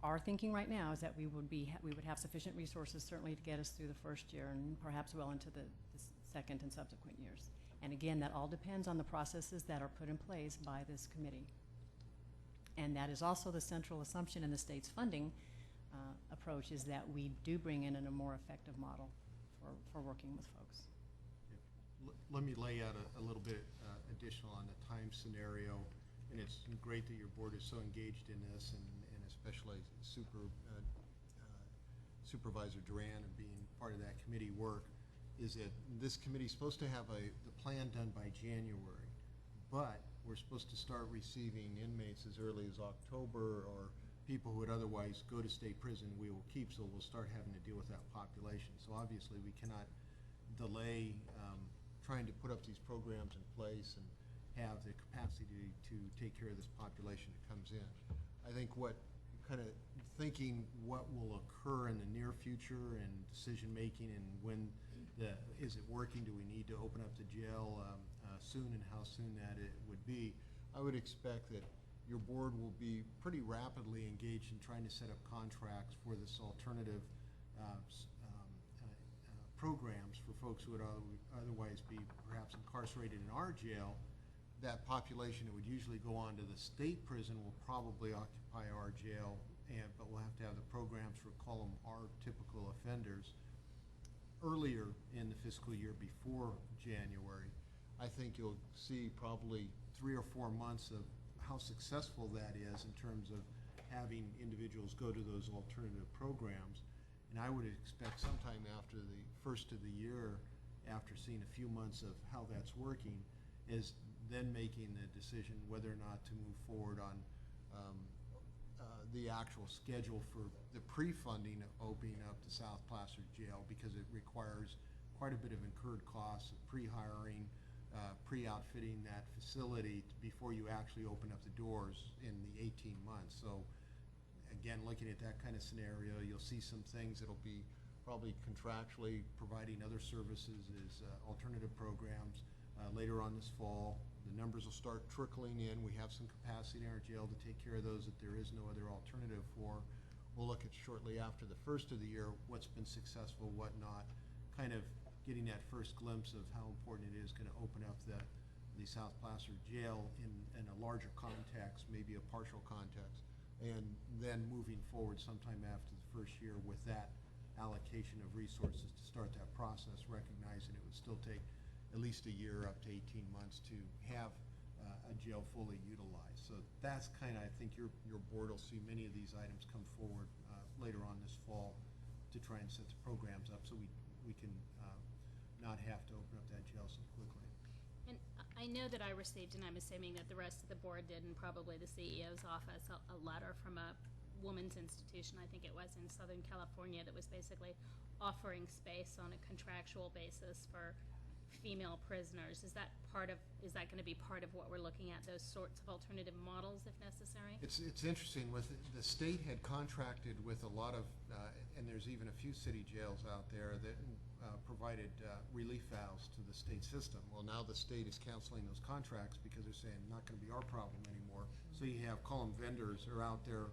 our thinking right now is that we would have sufficient resources certainly to get us through the first year and perhaps well into the second and subsequent years. And again, that all depends on the processes that are put in place by this committee. And that is also the central assumption in the state's funding approach, is that we do bring in a more effective model for working with folks. Let me lay out a little bit additional on the time scenario, and it's great that your board is so engaged in this, and especially Supervisor Duran and being part of that committee work, is that this committee is supposed to have the plan done by January, but we're supposed to start receiving inmates as early as October, or people who would otherwise go to state prison we will keep, so we'll start having to deal with that population. So obviously we cannot delay trying to put up these programs in place and have the capacity to take care of this population that comes in. I think what kind of thinking what will occur in the near future and decision making, and when is it working, do we need to open up the jail soon, and how soon that it would be. I would expect that your board will be pretty rapidly engaged in trying to set up contracts for this alternative programs for folks who would otherwise be perhaps incarcerated in our jail. That population that would usually go on to the state prison will probably occupy our jail, but we'll have to have the programs for, call them our typical offenders, earlier in the fiscal year before January. I think you'll see probably 3 or 4 months of how successful that is in terms of having individuals go to those alternative programs. And I would expect sometime after the first of the year, after seeing a few months of how that's working, is then making the decision whether or not to move forward on the actual schedule for the pre-funding of opening up the South Placer Jail, because it requires quite a bit of incurred costs of pre-hiring, pre-outfitting that facility before you actually open up the doors in the 18 months. So again, looking at that kind of scenario, you'll see some things that'll be probably contractually providing other services as alternative programs later on this fall. The numbers will start trickling in. We have some capacity in our jail to take care of those that there is no other alternative for. We'll look at shortly after the first of the year what's been successful, what not, kind of getting that first glimpse of how important it is going to open up the South Placer Jail in a larger context, maybe a partial context, and then moving forward sometime after the first year with that allocation of resources to start that process, recognizing it would still take at least a year up to 18 months to have a jail fully utilized. So that's kind of, I think your board will see many of these items come forward later on this fall to try and set the programs up so we can not have to open up that jail so quickly. And I know that I received, and I'm assuming that the rest of the board did, and probably the CEO's office, a letter from a women's institution, I think it was in Southern California, that was basically offering space on a contractual basis for female prisoners. Is that going to be part of what we're looking at, those sorts of alternative models if necessary? It's interesting. With the state had contracted with a lot of, and there's even a few city jails out there that provided relief valves to the state system. Well, now the state is canceling those contracts because they're saying not going to be our problem anymore. So you have column vendors are out there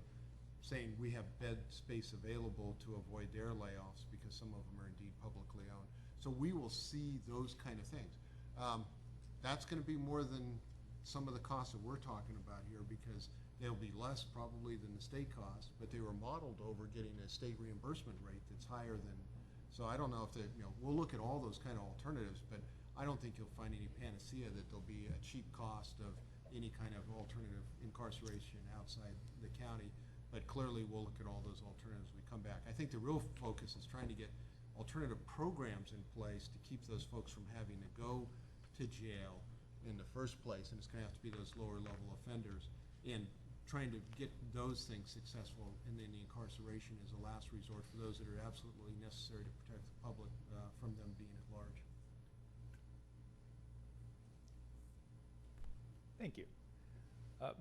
saying we have bed space available to avoid their layoffs because some of them are indeed publicly owned. So we will see those kind of things. That's going to be more than some of the costs that we're talking about here, because they'll be less probably than the state cost, but they were modeled over getting a state reimbursement rate that's higher than. So I don't know if we'll look at all those kind of alternatives, but I don't think you'll find any panacea that there'll be a cheap cost of any kind of alternative incarceration outside the county. But clearly we'll look at all those alternatives when we come back. I think the real focus is trying to get alternative programs in place to keep those folks from having to go to jail in the first place, and it's going to have to be those lower level offenders, and trying to get those things successful, and then the incarceration is a last resort for those that are absolutely necessary to protect the public from them being at large. Thank you.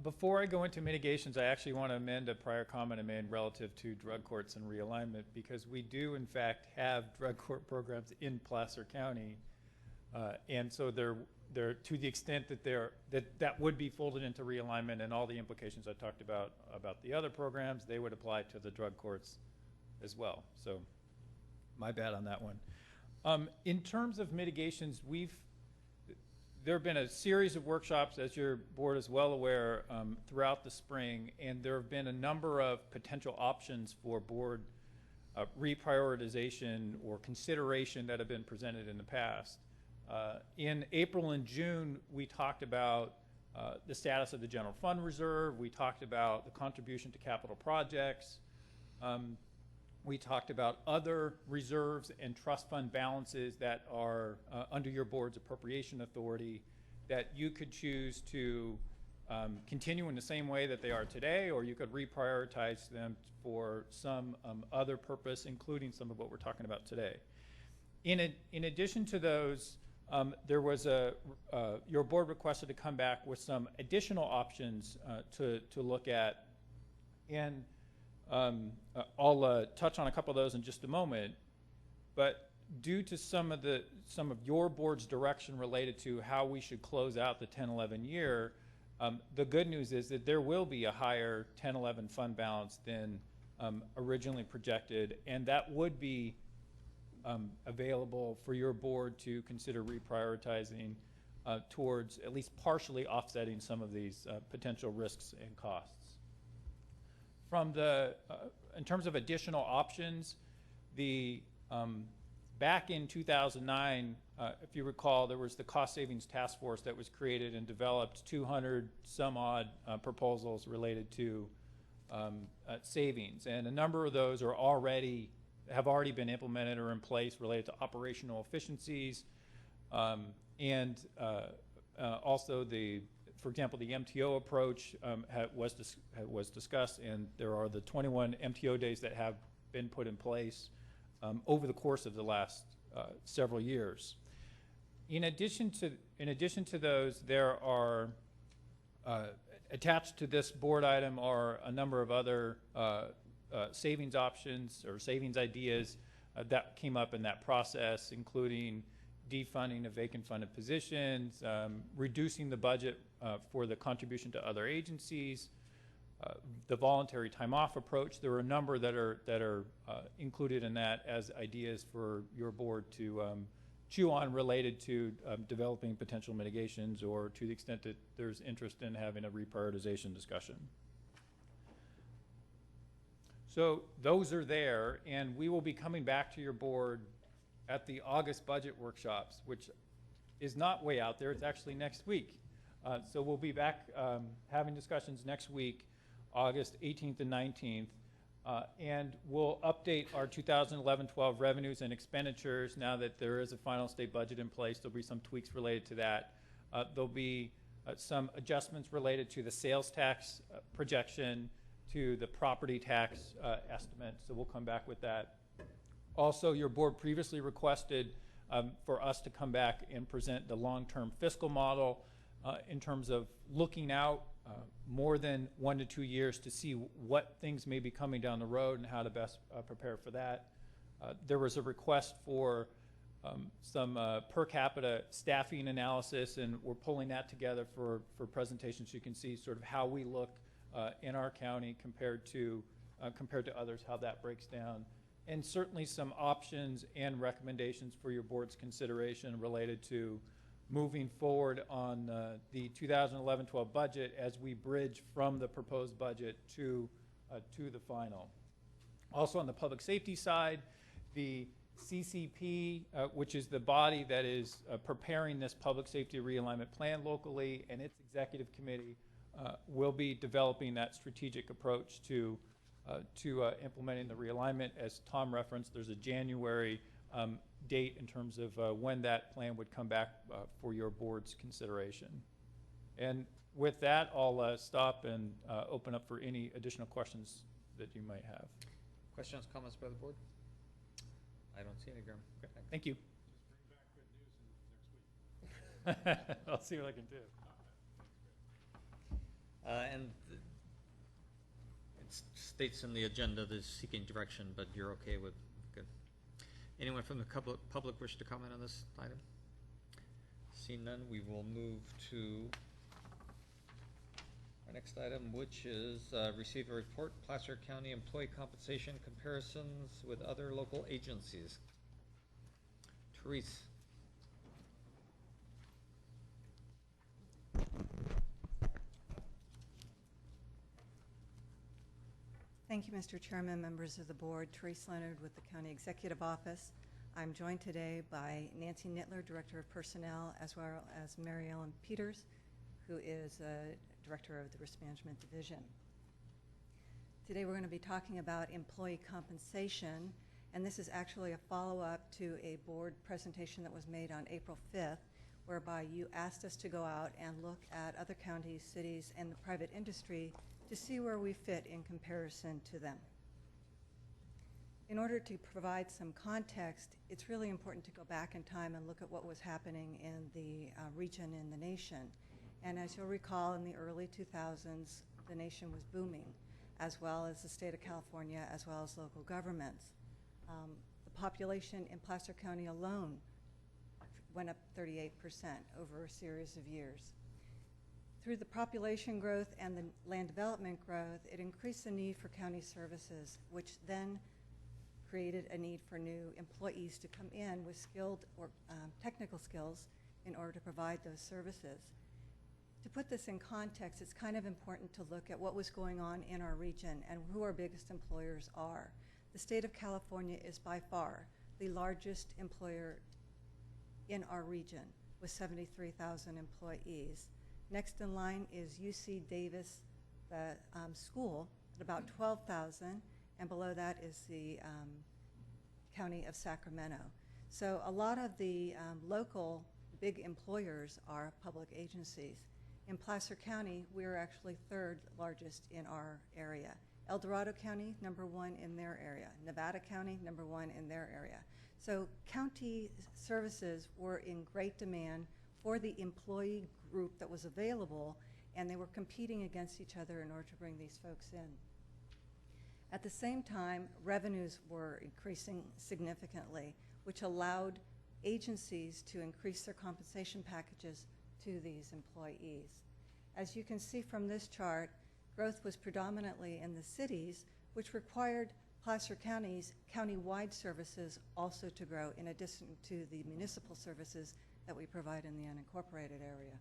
Before I go into mitigations, I actually want to amend a prior comment I made relative to drug courts and realignment, because we do in fact have drug court programs in Placer County, and so they're to the extent that that would be folded into realignment, and all the implications I talked about the other programs, they would apply to the drug courts as well. So my bad on that one. In terms of mitigations, there have been a series of workshops, as your board is well aware, throughout the spring, and there have been a number of potential options for board reprioritization or consideration that have been presented in the past. In April and June, we talked about the status of the general fund reserve. We talked about the contribution to capital projects. We talked about other reserves and trust fund balances that are under your board's appropriation authority that you could choose to continue in the same way that they are today, or you could reprioritize them for some other purpose, including some of what we're talking about today. In addition to those, there was your board requested to come back with some additional options to look at, and I'll touch on a couple of those in just a moment. But due to some of your board's direction related to how we should close out the 10-11 year, the good news is that there will be a higher 10-11 fund balance than originally projected, and that would be available for your board to consider reprioritizing towards at least partially offsetting some of these potential risks and costs. From the, in terms of additional options, the back in 2009, if you recall, there was the cost savings task force that was created and developed 200 some odd proposals related to savings, and a number of those are have already been implemented or in place related to operational efficiencies, and also for example, the MTO approach was discussed, and there are the 21 MTO days that have been put in place over the course of the last several years. In addition to those, there are attached to this board item are a number of other savings options or savings ideas that came up in that process, including defunding of vacant funded positions, reducing the budget for the contribution to other agencies, the voluntary time off approach. There are a number that are included in that as ideas for your board to chew on related to developing potential mitigations, or to the extent that there's interest in having a reprioritization discussion. So those are there, and we will be coming back to your board at the August budget workshops, which is not way out there. It's actually next week. So we'll be back having discussions next week, August 18th and 19th, and we'll update our 2011-12 revenues and expenditures now that there is a final state budget in place. There'll be some tweaks related to that. There'll be some adjustments related to the sales tax projection, to the property tax estimate, so we'll come back with that. Also, your board previously requested for us to come back and present the long-term fiscal model in terms of looking out more than 1 to 2 years to see what things may be coming down the road and how to best prepare for that. There was a request for some per capita staffing analysis, and we're pulling that together for presentation so you can see sort of how we look in our county compared to others, how that breaks down. And certainly some options and recommendations for your board's consideration related to moving forward on the 2011-12 budget as we bridge from the proposed budget to the final. Also on the public safety side, the CCP, which is the body that is preparing this public safety realignment plan locally, and its executive committee will be developing that strategic approach to implementing the realignment. As Tom referenced, there's a January date in terms of when that plan would come back for your board's consideration. And with that, I'll stop and open up for any additional questions that you might have. Questions, comments by the board? I don't see any, Graham. Okay. Thank you. I'll see what I can do. And it states in the agenda that seeking direction, but you're okay with, good. Anyone from the public wish to comment on this item? Seeing none, we will move to our next item, which is receive a report, Placer County employee compensation comparisons with other local agencies. Therese. Thank you, Mr. Chairman, members of the board. Therese Leonard with the County Executive Office. I'm joined today by Nancy Nittler, Director of Personnel, as well as Mary Ellen Peters, who is Director of the Risk Management Division. Today we're going to be talking about employee compensation, and this is actually a follow-up to a board presentation that was made on April 5th, whereby you asked us to go out and look at other counties, cities, and the private industry to see where we fit in comparison to them. In order to provide some context, it's really important to go back in time and look at what was happening in the region and the nation. And as you'll recall, in the early 2000s, the nation was booming, as well as the state of California, as well as local governments. The population in Placer County alone went up 38% over a series of years. Through the population growth and the land development growth, it increased the need for county services, which then created a need for new employees to come in with skilled or technical skills in order to provide those services. To put this in context, it's kind of important to look at what was going on in our region and who our biggest employers are. The state of California is by far the largest employer in our region with 73,000 employees. Next in line is UC Davis, the school, at about 12,000, and below that is the County of Sacramento. So a lot of the local big employers are public agencies. In Placer County, we're actually third largest in our area. El Dorado County, number one in their area. Nevada County, number one in their area. So county services were in great demand for the employee group that was available, and they were competing against each other in order to bring these folks in. At the same time, revenues were increasing significantly, which allowed agencies to increase their compensation packages to these employees. As you can see from this chart, growth was predominantly in the cities, which required Placer County's county-wide services also to grow, in addition to the municipal services that we provide in the unincorporated area.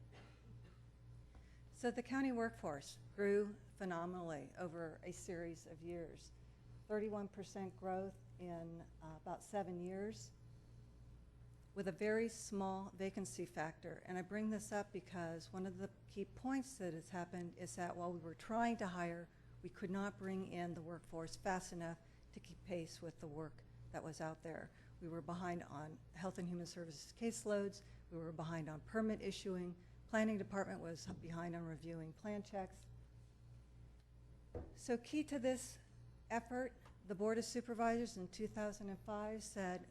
So the county workforce grew phenomenally over a series of years. 31% growth in about 7 years, with a very small vacancy factor. And I bring this up because one of the key points that has happened is that while we were trying to hire, we could not bring in the workforce fast enough to keep pace with the work that was out there. We were behind on Health and Human Services caseloads. We were behind on permit issuing. Planning department was behind on reviewing plan checks. So key to this effort, the Board of Supervisors in 2005 said,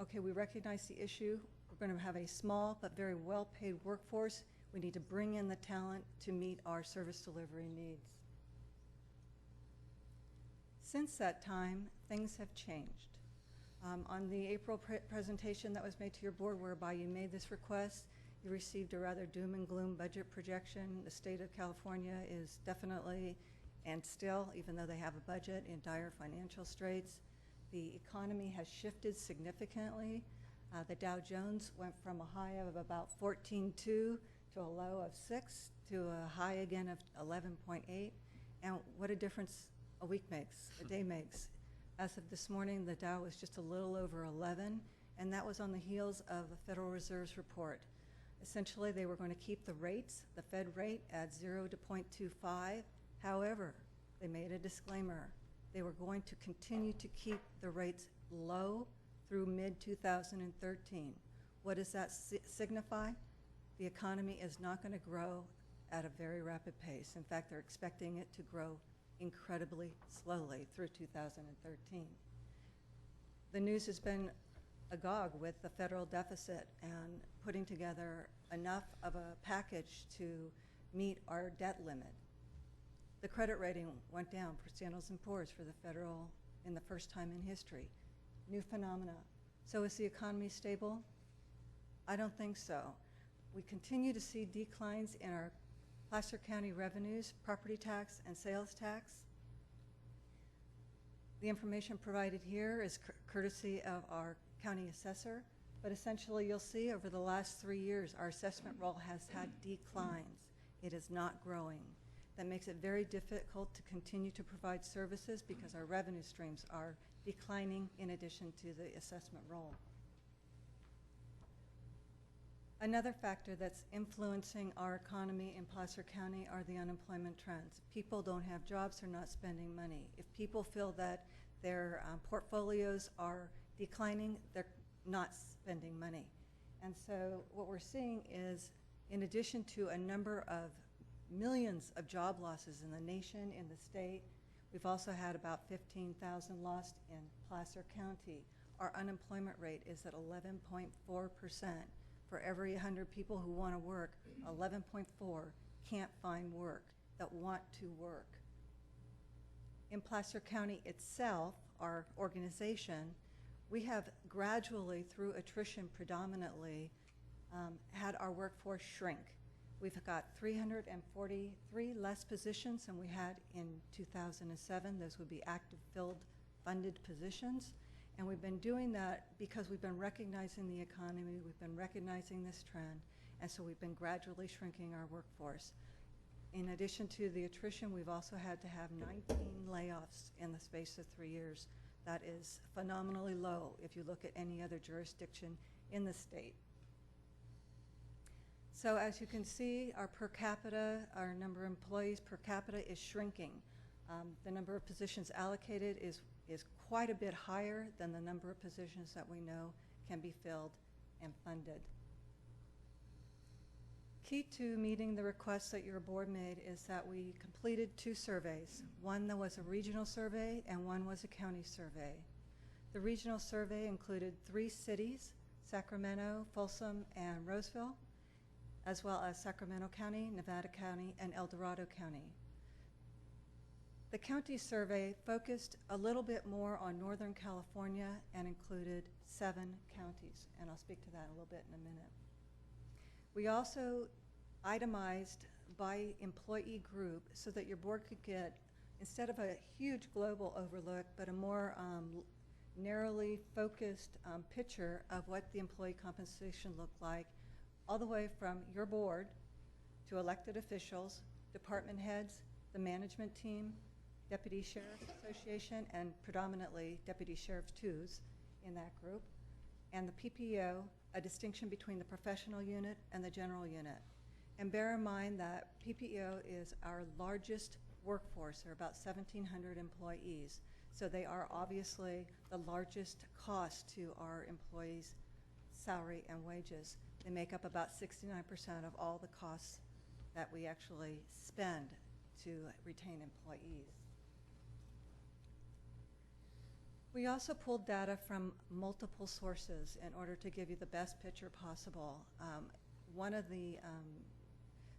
okay, we recognize the issue. We're going to have a small but very well-paid workforce. We need to bring in the talent to meet our service delivery needs. Since that time, things have changed. On the April presentation that was made to your board, whereby you made this request, you received a rather doom and gloom budget projection. The state of California is definitely, and still, even though they have a budget, in dire financial straits. The economy has shifted significantly. The Dow Jones went from a high of about 14.2 to a low of 6 to a high again of 11.8. And what a difference a week makes, a day makes. As of this morning, the Dow was just a little over 11, and that was on the heels of the Federal Reserve's report. Essentially, they were going to keep the rates, the Fed rate, at 0 to 0.25. However, they made a disclaimer. They were going to continue to keep the rates low through mid-2013. What does that signify? The economy is not going to grow at a very rapid pace. In fact, they're expecting it to grow incredibly slowly through 2013. The news has been agog with the federal deficit and putting together enough of a package to meet our debt limit. The credit rating went down for Standard & Poor's for the federal in the first time in history. New phenomena. So is the economy stable? I don't think so. We continue to see declines in our Placer County revenues, property tax, and sales tax. The information provided here is courtesy of our county assessor, but essentially you'll see over the last 3 years our assessment roll has had declines. It is not growing. That makes it very difficult to continue to provide services because our revenue streams are declining in addition to the assessment roll. Another factor that's influencing our economy in Placer County are the unemployment trends. People don't have jobs, they're not spending money. If people feel that their portfolios are declining, they're not spending money. And so what we're seeing is, in addition to a number of millions of job losses in the nation, in the state, we've also had about 15,000 lost in Placer County. Our unemployment rate is at 11.4%. For every 100 people who want to work, 11.4 can't find work, that want to work. In Placer County itself, our organization, we have gradually, through attrition predominantly, had our workforce shrink. We've got 343 less positions than we had in 2007. Those would be active filled funded positions. And we've been doing that because we've been recognizing the economy, we've been recognizing this trend, and so we've been gradually shrinking our workforce. In addition to the attrition, we've also had to have 19 layoffs in the space of 3 years. That is phenomenally low if you look at any other jurisdiction in the state. So as you can see, our per capita, our number of employees per capita is shrinking. The number of positions allocated is quite a bit higher than the number of positions that we know can be filled and funded. Key to meeting the requests that your board made is that we completed 2 surveys. One that was a regional survey and one was a county survey. The regional survey included 3 cities, Sacramento, Folsom, and Roseville, as well as Sacramento County, Nevada County, and El Dorado County. The county survey focused a little bit more on Northern California and included 7 counties, and I'll speak to that a little bit in a minute. We also itemized by employee group so that your board could get, instead of a huge global overlook, but a more narrowly focused picture of what the employee compensation looked like, all the way from your board to elected officials, department heads, the management team, Deputy Sheriff's Association, and predominantly Deputy Sheriff's twos in that group, and the PPO, a distinction between the professional unit and the general unit. And bear in mind that PPO is our largest workforce. There are about 1,700 employees. So they are obviously the largest cost to our employees' salary and wages. They make up about 69% of all the costs that we actually spend to retain employees. We also pulled data from multiple sources in order to give you the best picture possible. One of the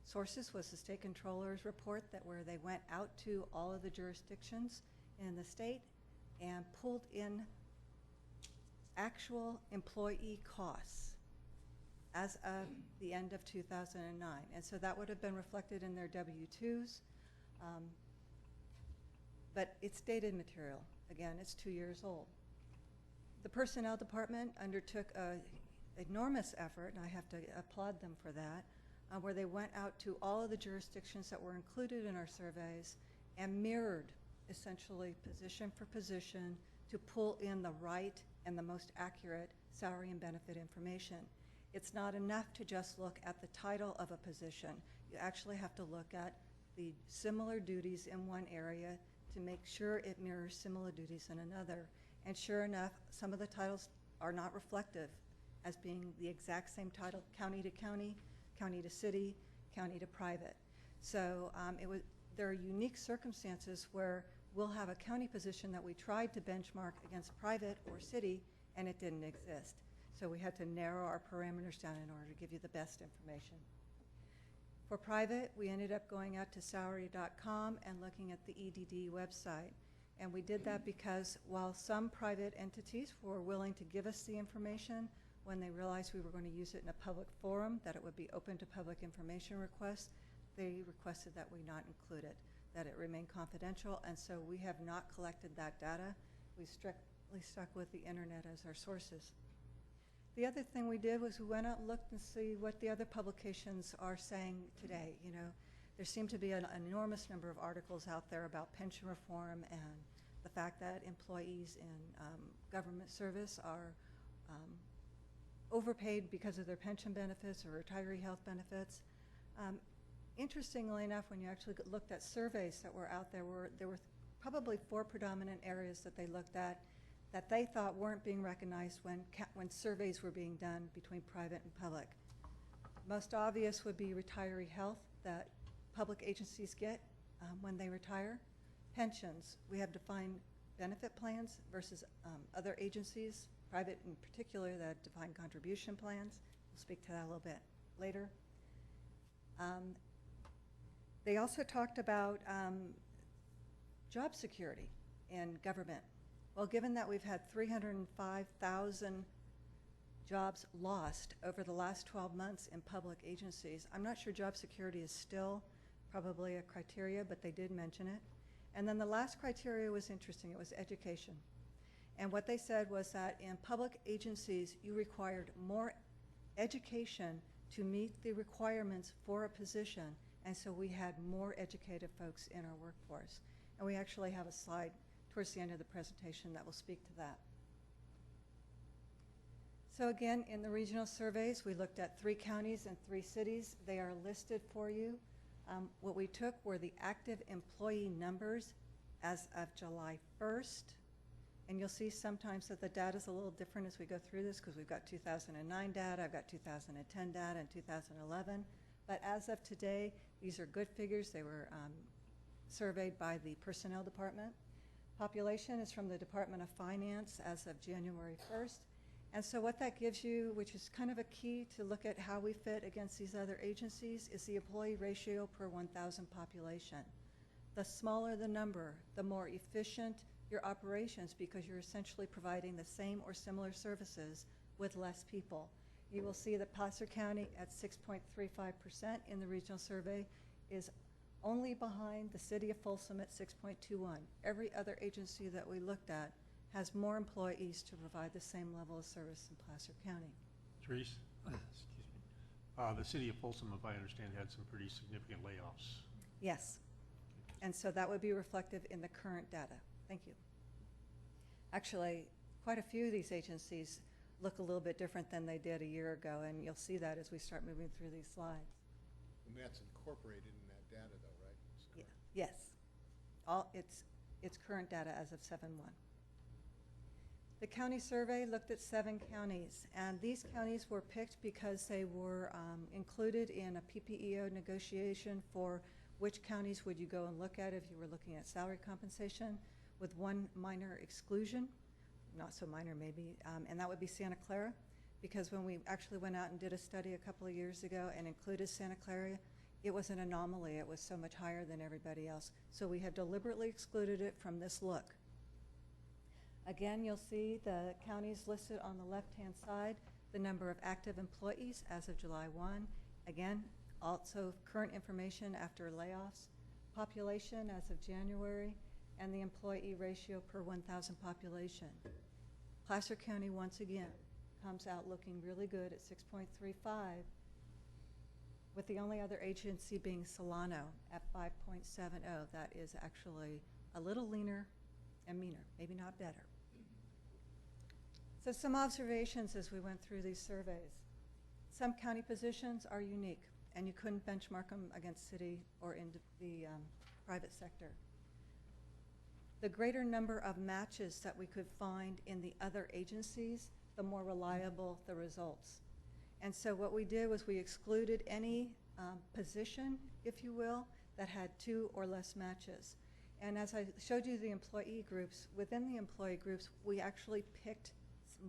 sources was the state controller's report where they went out to all of the jurisdictions in the state and pulled in actual employee costs as of the end of 2009. And so that would have been reflected in their W-2s, but it's dated material. Again, it's 2 years old. The personnel department undertook an enormous effort, and I have to applaud them for that, where they went out to all of the jurisdictions that were included in our surveys and mirrored, essentially, position for position to pull in the right and the most accurate salary and benefit information. It's not enough to just look at the title of a position. You actually have to look at the similar duties in one area to make sure it mirrors similar duties in another. And sure enough, some of the titles are not reflective as being the exact same title, county to county, county to city, county to private. So there are unique circumstances where we'll have a county position that we tried to benchmark against private or city, and it didn't exist. So we had to narrow our parameters down in order to give you the best information. For private, we ended up going out to salary.com and looking at the EDD website. And we did that because while some private entities were willing to give us the information, when they realized we were going to use it in a public forum, that it would be open to public information requests, they requested that we not include it, that it remain confidential, and so we have not collected that data. We strictly stuck with the internet as our sources. The other thing we did was we went out and looked and see what the other publications are saying today. You know, there seem to be an enormous number of articles out there about pension reform and the fact that employees in government service are overpaid because of their pension benefits or retiree health benefits. Interestingly enough, when you actually looked at surveys that were out there, there were probably 4 predominant areas that they looked at that they thought weren't being recognized when surveys were being done between private and public. Most obvious would be retiree health that public agencies get when they retire. Pensions, we have defined benefit plans versus other agencies, private in particular, that define contribution plans. We'll speak to that a little bit later. They also talked about job security in government. Well, given that we've had 305,000 jobs lost over the last 12 months in public agencies, I'm not sure job security is still probably a criteria, but they did mention it. And then the last criteria was interesting. It was education. And what they said was that in public agencies, you required more education to meet the requirements for a position, and so we had more educated folks in our workforce. And we actually have a slide towards the end of the presentation that will speak to that. So again, in the regional surveys, we looked at 3 counties and 3 cities. They are listed for you. What we took were the active employee numbers as of July 1st. And you'll see sometimes that the data is a little different as we go through this because we've got 2009 data, I've got 2010 data, and 2011. But as of today, these are good figures. They were surveyed by the Personnel Department. Population is from the Department of Finance as of January 1st. And so what that gives you, which is kind of a key to look at how we fit against these other agencies, is the employee ratio per 1,000 population. The smaller the number, the more efficient your operations, because you're essentially providing the same or similar services with less people. You will see that Placer County at 6.35% in the regional survey is only behind the city of Folsom at 6.21. Every other agency that we looked at has more employees to provide the same level of service in Placer County. Therese? Excuse me. The city of Folsom, if I understand, had some pretty significant layoffs. Yes. And so that would be reflective in the current data. Thank you. Actually, quite a few of these agencies look a little bit different than they did a year ago, and you'll see that as we start moving through these slides. And that's incorporated in that data though, right? It's correct. Yes. It's current data as of 7/1. The county survey looked at 7 counties, and these counties were picked because they were included in a PPEO negotiation for which counties would you go and look at if you were looking at salary compensation, with one minor exclusion, not so minor maybe, and that would be Santa Clara, because when we actually went out and did a study a couple of years ago and included Santa Clara, it was an anomaly. It was so much higher than everybody else. So we have deliberately excluded it from this look. Again, you'll see the counties listed on the left-hand side, the number of active employees as of July 1. Again, also current information after layoffs, population as of January, and the employee ratio per 1,000 population. Placer County, once again, comes out looking really good at 6.35, with the only other agency being Solano at 5.70. That is actually a little leaner and meaner, maybe not better. So some observations as we went through these surveys. Some county positions are unique, and you couldn't benchmark them against city or in the private sector. The greater number of matches that we could find in the other agencies, the more reliable the results. And so what we did was we excluded any position, if you will, that had 2 or less matches. And as I showed you the employee groups, within the employee groups, we actually picked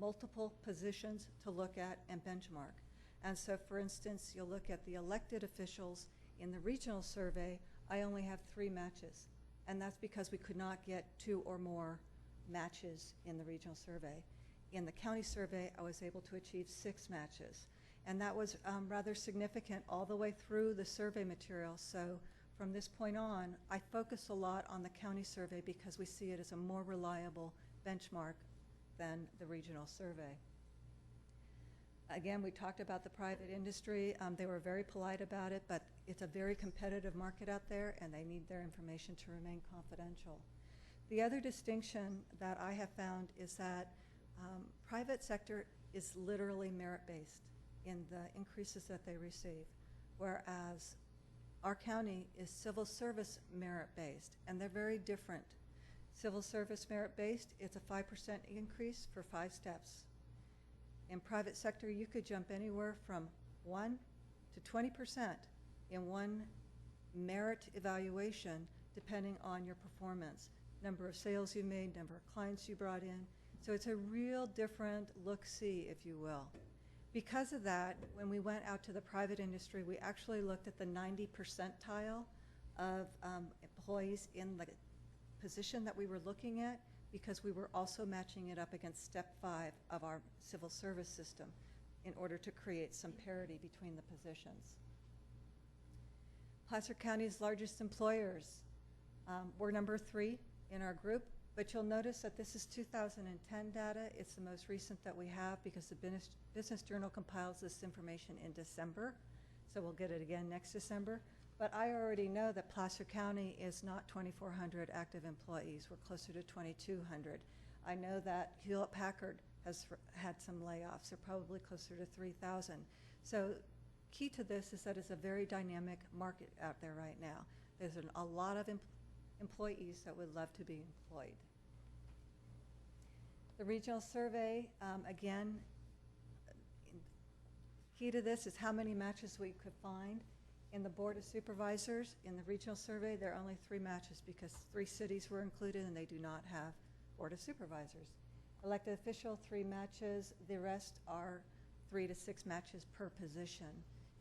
multiple positions to look at and benchmark. And so, for instance, you'll look at the elected officials in the regional survey, I only have 3 matches. And that's because we could not get 2 or more matches in the regional survey. In the county survey, I was able to achieve 6 matches. And that was rather significant all the way through the survey material. So from this point on, I focus a lot on the county survey because we see it as a more reliable benchmark than the regional survey. Again, we talked about the private industry. They were very polite about it, but it's a very competitive market out there, and they need their information to remain confidential. The other distinction that I have found is that private sector is literally merit-based in the increases that they receive, whereas our county is civil service merit-based, and they're very different. Civil service merit-based, it's a 5% increase for 5 steps. In private sector, you could jump anywhere from 1 to 20% in one merit evaluation, depending on your performance, number of sales you made, number of clients you brought in. So it's a real different look-see, if you will. Because of that, when we went out to the private industry, we actually looked at the 90 percentile of employees in the position that we were looking at, because we were also matching it up against step 5 of our civil service system in order to create some parity between the positions. Placer County's largest employers were number 3 in our group, But you'll notice that this is 2010 data. It's the most recent that we have because the Business Journal compiles this information in December. So we'll get it again next December. But I already know that Placer County is not 2,400 active employees. We're closer to 2,200. I know that Hewlett-Packard has had some layoffs. They're probably closer to 3,000. So key to this is that it's a very dynamic market out there right now. There's a lot of employees that would love to be employed. The regional survey, again, key to this is how many matches we could find. In the Board of Supervisors, in the regional survey, there are only 3 matches because 3 cities were included and they do not have Board of Supervisors. Elected official, 3 matches. The rest are 3 to 6 matches per position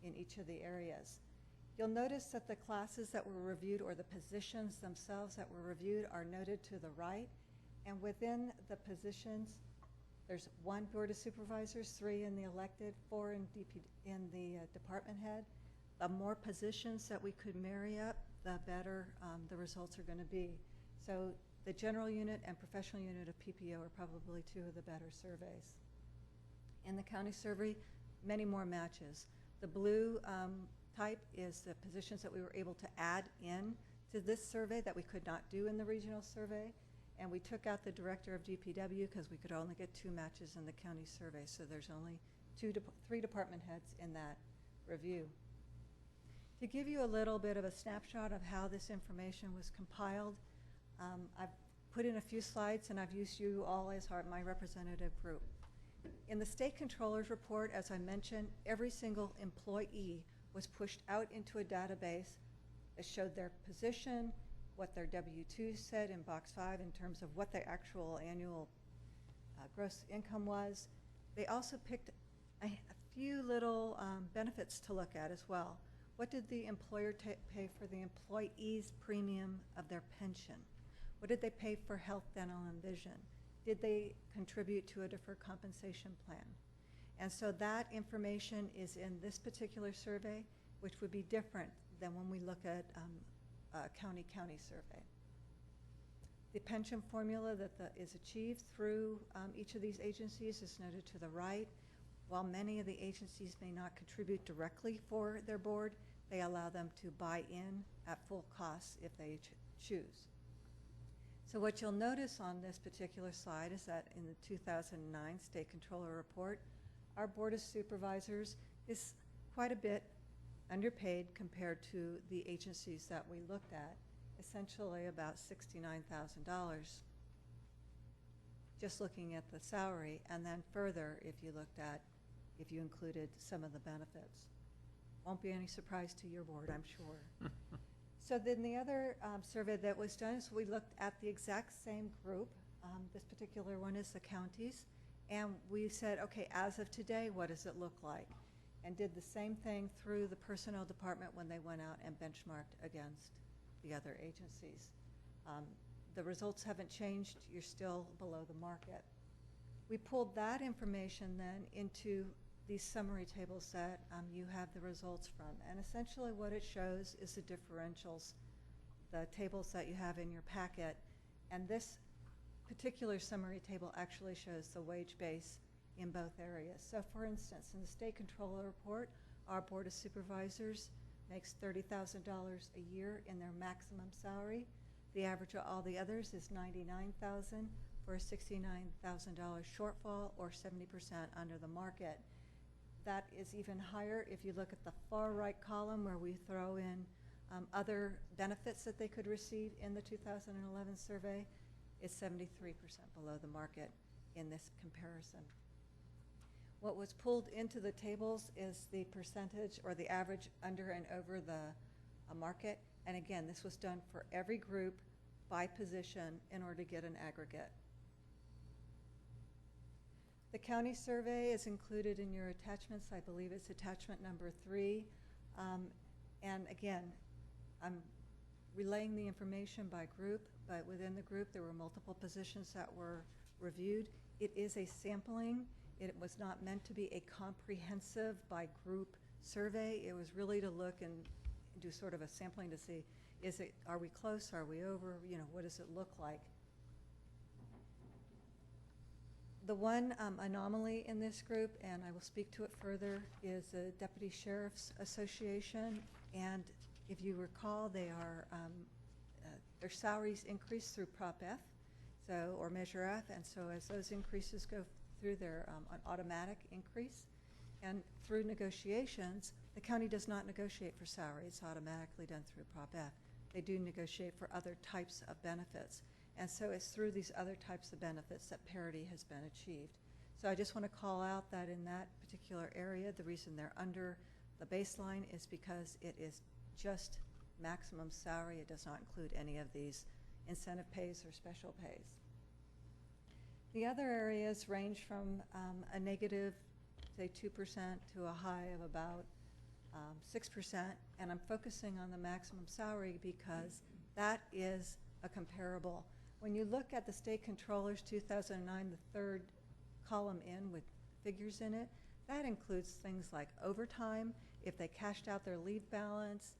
in each of the areas. You'll notice that the classes that were reviewed or the positions themselves that were reviewed are noted to the right. And within the positions, there's 1 Board of Supervisors, 3 in the elected, 4 in the department head. The more positions that we could marry up, the better the results are going to be. So the general unit and professional unit of PPO are probably 2 of the better surveys. In the county survey, many more matches. The blue type is the positions that we were able to add in to this survey that we could not do in the regional survey. And we took out the director of DPW because we could only get 2 matches in the county survey. So there's only 3 department heads in that review. To give you a little bit of a snapshot of how this information was compiled, I've put in a few slides and I've used you all as my representative group. In the state controller's report, as I mentioned, every single employee was pushed out into a database that showed their position, what their W-2 said in box 5 in terms of what their actual annual gross income was. They also picked a few little benefits to look at as well. What did the employer pay for the employee's premium of their pension? What did they pay for health, dental, and vision? Did they contribute to a deferred compensation plan? And so that information is in this particular survey, which would be different than when we look at a county survey. The pension formula that is achieved through each of these agencies is noted to the right. While many of the agencies may not contribute directly for their board, they allow them to buy in at full cost if they choose. So what you'll notice on this particular slide is that in the 2009 State Controller Report, our Board of Supervisors is quite a bit underpaid compared to the agencies that we looked at, essentially about $69,000, just looking at the salary, and then further if you included some of the benefits. Won't be any surprise to your board, I'm sure. So then the other survey that was done is we looked at the exact same group. This particular one is the counties. And we said, okay, as of today, what does it look like? And did the same thing through the personnel department when they went out and benchmarked against the other agencies. The results haven't changed. You're still below the market. We pulled that information then into these summary tables that you have the results from. And essentially what it shows is the differentials, the tables that you have in your packet. And this particular summary table actually shows the wage base in both areas. So for instance, in the State Controller Report, our Board of Supervisors makes $30,000 a year in their maximum salary. The average of all the others is $99,000 for a $69,000 shortfall or 70% under the market. That is even higher if you look at the far right column where we throw in other benefits that they could receive in the 2011 survey. It's 73% below the market in this comparison. What was pulled into the tables is the percentage or the average under and over the market. And again, this was done for every group by position in order to get an aggregate. The county survey is included in your attachments. I believe it's attachment number 3. And again, I'm relaying the information by group, but within the group there were multiple positions that were reviewed. It is a sampling. It was not meant to be a comprehensive by group survey. It was really to look and do sort of a sampling to see, are we close, are we over, what does it look like? The one anomaly in this group, and I will speak to it further, is the Deputy Sheriff's Association. And if you recall, they are, their salaries increase through Prop F, so, or Measure F, and so as those increases go through, they're an automatic increase. And through negotiations, the county does not negotiate for salary. It's automatically done through Prop F. They do negotiate for other types of benefits. And so it's through these other types of benefits that parity has been achieved. So I just want to call out that in that particular area, the reason they're under the baseline is because it is just maximum salary. It does not include any of these incentive pays or special pays. The other areas range from a negative, say 2% to a high of about 6%, and I'm focusing on the maximum salary because that is a comparable. When you look at the state controller's 2009, the third column in with figures in it, that includes things like overtime, if they cashed out their leave balance.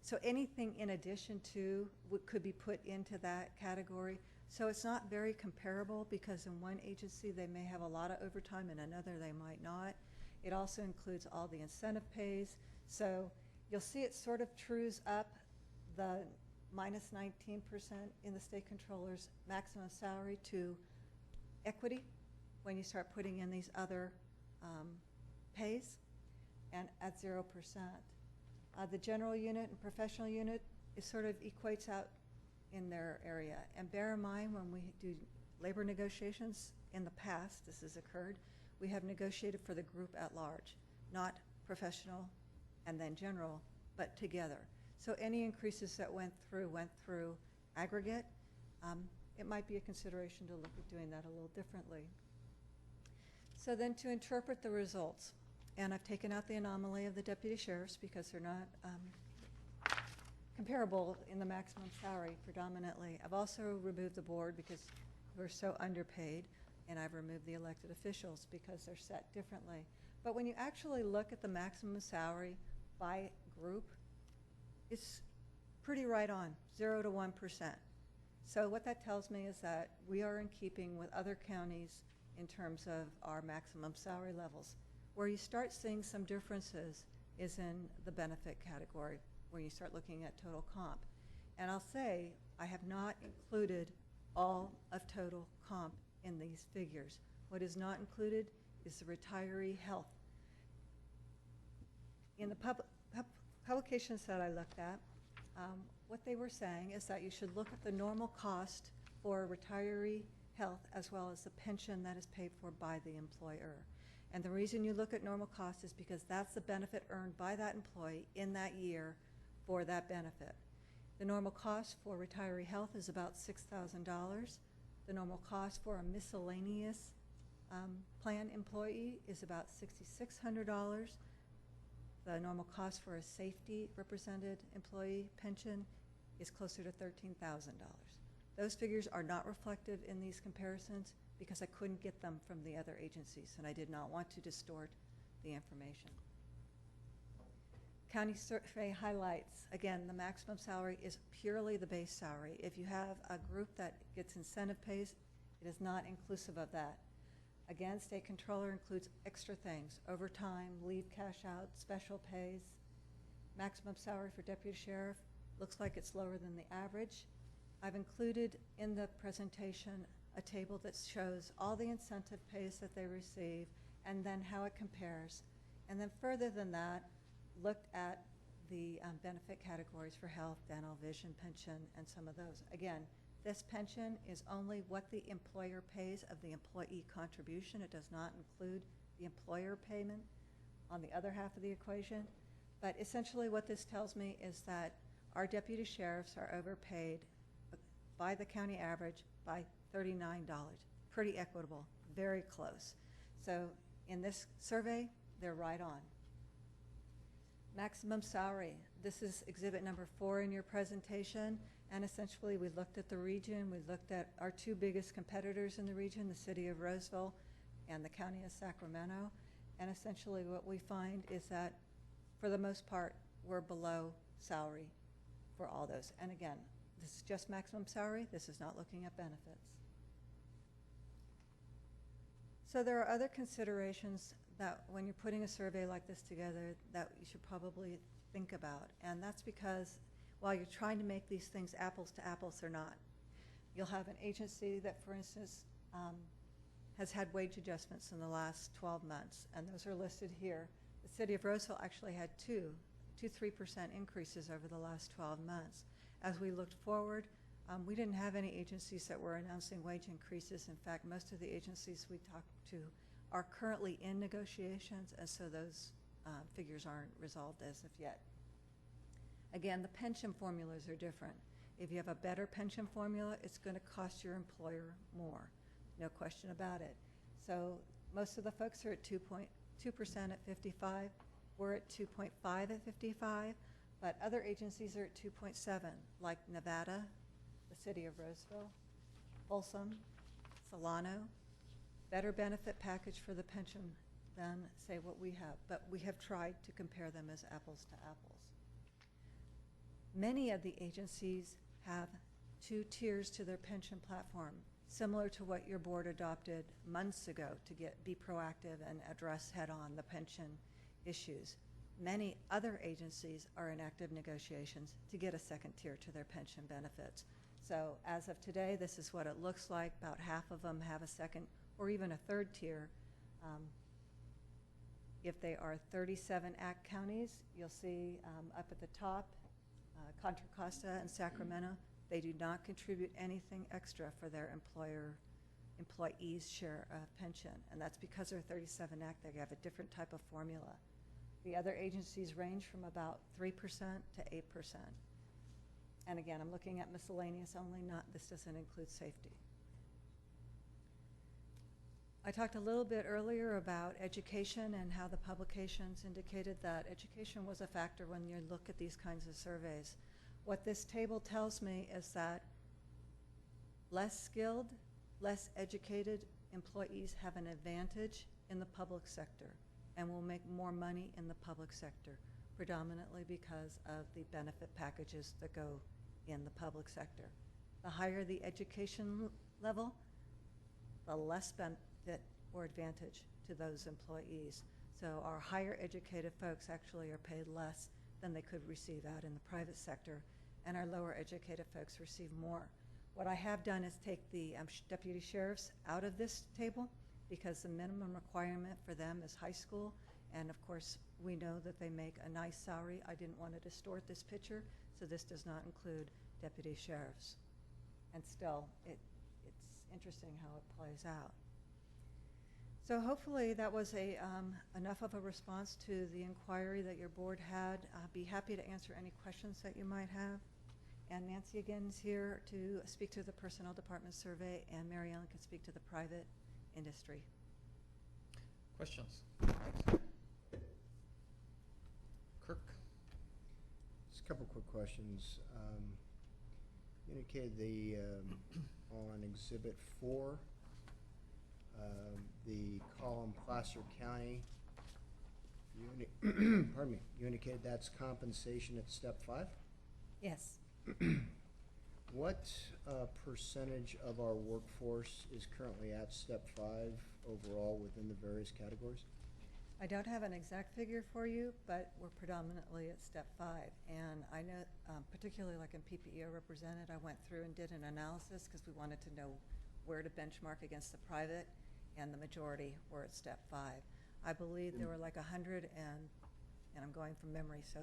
So anything in addition to could be put into that category. So it's not very comparable because in one agency they may have a lot of overtime, in another they might not. It also includes all the incentive pays. So you'll see it sort of trues up the minus 19% in the state controller's maximum salary to equity when you start putting in these other pays, and at 0%. The general unit and professional unit is sort of equates out in their area. And bear in mind, when we do labor negotiations in the past, this has occurred, we have negotiated for the group at large, not professional and then general, but together. So any increases that went through aggregate. It might be a consideration to look at doing that a little differently. So then to interpret the results, and I've taken out the anomaly of the deputy sheriffs because they're not comparable in the maximum salary predominantly. I've also removed the board because we're so underpaid, and I've removed the elected officials because they're set differently. But when you actually look at the maximum salary by group, it's pretty right on, 0 to 1%. So what that tells me is that we are in keeping with other counties in terms of our maximum salary levels. Where you start seeing some differences is in the benefit category, where you start looking at total comp. And I'll say, I have not included all of total comp in these figures. What is not included is the retiree health. In the publications that I looked at, what they were saying is that you should look at the normal cost for retiree health as well as the pension that is paid for by the employer. And the reason you look at normal cost is because that's the benefit earned by that employee in that year for that benefit. The normal cost for retiree health is about $6,000. The normal cost for a miscellaneous plan employee is about $6,600. The normal cost for a safety represented employee pension is closer to $13,000. Those figures are not reflective in these comparisons because I couldn't get them from the other agencies, and I did not want to distort the information. County survey highlights, again, the maximum salary is purely the base salary. If you have a group that gets incentive pays, it is not inclusive of that. Again, state controller includes extra things, overtime, leave cash out, special pays. Maximum salary for deputy sheriff looks like it's lower than the average. I've included in the presentation a table that shows all the incentive pays that they receive and then how it compares. And then further than that, looked at the benefit categories for health, dental, vision, pension, and some of those. Again, this pension is only what the employer pays of the employee contribution. It does not include the employer payment on the other half of the equation. But essentially what this tells me is that our deputy sheriffs are overpaid by the county average by $39. Pretty equitable, very close. So in this survey, they're right on. Maximum salary. This is exhibit number 4 in your presentation. And essentially, we looked at the region. We looked at our 2 biggest competitors in the region, the city of Roseville and the county of Sacramento. And essentially, what we find is that, for the most part, we're below salary for all those. And again, this is just maximum salary. This is not looking at benefits. So there are other considerations that when you're putting a survey like this together that you should probably think about. And that's because while you're trying to make these things apples to apples, they're not. You'll have an agency that, for instance, has had wage adjustments in the last 12 months, and those are listed here. The city of Roseville actually had two 3% increases over the last 12 months. As we looked forward, we didn't have any agencies that were announcing wage increases. In fact, most of the agencies we talked to are currently in negotiations, and so those figures aren't resolved as of yet. Again, the pension formulas are different. If you have a better pension formula, it's going to cost your employer more. No question about it. So most of the folks are at 2.2% at 55. We're at 2.5 at 55, but other agencies are at 2.7, like Nevada, the city of Roseville, Folsom, Solano. Better benefit package for the pension than, say, what we have, but we have tried to compare them as apples to apples. Many of the agencies have 2 tiers to their pension platform, similar to what your board adopted months ago to be proactive and address head-on the pension issues. Many other agencies are in active negotiations to get a 2nd tier to their pension benefits. So as of today, this is what it looks like. About half of them have a 2nd or even a 3rd tier. If they are 37 Act counties, you'll see up at the top, Contra Costa and Sacramento, they do not contribute anything extra for their employees' share of pension, and that's because they're 37 Act. They have a different type of formula. The other agencies range from about 3% to 8%. And again, I'm looking at miscellaneous only, this doesn't include safety. I talked a little bit earlier about education and how the publications indicated that education was a factor when you look at these kinds of surveys. What this table tells me is that less skilled, less educated employees have an advantage in the public sector and will make more money in the public sector, predominantly because of the benefit packages that go in the public sector. The higher the education level, the less benefit or advantage to those employees. So our higher educated folks actually are paid less than they could receive out in the private sector, and our lower educated folks receive more. What I have done is take the deputy sheriffs out of this table because the minimum requirement for them is high school, and of course we know that they make a nice salary. I didn't want to distort this picture, so this does not include deputy sheriffs. And still, it's interesting how it plays out. So hopefully that was enough of a response to the inquiry that your board had. I'd be happy to answer any questions that you might have. And Nancy again is here to speak to the personnel department survey, and Mary Ellen can speak to the private industry. Questions? Kirk? Just a couple quick questions. You indicated on Exhibit 4, the column Placer County, pardon me, you indicated that's compensation at step 5? Yes. What percentage of our workforce is currently at step 5 overall within the various categories? I don't have an exact figure for you, but we're predominantly at step 5. And I know, particularly like in PPEO represented, I went through and did an analysis because we wanted to know where to benchmark against the private, and the majority were at step 5. I believe there were like 100 and I'm going from memory, so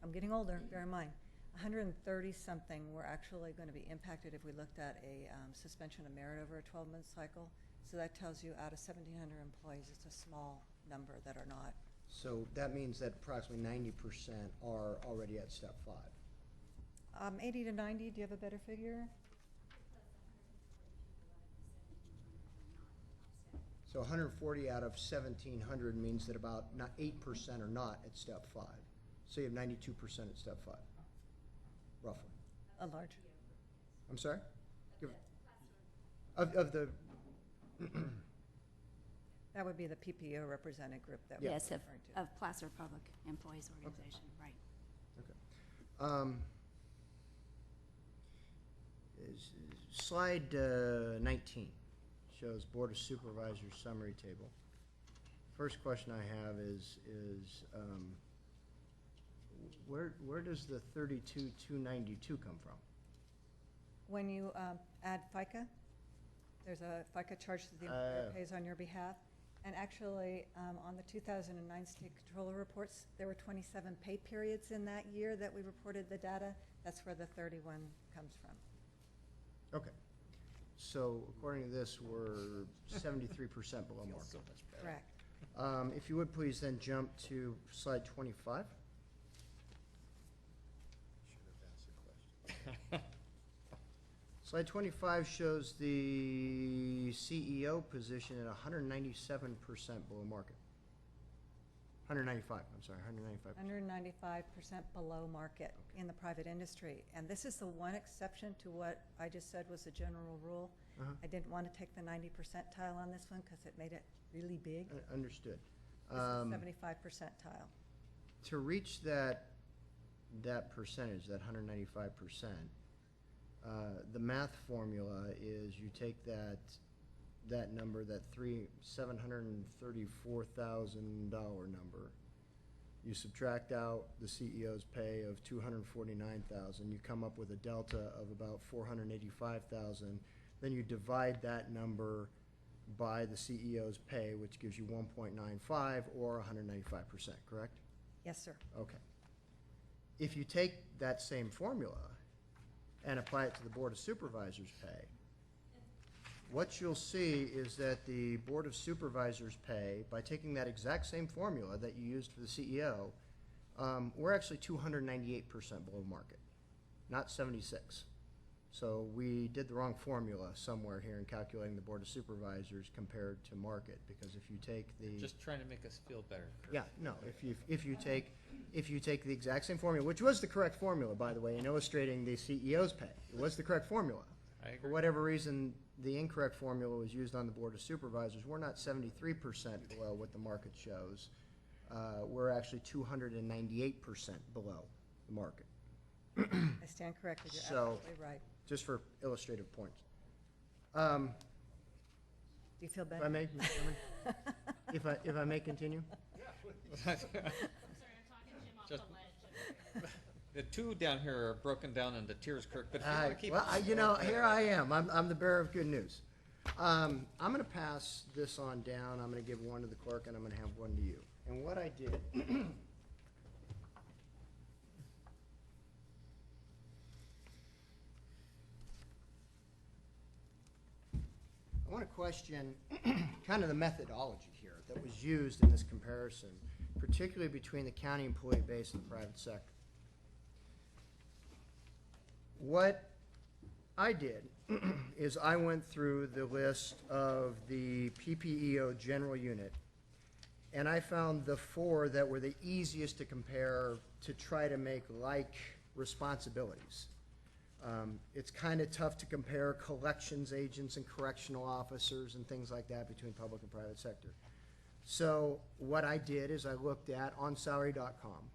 I'm getting older, bear in mind. 130 something were actually going to be impacted if we looked at a suspension of merit over a 12-month cycle. So that tells you out of 1,700 employees, it's a small number that are not. So that means that approximately 90% are already at step 5. 80 to 90, do you have a better figure? So 140 out of 1,700 means that about 8% are not at step 5. So you have 92% at step 5, roughly. A large. I'm sorry? Of the... That would be the PPO represented group that we're Yes, referring to. of Placer Public Employees Organization, right. Okay. Slide 19 shows Board of Supervisors summary table. First question I have is where does the 32,292 come from? When you add FICA, there's a FICA charge that the employer pays on your behalf. And actually, on the 2009 state controller reports, there were 27 pay periods in that year that we reported the data. That's where the 31 comes from. Okay. So according to this, we're 73% below market. So much better. Correct. If you would please then jump to slide 25. Slide 25 shows the CEO position at 197% below market. 195, I'm sorry, 195%. 195% below market in the private industry. And this is the one exception to what I just said was the general rule. I didn't want to take the 90 percentile on this one because it made it really big. Understood. This is 75 percentile. To reach that percentage, that 195%, the math formula is you take that number, that $734,000 number, you subtract out the CEO's pay of $249,000, you come up with a delta of about $485,000, then you divide that number by the CEO's pay, which gives you 1.95 or 195%, correct? Yes, sir. Okay. If you take that same formula and apply it to the Board of Supervisors pay, what you'll see is that the Board of Supervisors pay, by taking that exact same formula that you used for the CEO, we're actually 298% below market, not 76. So we did the wrong formula somewhere here in calculating the Board of Supervisors compared to market, because if you take the... Just trying to make us feel better. Yeah, no, if you take the exact same formula, which was the correct formula, by the way, in illustrating the CEO's pay, it was the correct formula. I agree. For whatever reason, the incorrect formula was used on the Board of Supervisors. We're not 73% below what the market shows. We're actually 298% below the market. I stand corrected. You're absolutely right. Just for illustrative points. Do you feel better? If I may, Mr. Chairman? if I may continue? I'm sorry, I'm talking Jim off the ledge. The two down here are broken down into tears, Kirk, but if you want to keep... Well, here I am. I'm the bearer of good news. I'm going to pass this on down. I'm going to give one to the clerk, and I'm going to have one to you. And what I did... I want to question kind of the methodology here that was used in this comparison, particularly between the county employee base and the private sector. What I did is I went through the list of the PPEO general unit, and I found the 4 that were the easiest to compare to try to make like responsibilities. It's kind of tough to compare collections agents and correctional officers and things like that between public and private sector. So what I did is I looked at onsalary.com.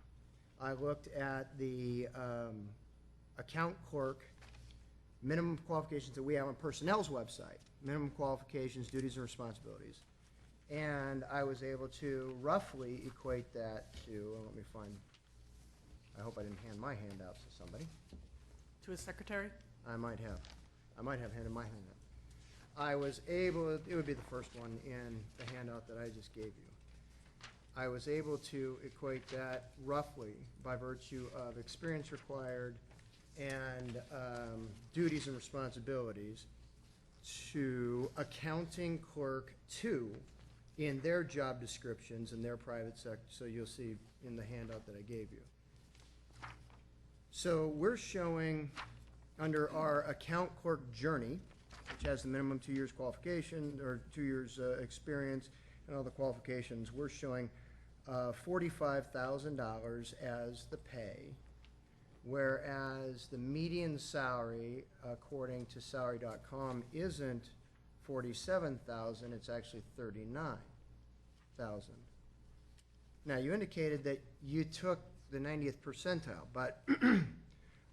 I looked at the account clerk minimum qualifications that we have on personnel's website, minimum qualifications, duties, and responsibilities. And I was able to roughly equate that to, let me find, I hope I didn't hand my handouts to somebody. To a secretary? I might have handed my handout. I was able, it would be the first one in the handout that I just gave you. I was able to equate that roughly by virtue of experience required and duties and responsibilities to accounting clerk 2 in their job descriptions in their private sector. So you'll see in the handout that I gave you. So we're showing under our account clerk journey, which has the minimum 2 years qualification or 2 years experience and all the qualifications, we're showing $45,000 as the pay, whereas the median salary, according to salary.com, isn't $47,000, it's actually $39,000. Now, you indicated that you took the 90th percentile, but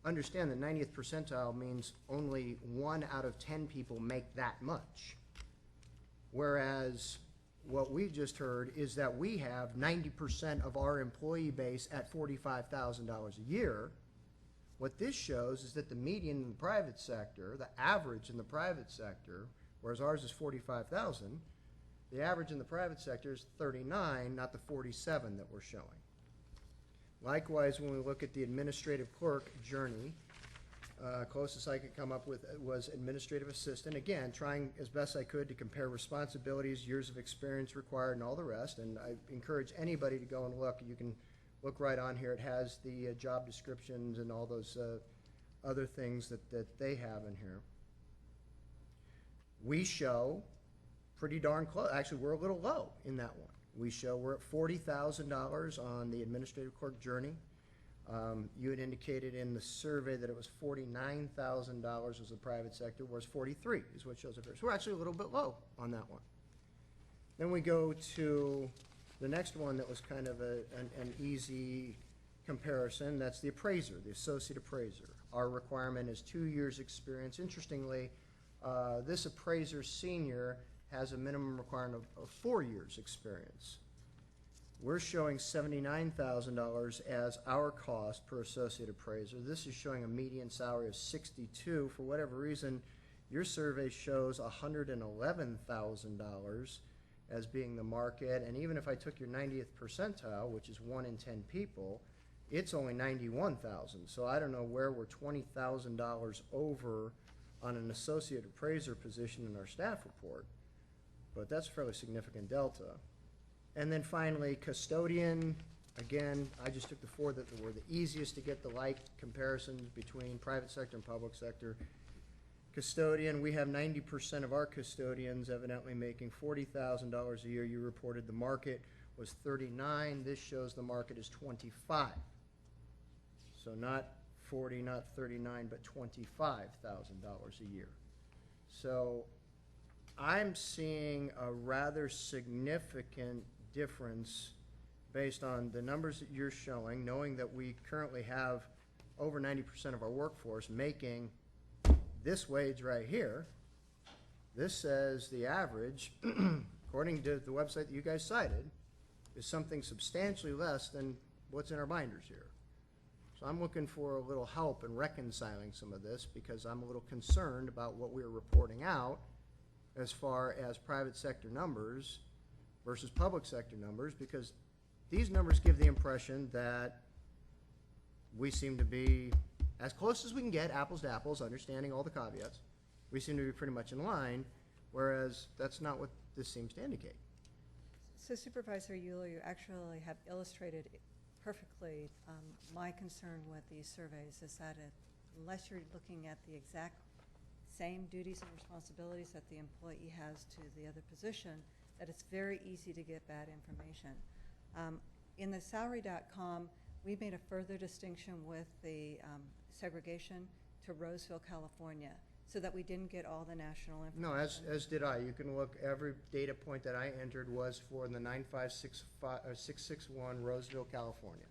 understand the 90th percentile means only 1 out of 10 people make that much. Whereas what we just heard is that we have 90% of our employee base at $45,000 a year. What this shows is that the median in the private sector, the average in the private sector, whereas ours is 45,000, the average in the private sector is 39, not the 47 that we're showing. Likewise, when we look at the administrative clerk journey, closest I could come up with was administrative assistant. Again, trying as best I could to compare responsibilities, years of experience required, and all the rest. And I encourage anybody to go and look. You can look right on here. It has the job descriptions and all those other things that they have in here. We show pretty darn close. Actually, we're a little low in that one. We show we're at $40,000 on the administrative clerk journey. You had indicated in the survey that it was $49,000 was the private sector, whereas 43 is what shows up here. So we're actually a little bit low on that one. Then we go to the next one that was kind of an easy comparison. That's the appraiser, the associate appraiser. Our requirement is 2 years experience. Interestingly, this appraiser senior has a minimum requirement of 4 years experience. We're showing $79,000 as our cost per associate appraiser. This is showing a median salary of $62. For whatever reason, your survey shows $111,000 as being the market. And even if I took your 90th percentile, which is 1 in 10 people, it's only $91,000. So I don't know where we're $20,000 over on an associate appraiser position in our staff report, but that's a fairly significant delta. And then finally, custodian. Again, I just took the 4 that were the easiest to get the like comparisons between private sector and public sector. Custodian, we have 90% of our custodians evidently making $40,000 a year. You reported the market was 39. This shows the market is 25. So not 40, not 39, but $25,000 a year. So I'm seeing a rather significant difference based on the numbers that you're showing, knowing that we currently have over 90% of our workforce making this wage right here. This says the average, according to the website that you guys cited, is something substantially less than what's in our binders here. So I'm looking for a little help in reconciling some of this because I'm a little concerned about what we're reporting out as far as private sector numbers versus public sector numbers, because these numbers give the impression that we seem to be as close as we can get, apples to apples, understanding all the caveats. We seem to be pretty much in line, whereas that's not what this seems to indicate. So Supervisor Euler, you actually have illustrated perfectly my concern with these surveys is that unless you're looking at the exact same duties and responsibilities that the employee has to the other position, that it's very easy to get bad information. In the salary.com, we made a further distinction with the segregation to Roseville, California, so that we didn't get all the national information. No, as did I. You can look, every data point that I entered was for the 95661 Roseville, California.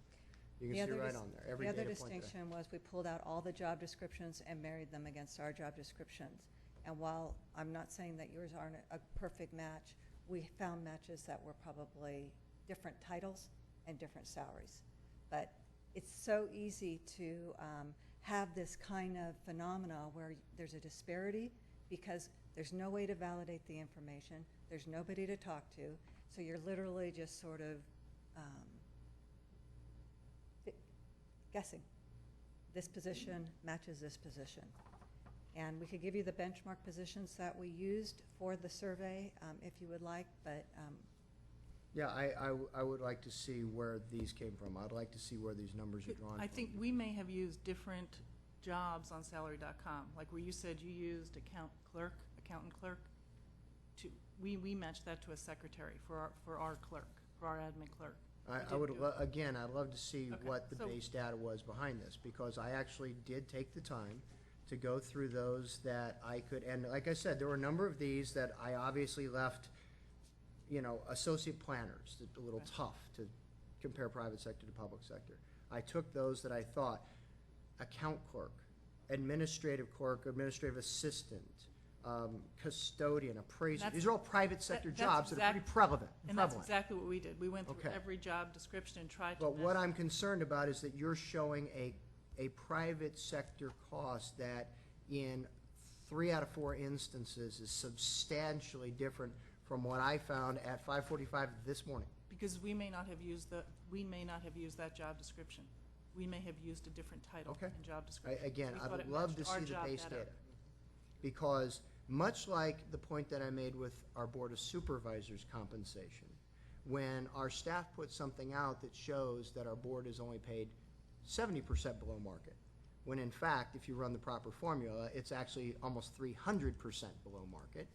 You can see right on there, every data point. The other distinction was we pulled out all the job descriptions and married them against our job descriptions. And while I'm not saying that yours aren't a perfect match, we found matches that were probably different titles and different salaries. But it's so easy to have this kind of phenomena where there's a disparity because there's no way to validate the information, there's nobody to talk to, so you're literally just sort of guessing. This position matches this position. And we could give you the benchmark positions that we used for the survey if you would like, but yeah, I would like to see where these came from. I'd like to see where these numbers are drawn from. I think we may have used different jobs on salary.com, like where you said you used accountant clerk. We matched that to a secretary for our clerk, for our admin clerk. Again, I'd love to see what the base data was behind this, because I actually did take the time to go through those that I could, and like I said, there were a number of these that I obviously left, associate planners, a little tough to compare private sector to public sector. I took those that I thought account clerk, administrative assistant, custodian, appraiser. That's- These are all private sector That's jobs that are pretty exact- prevalent. And that's exactly what we did. We went through Okay. every job description and tried to. But what match- I'm concerned about is that you're showing a private sector cost that in 3 out of 4 instances is substantially different from what I found at 5:45 this morning. Because we may not have used that job description. We may have used a different title Okay. in job description. Again, We I thought would it love matched to our see the job base better. data. Because much like the point that I made with our Board of Supervisors compensation, when our staff put something out that shows that our board is only paid 70% below market, when in fact, if you run the proper formula, it's actually almost 300% below market,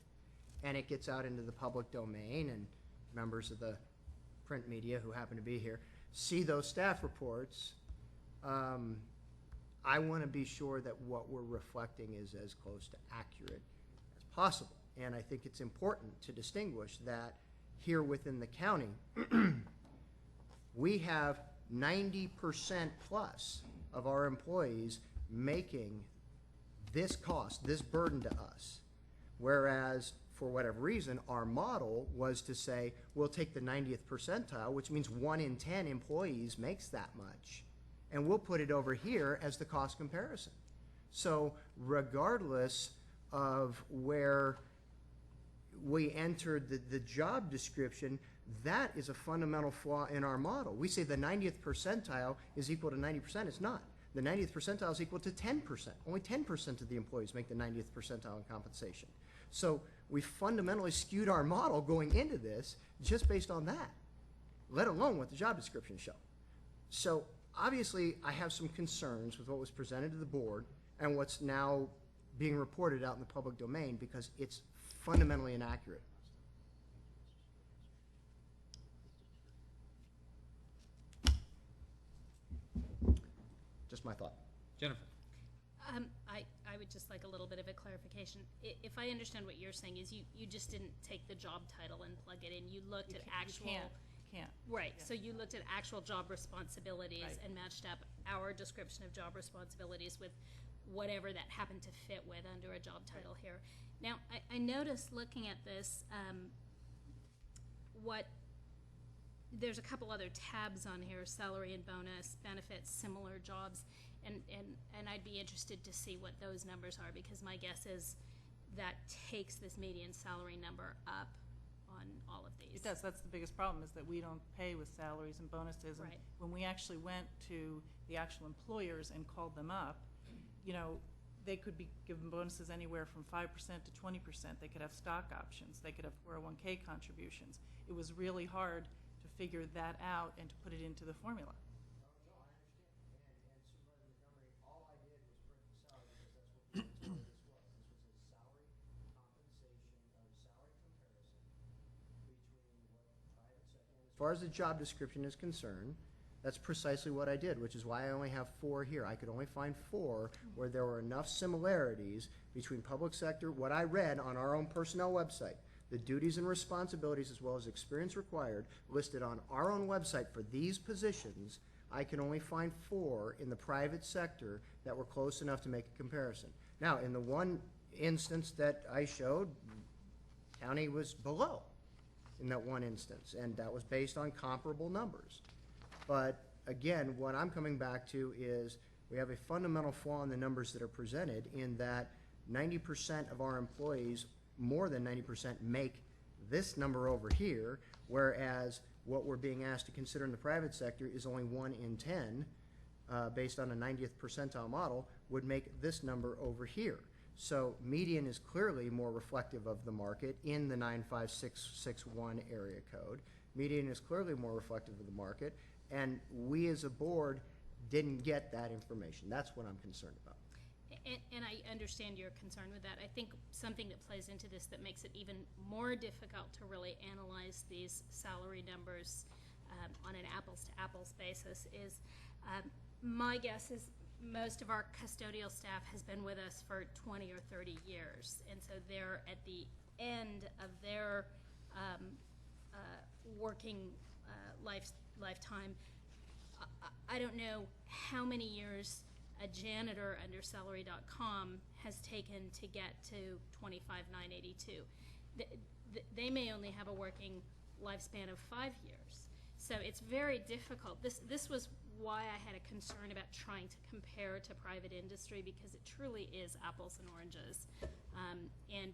and it gets out into the public domain, and members of the print media who happen to be here see those staff reports, I want to be sure that what we're reflecting is as close to accurate as possible. And I think it's important to distinguish that here within the county, we have 90% plus of our employees making this cost, this burden to us. Whereas, for whatever reason, our model was to say, we'll take the 90th percentile, which means 1 in 10 employees makes that much, and we'll put it over here as the cost comparison. So regardless of where we entered the job description, that is a fundamental flaw in our model. We say the 90th percentile is equal to 90%. It's not. The 90th percentile is equal to 10%. Only 10% of the employees make the 90th percentile in compensation. So we fundamentally skewed our model going into this just based on that, let alone what the job descriptions show. So obviously, I have some concerns with what was presented to the board and what's now being reported out in the public domain because it's fundamentally inaccurate. Just my thought. Jennifer? I would just like a little bit of a clarification. If I understand what you're saying is you just didn't take the job title and plug it in. You looked at actual. You can't. Right, Yeah. so you looked at actual job responsibilities Right. and matched up our description of job responsibilities with whatever that happened to fit with under a job title here. Now, I noticed looking at this, there's a couple other tabs on here, salary and bonus, benefits, similar jobs, and I'd be interested to see what those numbers are, because my guess is that takes this median salary number up on all of these. It does. That's the biggest problem, is that we don't pay with salaries and bonuses. And Right. when we actually went to the actual employers and called them up, you know, they could be given bonuses anywhere from 5% to 20%. They could have stock options. They could have 401k contributions. It was really hard to figure that out and to put it into the formula. As far as the job description is concerned, that's precisely what I did, which is why I only have 4 here. I could only find 4 where there were enough similarities between public sector, what I read on our own personnel website, the duties and responsibilities as well as experience required listed on our own website for these positions. I can only find 4 in the private sector that were close enough to make a comparison. Now, in the one instance that I showed, county was below in that one instance, and that was based on comparable numbers. But again, what I'm coming back to is we have a fundamental flaw in the numbers that are presented in that 90% of our employees, more than 90%, make this number over here, whereas what we're being asked to consider in the private sector is only 1 in 10, based on a 90th percentile model, would make this number over here. So median is clearly more reflective of the market in the 95661 area code. Median is clearly more reflective of the market, and we as a board didn't get that information. That's what I'm concerned about. And I understand your concern with that. I think something that plays into this that makes it even more difficult to really analyze these salary numbers on an apples-to-apples basis is my guess is most of our custodial staff has been with us for 20 or 30 years, and so they're at the end of their working lifetime. I don't know how many years a janitor under salary.com has taken to get to 25,982. They may only have a working lifespan of 5 years. So it's very difficult. This was why I had a concern about trying to compare to private industry, because it truly is apples and oranges. And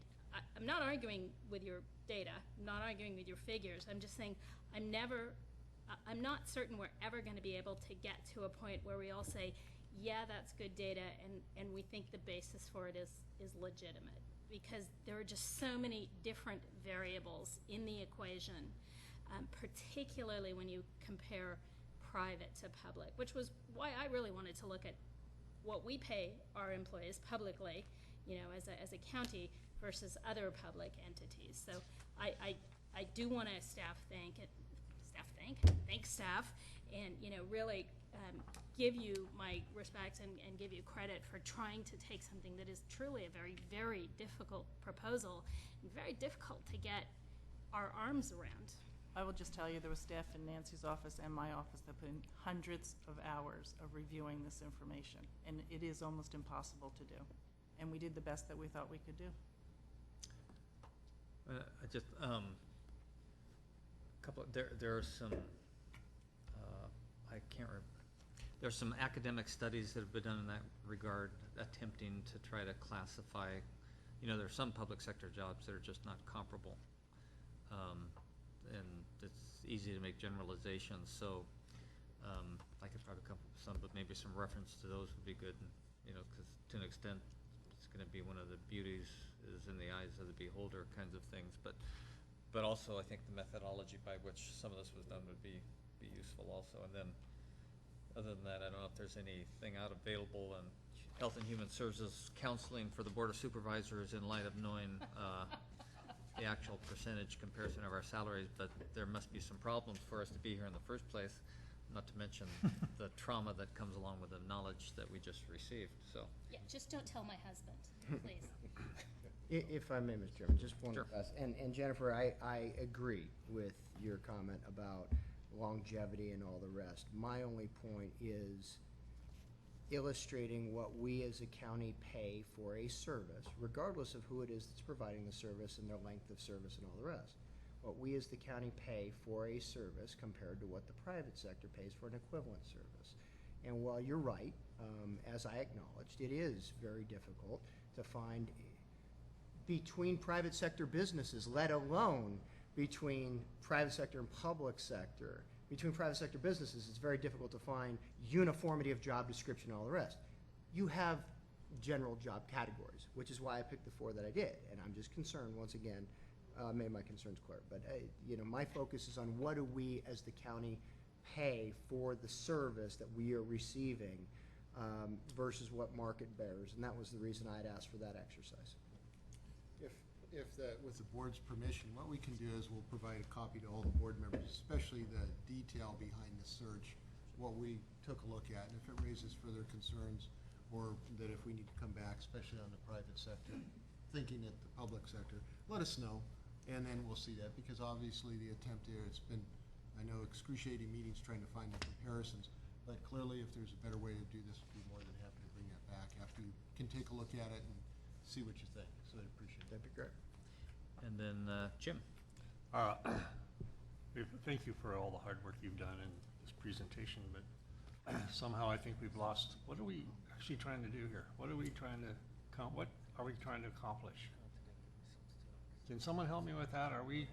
I'm not arguing with your data, I'm not arguing with your figures. I'm just saying I'm not certain we're ever going to be able to get to a point where we all say, yeah, that's good data, and we think the basis for it is legitimate, because there are just so many different variables in the equation, particularly when you compare private to public, which was why I really wanted to look at what we pay our employees publicly, as a county versus other public entities. So I do want to thank staff, and really give you my respect and give you credit for trying to take something that is truly a very, very difficult proposal, and very difficult to get our arms around. I will just tell you, there was staff in Nancy's office and my office that put in hundreds of hours of reviewing this information, and it is almost impossible to do. And we did the best that we thought we could do. There are some, I can't remember. There's some academic studies that have been done in that regard, attempting to try to classify, there are some public sector jobs that are just not comparable. And it's easy to make generalizations, so I could probably come up with some, but maybe some reference to those would be good, because to an extent, it's going to be one of the beauties is in the eyes of the beholder kinds of things, but also I think the methodology by which some of this was done would be useful also. And then, other than that, I don't know if there's anything out available in Health and Human Services counseling for the Board of Supervisors in light of knowing the actual percentage comparison of our salaries, but there must be some problems for us to be here in the first place, not to mention the trauma that comes along with the knowledge that we just received, so. Yeah, just don't tell my husband, please. If I may, Mr. Chairman, just one Sure. last, and Jennifer, I agree with your comment about longevity and all the rest. My only point is illustrating what we as a county pay for a service, regardless of who it is that's providing the service and their length of service and all the rest. What we as the county pay for a service compared to what the private sector pays for an equivalent service. And while you're right, as I acknowledged, it is very difficult to find between private sector businesses, let alone between private sector and public sector. Between private sector businesses, it's very difficult to find uniformity of job description and all the rest. You have general job categories, which is why I picked the 4 that I did. And I'm just concerned, once again, made my concerns clear. But my focus is on what do we as the county pay for the service that we are receiving versus what market bears. And that was the reason I had asked for that exercise. With the board's permission, what we can do is we'll provide a copy to all the board members, especially the detail behind the search, what we took a look at, and if it raises further concerns, or that if we need to come back, especially on the private sector, thinking at the public sector, let us know, and then we'll see that, because obviously the attempt here, it's been, I know, excruciating meetings trying to find the comparisons, but clearly if there's a better way to do this, we'd be more than happy to bring that back after you can take a look at it and see what you think, so I'd appreciate it. That'd be great. And then Jim. Thank you for all the hard work you've done in this presentation, but somehow I think we've lost, what are we actually trying to do here? What are we trying to accomplish? Can someone help me with that? Are we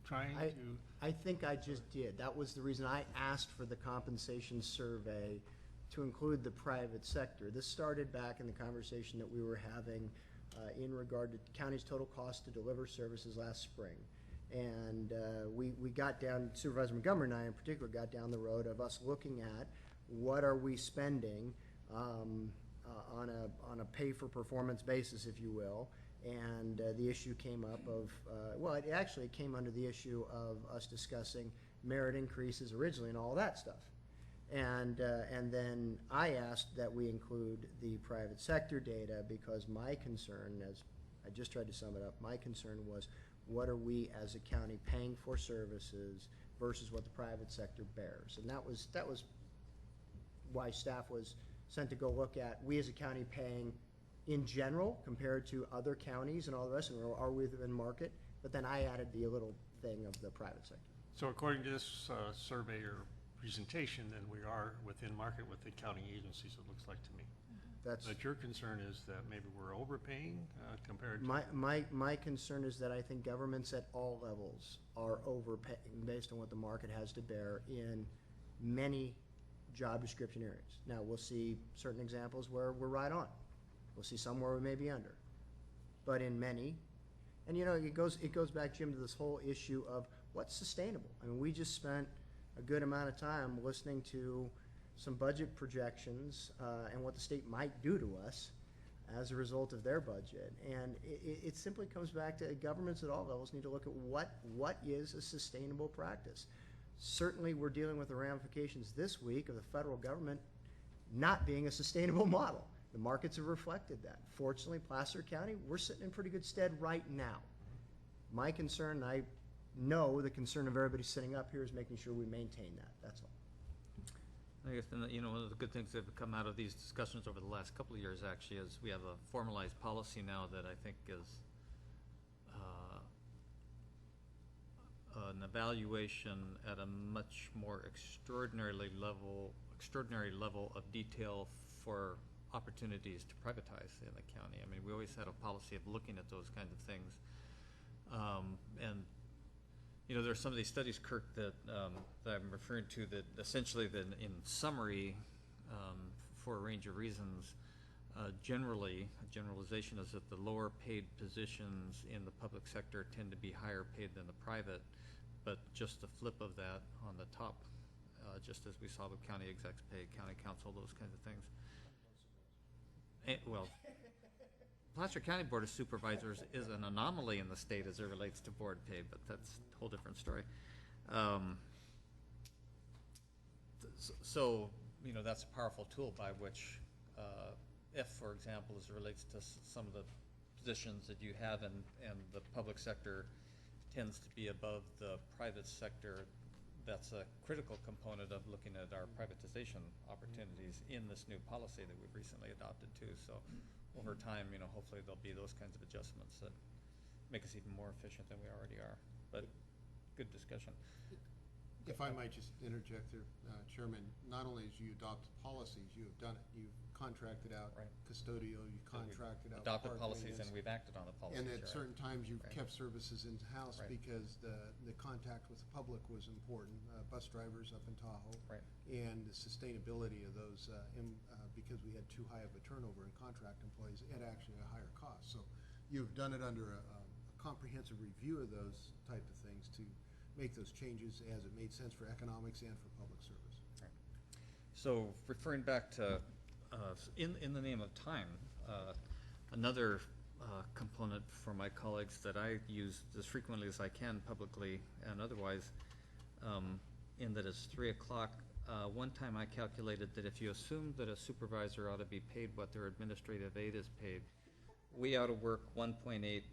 trying to? I think I just did. That was the reason I asked for the compensation survey to include the private sector. This started back in the conversation that we were having in regard to county's total cost to deliver services last spring. And we got down, Supervisor Montgomery and I in particular got down the road of us looking at what are we spending on a pay-for-performance basis, if you will. And the issue came up of, well, it actually came under the issue of us discussing merit increases originally and all that stuff. And then I asked that we include the private sector data because my concern, as I just tried to sum it up, my concern was what are we as a county paying for services versus what the private sector bears. And that was why staff was sent to go look at, we as a county paying in general compared to other counties and all the rest, and are we within market? But then I added the little thing of the private sector. So according to this survey or presentation, then we are within market with the county agencies, it looks like to me. But your concern is that maybe we're overpaying compared to? My concern is that I think governments at all levels are overpaying based on what the market has to bear in many job description areas. Now, we'll see certain examples where we're right on. We'll see some where we may be under. But in many, and you know, it goes back, Jim, to this whole issue of what's sustainable. I mean, we just spent a good amount of time listening to some budget projections and what the state might do to us as a result of their budget. And it simply comes back to governments at all levels need to look at what is a sustainable practice. Certainly we're dealing with the ramifications this week of the federal government not being a sustainable model. The markets have reflected that. Fortunately, Placer County, we're sitting in pretty good stead right now. My concern, and I know the concern of everybody sitting up here, is making sure we maintain that. That's all. I guess, you know, one of the good things that have come out of these discussions over the last couple of years actually is we have a formalized policy now that I think is an evaluation at a much more extraordinary level of detail for opportunities to privatize in the county. I mean, we always had a policy of looking at those kinds of things. And you know, there's some of these studies, Kirk, that I'm referring to that essentially that in summary, for a range of reasons, generally, a generalization is that the lower paid positions in the public sector tend to be higher paid than the private, but just the flip of that on the top, just as we saw with county execs pay, county council, those kinds of things. Well, Placer County Board of Supervisors is an anomaly in the state as it relates to board pay, but that's a whole different story. So, you know, that's a powerful tool by which, if, for example, as it relates to some of the positions that you have and the public sector tends to be above the private sector, that's a critical component of looking at our privatization opportunities in this new policy that we've recently adopted too. So over time, you know, hopefully there'll be those kinds of adjustments that make us even more efficient than we already are. But good discussion. If I might just interject there, Chairman, not only as you adopt policies, you have done it. You've contracted out custodial, you contracted out adopted park policies, and maintenance. we've acted on the policies. And at certain times, you've Right. kept services in-house Right. because the contact with the public was important. Bus drivers up in Tahoe. Right. And the sustainability of those, because we had too high of a turnover in contract employees at actually a higher cost. So you've done it under a comprehensive review of those type of things to make those changes as it made sense for economics and for public service. Right. So referring back to, in the name of time, another component for my colleagues that I use as frequently as I can publicly and otherwise, in that it's 3 o'clock. One time I calculated that if you assume that a supervisor ought to be paid what their administrative aide is paid, we ought to work 1.8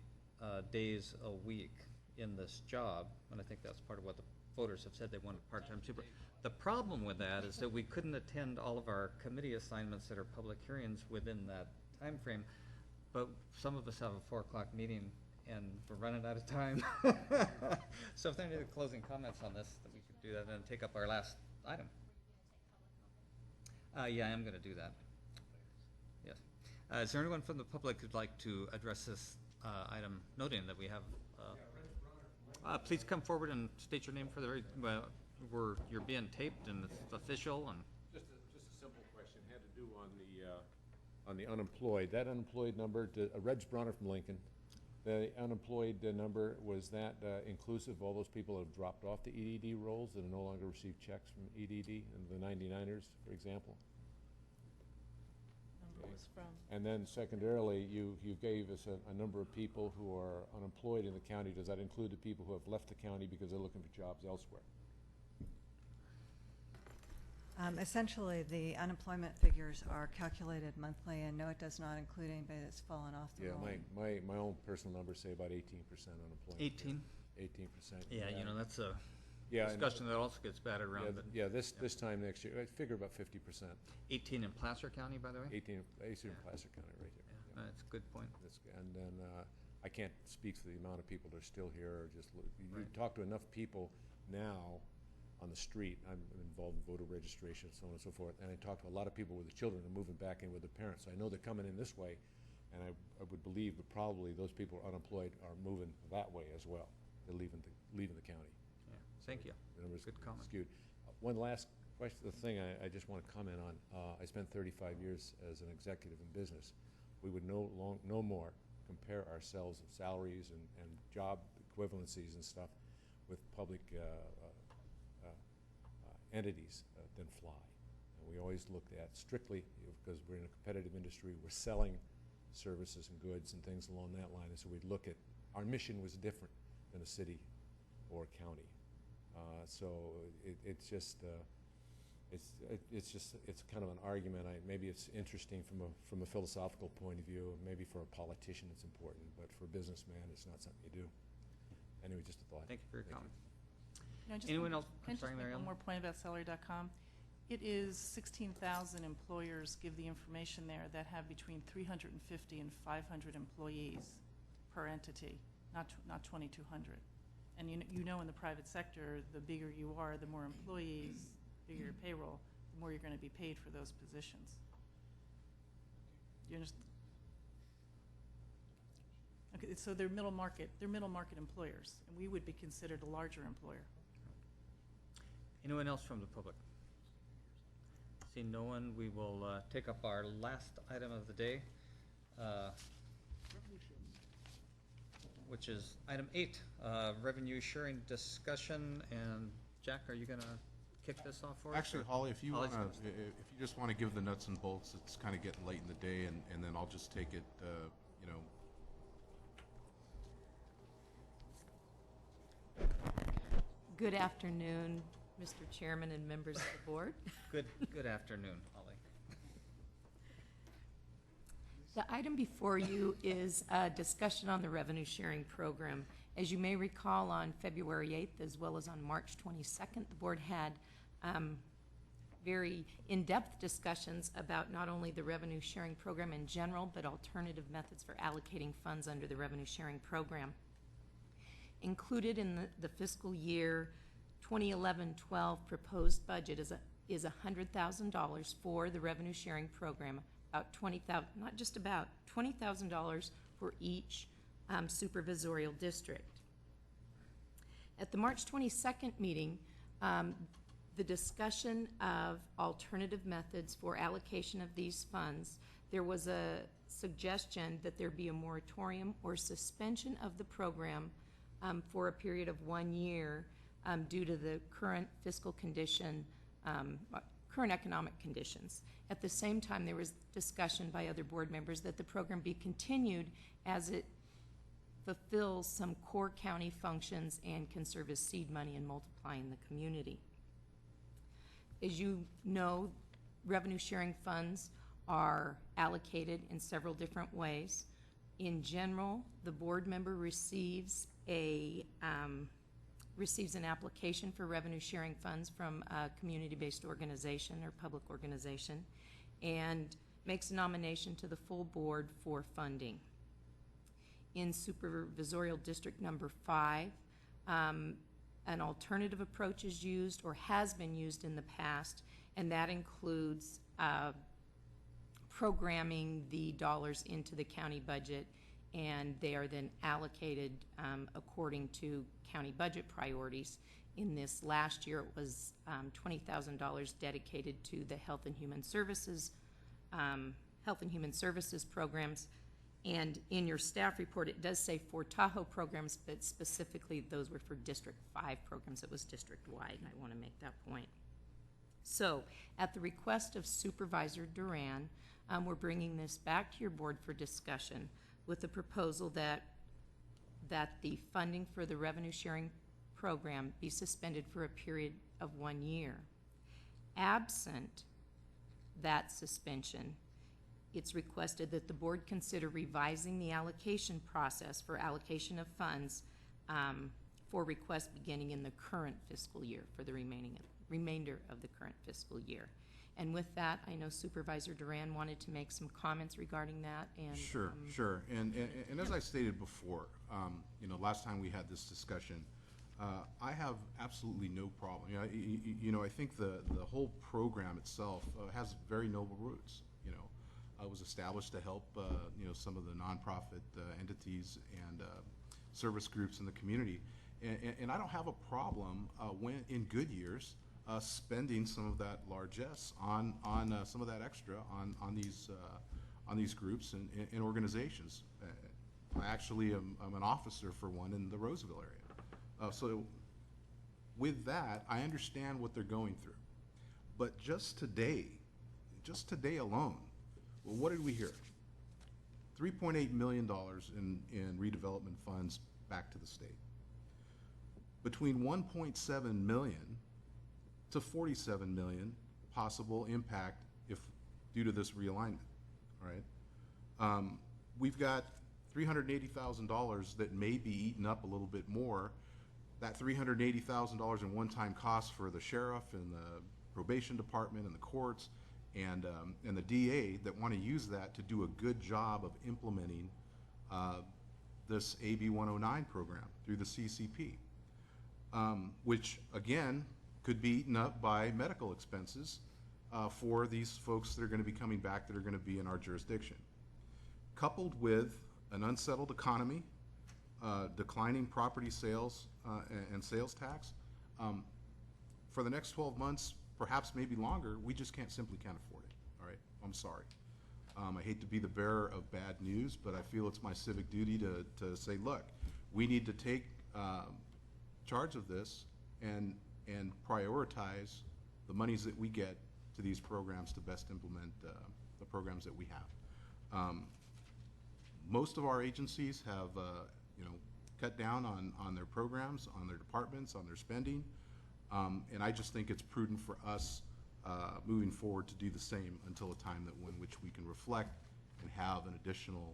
days a week in this job, and I think that's part of what the voters have said they want a part-time super. The problem with that is that we couldn't attend all of our committee assignments that are public hearings within that time frame, but some of us have a 4 o'clock meeting and we're running out of time. So if there are any closing comments on this, that we could do that and take up our last item. Yeah, I am going to do that. Yes. Is there anyone from the public who'd like to address this item, noting that we have please come forward and state your name for the you're being taped and it's official. And just a simple question had to do on the unemployed. That unemployed number, Reg Bronner from Lincoln. The unemployed number, was that inclusive of all those people that have dropped off the EDD rolls that no longer receive checks from EDD and the 99ers, for example? And then secondarily, you gave us a number of people who are unemployed in the county. Does that include the people who have left the county because they're looking for jobs elsewhere? Essentially, the unemployment figures are calculated monthly, and no, it does not include anybody that's fallen off the roll. Yeah, my own personal numbers say about 18% unemployment. 18? 18%. Yeah, you know, that's a Yeah, and- discussion that also gets batted Yeah, around. this time next year, I figure about 50%. 18 in Placer County, by the way? 18 in Placer County, right here. Yeah, that's a good point. And then, I can't speak for the amount of people that are still here, or just, you Right. talk to enough people now on the street, I'm involved in voter registration, so on and so forth, and I talk to a lot of people with the children who are moving back in with their parents, so I know they're coming in this way, and I would believe that probably those people who are unemployed are moving that way as well. They're leaving the county. Yeah, thank you. The number's Good comment. skewed. One last question, the thing I just want to comment on, I spent 35 years as an executive in business. We would no more compare ourselves of salaries and job equivalencies and stuff with public entities than fly. And we always looked at strictly, because we're in a competitive industry, we're selling services and goods and things along that line, and so we'd look at, our mission was different than a city or a county. So it's just kind of an argument. Maybe it's interesting from a philosophical point of view, maybe for a politician it's important, but for a businessman it's not something you do. Anyway, just a thought. Thank you for your comment. Just Anyone one- else? Can I I'm just sorry, make Mary one Ellen? more point about salary.com? It is 16,000 employers give the information there that have between 350 and 500 employees per entity, not 2,200. And you know in the private sector, the bigger you are, the more employees, bigger your payroll, the more you're going to be paid for those positions. You understand? Okay, so they're middle market employers, and we would be considered a larger employer. Anyone else from the public? Seeing no one, we will take up our last item of the day, which is item 8, revenue sharing discussion. And Jack, are you going to kick this off for us? Actually, Holly, if you Holly's wanna, gonna- if you just wanna give the nuts and bolts, it's kinda getting late in the day, and then I'll just take it, you know. Good afternoon, Mr. Chairman and members of the board. Good afternoon, Holly. The item before you is a discussion on the revenue sharing program. As you may recall, on February 8th as well as on March 22nd, the board had very in-depth discussions about not only the revenue sharing program in general, but alternative methods for allocating funds under the revenue sharing program. Included in the fiscal year 2011-12 proposed budget is $100,000 for the revenue sharing program, about $20,000, not just about, $20,000 for each supervisorial district. At the March 22nd meeting, the discussion of alternative methods for allocation of these funds, there was a suggestion that there be a moratorium or suspension of the program for a period of 1 year due to the current fiscal condition, current economic conditions. At the same time, there was discussion by other board members that the program be continued as it fulfills some core county functions and can serve as seed money in multiplying the community. As you know, revenue sharing funds are allocated in several different ways. In general, the board member receives an application for revenue sharing funds from a community-based organization or public organization and makes a nomination to the full board for funding. In Supervisorial District Number 5, an alternative approach is used or has been used in the past, and that includes programming the dollars into the county budget, and they are then allocated according to county budget priorities. In this last year, it was $20,000 dedicated to the Health and Human Services programs. And in your staff report, it does say for Tahoe programs, but specifically those were for District 5 programs. It was district-wide, and I want to make that point. So, at the request of Supervisor Duran, we're bringing this back to your board for discussion with the proposal that the funding for the revenue sharing program be suspended for a period of 1 year. Absent that suspension, it's requested that the board consider revising the allocation process for allocation of funds for requests beginning in the current fiscal year for the remainder of the current fiscal year. And with that, I know Supervisor Duran wanted to make some comments regarding that, and Sure. And as I stated before, last time we had this discussion, I have absolutely no problem. I think the whole program itself has very noble roots. It was established to help some of the nonprofit entities and service groups in the community, and I don't have a problem when in good years spending some of that largesse on some of that extra on these groups and organizations. I actually am an officer for one in the Roseville area. So with that, I understand what they're going through. But just today alone, well, what did we hear? $3.8 million in redevelopment funds back to the state. Between 1.7 million to 47 million possible impact if due to this realignment, right? We've got $380,000 that may be eaten up a little bit more. That $380,000 in one-time costs for the sheriff and the probation department and the courts and the DA that want to use that to do a good job of implementing this AB 109 program through the CCP, which again could be eaten up by medical expenses for these folks that are going to be coming back that are going to be in our jurisdiction. Coupled with an unsettled economy, declining property sales and sales tax, for the next 12 months, perhaps maybe longer, we just simply can't afford it, all right? I'm sorry. I hate to be the bearer of bad news, but I feel it's my civic duty to say, look, we need to take charge of this and prioritize the monies that we get to these programs to best implement the programs that we have. Most of our agencies have cut down on their programs, on their departments, on their spending, and I just think it's prudent for us moving forward to do the same until a time in which we can reflect and have an additional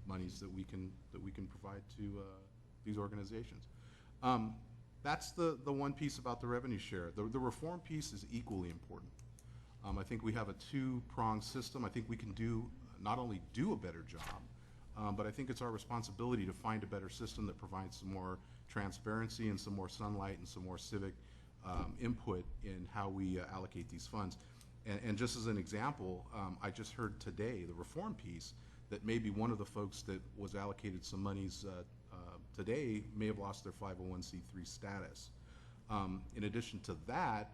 monies that we can provide to these organizations. That's the one piece about the revenue share. The reform piece is equally important. I think we have a two-pronged system. I think we can not only do a better job, but I think it's our responsibility to find a better system that provides some more transparency and some more sunlight and some more civic input in how we allocate these funds. And just as an example, I just heard today the reform piece that maybe one of the folks that was allocated some monies today may have lost their 501c3 status. In addition to that,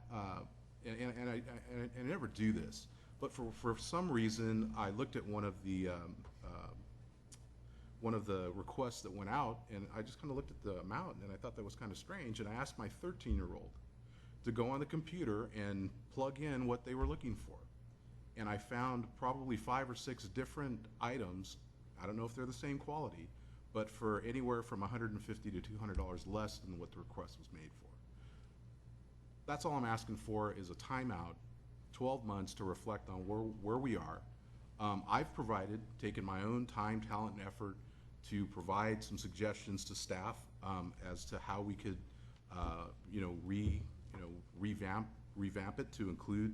and I never do this, but for some reason I looked at one of the requests that went out, and I just kind of looked at the amount, and I thought that was kind of strange, and I asked my 13-year-old to go on the computer and plug in what they were looking for. And I found probably 5 or 6 different items. I don't know if they're the same quality, but for anywhere from $150 to $200 less than what the request was made for. That's all I'm asking for is a timeout, 12 months to reflect on where we are. I've taken my own time, talent, and effort to provide some suggestions to staff as to how we could, revamp it to include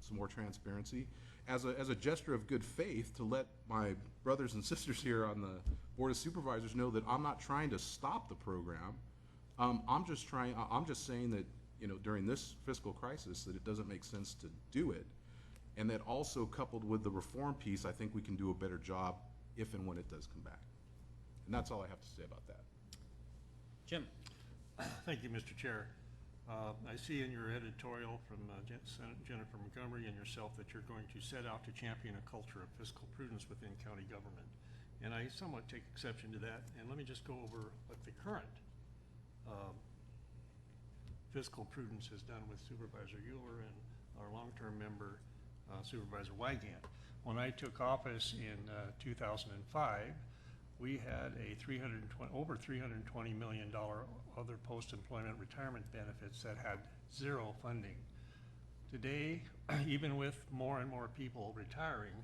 some more transparency. As a gesture of good faith, to let my brothers and sisters here on the Board of Supervisors know that I'm not trying to stop the program. I'm just saying that during this fiscal crisis that it doesn't make sense to do it, and that also coupled with the reform piece, I think we can do a better job if and when it does come back. And that's all I have to say about that. Jim. Thank you, Mr. Chair. I see in your editorial from Jennifer Montgomery and yourself that you're going to set out to champion a culture of fiscal prudence within county government. And I somewhat take exception to that. And let me just go over what the current fiscal prudence has done with Supervisor Euler and our long-term member, Supervisor Wygant. When I took office in 2005, we had over $320 million other post-employment retirement benefits that had zero funding. Today, even with more and more people retiring,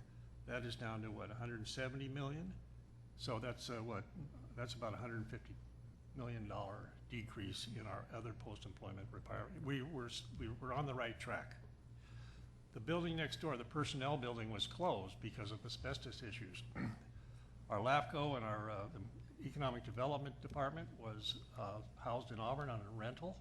that is down to what, 170 million? So that's that's about $150 million decrease in our other post-employment requirement. We were on the right track. The building next door, the personnel building, was closed because of asbestos issues. Our LAFCO and our Economic Development Department was housed in Auburn on a rental.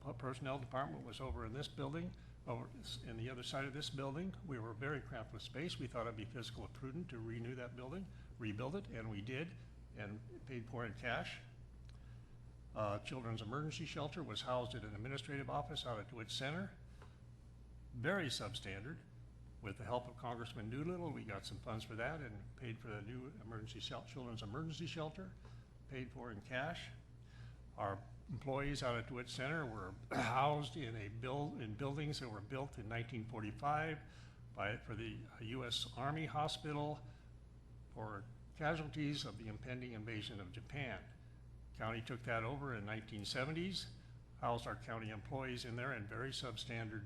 The personnel department was over in this building, over in the other side of this building. We were very cramped with space. We thought it'd be fiscal and prudent to renew that building, rebuild it, and we did, and paid for in cash. Children's Emergency Shelter was housed at an administrative office out at DeWitt Center. Very substandard. With the help of Congressman Doolittle, we got some funds for that and paid for the new Children's Emergency Shelter, paid for in cash. Our employees out at DeWitt Center were housed in buildings that were built in 1945 for the U.S. Army Hospital for casualties of the impending invasion of Japan. County took that over in 1970s, housed our county employees in there in very substandard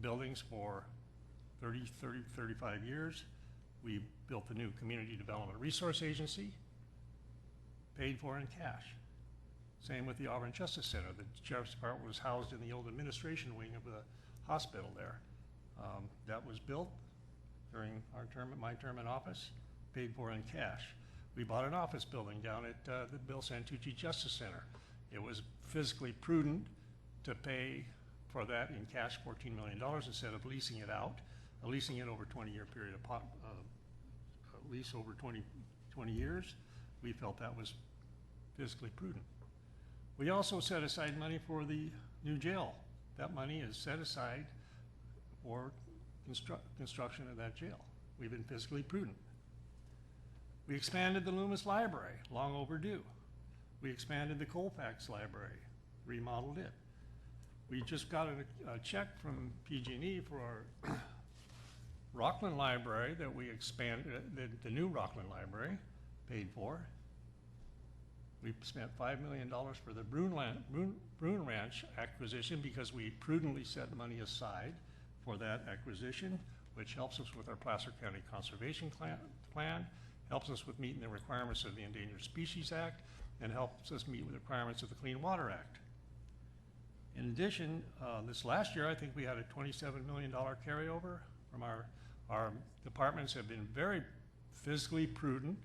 buildings for 35 years. We built the new Community Development Resource Agency, paid for in cash. Same with the Auburn Justice Center. The Sheriff's Department was housed in the old administration wing of the hospital there. That was built during my term in office, paid for in cash. We bought an office building down at the Bill Santucci Justice Center. It was fiscally prudent to pay for that in cash, $14 million, instead of leasing it out, leasing it over a 20-year period of lease over 20 years. We felt that was fiscally prudent. We also set aside money for the new jail. That money is set aside for construction of that jail. We've been fiscally prudent. We expanded the Loomis Library, long overdue. We expanded the Colfax Library, remodeled it. We just got a check from PG&E for our Rockland Library that we expanded, the new Rockland Library, paid for. We spent $5 million for the Bruin Ranch acquisition because we prudently set money aside for that acquisition, which helps us with our Placer County Conservation Plan, helps us with meeting the requirements of the Endangered Species Act, and helps us meet with the requirements of the Clean Water Act. In addition, this last year, I think we had a $27 million carryover from our departments have been very fiscally prudent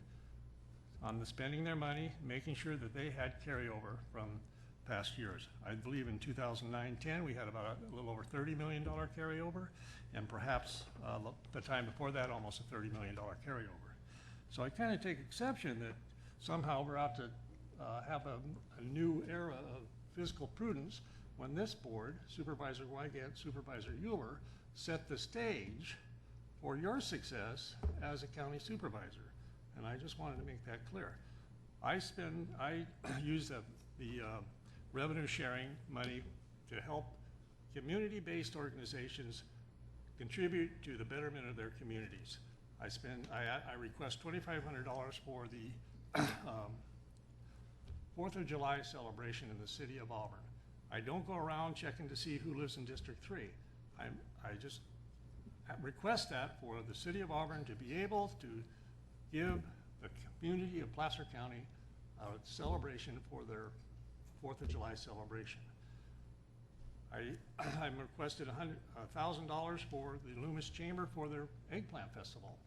on the spending their money, making sure that they had carryover from past years. I believe in 2009-10, we had about a little over $30 million carryover, and perhaps the time before that, almost a $30 million carryover. So I kind of take exception that somehow we're out to have a new era of fiscal prudence when this board, Supervisor Wygant, Supervisor Euler, set the stage for your success as a county supervisor. And I just wanted to make that clear. I use the revenue sharing money to help community-based organizations contribute to the betterment of their communities. I request $2,500 for the 4th of July celebration in the city of Auburn. I don't go around checking to see who lives in District 3. I just request that for the city of Auburn to be able to give the community of Placer County a celebration for their 4th of July celebration. I'm requested $1,000 for the Loomis Chamber for their Eggplant Festival.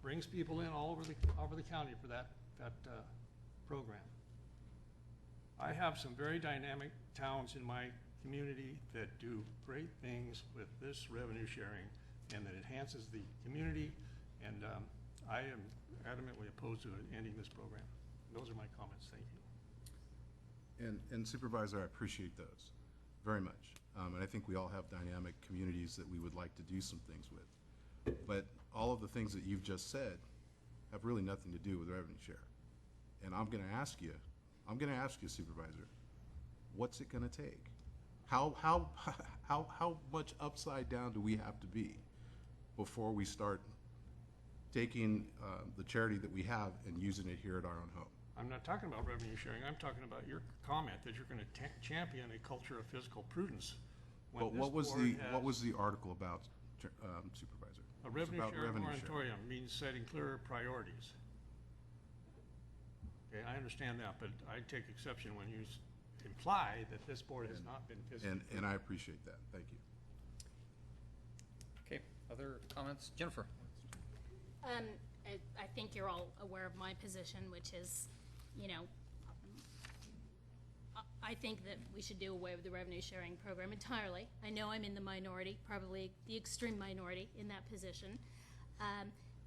Brings people in all over the county for that program. I have some very dynamic towns in my community that do great things with this revenue sharing and that enhances the community, and I am adamantly opposed to ending this program. Those are my comments. Thank you. And Supervisor, I appreciate those very much. And I think we all have dynamic communities that we would like to do some things with. But all of the things that you've just said have really nothing to do with revenue share. And I'm going to ask you, Supervisor, what's it going to take? How much upside down do we have to be before we start taking the charity that we have and using it here at our own home? I'm not talking about revenue sharing. I'm talking about your comment that you're going to champion a culture of fiscal prudence. But what was the article about, Supervisor? A revenue sharing moratorium means setting clearer priorities. Okay, I understand that, but I take exception when you imply that this board has not been physically. And I appreciate that. Thank you. Okay, other comments? Jennifer? I think you're all aware of my position, which is, you know, I think that we should do away with the revenue sharing program entirely. I know I'm in the minority, probably the extreme minority in that position.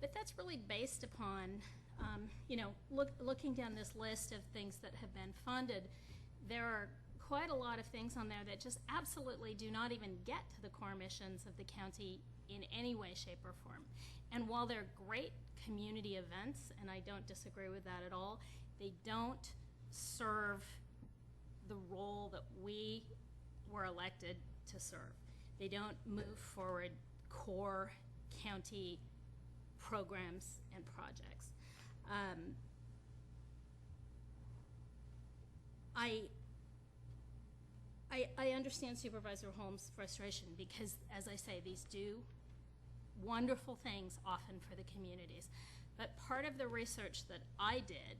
But that's really based upon, you know, looking down this list of things that have been funded, there are quite a lot of things on there that just absolutely do not even get to the core missions of the county in any way, shape, or form. And while they're great community events, and I don't disagree with that at all, they don't serve the role that we were elected to serve. They don't move forward core county programs and projects. I understand Supervisor Holmes' frustration because, as I say, these do wonderful things often for the communities. But part of the research that I did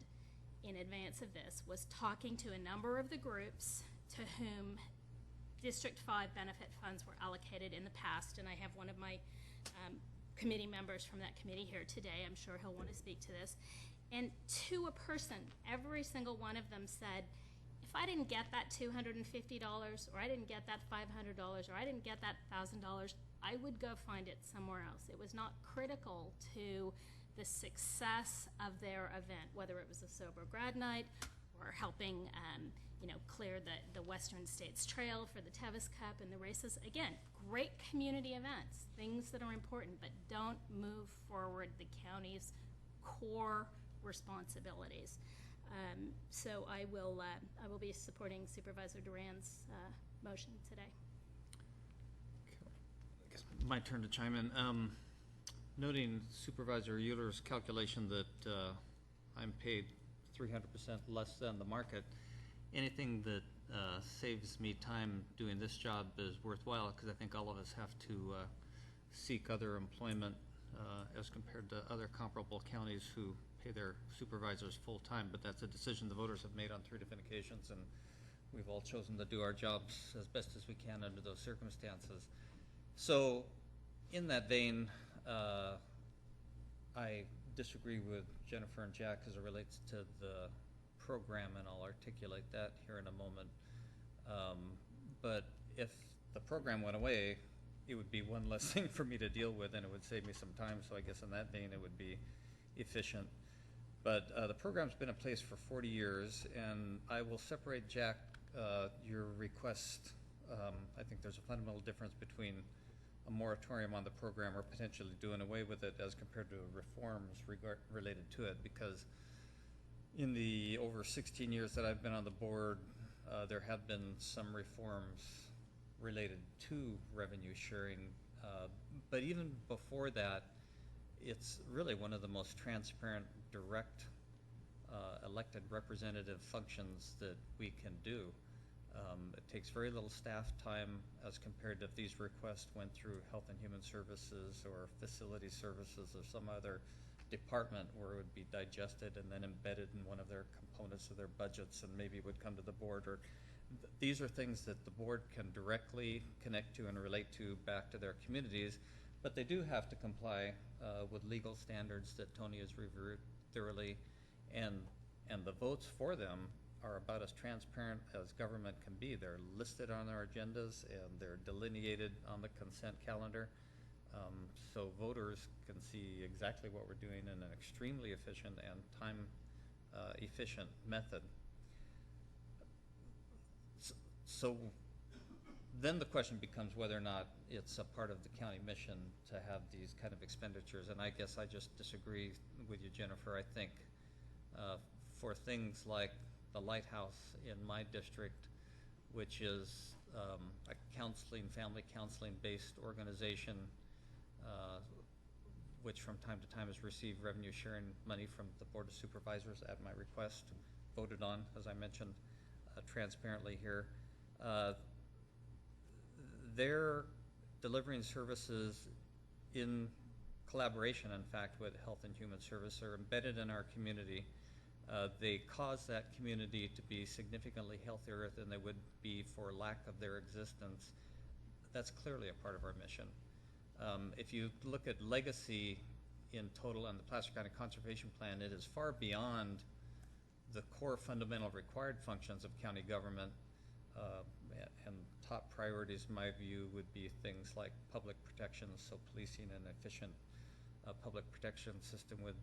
in advance of this was talking to a number of the groups to whom District 5 benefit funds were allocated in the past, and I have one of my committee members from that committee here today. I'm sure he'll want to speak to this. And to a person, every single one of them said, if I didn't get that $250, or I didn't get that $500, or I didn't get that $1,000, I would go find it somewhere else. It was not critical to the success of their event, whether it was a sober grad night or helping you know, clear the Western States Trail for the Tevis Cup and the races. Again, great community events, things that are important, but don't move forward the county's core responsibilities. So I will be supporting Supervisor Duran's motion today. I guess my turn to chime in. Noting Supervisor Euler's calculation that I'm paid 300% less than the market, anything that saves me time doing this job is worthwhile, because I think all of us have to seek other employment as compared to other comparable counties who pay their supervisors full-time, but that's a decision the voters have made on 3 different occasions, and we've all chosen to do our jobs as best as we can under those circumstances. So in that vein, I disagree with Jennifer and Jack as it relates to the program, and I'll articulate that here in a moment. But if the program went away, it would be one less thing for me to deal with, and it would save me some time, so I guess in that vein it would be efficient. But the program's been in place for 40 years, and I will separate, Jack, your request. I think there's a fundamental difference between a moratorium on the program or potentially doing away with it as compared to reforms related to it, because in the over 16 years that I've been on the board, there have been some reforms related to revenue sharing, but even before that, it's really one of the most transparent, direct, elected representative functions that we can do. It takes very little staff time as compared to if these requests went through Health and Human Services or Facility Services or some other department where it would be digested and then embedded in one of their components of their budgets and maybe would come to the board. Or these are things that the board can directly connect to and relate to back to their communities, but they do have to comply with legal standards that Tony has reviewed thoroughly, and the votes for them are about as transparent as government can be. They're listed on our agendas and they're delineated on the consent calendar, so voters can see exactly what we're doing in an extremely efficient and time efficient method. So then the question becomes whether or not it's a part of the county mission to have these kind of expenditures, and I guess I just disagree with you, Jennifer. I think for things like the Lighthouse in my district, which is a counseling, family counseling based organization, which from time to time has received revenue sharing money from the Board of Supervisors at my request, voted on, as I mentioned, transparently here. They're delivering services in collaboration, in fact, with Health and Human Services. Are embedded in our community. they cause that community to be significantly healthier than they would be for lack of their existence. That's clearly a part of our mission. If you look at legacy in total on the Placer County Conservation Plan, it is far beyond the core fundamental required functions of county government, and top priorities, in my view, would be things like public protection, so policing an efficient public protection system with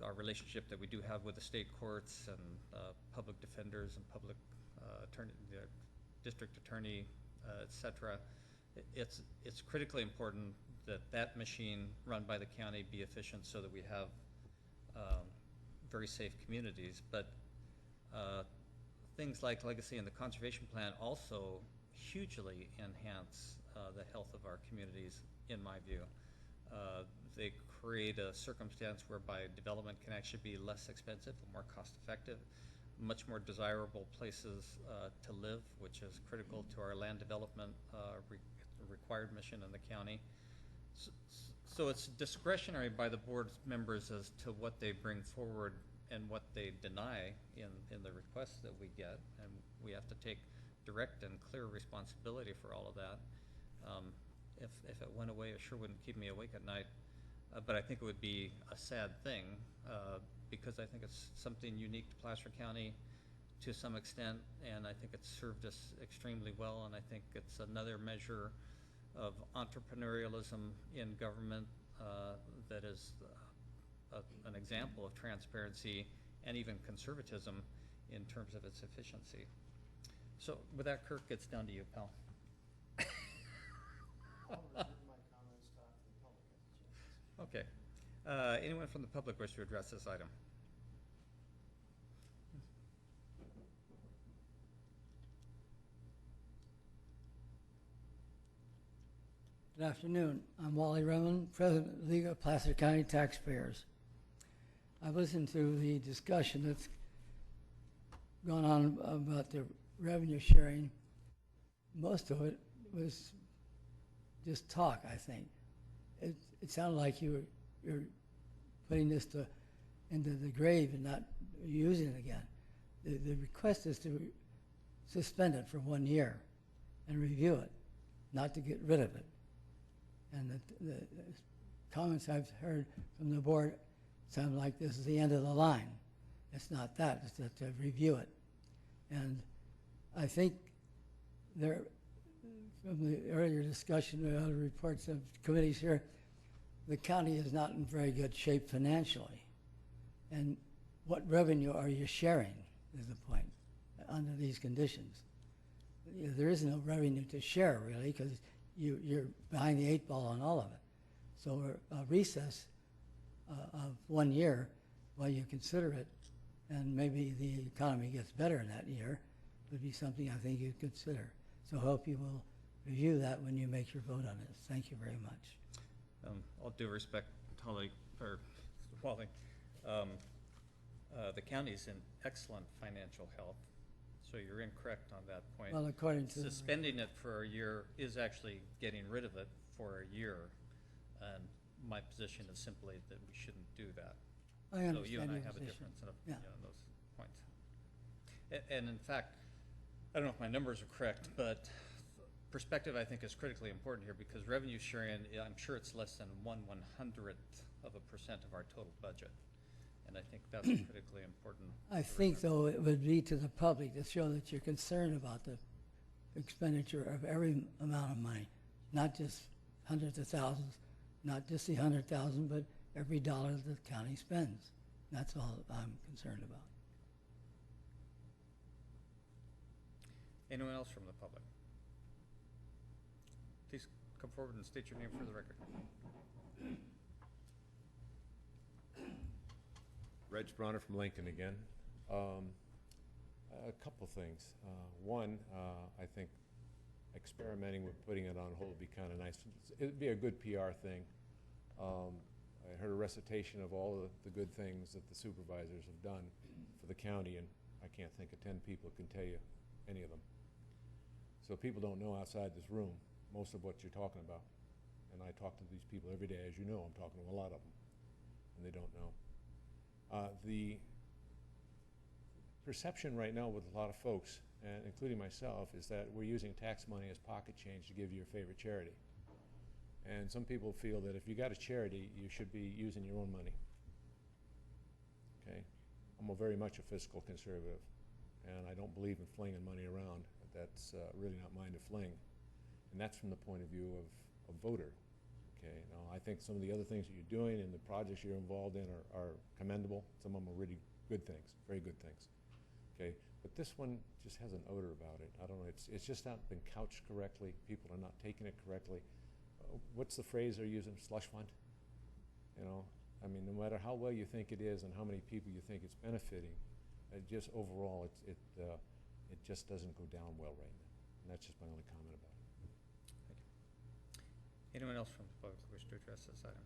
our relationship that we do have with the state courts and public defenders and public attorney, district attorney, et cetera. It's critically important that that machine run by the county be efficient so that we have very safe communities. But things like legacy and the conservation plan also hugely enhance the health of our communities, in my view. They create a circumstance whereby development can actually be less expensive and more cost effective, much more desirable places to live, which is critical to our land development required mission in the county. So it's discretionary by the board members as to what they bring forward and what they deny in the requests that we get, and we have to take direct and clear responsibility for all of that. If it went away, it sure wouldn't keep me awake at night, but I think it would be a sad thing because I think it's something unique to Placer County to some extent, and I think it's served us extremely well, and I think it's another measure of entrepreneurialism in government that is an example of transparency and even conservatism in terms of its efficiency. So with that, Kirk, it's down to you, pal. Okay. Anyone from the public wish to address this item? Good afternoon. I'm Wally Roman, President of the League of Placer County Taxpayers. I've listened to the discussion that's gone on about the revenue sharing. Most of it was just talk, I think. It sounded like you're putting this into the grave and not using it again. The request is to suspend it for 1 year and review it, not to get rid of it. And the comments I've heard from the board sound like this is the end of the line. It's not that, it's to review it. And I think there, from the earlier discussion of other reports of committees here, the county is not in very good shape financially. And what revenue are you sharing is the point under these conditions. There is no revenue to share really because you're behind the 8 ball on all of it. So a recess of 1 year while you consider it, and maybe the economy gets better in that year, would be something I think you'd consider. So I hope you will review that when you make your vote on this. Thank you very much. All due respect, Holly, or Wally, the county's in excellent financial health, so you're incorrect on that point. Well, according to suspending it for a year is actually getting rid of it for a year, and my position is simply that we shouldn't do that. I understand so you and I your have position. a difference in, Yeah. in those points. And in fact, I don't know if my numbers are correct, but perspective I think is critically important here because revenue sharing, I'm sure it's less than 1/100th of a % of our total budget. And I think that's critically important. I think, though, it would be to the public to show that you're concerned about the expenditure of every amount of money, not just hundreds of thousands, not just the 100,000, but every dollar that the county spends. That's all I'm concerned about. Anyone else from the public? Please come forward and state your name for the record. Reg Bronner from Lincoln again. A couple things. One, I think experimenting with putting it on hold would be kind of nice. It'd be a good PR thing. I heard a recitation of all the good things that the supervisors have done for the county, and I can't think of 10 people who can tell you any of them. So people don't know outside this room most of what you're talking about. And I talk to these people every day. As you know, I'm talking to a lot of them, and they don't know. The perception right now with a lot of folks, including myself, is that we're using tax money as pocket change to give you your favorite charity. And some people feel that if you got a charity, you should be using your own money. Okay? I'm very much a fiscal conservative, and I don't believe in flinging money around. That's really not mine to fling. And that's from the point of view of a voter. Okay? Now, I think some of the other things that you're doing and the projects you're involved in are commendable. Some of them are really good things, very good things. Okay? But this one just has an odor about it. I don't know, it's just not been couched correctly. People are not taking it correctly. What's the phrase they're using? Slush fund? You know, I mean, no matter how well you think it is and how many people you think it's benefiting, just overall, it just doesn't go down well right now. And that's just my only comment about it. Thank you. Anyone else from the public wish to address this item?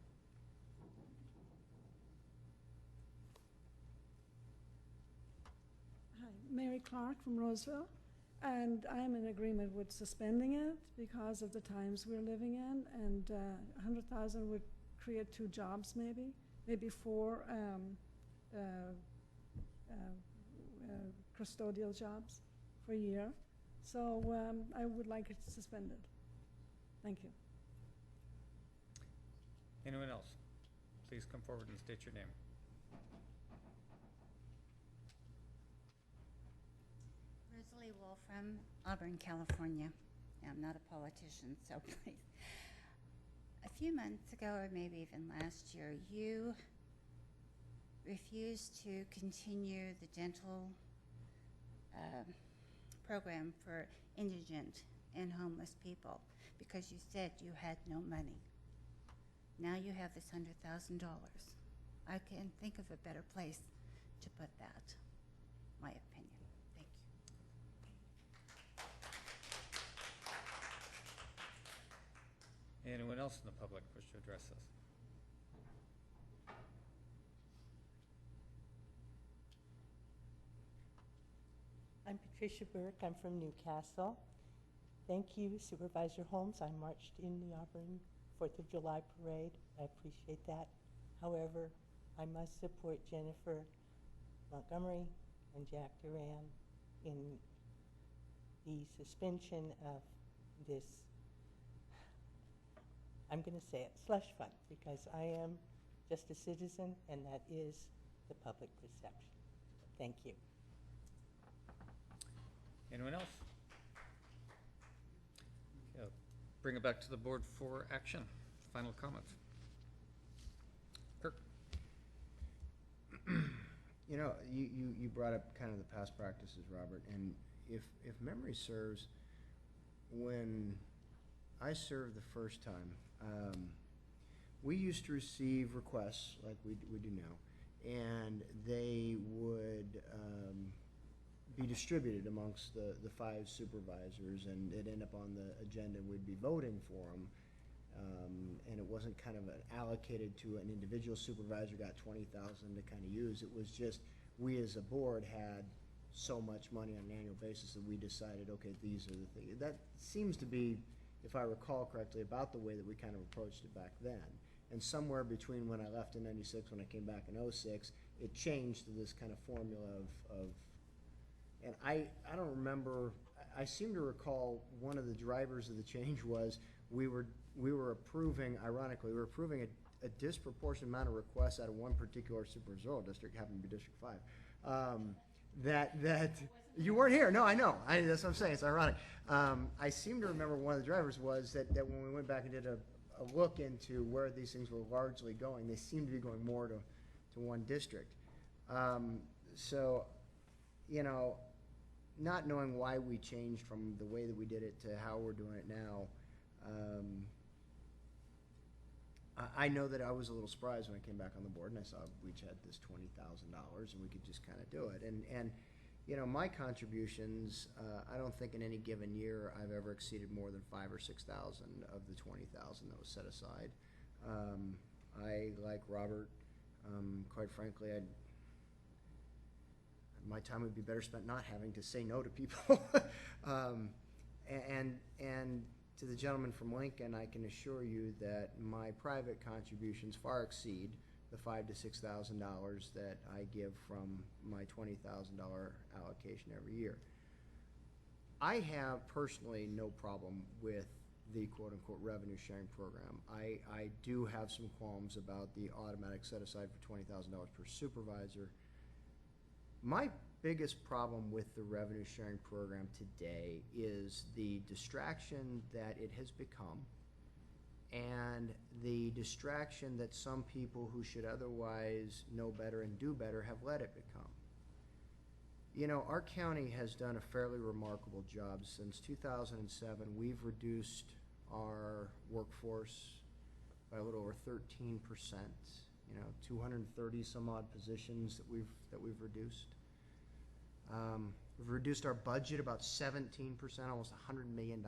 Hi, Mary Clark from Roseville, and I'm in agreement with suspending it because of the times we're living in, and 100,000 would create 2 jobs maybe 4 custodial jobs for a year. So I would like it suspended. Thank you. Anyone else? Please come forward and state your name. Rosalie Wolfram, Auburn, California. I'm not a politician, so please. A few months ago, or maybe even last year, you refused to continue the dental program for indigent and homeless people because you said you had no money. Now you have this $100,000. I can't think of a better place to put that, my opinion. Thank you. Anyone else in the public wish to address this? I'm Patricia Burke. I'm from Newcastle. Thank you, Supervisor Holmes. I marched in the Auburn 4th of July parade. I appreciate that. However, I must support Jennifer Montgomery and Jack Duran in the suspension of this, I'm going to say it, slush fund, because I am just a citizen and that is the public perception. Thank you. Anyone else? Okay, I'll bring it back to the board for action. Final comments. Kirk? You know, you brought up kind of the past practices, Robert, and if memory serves, when I served the first time, we used to receive requests like we do now, and they would be distributed amongst the 5 supervisors, and it'd end up on the agenda, we'd be voting for them. And it wasn't kind of allocated to an individual supervisor got 20,000 to kind of use. It was just we as a board had so much money on an annual basis that we decided, okay, these are the things. That seems to be, if I recall correctly, about the way that we kind of approached it back then. And somewhere between when I left in '96, when I came back in '06, it changed to this kind of formula of and I don't remember, I seem to recall one of the drivers of the change was we were approving, ironically, we were approving a disproportionate amount of requests out of one particular supervisorial district, happened to be District 5. That you weren't here. No, I know. That's what I'm saying. It's ironic. I seem to remember one of the drivers was that when we went back and did a look into where these things were largely going, they seemed to be going more to one district. So, you know, not knowing why we changed from the way that we did it to how we're doing it now, I know that I was a little surprised when I came back on the board and I saw we each had this $20,000 and we could just kind of do it. And you know, my contributions, I don't think in any given year I've ever exceeded more than 5,000 or 6,000 of the 20,000 that was set aside. I, like Robert, quite frankly, my time would be better spent not having to say no to people. And to the gentleman from Lincoln, I can assure you that my private contributions far exceed the $5,000 to $6,000 that I give from my $20,000 allocation every year. I have personally no problem with the quote-unquote revenue sharing program. I do have some qualms about the automatic set aside for $20,000 per supervisor. My biggest problem with the revenue sharing program today is the distraction that it has become and the distraction that some people who should otherwise know better and do better have let it become. You know, our county has done a fairly remarkable job. Since 2007, we've reduced our workforce by a little over 13%, you know, 230 some odd positions that we've reduced. We've reduced our budget about 17%, almost $100 million.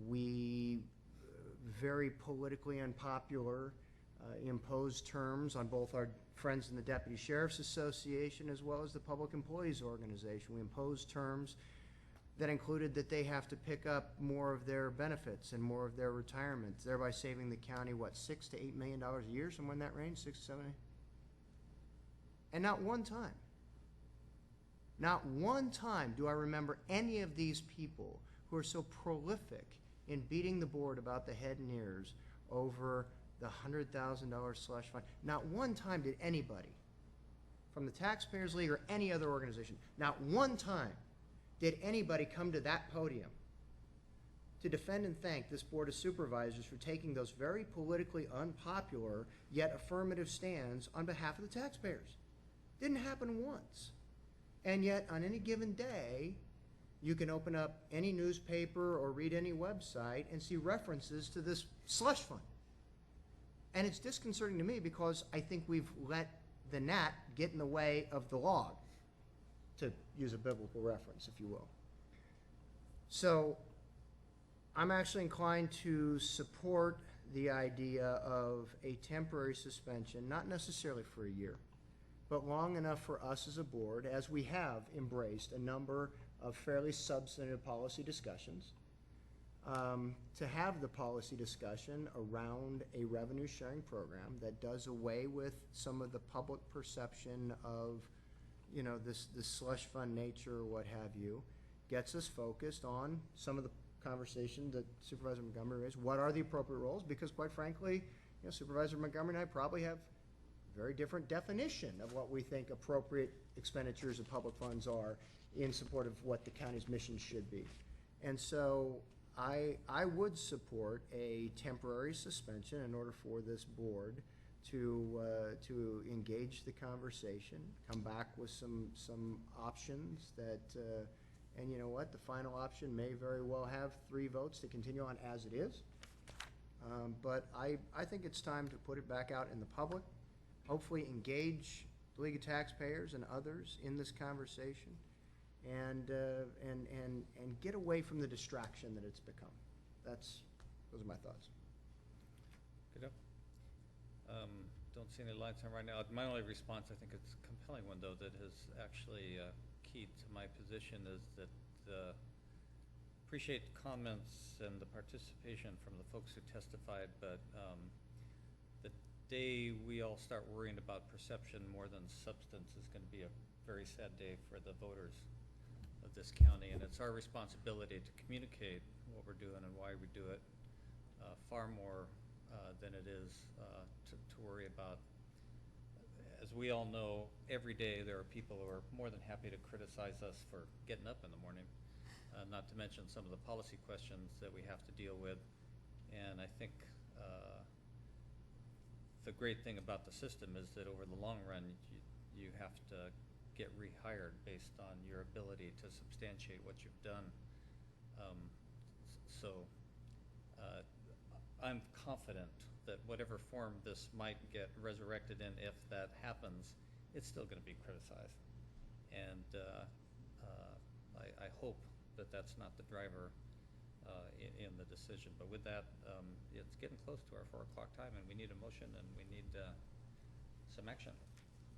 We, very politically unpopular, imposed terms on both our friends in the Deputy Sheriff's Association as well as the Public Employees Organization. We imposed terms that included that they have to pick up more of their benefits and more of their retirements, thereby saving the county, what, $6 to $8 million a year, somewhere in that range, 6 to 7? And not one time do I remember any of these people who are so prolific in beating the board about the head and ears over the $100,000 slush fund. Not one time did anybody from the Taxpayers League or any other organization, not one time did anybody come to that podium to defend and thank this Board of Supervisors for taking those very politically unpopular yet affirmative stands on behalf of the taxpayers. Didn't happen once. And yet, on any given day, you can open up any newspaper or read any website and see references to this slush fund. And it's disconcerting to me because I think we've let the gnat get in the way of the log, to use a biblical reference, if you will. So I'm actually inclined to support the idea of a temporary suspension, not necessarily for a year, but long enough for us as a board, as we have embraced a number of fairly substantive policy discussions, to have the policy discussion around a revenue sharing program that does away with some of the public perception of, you know, this slush fund nature or what have you, gets us focused on some of the conversation that Supervisor Montgomery raised. What are the appropriate roles? Because quite frankly, you know, Supervisor Montgomery and I probably have a very different definition of what we think appropriate expenditures of public funds are in support of what the county's mission should be. And so I would support a temporary suspension in order for this board to engage the conversation, come back with some options that, and you know what, the final option may very well have 3 votes to continue on as it is. But I think it's time to put it back out in the public, hopefully engage the League of Taxpayers and others in this conversation, and get away from the distraction that it's become. Those are my thoughts. Good. Don't see any lights on right now. My only response, I think it's a compelling one, though, that has actually keyed to my position is that appreciate the comments and the participation from the folks who testified, but the day we all start worrying about perception more than substance is going to be a very sad day for the voters of this county, and it's our responsibility to communicate what we're doing and why we do it far more than it is to worry about. As we all know, every day there are people who are more than happy to criticize us for getting up in the morning, not to mention some of the policy questions that we have to deal with. And I think the great thing about the system is that over the long run, you have to get rehired based on your ability to substantiate what you've done. I'm confident that whatever form this might get resurrected in, if that happens, it's still going to be criticized. And I hope that that's not the driver in the decision. But with that, it's getting close to our 4 o'clock time, and we need a motion and we need some action.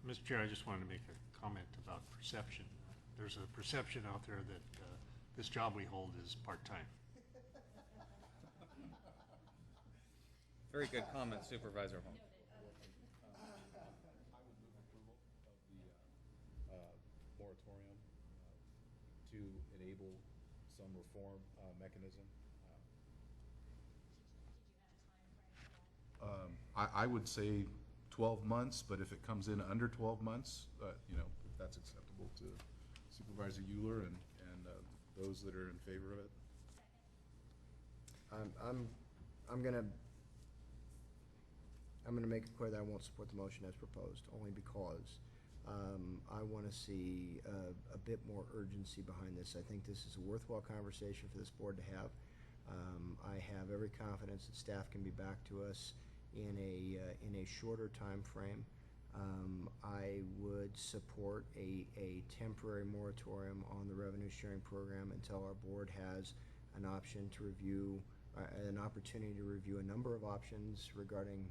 Mr. Chair, I just wanted to make a comment about perception. There's a perception out there that this job we hold is part-time. Very good comment, Supervisor Holmes. Moratorium to enable some reform mechanism. I would say 12 months, but if it comes in under 12 months, you know, if that's acceptable to Supervisor Euler and those that are in favor of it. I'm gonna make it clear that I won't support the motion as proposed, only because I want to see a bit more urgency behind this. I think this is a worthwhile conversation for this board to have. I have every confidence that staff can be back to us in a shorter time frame. I would support a temporary moratorium on the revenue sharing program until our board has an option to review, an opportunity to review a number of options regarding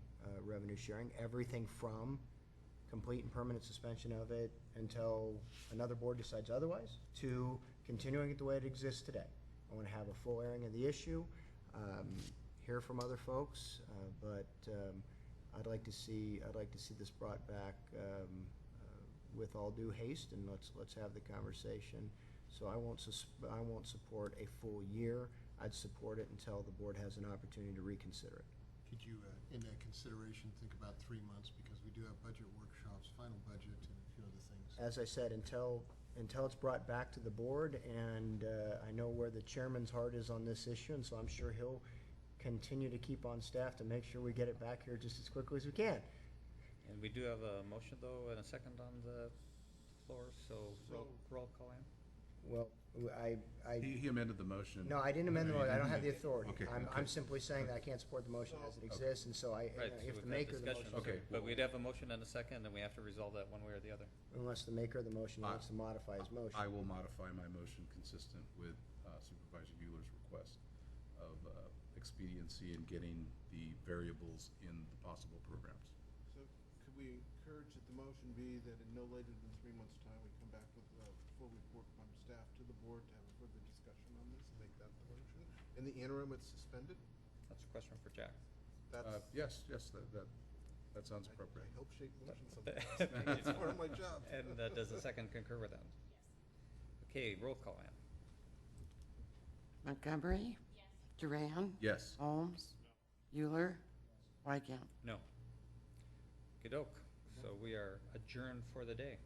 revenue sharing, everything from complete and permanent suspension of it until another board decides otherwise, to continuing it the way it exists today. I want to have a full airing of the issue, hear from other folks, but I'd like to see this brought back with all due haste, and let's have the conversation. So I won't support a full year. I'd support it until the board has an opportunity to reconsider it. Could you, in that consideration, think about 3 months, because we do have budget workshops, final budget, and a few other things. As I said, until it's brought back to the board, and I know where the chairman's heart is on this issue, and so I'm sure he'll continue to keep on staff to make sure we get it back here just as quickly as we can. And we do have a motion, though, and a second on the floor, so roll call in. Well, He amended the motion. No, I didn't amend the motion. I don't have the authority. Okay, I'm simply saying that I can't support the motion as it exists, and so Right, so if we've the had maker of the discussion, motion. Okay. but we'd have a motion and a second, and we have to resolve that one way or the other. Unless the maker of the motion wants to modify his motion. I will modify my motion consistent with Supervisor Euler's request of expediency in getting the variables in the possible programs. So could we encourage that the motion be that in no later than 3 months' time, we come back with a full report from staff to the board to have a further discussion on this, and make that the motion? In the interim, it's suspended? That's a question for Jack. That's, Yes, that sounds appropriate. I help shape motions sometimes. It's part of my job. And does the second concur with that? Okay, roll call in. Montgomery? Yes. Duran? Yes. Holmes? Euler? Wygant? No. Okey-doke. So we are adjourned for the day.